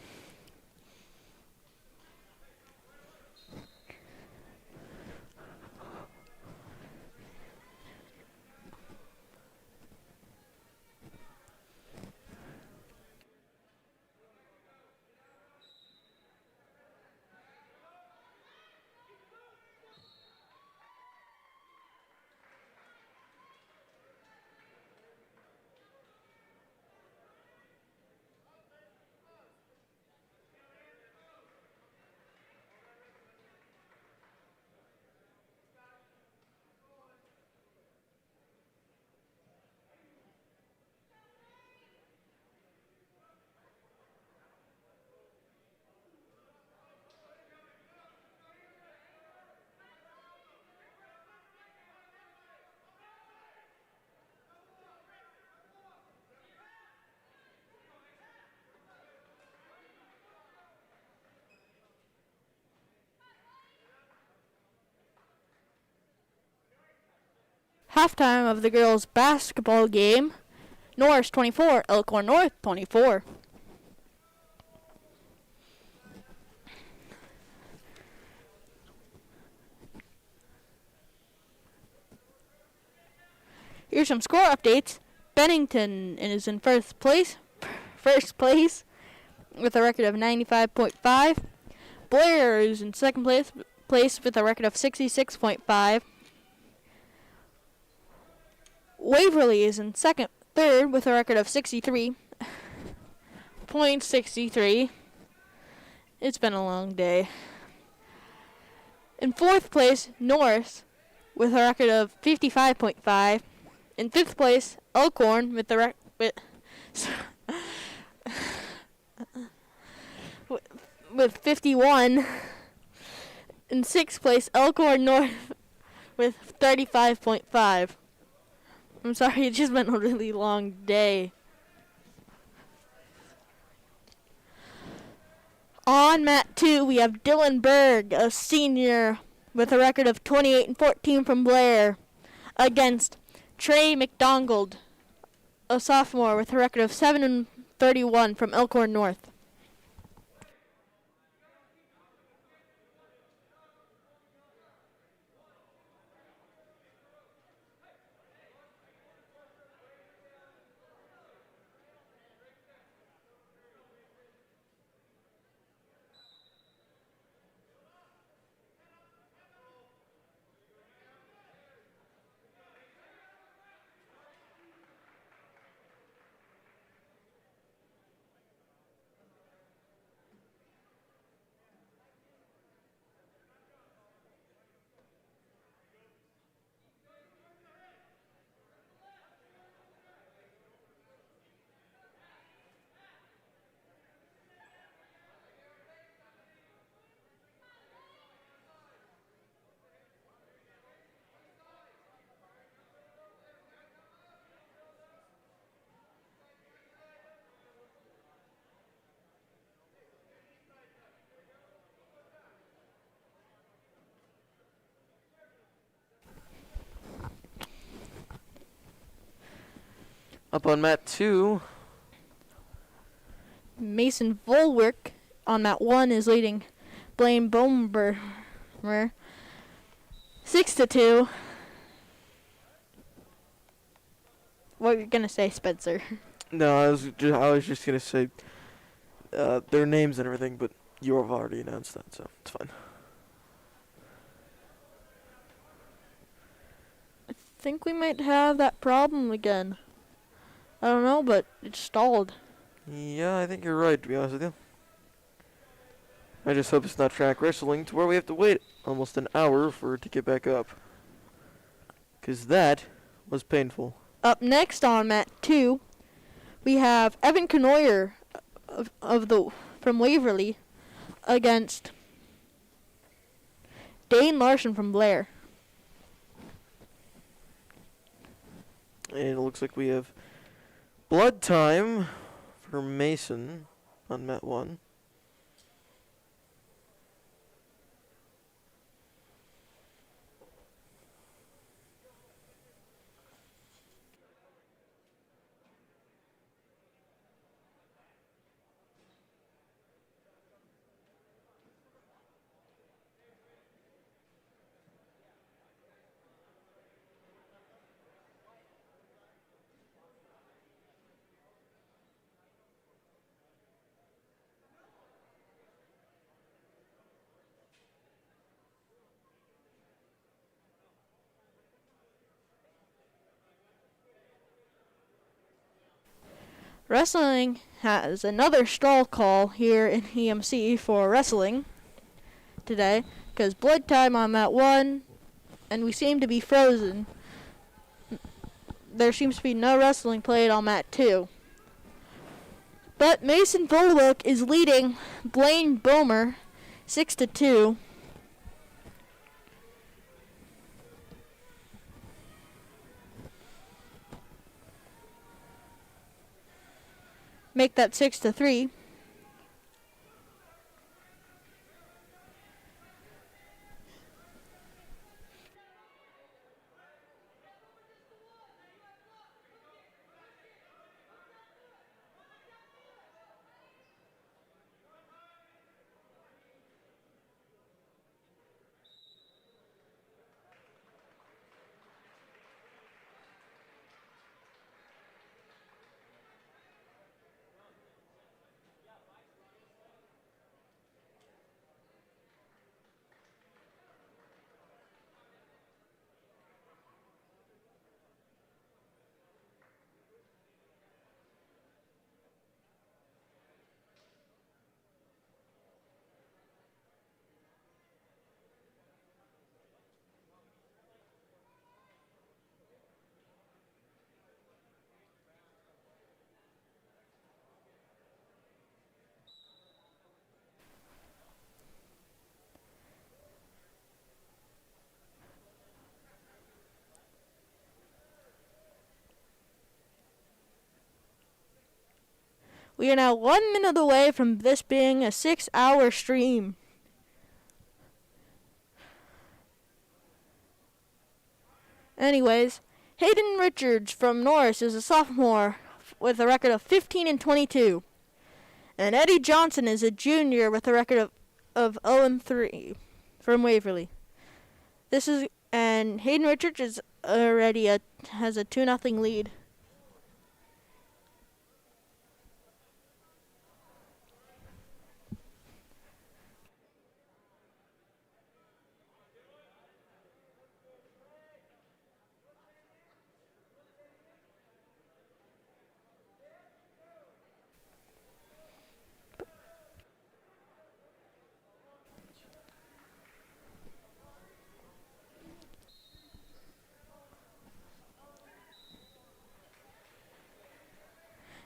Speaker 4: Halftime of the girls' basketball game. Norris 24, Elkhorn North 24. Here's some score updates. Bennington is in first place with a record of 95.5. Blair is in second place with a record of 66.5. Waverly is in third with a record of 63.63. It's been a long day. In fourth place, Norris with a record of 55.5. In fifth place, Elkhorn with the with 51. In sixth place, Elkhorn North with 35.5. I'm sorry, it's just been a really long day. On mat 2, we have Dylan Berg, a senior, with a record of 28-14 from Blair, against Trey McDonald, a sophomore, with a record of 7-31 from Elkhorn North.
Speaker 1: Up on mat 2.
Speaker 4: Mason Volwick on mat 1 is leading Blaine Bomber 6-2. What were you gonna say, Spencer?
Speaker 1: No, I was just gonna say their names and everything, but you have already announced that, so it's fine.
Speaker 4: I think we might have that problem again. I don't know, but it stalled.
Speaker 1: Yeah, I think you're right, to be honest with you. I just hope it's not track wrestling to where we have to wait almost an hour for it to get back up. 'Cause that was painful.
Speaker 4: Up next on mat 2, we have Evan Canoyer from Waverly against Dane Larson from Blair.
Speaker 1: And it looks like we have blood time for Mason on mat 1.
Speaker 4: Wrestling has another stall call here in EMC for wrestling today, because blood time on mat 1, and we seem to be frozen. There seems to be no wrestling played on mat 2. But Mason Volwick is leading Blaine Bomer 6-2. Make that 6-3. We are now 1 minute away from this being a 6-hour stream. Anyways, Hayden Richards from Norris is a sophomore with a record of 15-22. And Eddie Johnson is a junior with a record of 0-3 from Waverly. And Hayden Richards is already has a 2-0 lead.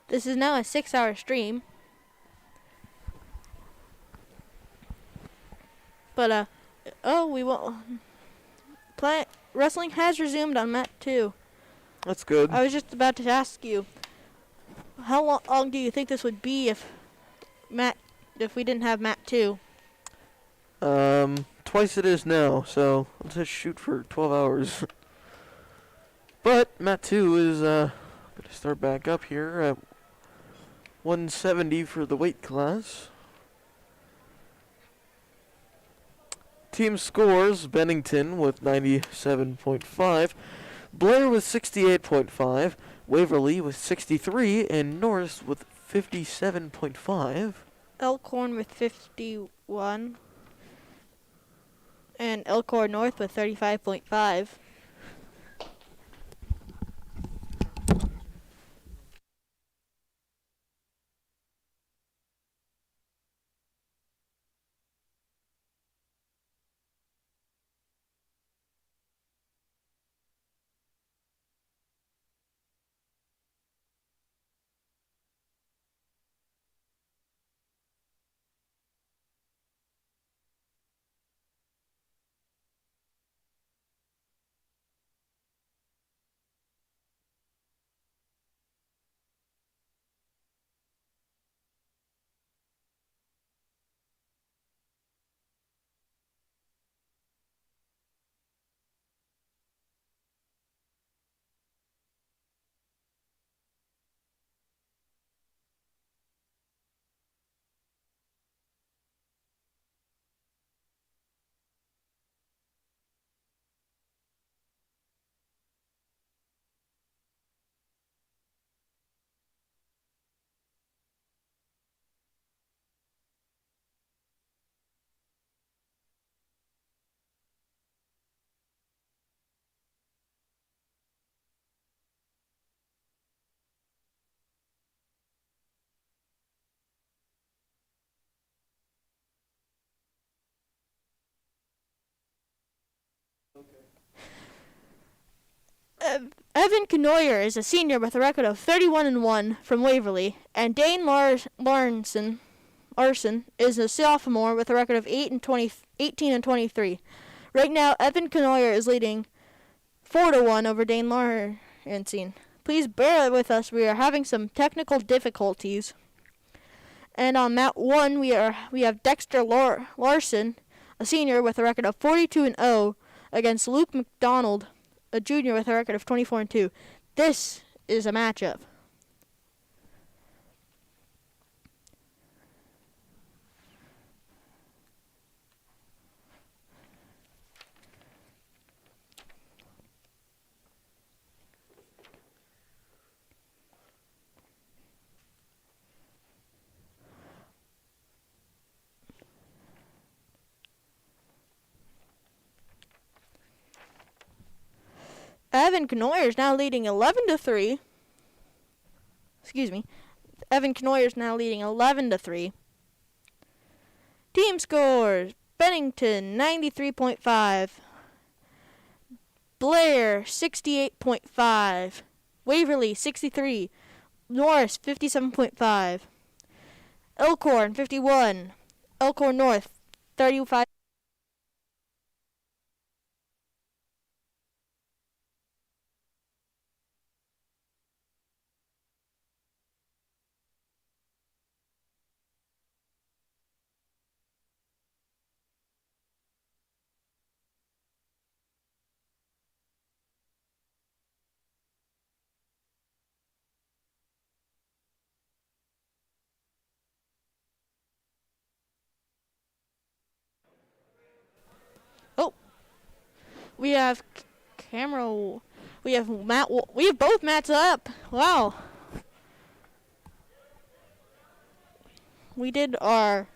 Speaker 4: This is now a 6-hour stream. But, we won't. Wrestling has resumed on mat 2.
Speaker 1: That's good.
Speaker 4: I was just about to ask you, how long do you think this would be if we didn't have mat 2?
Speaker 1: Twice it is now, so let's just shoot for 12 hours. But mat 2 is gonna start back up here at 170 for the weight class. Team scores: Bennington with 97.5, Blair with 68.5, Waverly with 63, and Norris with 57.5.
Speaker 4: Elkhorn with 51, and Elkhorn North with 35.5. Evan Knoyer is a senior with a record of 31-1 from Waverly, and Dane Larson is a sophomore with a record of 18-23. Right now, Evan Knoyer is leading 4-1 over Dane Larson. Please bear with us. We are having some technical difficulties. And on mat 1, we have Dexter Larson, a senior with a record of 42-0, against Luke McDonald, a junior with a record of 24-2. This is a matchup. Evan Knoyer is now leading 11-3. Excuse me. Evan Knoyer is now leading 11-3. Team scores: Bennington 93.5, Blair 68.5, Waverly 63, Norris 57.5, Elkhorn 51, Elkhorn North 35. Oh, we have camera. We have Matt. We have both mats up. Wow. We did our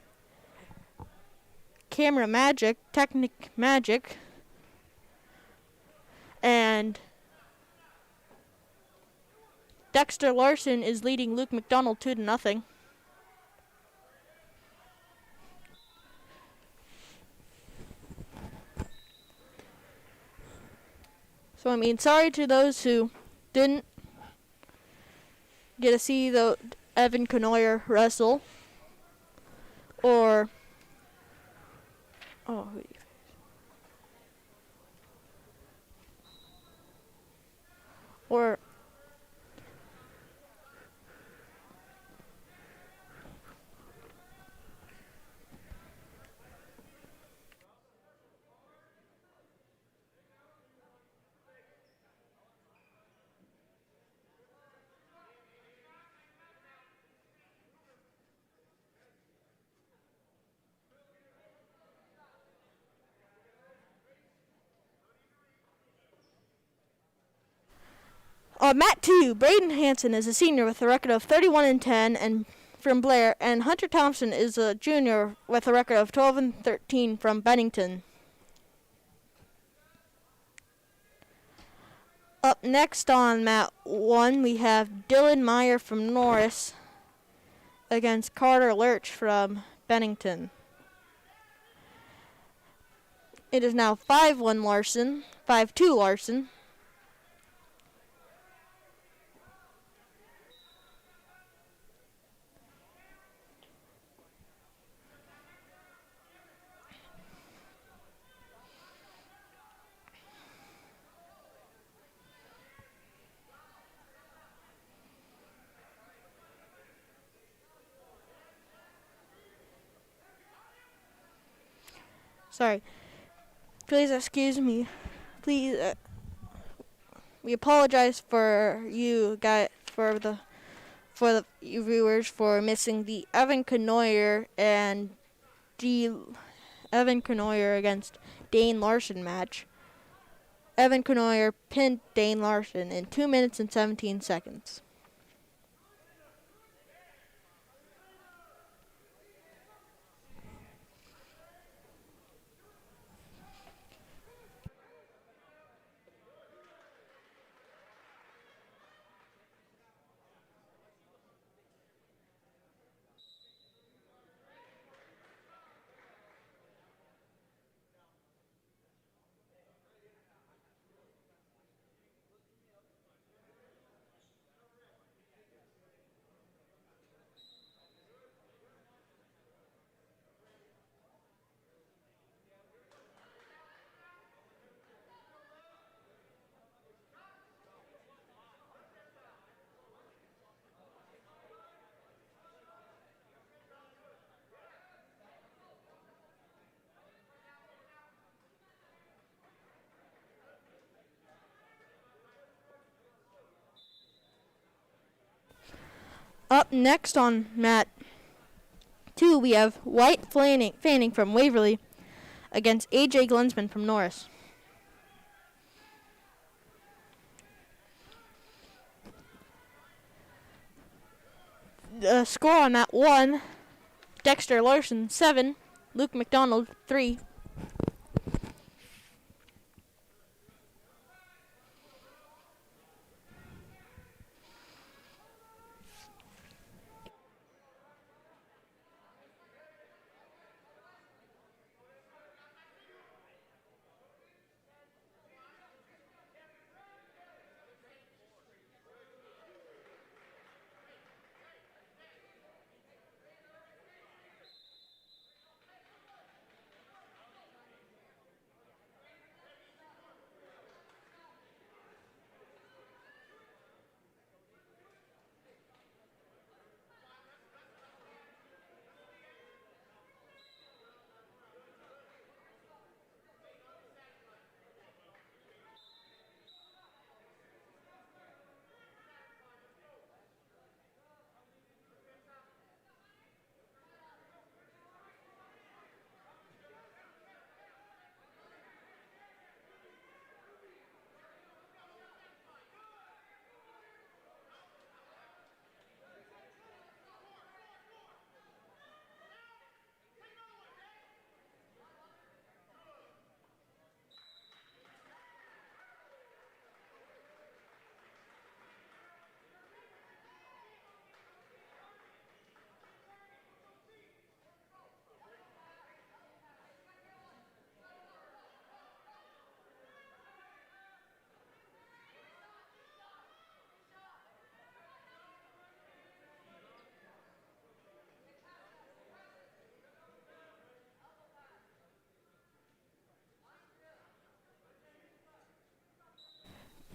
Speaker 4: camera magic, technic magic, and Dexter Larson is leading Luke McDonald 2-0. So I mean, sorry to those who didn't get to see the Evan Knoyer wrestle, or or Mat 2, Braden Hansen is a senior with a record of 31-10 and from Blair, and Hunter Thompson is a junior with a record of 12-13 from Bennington. Up next on mat 1, we have Dylan Meyer from Norris against Carter Lurch from Bennington. It is now 5-1 Larson, 5-2 Larson. Sorry. Please excuse me. Please, we apologize for you guys, for the you viewers, for missing the Evan Knoyer and Evan Knoyer against Dane Larson match. Evan Knoyer pinned Dane Larson in 2 minutes and 17 seconds. Up next on mat 2, we have White Fanning from Waverly against AJ Glensman from Norris. The score on that 1, Dexter Larson 7, Luke McDonald 3.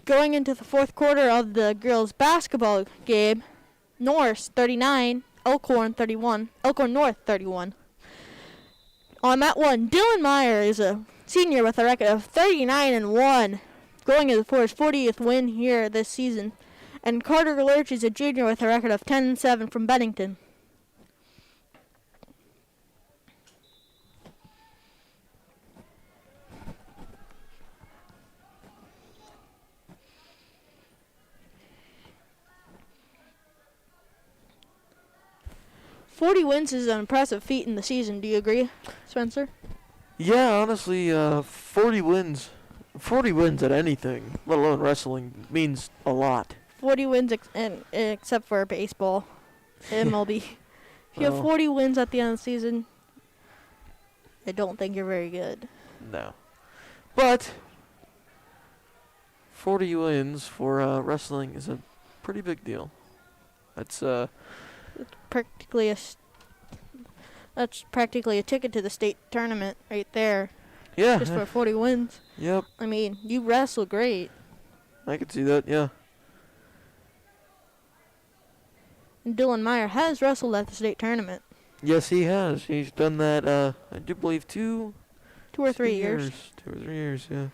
Speaker 4: Going into the fourth quarter of the girls' basketball game, Norris 39, Elkhorn 31, Elkhorn North 31. On that 1, Dylan Meyer is a senior with a record of 39-1, going for his 40th win here this season. And Carter Lurch is a junior with a record of 10-7 from Bennington. .40 wins is an impressive feat in the season. Do you agree, Spencer?
Speaker 1: Yeah, honestly, 40 wins. 40 wins at anything, let alone wrestling, means a lot.
Speaker 4: 40 wins except for baseball, MLB. If you have
Speaker 1: Well.
Speaker 4: 40 wins at the end of the season, I don't think you're very good.
Speaker 1: No. But 40 wins for wrestling is a pretty big deal. That's
Speaker 4: That's practically a ticket to the state tournament right there,
Speaker 1: yeah.
Speaker 4: just for 40 wins.
Speaker 1: Yep,
Speaker 4: I mean, you wrestle great.
Speaker 1: I could see that. Yeah.
Speaker 4: And Dylan Meyer has wrestled at the state tournament
Speaker 1: Yes, he has. He's done that. I do believe 2
Speaker 4: or 3 years.
Speaker 1: 2 or 3 years. Yeah.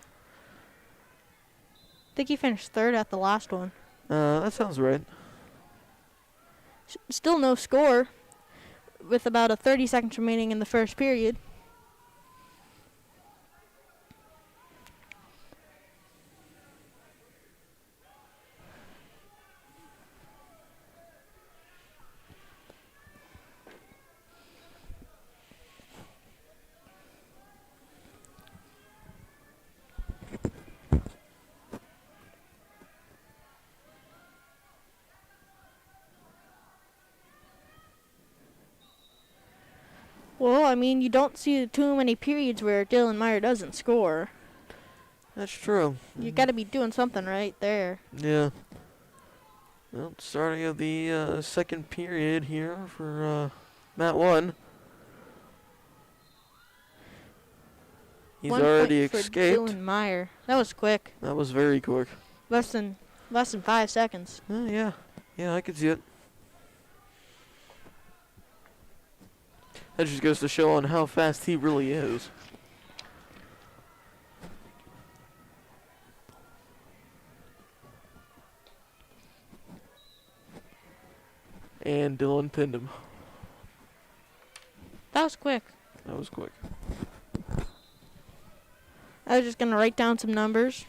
Speaker 4: I think he finished third at the last one.
Speaker 1: That sounds right.
Speaker 4: Still no score, with about 30 seconds remaining in the first period. Well, I mean, you don't see too many periods where Dylan Meyer doesn't score.
Speaker 1: That's true.
Speaker 4: You got to be doing something right there.
Speaker 1: Yeah. Well, starting of the second period here for Mat 1. He's
Speaker 4: 1
Speaker 1: already
Speaker 4: point for
Speaker 1: escaped.
Speaker 4: Dylan Meyer. That was quick.
Speaker 1: That was very quick.
Speaker 4: Less than 5 seconds.
Speaker 1: Yeah. Yeah, I could see it. That just goes to show on how fast he really is. And Dylan pinned him.
Speaker 4: That was quick.
Speaker 1: That was quick.
Speaker 4: I was just going to write down some numbers.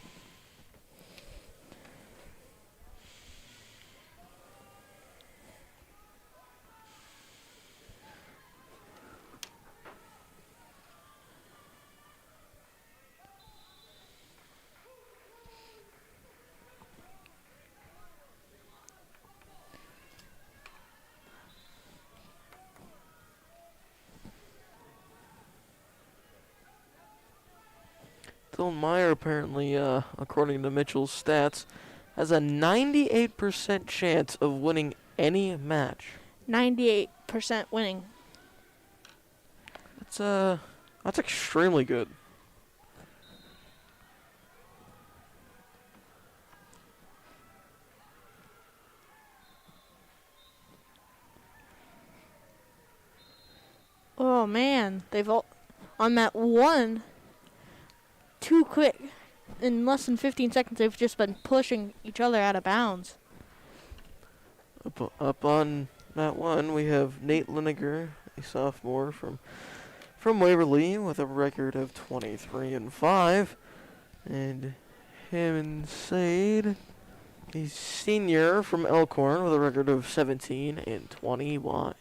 Speaker 1: Dylan Meyer apparently, according to Mitchell's stats, has a 98% chance of winning any match.
Speaker 4: 98% winning.
Speaker 1: That's extremely good.
Speaker 4: Oh, man. They've all... On that one... Too quick. In less than 15 seconds, they've just been pushing each other out of bounds.
Speaker 1: Up on that one, we have Nate Liniger, a sophomore from Waverly, with a record of 23-5, and him and Sade, a senior from Elkhorn, with a record of 17-21.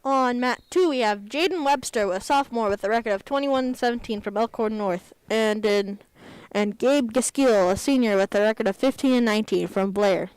Speaker 4: On mat 2, we have Jaden Webster, a sophomore with a record of 21-17 from Elkhorn North, and Gabe Gaskill, a senior with a record of 15-19 from Blair.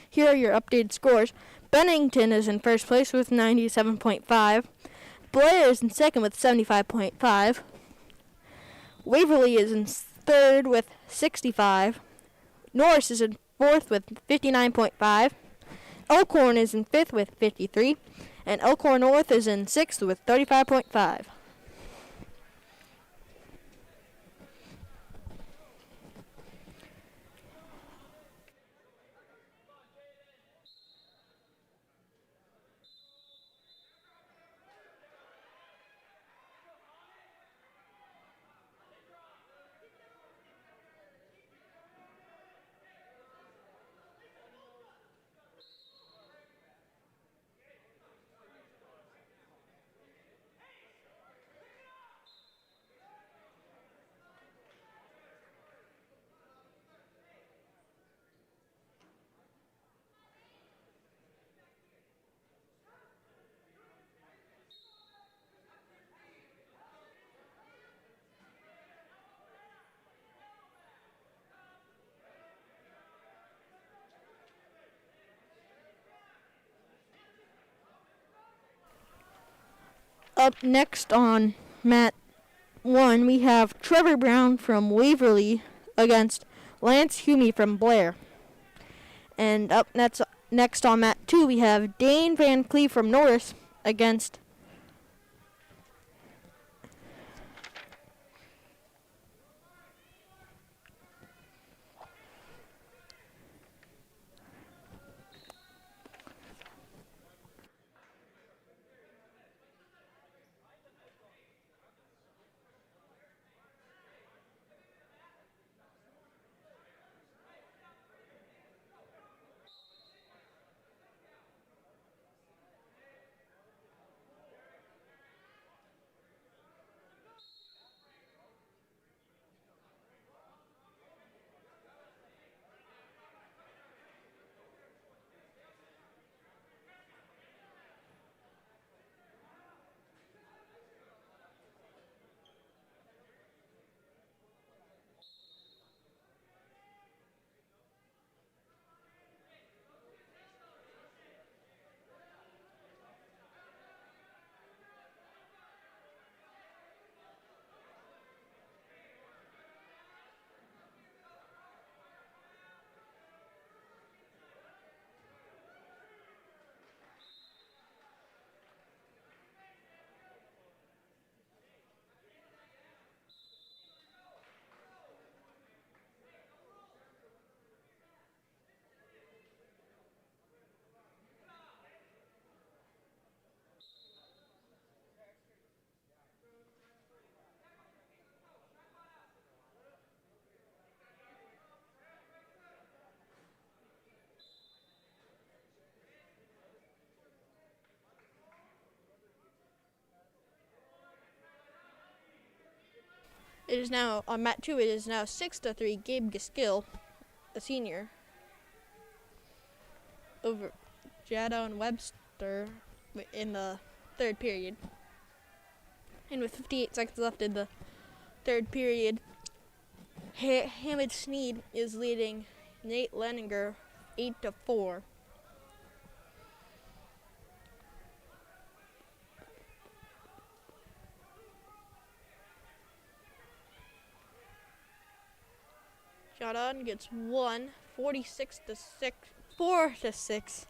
Speaker 4: Here are your updated scores. Bennington is in first place with 97.5. Blair is in second with 75.5. Waverly is in third with 65. Norris is in fourth with 59.5. Elkhorn is in 5th with 53, and Elkhorn North is in 6th with 35.5. Up next on mat 1, we have Trevor Brown from Waverly against Lance Humey from Blair. And up next on mat 2, we have Dane Van Cleve from Norris against It is now on mat 2. It is now 6-3. Gabe Gaskill, a senior, over Jadon Webster in the third period. And with 58 seconds left in the third period, Hamid Sneed is leading Nate Leninger 8-4. Jadon gets 1, 46-6, 4-6,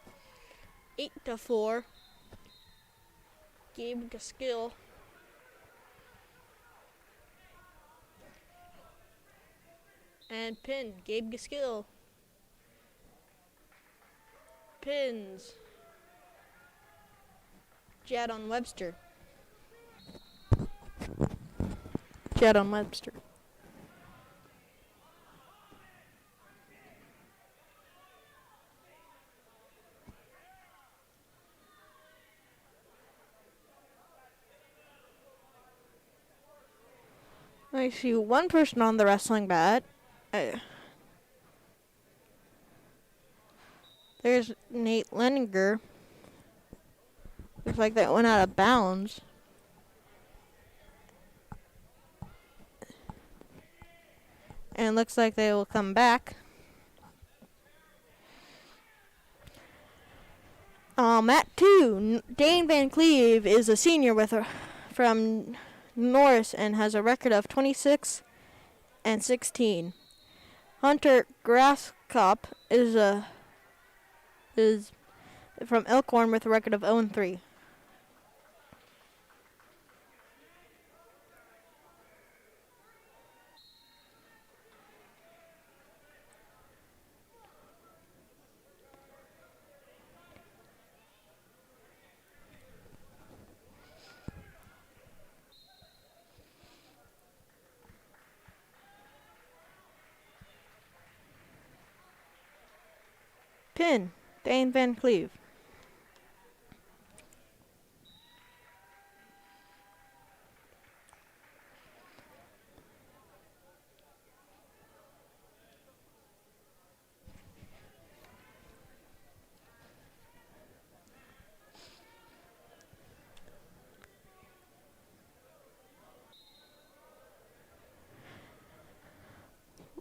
Speaker 4: 8-4. Gabe Gaskill and pin. Gabe Gaskill pins Jadon Webster. Jadon Webster. I see one person on the wrestling mat. There's Nate Leninger. Looks like that went out of bounds. And looks like they will come back. Mat 2, Dane Van Cleve is a senior from Norris and has a record of 26-16. Hunter Grasskop is from Elkhorn with a record of 0-3. Pin, Dane Van Cleve.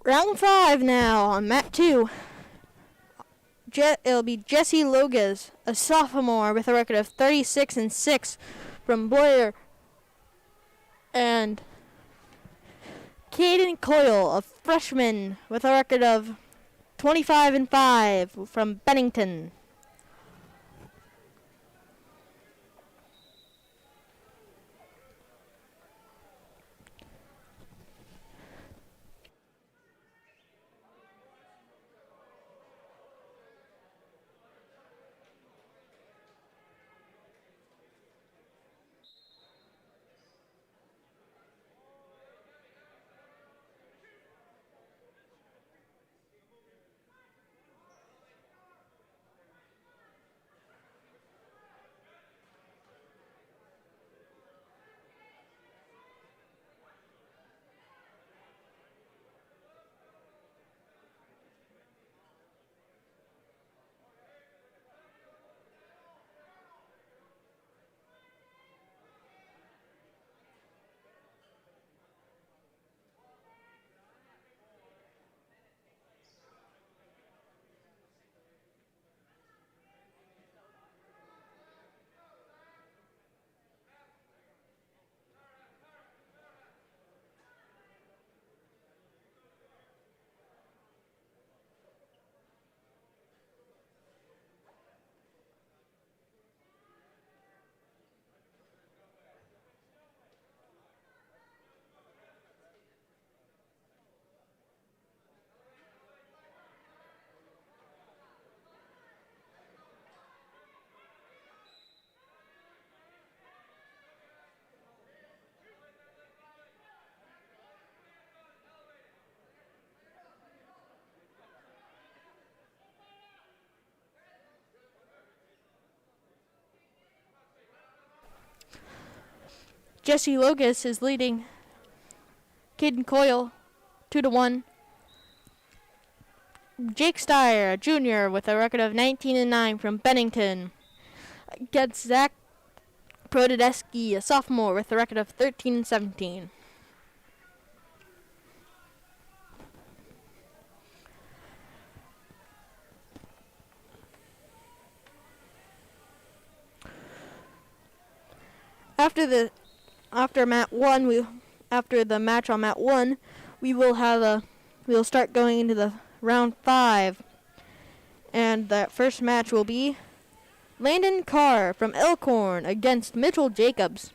Speaker 4: Round 5 now on mat 2. It'll be Jesse Logas, a sophomore with a record of 36-6 from Blair, and Caden Coyle, a freshman with a record of 25-5 from Bennington. Jesse Logas is leading Caden Coyle 2-1. Jake Steyer, a junior with a record of 19-9 from Bennington, gets Zach Prodadeski, a sophomore with a record of 13-17. After the match on mat 1, we'll start going into the round 5. And that first match will be Landon Carr from Elkhorn against Mitchell Jacobs.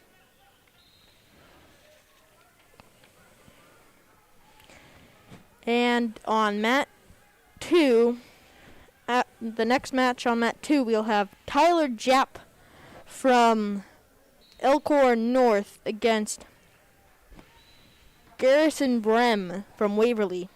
Speaker 4: And on mat 2, at the next match on mat 2, we'll have Tyler Japp from Elkhorn North against Garrison Brem from Waverly.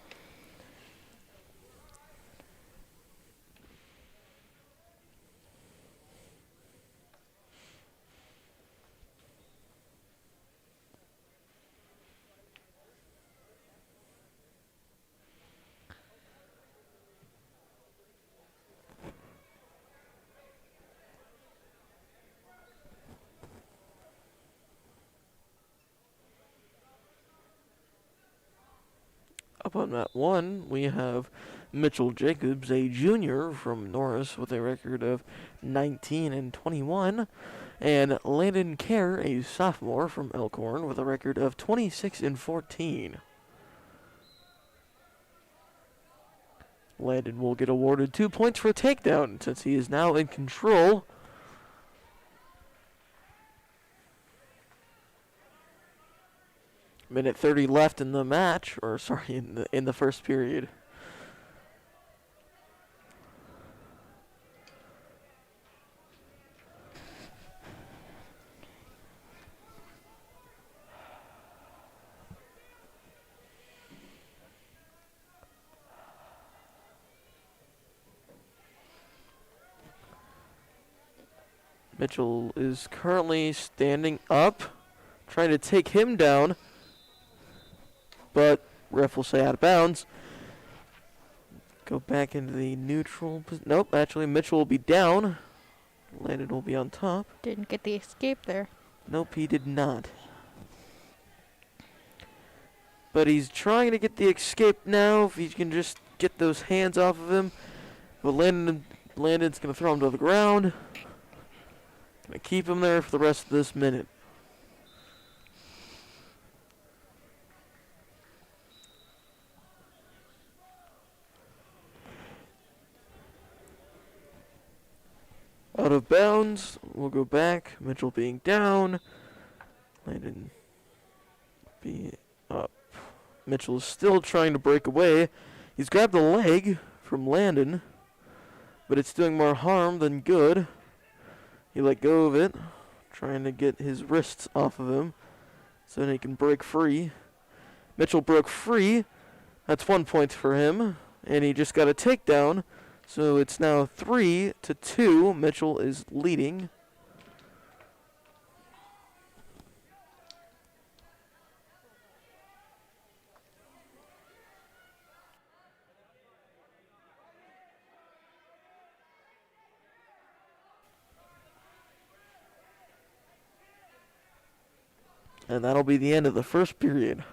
Speaker 1: Up on mat 1, we have Mitchell Jacobs, a junior from Norris with a record of 19-21, and Landon Kerr, a sophomore from Elkhorn with a record of 26-14. Landon will get awarded 2 points for a takedown since he is now in control. Minute 30 left in the match, or sorry, in the first period. Mitchell is currently standing up, trying to take him down, but ref will say out of bounds. Go back into the neutral. Nope, actually Mitchell will be down. Landon will be on top.
Speaker 4: Didn't get the escape there.
Speaker 1: Nope, he did not. But he's trying to get the escape now. If he can just get those hands off of him. But Landon's going to throw him to the ground. Going to keep him there for the rest of this minute. Out of bounds. We'll go back. Mitchell being down. Landon being up. Mitchell is still trying to break away. He's grabbed the leg from Landon, but it's doing more harm than good. He let go of it, trying to get his wrists off of him so that he can break free. Mitchell broke free. That's 1 point for him, and he just got a takedown. So it's now 3-2. Mitchell is leading. And that'll be the end of the first period.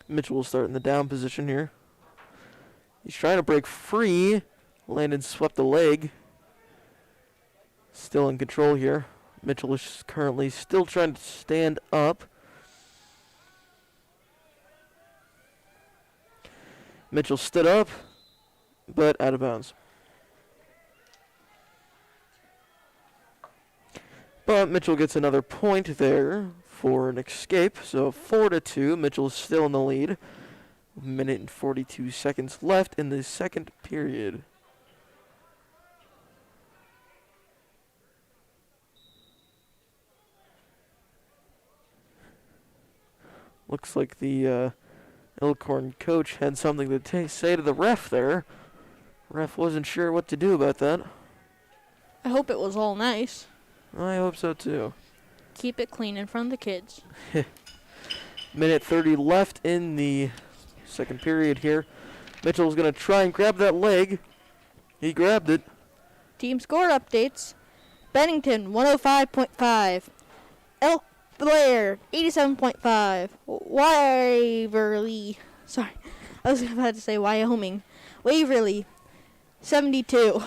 Speaker 1: Mitchell will start in the down position here. He's trying to break free. Landon swept the leg. Still in control here. Mitchell is currently still trying to stand up. Mitchell stood up, but out of bounds. But Mitchell gets another point there for an escape. So 4-2. Mitchell is still in the lead. 1 minute and 42 seconds left in the second period. Looks like the Elkhorn coach had something to say to the ref there. Ref wasn't sure what to do about that.
Speaker 4: I hope it was all nice.
Speaker 1: I hope so too.
Speaker 4: Keep it clean in front of the kids.
Speaker 1: Minute 30 left in the second period here. Mitchell's going to try and grab that leg. He grabbed it.
Speaker 4: Team score updates. Bennington, 105.5. Elk Blair, 87.5. Waverly, sorry, I was about to say Wyoming. Waverly, 72.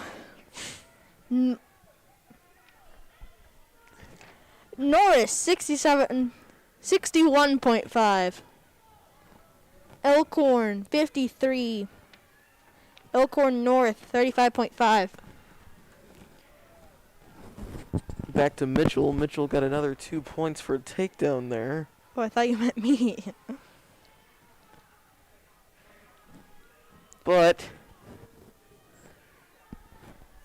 Speaker 4: Norris, 61.5. Elkhorn, 53. Elkhorn North, 35.5.
Speaker 1: Back to Mitchell. Mitchell got another 2 points for a takedown there.
Speaker 4: Oh, I thought you meant me.
Speaker 1: But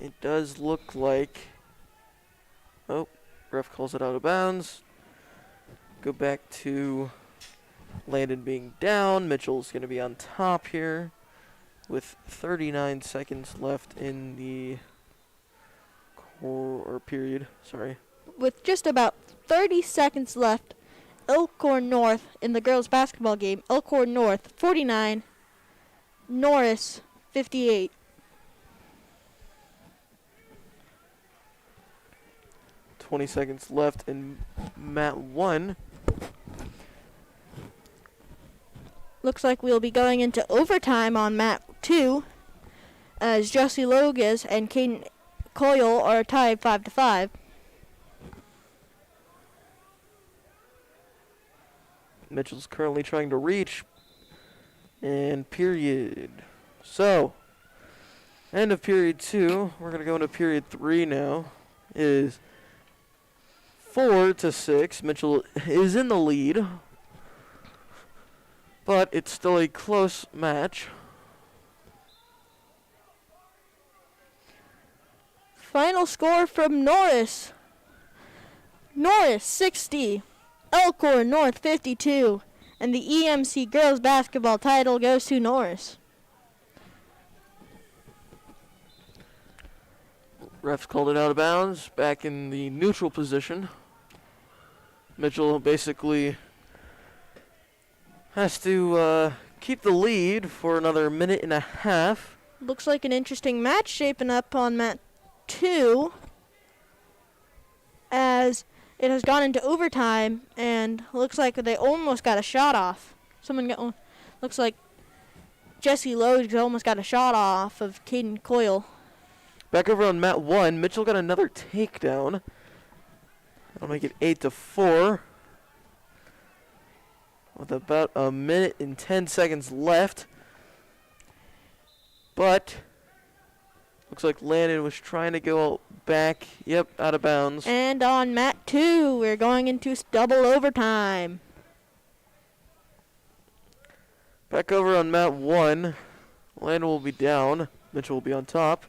Speaker 1: it does look like... Oh, ref calls it out of bounds. Go back to Landon being down. Mitchell's going to be on top here with 39 seconds left in the period. Sorry.
Speaker 4: With just about 30 seconds left, Elkhorn North in the girls' basketball game. Elkhorn North, 49. Norris, 58.
Speaker 1: .20 seconds left in Mat 1.
Speaker 4: looks like we'll be going into overtime on mat 2, as Jesse Logus and Caden Coyle are tied 5-5.
Speaker 1: Mitchell's currently trying to reach. And period. So, end of period 2. We're going to go into period 3 now. It is 4-6. Mitchell is in the lead. But it's still a close match.
Speaker 4: Final score from Norris. Norris 60. Elkhorn North 52. And the EMC girls basketball title goes to Norris.
Speaker 1: Refs called it out of bounds. Back in the neutral position. Mitchell basically has to keep the lead for another minute and a half.
Speaker 4: Looks like an interesting match shaping up on mat 2, as it has gone into overtime, and looks like they almost got a shot off. Looks like Jesse Logue almost got a shot off of Caden Coyle.
Speaker 1: Back over on mat 1, Mitchell got another takedown. That'll make it 8-4. With about a minute and 10 seconds left. But looks like Landon was trying to go back. Yep, out of bounds.
Speaker 4: And on mat 2, we're going into double overtime.
Speaker 1: Back over on mat 1. Landon will be down. Mitchell will be on top.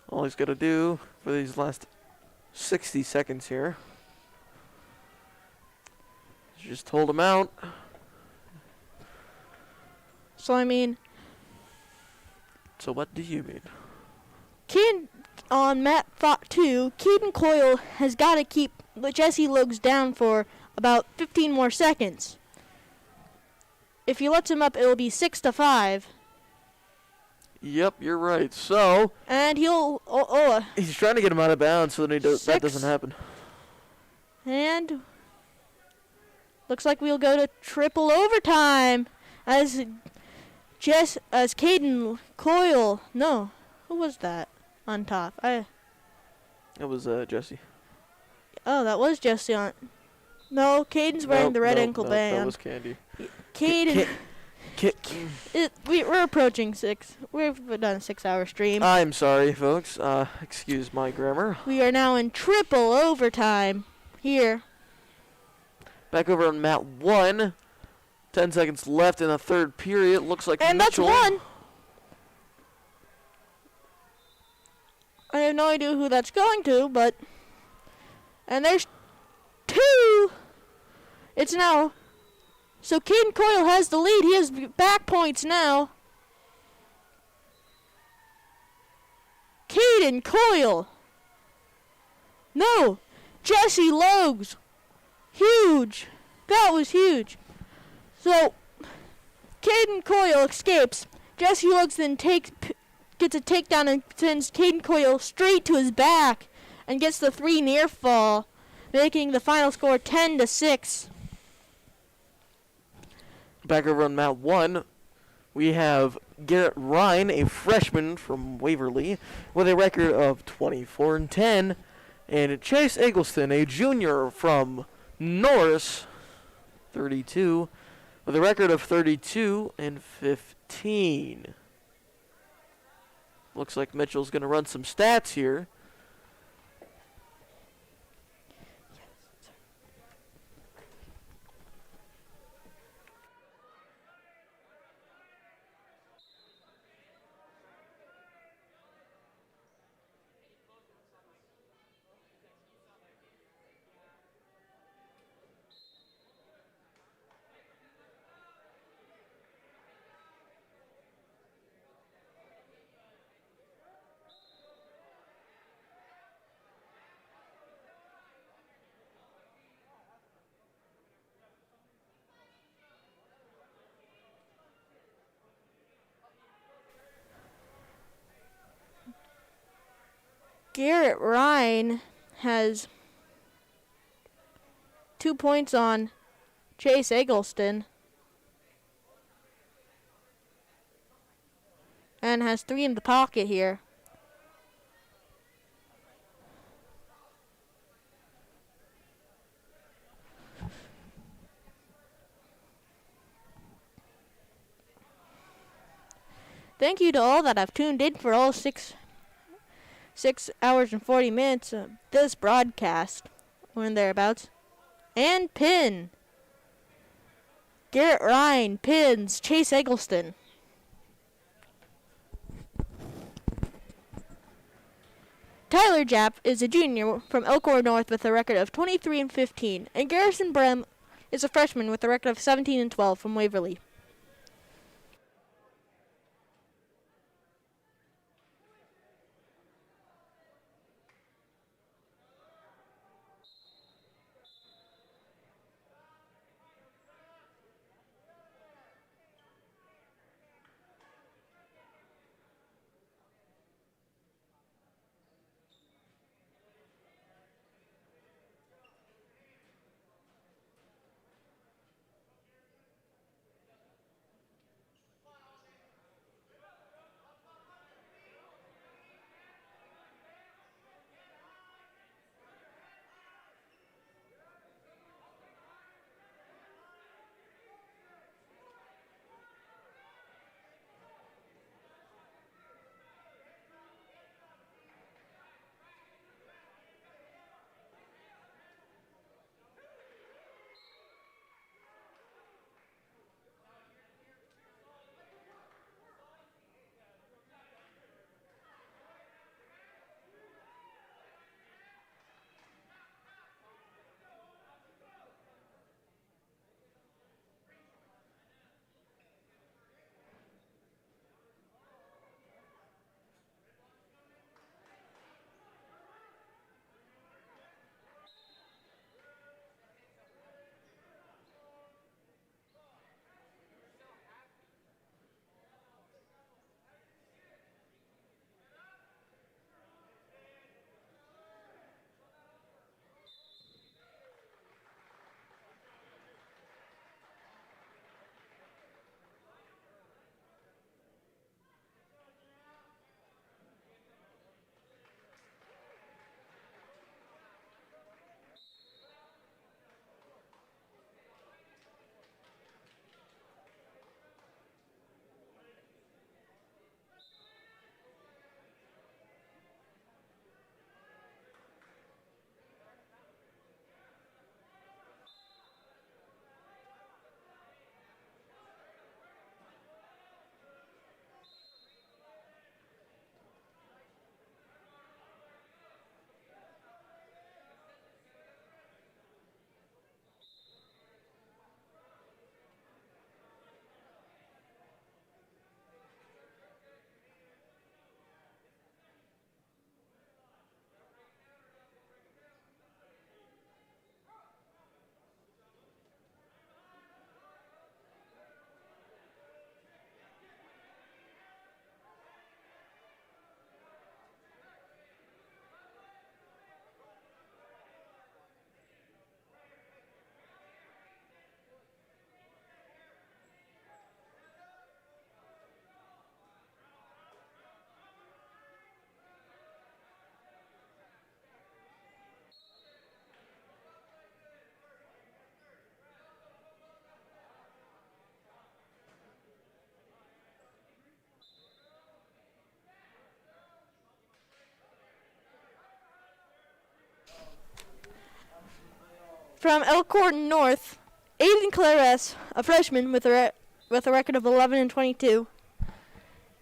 Speaker 1: All he's got to do for these last 60 seconds here is just hold him out.
Speaker 4: So,
Speaker 1: So what do you mean?
Speaker 4: On mat 2, Caden Coyle has got to keep Jesse Logues down for about 15 more seconds. If he lets him up, it'll be 6-5.
Speaker 1: Yep, you're right. So,
Speaker 4: and he'll
Speaker 1: he's trying to get him out of bounds so that that doesn't happen.
Speaker 4: And looks like we'll go to triple overtime as Caden Coyle. No, who was that on top?
Speaker 1: It was Jesse.
Speaker 4: Oh, that was Jesse on. No, Caden's wearing the red ankle band.
Speaker 1: That was Candy.
Speaker 4: Caden. We're approaching 6. We've done a 6-hour stream.
Speaker 1: I'm sorry, folks. Excuse my grammar.
Speaker 4: We are now in triple overtime here.
Speaker 1: Back over on mat 1. 10 seconds left in the third period. Looks like
Speaker 4: and
Speaker 1: Mitchell.
Speaker 4: That's one. I have no idea who that's going to, but... And there's 2. It's now... So Caden Coyle has the lead. He has back points now. Caden Coyle. No. Jesse Logues. Huge. That was huge. So Caden Coyle escapes. Jesse Logues then gets a takedown and sends Caden Coyle straight to his back and gets the 3 near fall, making the final score 10-6.
Speaker 1: Back over on mat 1, we have Garrett Ryan, a freshman from Waverly, with a record of 24-10, and Chase Eggleston, a junior from Norris, 32, with a record of 32-15. Looks like Mitchell's going to run some stats here.
Speaker 4: Garrett Ryan has 2 points on Chase Eggleston. Glenn has 3 in the pocket here. Thank you to all that have tuned in for all 6 hours and 40 minutes of this broadcast. Or in thereabouts. And pin. Garrett Ryan pins Chase Eggleston. Tyler Japp is a junior from Elkhorn North with a record of 23-15, and Garrison Brem is a freshman with a record of 17-12 from Waverly. From Elkhorn North, Aiden Clares, a freshman with a record of 11-22,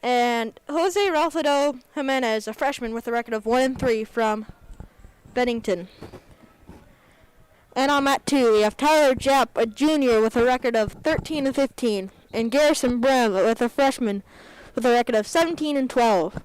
Speaker 4: and Jose Ralfredo Jimenez, a freshman with a record of 1-3 from Bennington. And on mat 2, we have Tyler Japp, a junior with a record of 13-15, and Garrison Brem with a freshman with a record of 17-12.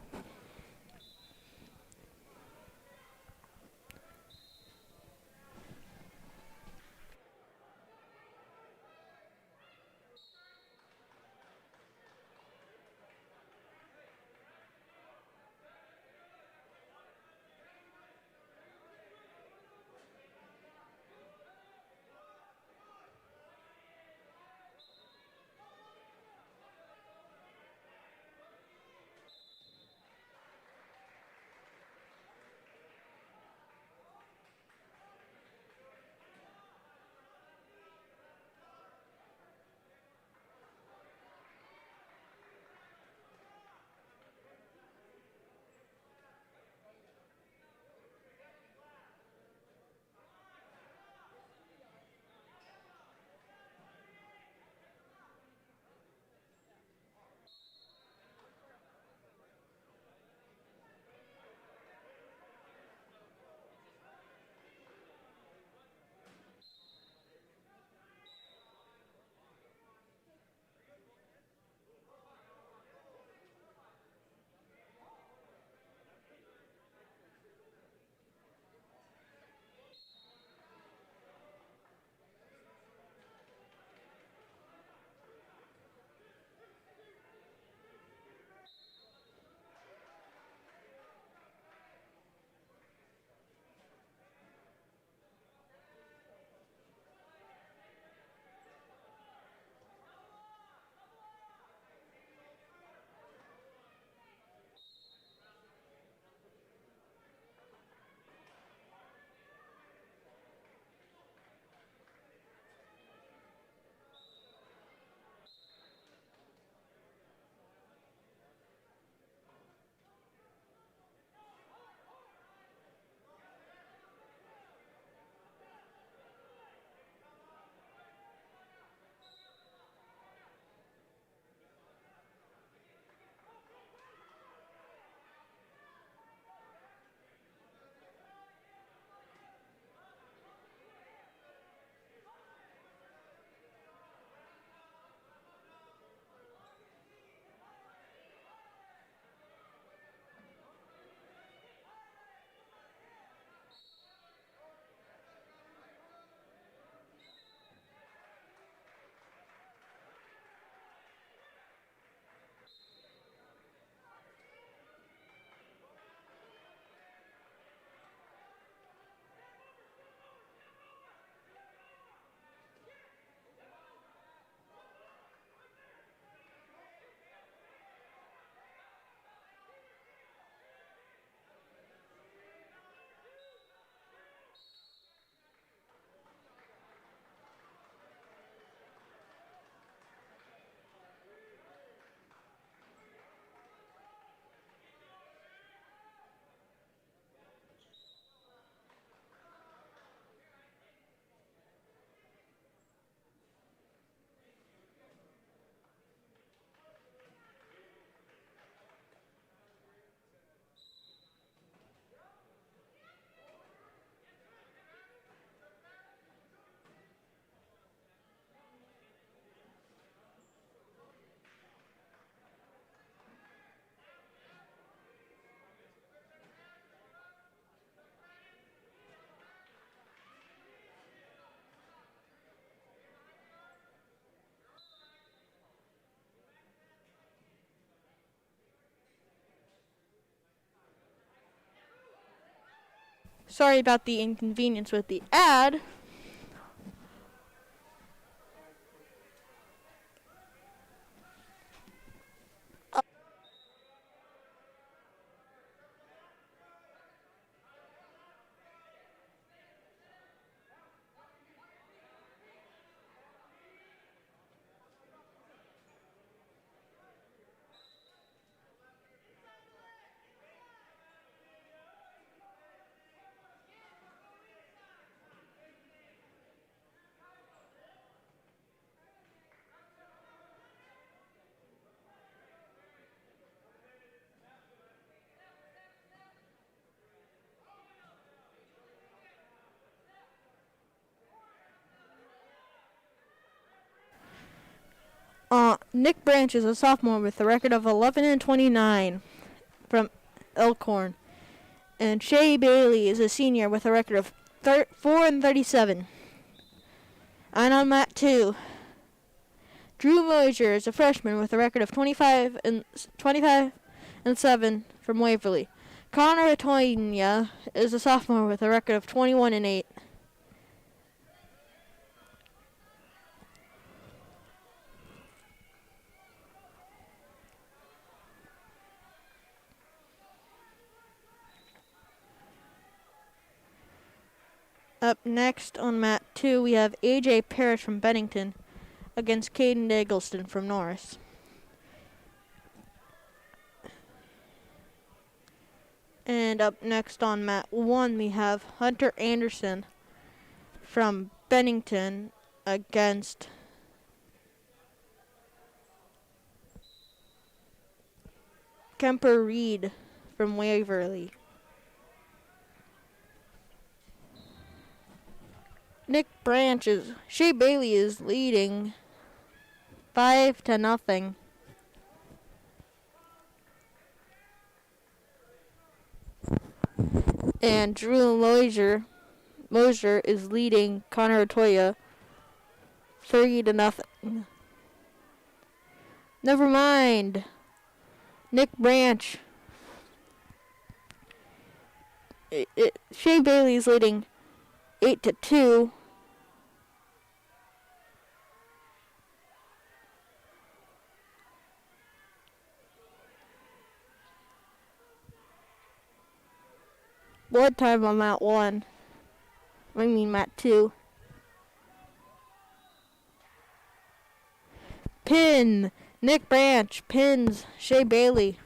Speaker 4: Sorry about the inconvenience with the ad. Nick Branch is a sophomore with a record of 11-29 from Elkhorn. And Shea Bailey is a senior with a record of 4-37. And on mat 2, Drew Mosier is a freshman with a record of 25-7 from Waverly. Connor Atonia is a sophomore with a record of 21-8. Up next on mat 2, we have AJ Parrish from Bennington against Caden Eggleston from Norris. And up next on mat 1, we have Hunter Anderson from Bennington against Kemper Reed from Waverly. Shea Bailey is leading 5-0. And Drew Mosier is leading Connor Atoya 3-0. Never mind. Nick Branch. Shea Bailey is leading 8-2. Blood time on mat 1. I mean mat 2. Pin. Nick Branch pins Shea Bailey.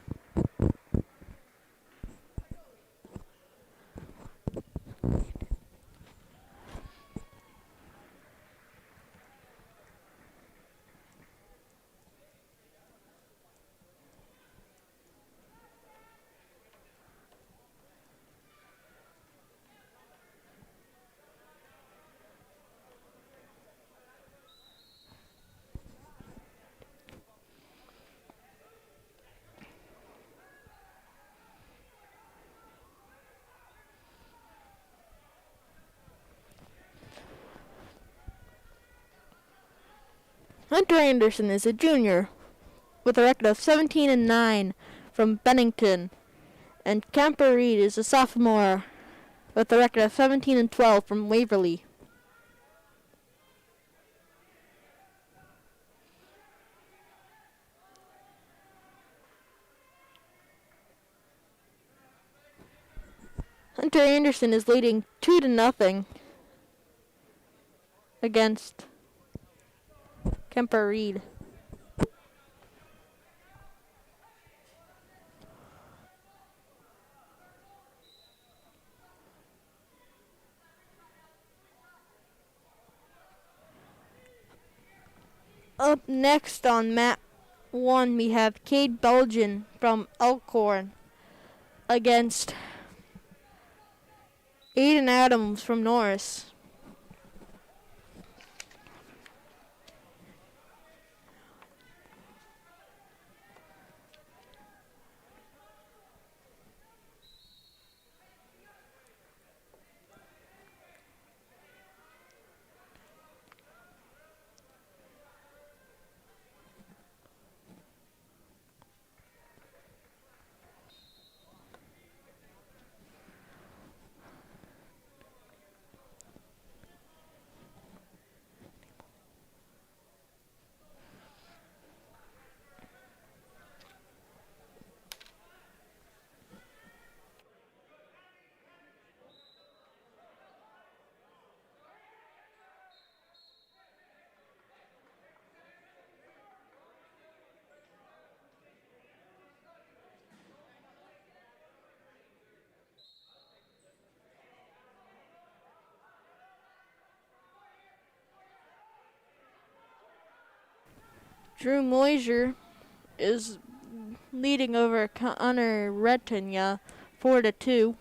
Speaker 4: Hunter Anderson is a junior with a record of 17-9 from Bennington, and Kemper Reed is a sophomore with a record of 17-12 from Waverly. Hunter Anderson is leading 2-0 against Kemper Reed. Up next on mat 1, we have Cade Belgian from Elkhorn against Aiden Adams from Norris. Drew Moisier is leading over Connor Retinya 4-2.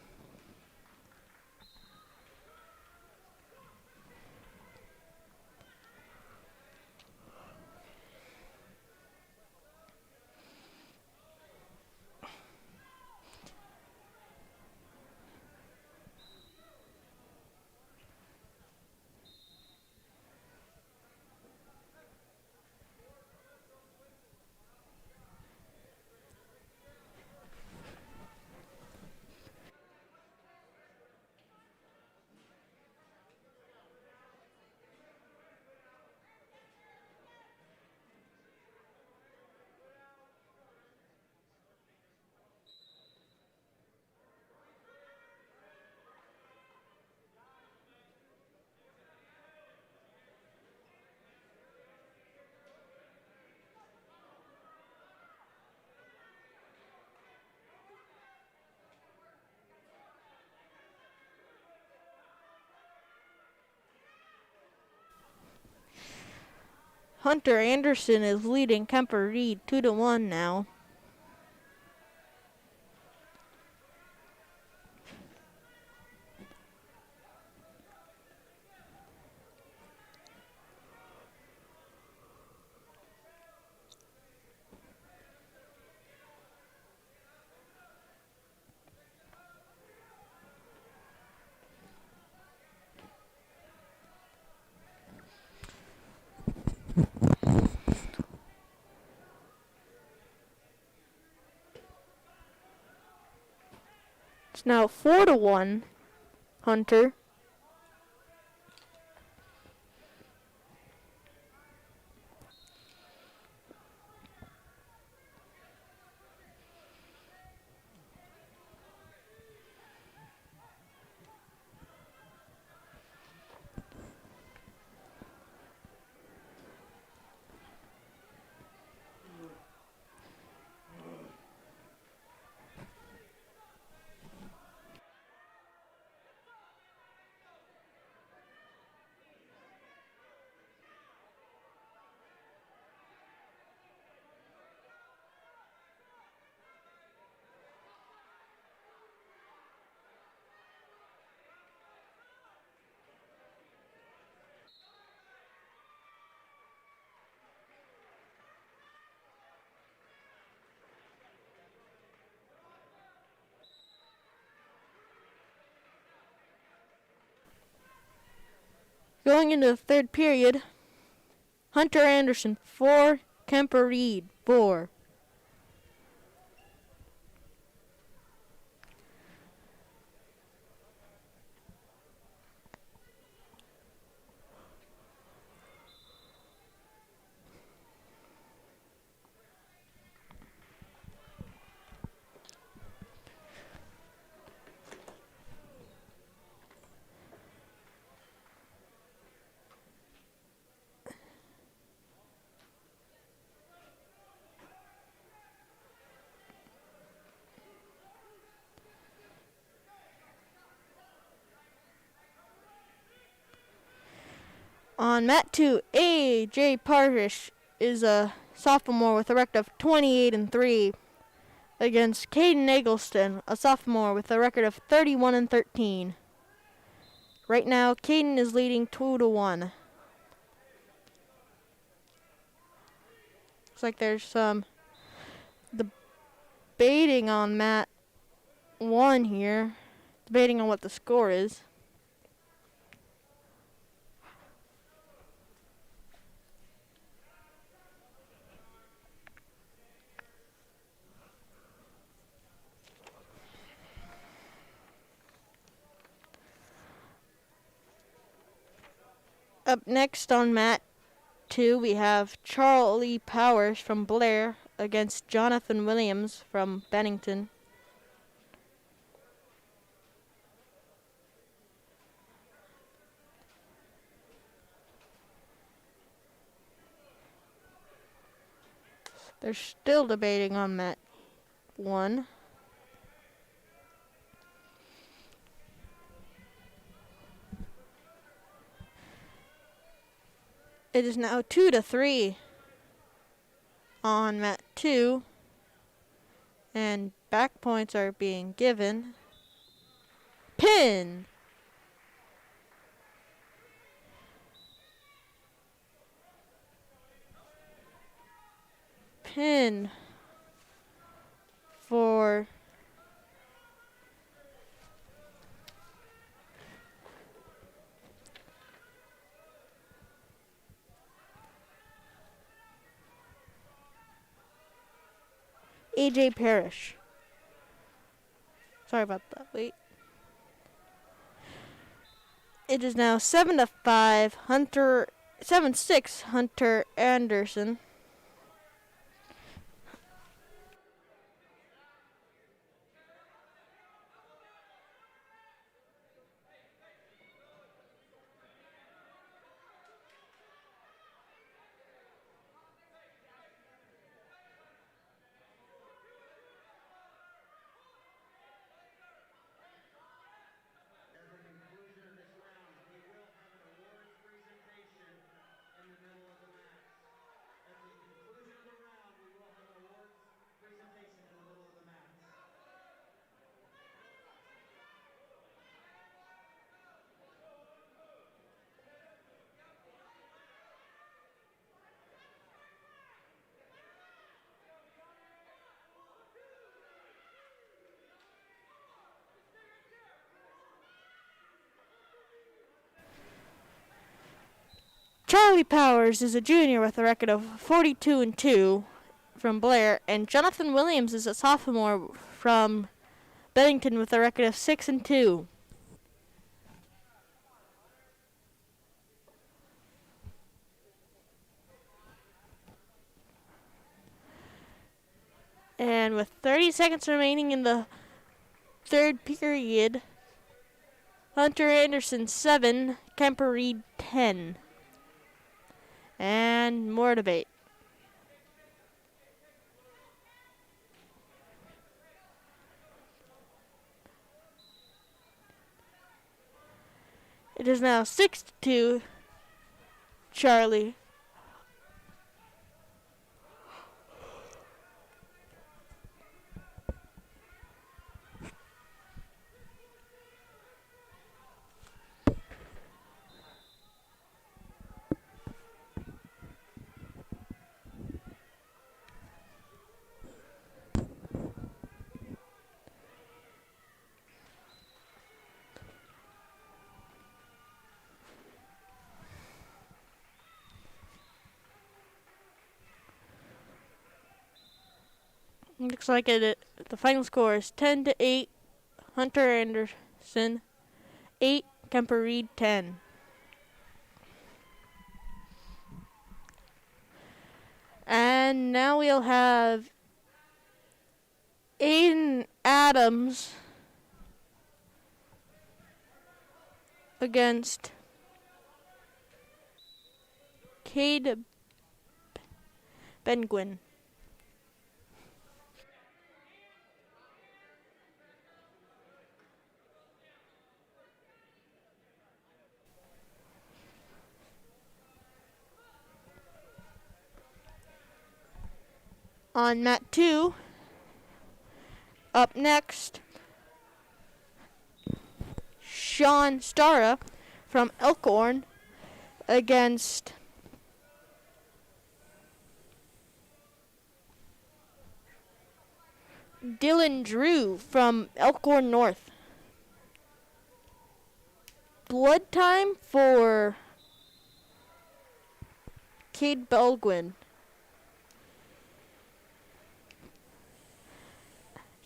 Speaker 4: Hunter Anderson is leading Kemper Reed 2-1 now. It's now 4-1, Hunter. Going into the third period, Hunter Anderson 4, Kemper Reed 4. On mat 2, A.J. Parrish is a sophomore with a record of 28-3 against Caden Eggleston, a sophomore with a record of 31-13. Right now, Caden is leading 2-1. Looks like there's some debating on mat 1 here, debating on what the score is. Up next on mat 2, we have Charlie Powers from Blair against Jonathan Williams from Bennington. They're still debating on mat 1. It is now 2-3. On mat 2, and back points are being given. Pin! Pin for AJ Parrish. Sorry about that. Wait. It is now 7-5. 7-6. Hunter Anderson. Charlie Powers is a junior with a record of 42-2 from Blair, and Jonathan Williams is a sophomore from Bennington with a record of 6-2. And with 30 seconds remaining in the third period, Hunter Anderson 7, Kemper Reed 10. And more debate. It is now 6-2, Charlie. Looks like the final score is 10-8, Hunter Anderson 8, Kemper Reed 10. And now we'll have Aiden Adams against Cade Benguin. On mat 2, up next, Sean Stara from Elkhorn against Dylan Drew from Elkhorn North. Blood time for Cade Belguin.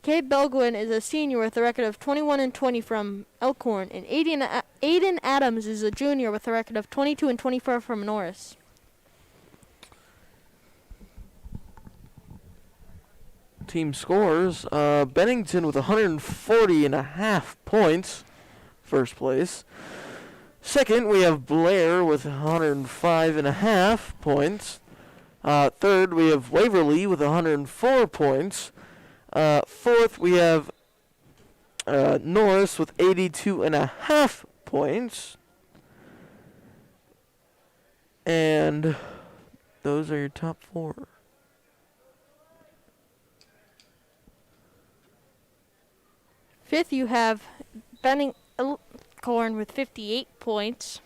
Speaker 4: Cade Belguin is a senior with a record of 21-20 from Elkhorn, and Aiden Adams is a junior with a record of 22-24 from Norris.
Speaker 1: Team scores, Bennington with 140.5 points, first place. Second, we have Blair with 105.5 points. Third, we have Waverly with 104 points. Fourth, we have Norris with 82.5 points. And those are your top four.
Speaker 4: fifth, you have Benning Elkhorn with 58 points.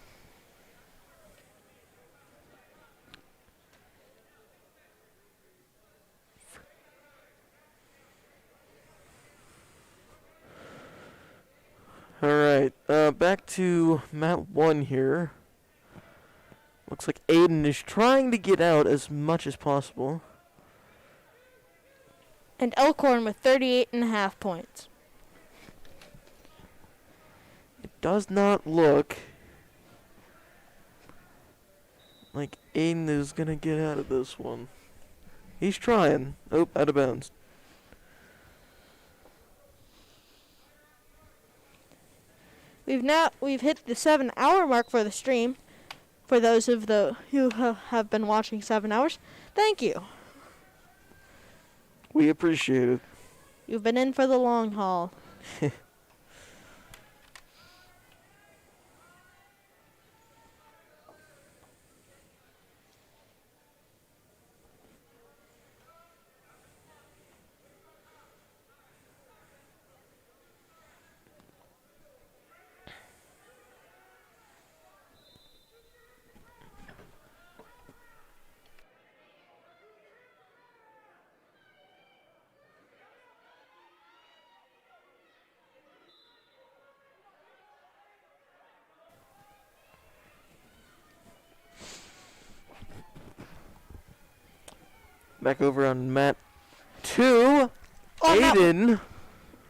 Speaker 1: Alright, back to Mat 1 here. Looks like Aiden is trying to get out as much as possible.
Speaker 4: And Elkhorn with 38.5 points.
Speaker 1: It does not look like Aiden is going to get out of this one. He's trying. Oh, out of bounds.
Speaker 4: We've hit the 7-hour mark for the stream. For those of who have been watching 7 hours, thank you.
Speaker 1: We appreciate it.
Speaker 4: You've been in for the long haul.
Speaker 1: Back over on Mat 2.
Speaker 4: On
Speaker 1: Aiden.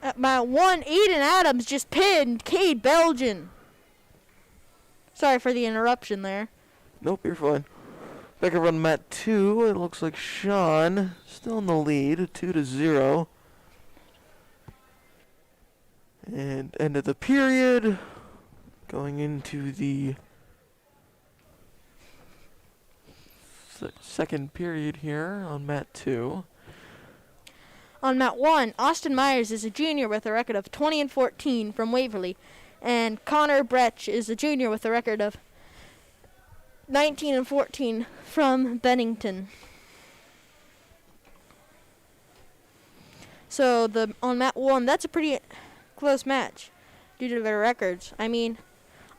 Speaker 4: At Mat 1, Aiden Adams just pinned Cade Belgian. Sorry for the interruption there.
Speaker 1: Nope, you're fine. Back over on Mat 2. It looks like Sean still in the lead, 2-0. And end of the period. Going into the second period here on Mat 2.
Speaker 4: On Mat 1, Austin Myers is a junior with a record of 20-14 from Waverly. And Connor Brecht is a junior with a record of 19-14 from Bennington. So on Mat 1, that's a pretty close match due to their records. I mean,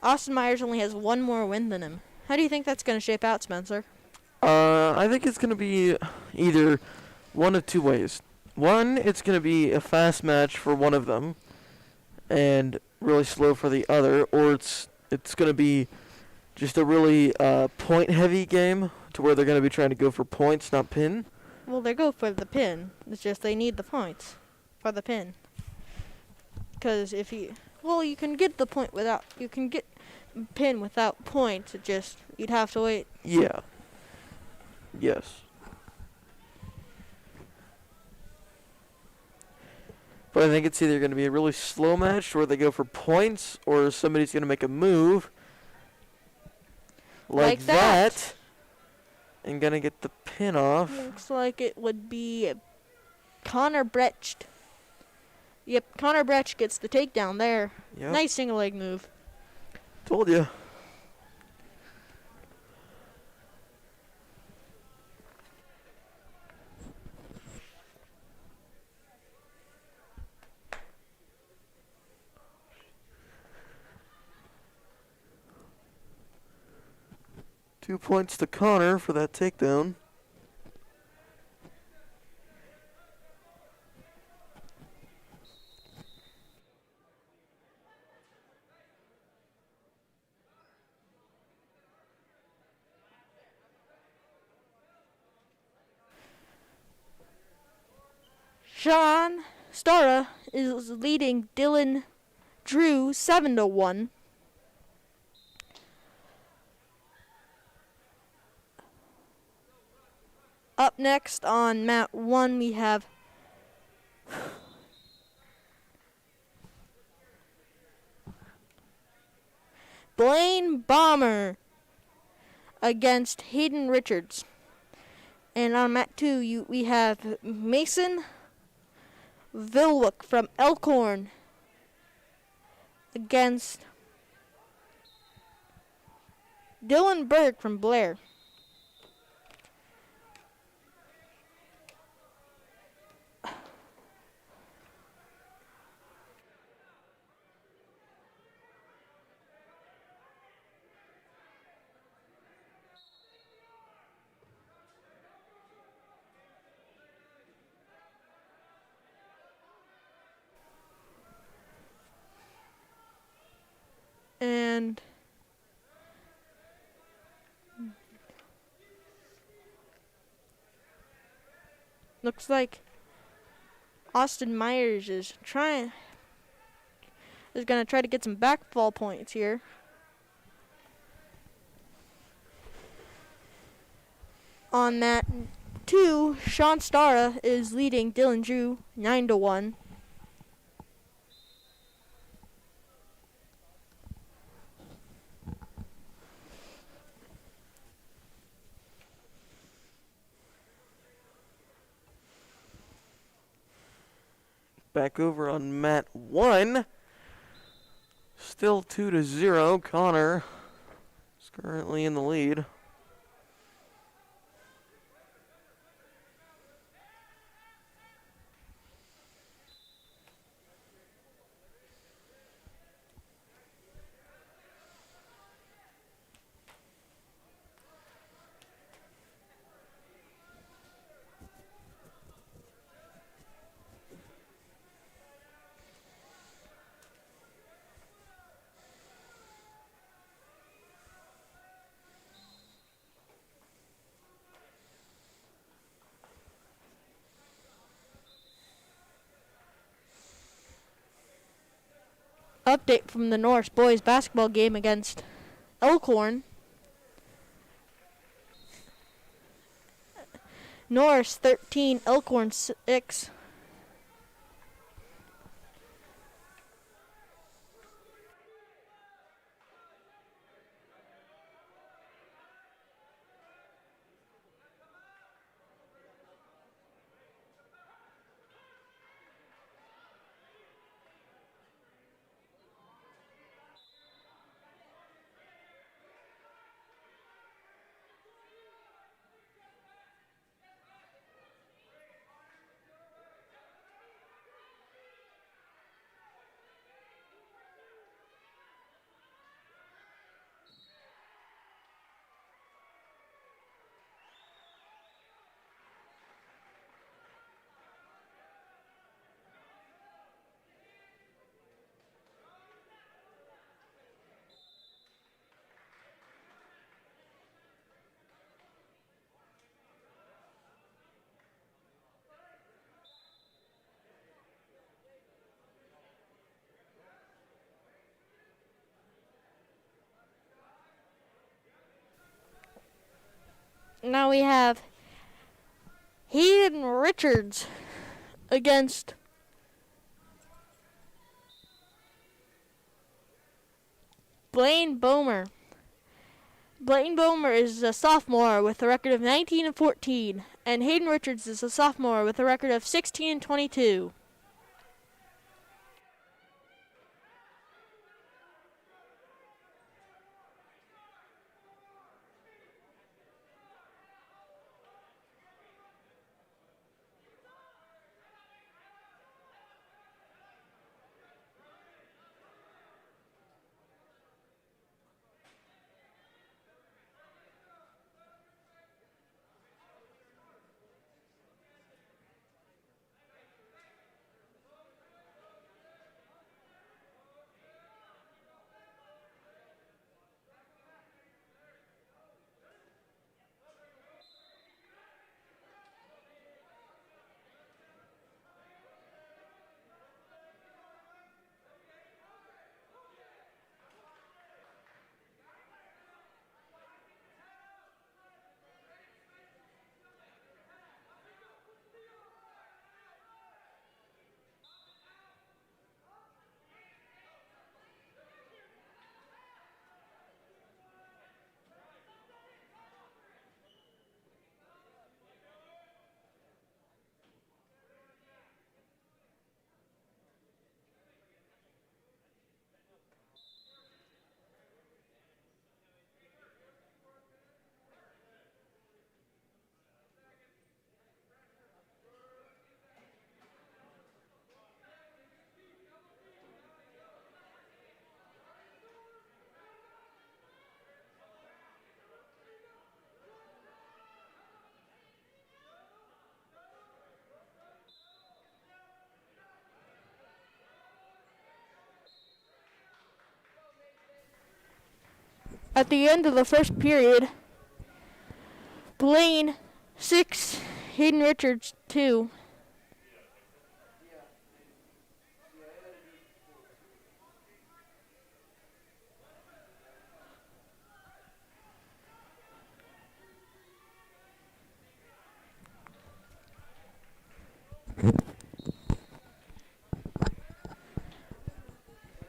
Speaker 4: Austin Myers only has one more win than him. How do you think that's going to shape out, Spencer?
Speaker 1: I think it's going to be either one of two ways. One, it's going to be a fast match for one of them and really slow for the other, or it's going to be just a really point-heavy game to where they're going to be trying to go for points, not pin.
Speaker 4: Well, they go for the pin. It's just they need the points for the pin. Because you can get the point without, you can get pin without points. It just, you'd have to wait.
Speaker 1: Yeah. Yes. But I think it's either going to be a really slow match where they go for points, or somebody's going to make a move like that and going to get the pin off.
Speaker 4: Looks like it would be Connor Brecht. Yep, Connor Brecht gets the takedown there.
Speaker 1: Yep.
Speaker 4: Nice single leg move.
Speaker 1: Told you. Two points to Connor for that takedown.
Speaker 4: Sean Stara is leading Dylan Drew 7-1. Up next on Mat 1, we have Blaine Bomber against Hayden Richards. And on Mat 2, we have Mason Vilwick from Elkhorn against Dylan Berg from Blair. And looks like Austin Myers is gonna try to get some backfall points here. On that 2, Sean Stara is leading Dylan Drew 9-1.
Speaker 1: Back over on mat 1. Still 2-0. Connor is currently in the lead.
Speaker 4: Update from the Norris boys basketball game against Elkhorn. Norris 13, Elkhorn 6. Now we have Hayden Richards against Blaine Bomer. Blaine Bomer is a sophomore with a record of 19-14, and Hayden Richards is a sophomore with a record of 16-22. At the end of the first period, Blaine 6, Hayden Richards 2.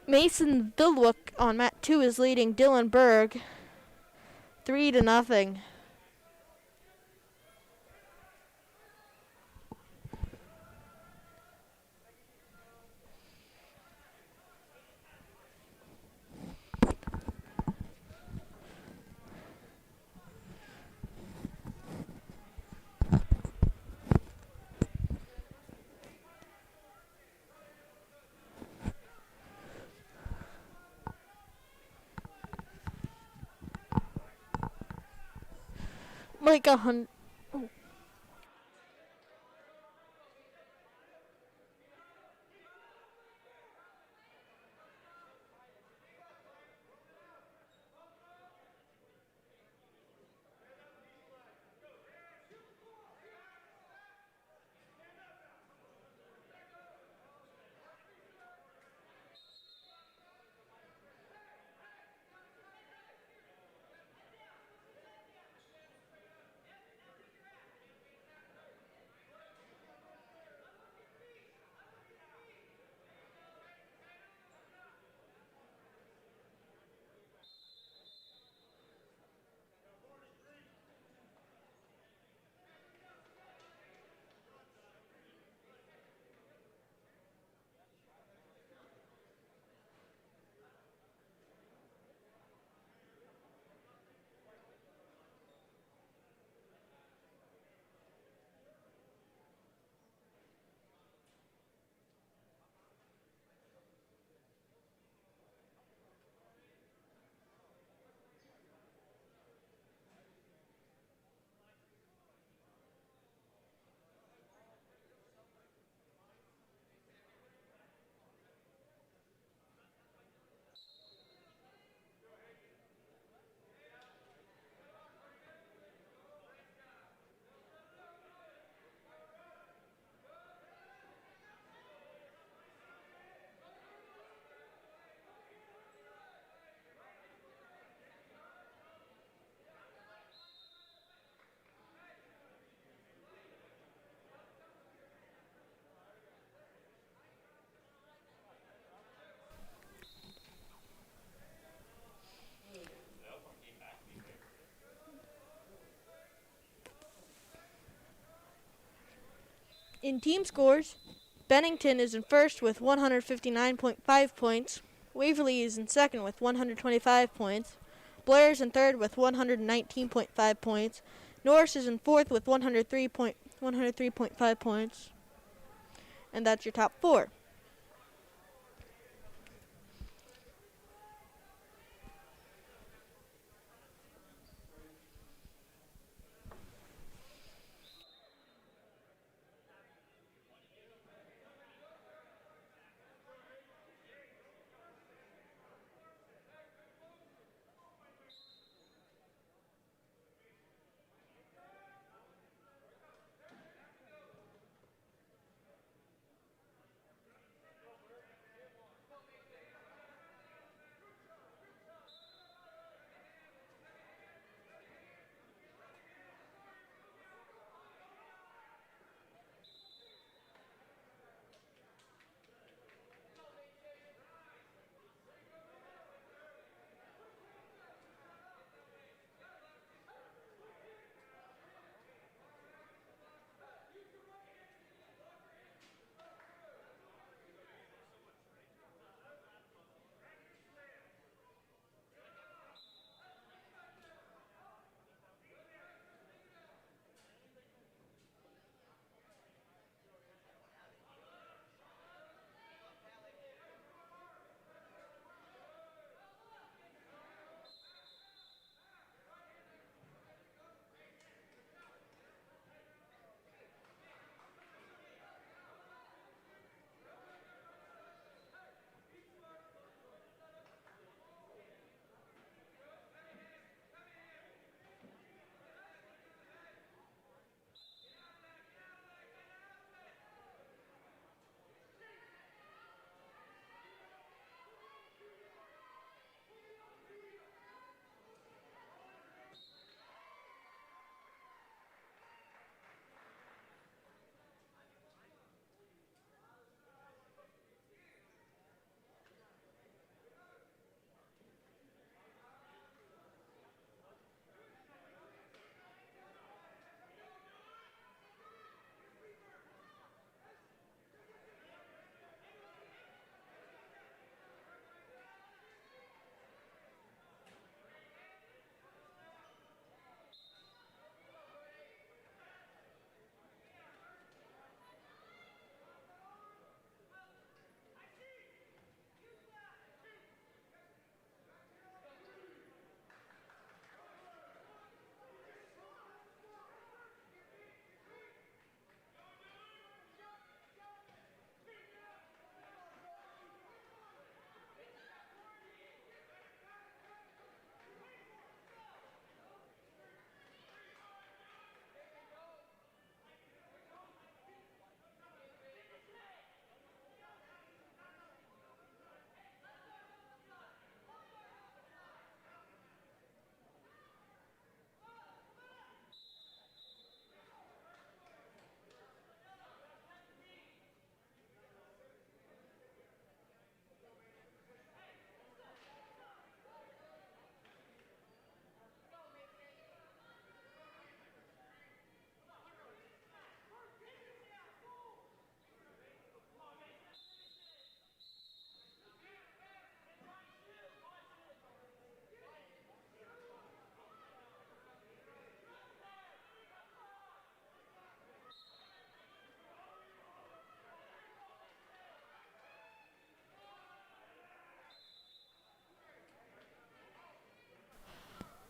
Speaker 4: Mason Dilwick on mat 2 is leading Dylan Berg 3-0. Micah Hunt. In team scores, Bennington is in first with 159.5 points. Waverly is in second with 125 points. Blair is in third with 119.5 points. Norris is in fourth with 103.5 points. And that's your top 4.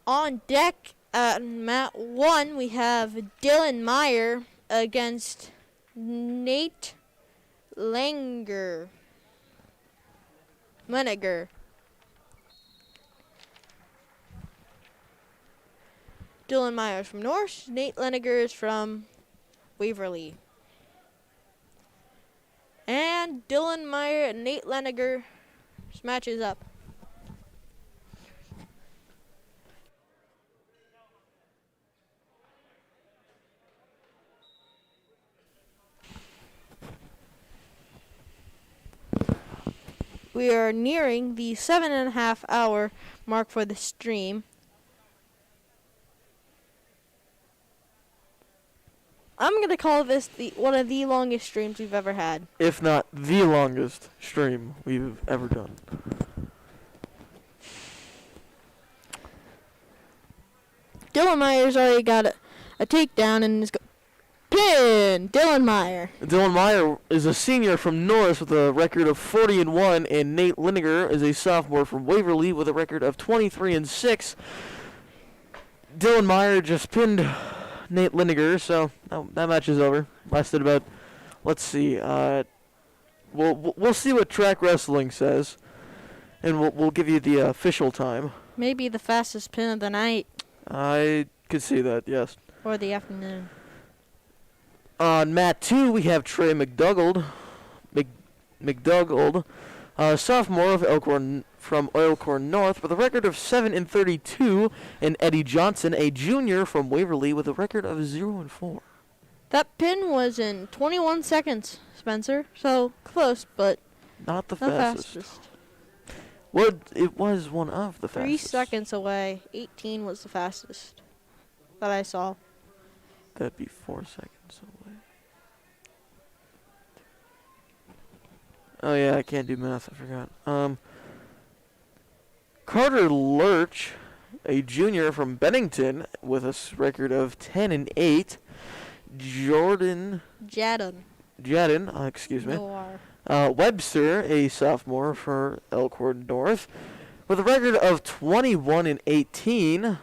Speaker 4: On deck at mat 1, we have Dylan Meyer against Nate Langer. Leniger. Dylan Meyer is from Norris. Nate Leniger is from Waverly. And Dylan Meyer and Nate Leniger matches up. We are nearing the 7.5 hour mark for the stream. I'm going to call this one of the longest streams we've ever had.
Speaker 1: If not the longest stream we've ever done.
Speaker 4: Dylan Meyer's already got a takedown and is pin. Dylan Meyer.
Speaker 1: Dylan Meyer is a senior from Norris with a record of 40-1, and Nate Liniger is a sophomore from Waverly with a record of 23-6. Dylan Meyer just pinned Nate Liniger, so that match is over. Lasted about, let's see, we'll see what Track Wrestling says, and we'll give you the official time.
Speaker 4: Maybe the fastest pin of the night.
Speaker 1: I could see that, yes.
Speaker 4: Or the afternoon.
Speaker 1: On mat 2, we have Trey McDougald, sophomore of from Elkhorn North with a record of 7-32, and Eddie Johnson, a junior from Waverly with a record of 0-4.
Speaker 4: That pin was in 21 seconds, Spencer. So close, but
Speaker 1: not the
Speaker 4: not
Speaker 1: fastest. Well, it was one of the fastest.
Speaker 4: 3 seconds away. 18 was the fastest that I saw.
Speaker 1: That'd be 4 seconds away. Oh yeah, I can't do math. I forgot. Carter Lurch, a junior from Bennington, with a record of 10-8. Jordan Jadden, excuse me. Webster, a sophomore for Elkhorn North, with a record of 21-18.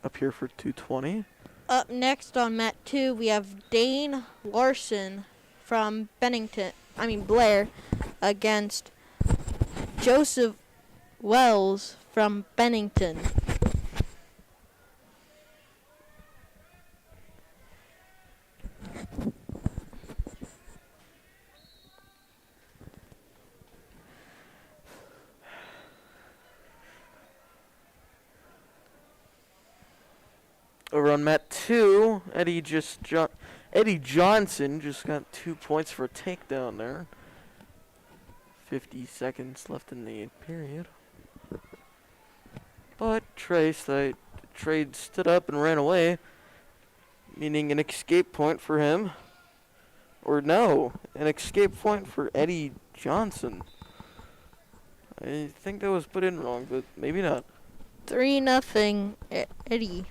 Speaker 1: Up here for 220.
Speaker 4: Up next on mat 2, we have Dane Larson from Blair, against Joseph Wells from Bennington.
Speaker 1: Over on mat 2, Eddie Johnson just got 2 points for a takedown there. 50 seconds left in the period. But Trey stood up and ran away, meaning an escape point for him. Or no, an escape point for Eddie Johnson. I think that was put in wrong, but maybe not.
Speaker 4: 3-0 Eddie.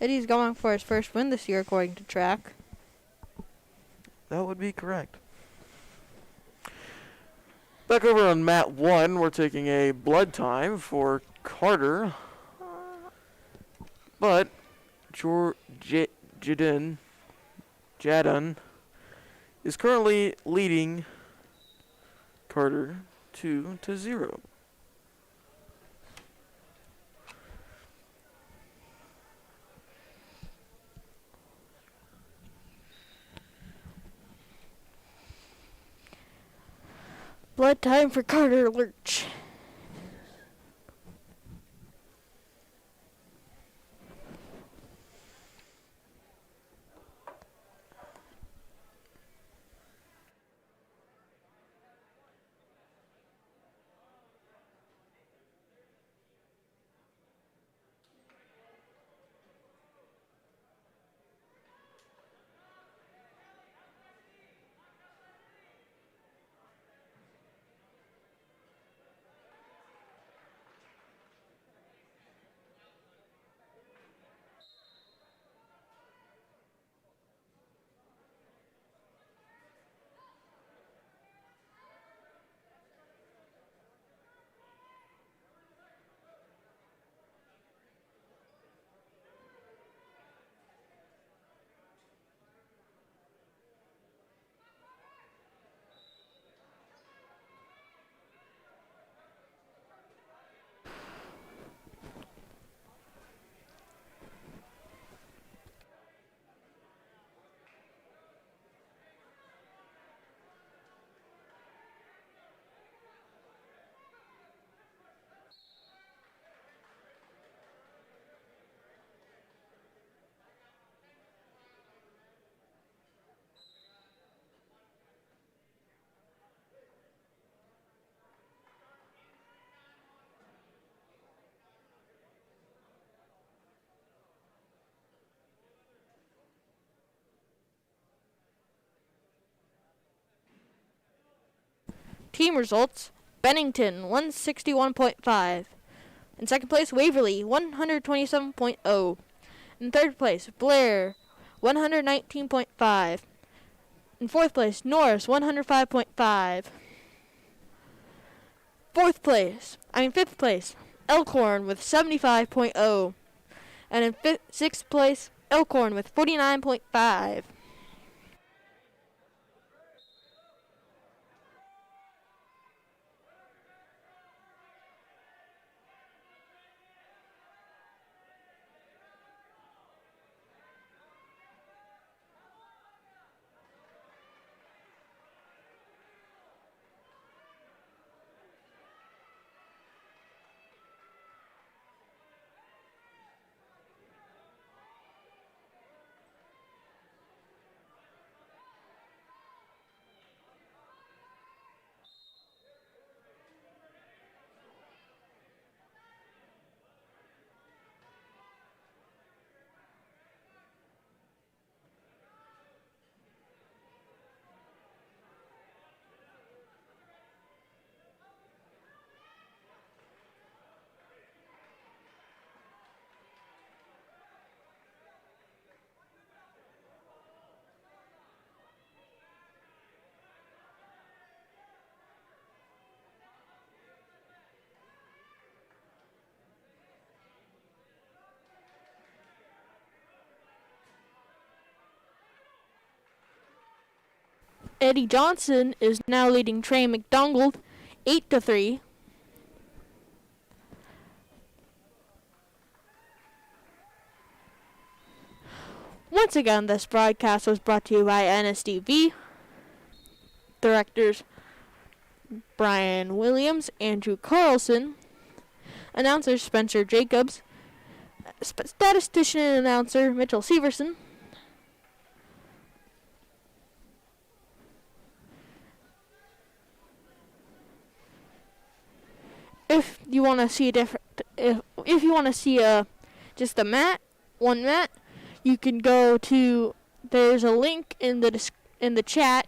Speaker 4: Eddie's going for his first win this year, according to Track.
Speaker 1: That would be correct. Back over on mat 1, we're taking a blood time for Carter. But Jadon is currently leading Carter 2-0.
Speaker 4: Blood time for Carter Lurch. Team results: Bennington 161.5. In second place, Waverly 127.0. In third place, Blair 119.5. In fourth place, Norris 105.5. Fifth place, Elkhorn with 75.0. And in sixth place, Elkhorn with 49.5. Eddie Johnson is now leading Trey McDonald 8-3. Once again, this broadcast was brought to you by NSTV. Directors Brian Williams, Andrew Carlson. Announcers Spencer Jacobs. Statistician and announcer Mitchell Severson. If you want to see if you want to see just one mat, you can go to. There's a link in the chat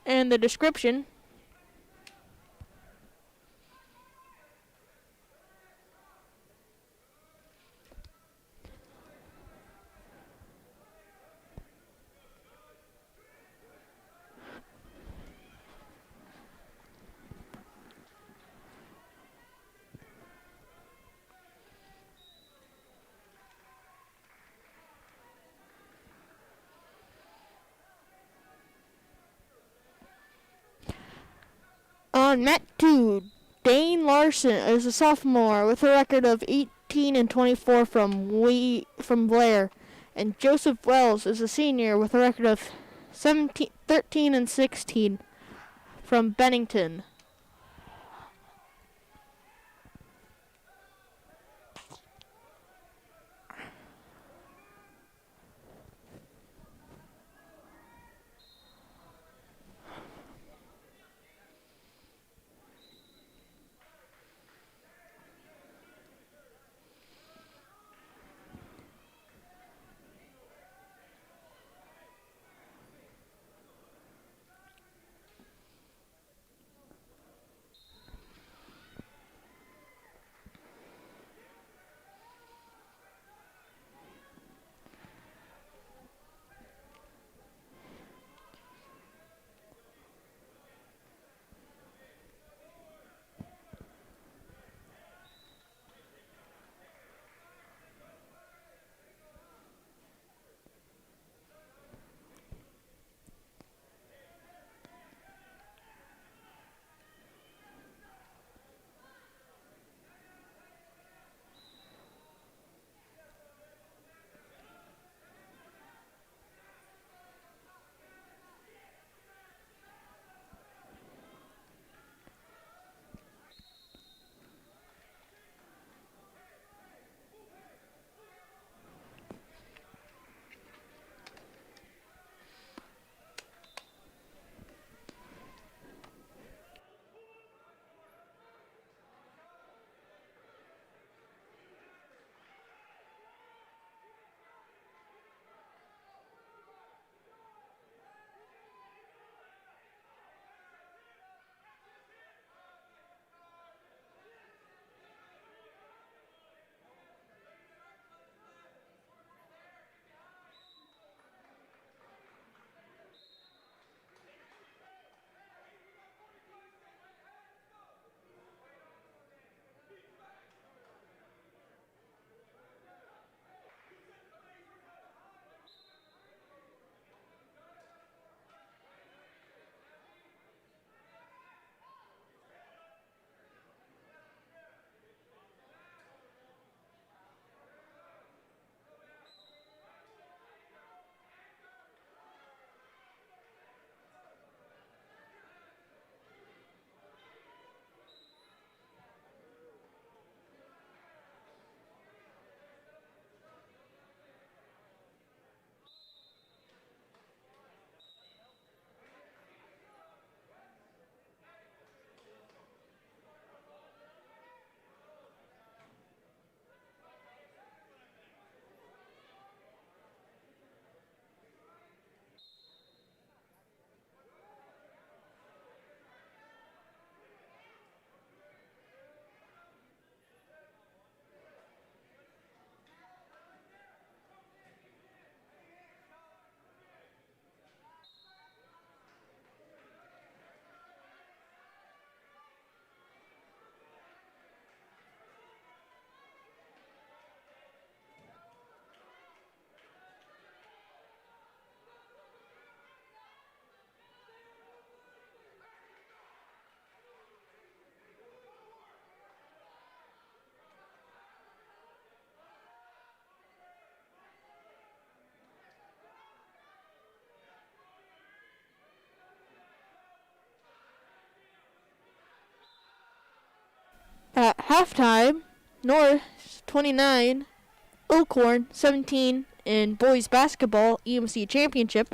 Speaker 4: and the description. On mat 2, Dane Larson is a sophomore with a record of 18-24 from Blair, and Joseph Wells is a senior with a record of 13-16 from Bennington. Halftime, Norris 29, Elkhorn 17 in boys basketball EMC championship.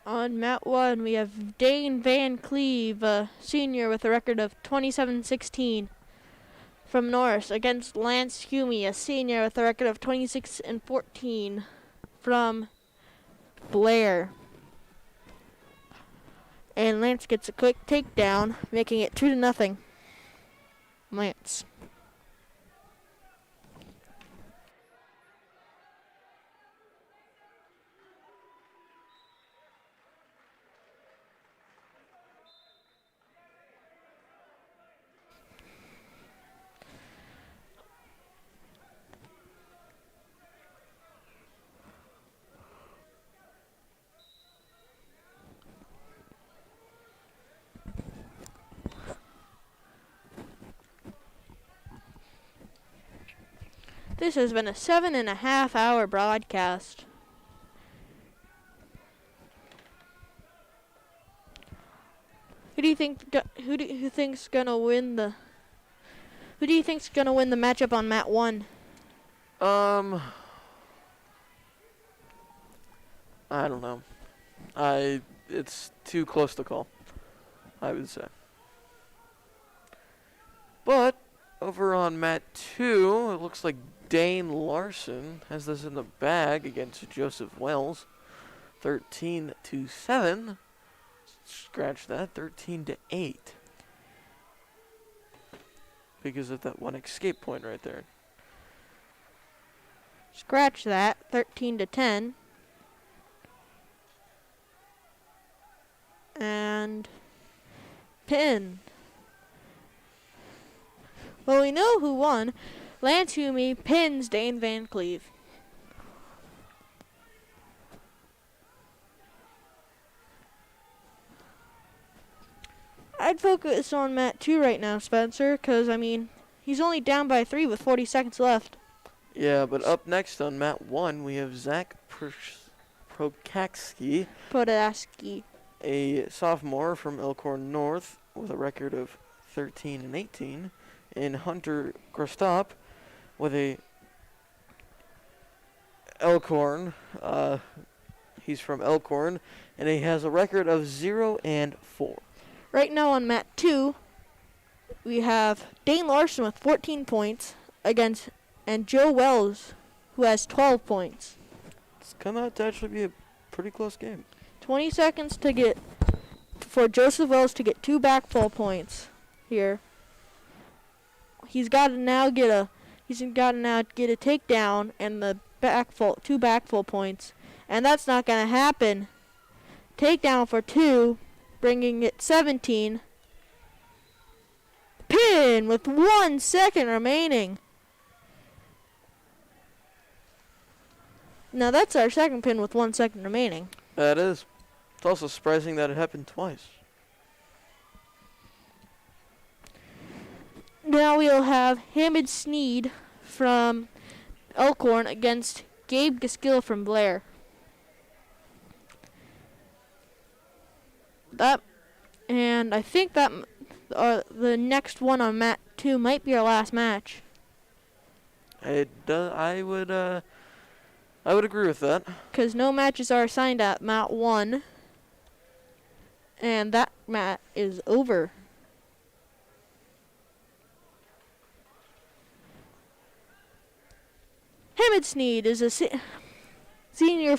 Speaker 4: On mat 1, we have Dane Van Cleve, a senior with a record of 27-16 from Norris, against Lance Humey, a senior with a record of 26-14 from Blair. And Lance gets a quick takedown, making it 2-0. Lance. This has been a 7.5-hour broadcast. Who do you think's gonna win the matchup on mat 1?
Speaker 1: I don't know. It's too close to call, I would say. But over on mat 2, it looks like Dane Larson has this in the bag against Joseph Wells. 13-7. Scratch that. 13-8. Because of that one escape point right there.
Speaker 4: Scratch that. 13-10. And pin. Well, we know who won. Lance Humey pins Dane Van Cleve. I'd focus on mat 2 right now, Spencer, because, I mean, he's only down by 3 with 40 seconds left.
Speaker 1: Yeah, but up next on mat 1, we have Zach Prokaski, a sophomore from Elkhorn North with a record of 13-18, and Hunter Grostop with a Elkhorn. He's from Elkhorn, and he has a record of 0-4.
Speaker 4: Right now on mat 2, we have Dane Larson with 14 points and Joe Wells, who has 12 points.
Speaker 1: It's come out to actually be a pretty close game.
Speaker 4: 20 seconds for Joseph Wells to get 2 backfall points here. He's got to now get a takedown and the 2 backfall points, and that's not going to happen. Takedown for 2, bringing it 17. Pin with 1 second remaining. Now that's our second pin with 1 second remaining.
Speaker 1: That is. It's also surprising that it happened twice.
Speaker 4: Now we'll have Hamid Sneed from Elkhorn against Gabe Gaskill from Blair. And I think that the next one on mat 2 might be our last match.
Speaker 1: I would agree with that.
Speaker 4: Because no matches are assigned at mat 1. And that mat is over. Hamid Sneed is a senior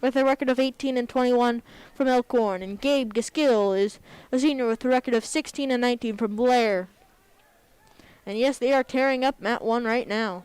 Speaker 4: with a record of 18 and 21 from Elkhorn, and Gabe Gaskill is a senior with a record of 16 and 19 from Blair. And yes, they are tearing up Mat 1 right now.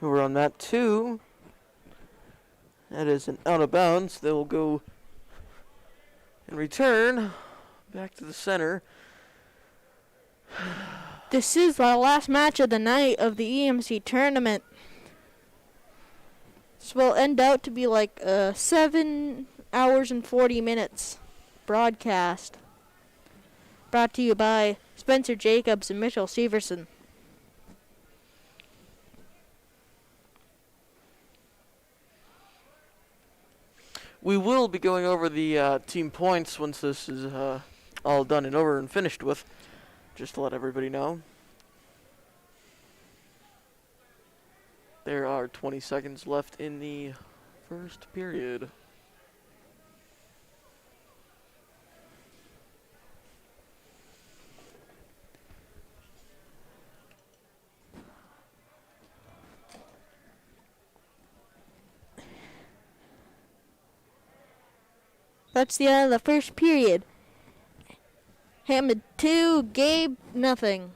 Speaker 1: Over on mat 2. That is an out of bounds. They will go and return back to the center.
Speaker 4: This is the last match of the night of the EMC tournament. This will end out to be like a 7 hours and 40 minutes broadcast. Brought to you by Spencer Jacobs and Mitchell Severson.
Speaker 1: We will be going over the team points once this is all done and over and finished with, just to let everybody know. There are 20 seconds left in the first period.
Speaker 4: That's the end of the first period. Hammond 2, Gabe nothing.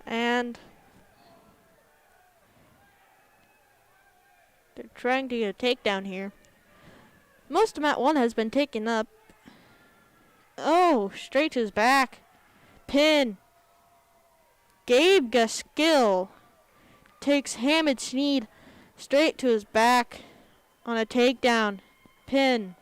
Speaker 4: And they're trying to get a takedown here. Most of mat 1 has been taken up. Oh, straight to his back. Pin. Gabe Gaskill takes Hamid Sneed straight to his back on a takedown. Pin.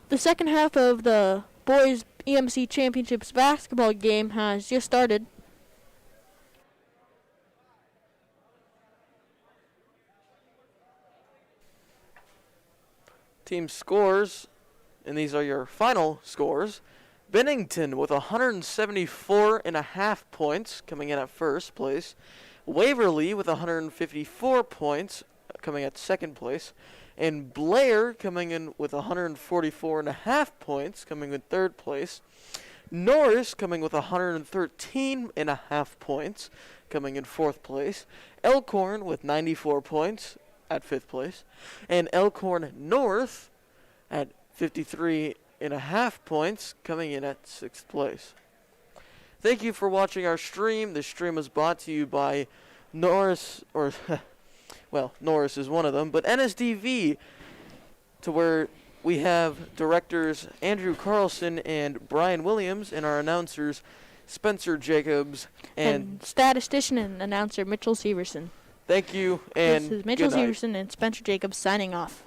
Speaker 4: The second half of the boys EMC Championships basketball game has just started.
Speaker 1: Team scores, and these are your final scores. Bennington with 174.5 points, coming in at first place. Waverly with 154 points, coming at second place. And Blair coming in with 144.5 points, coming in third place. Norris coming with 113.5 points, coming in fourth place. Elkhorn with 94 points at fifth place. And Elkhorn North at 53.5 points, coming in at sixth place. Thank you for watching our stream. This stream was brought to you by Norris, or well, Norris is one of them, but NSDV, to where we have directors Andrew Carlson and Brian Williams, and our announcers Spencer Jacobs
Speaker 4: and statistician and announcer Mitchell Severson.
Speaker 1: Thank you, and
Speaker 4: This is Mitchell
Speaker 1: good night.
Speaker 4: Severson and Spencer Jacobs signing off.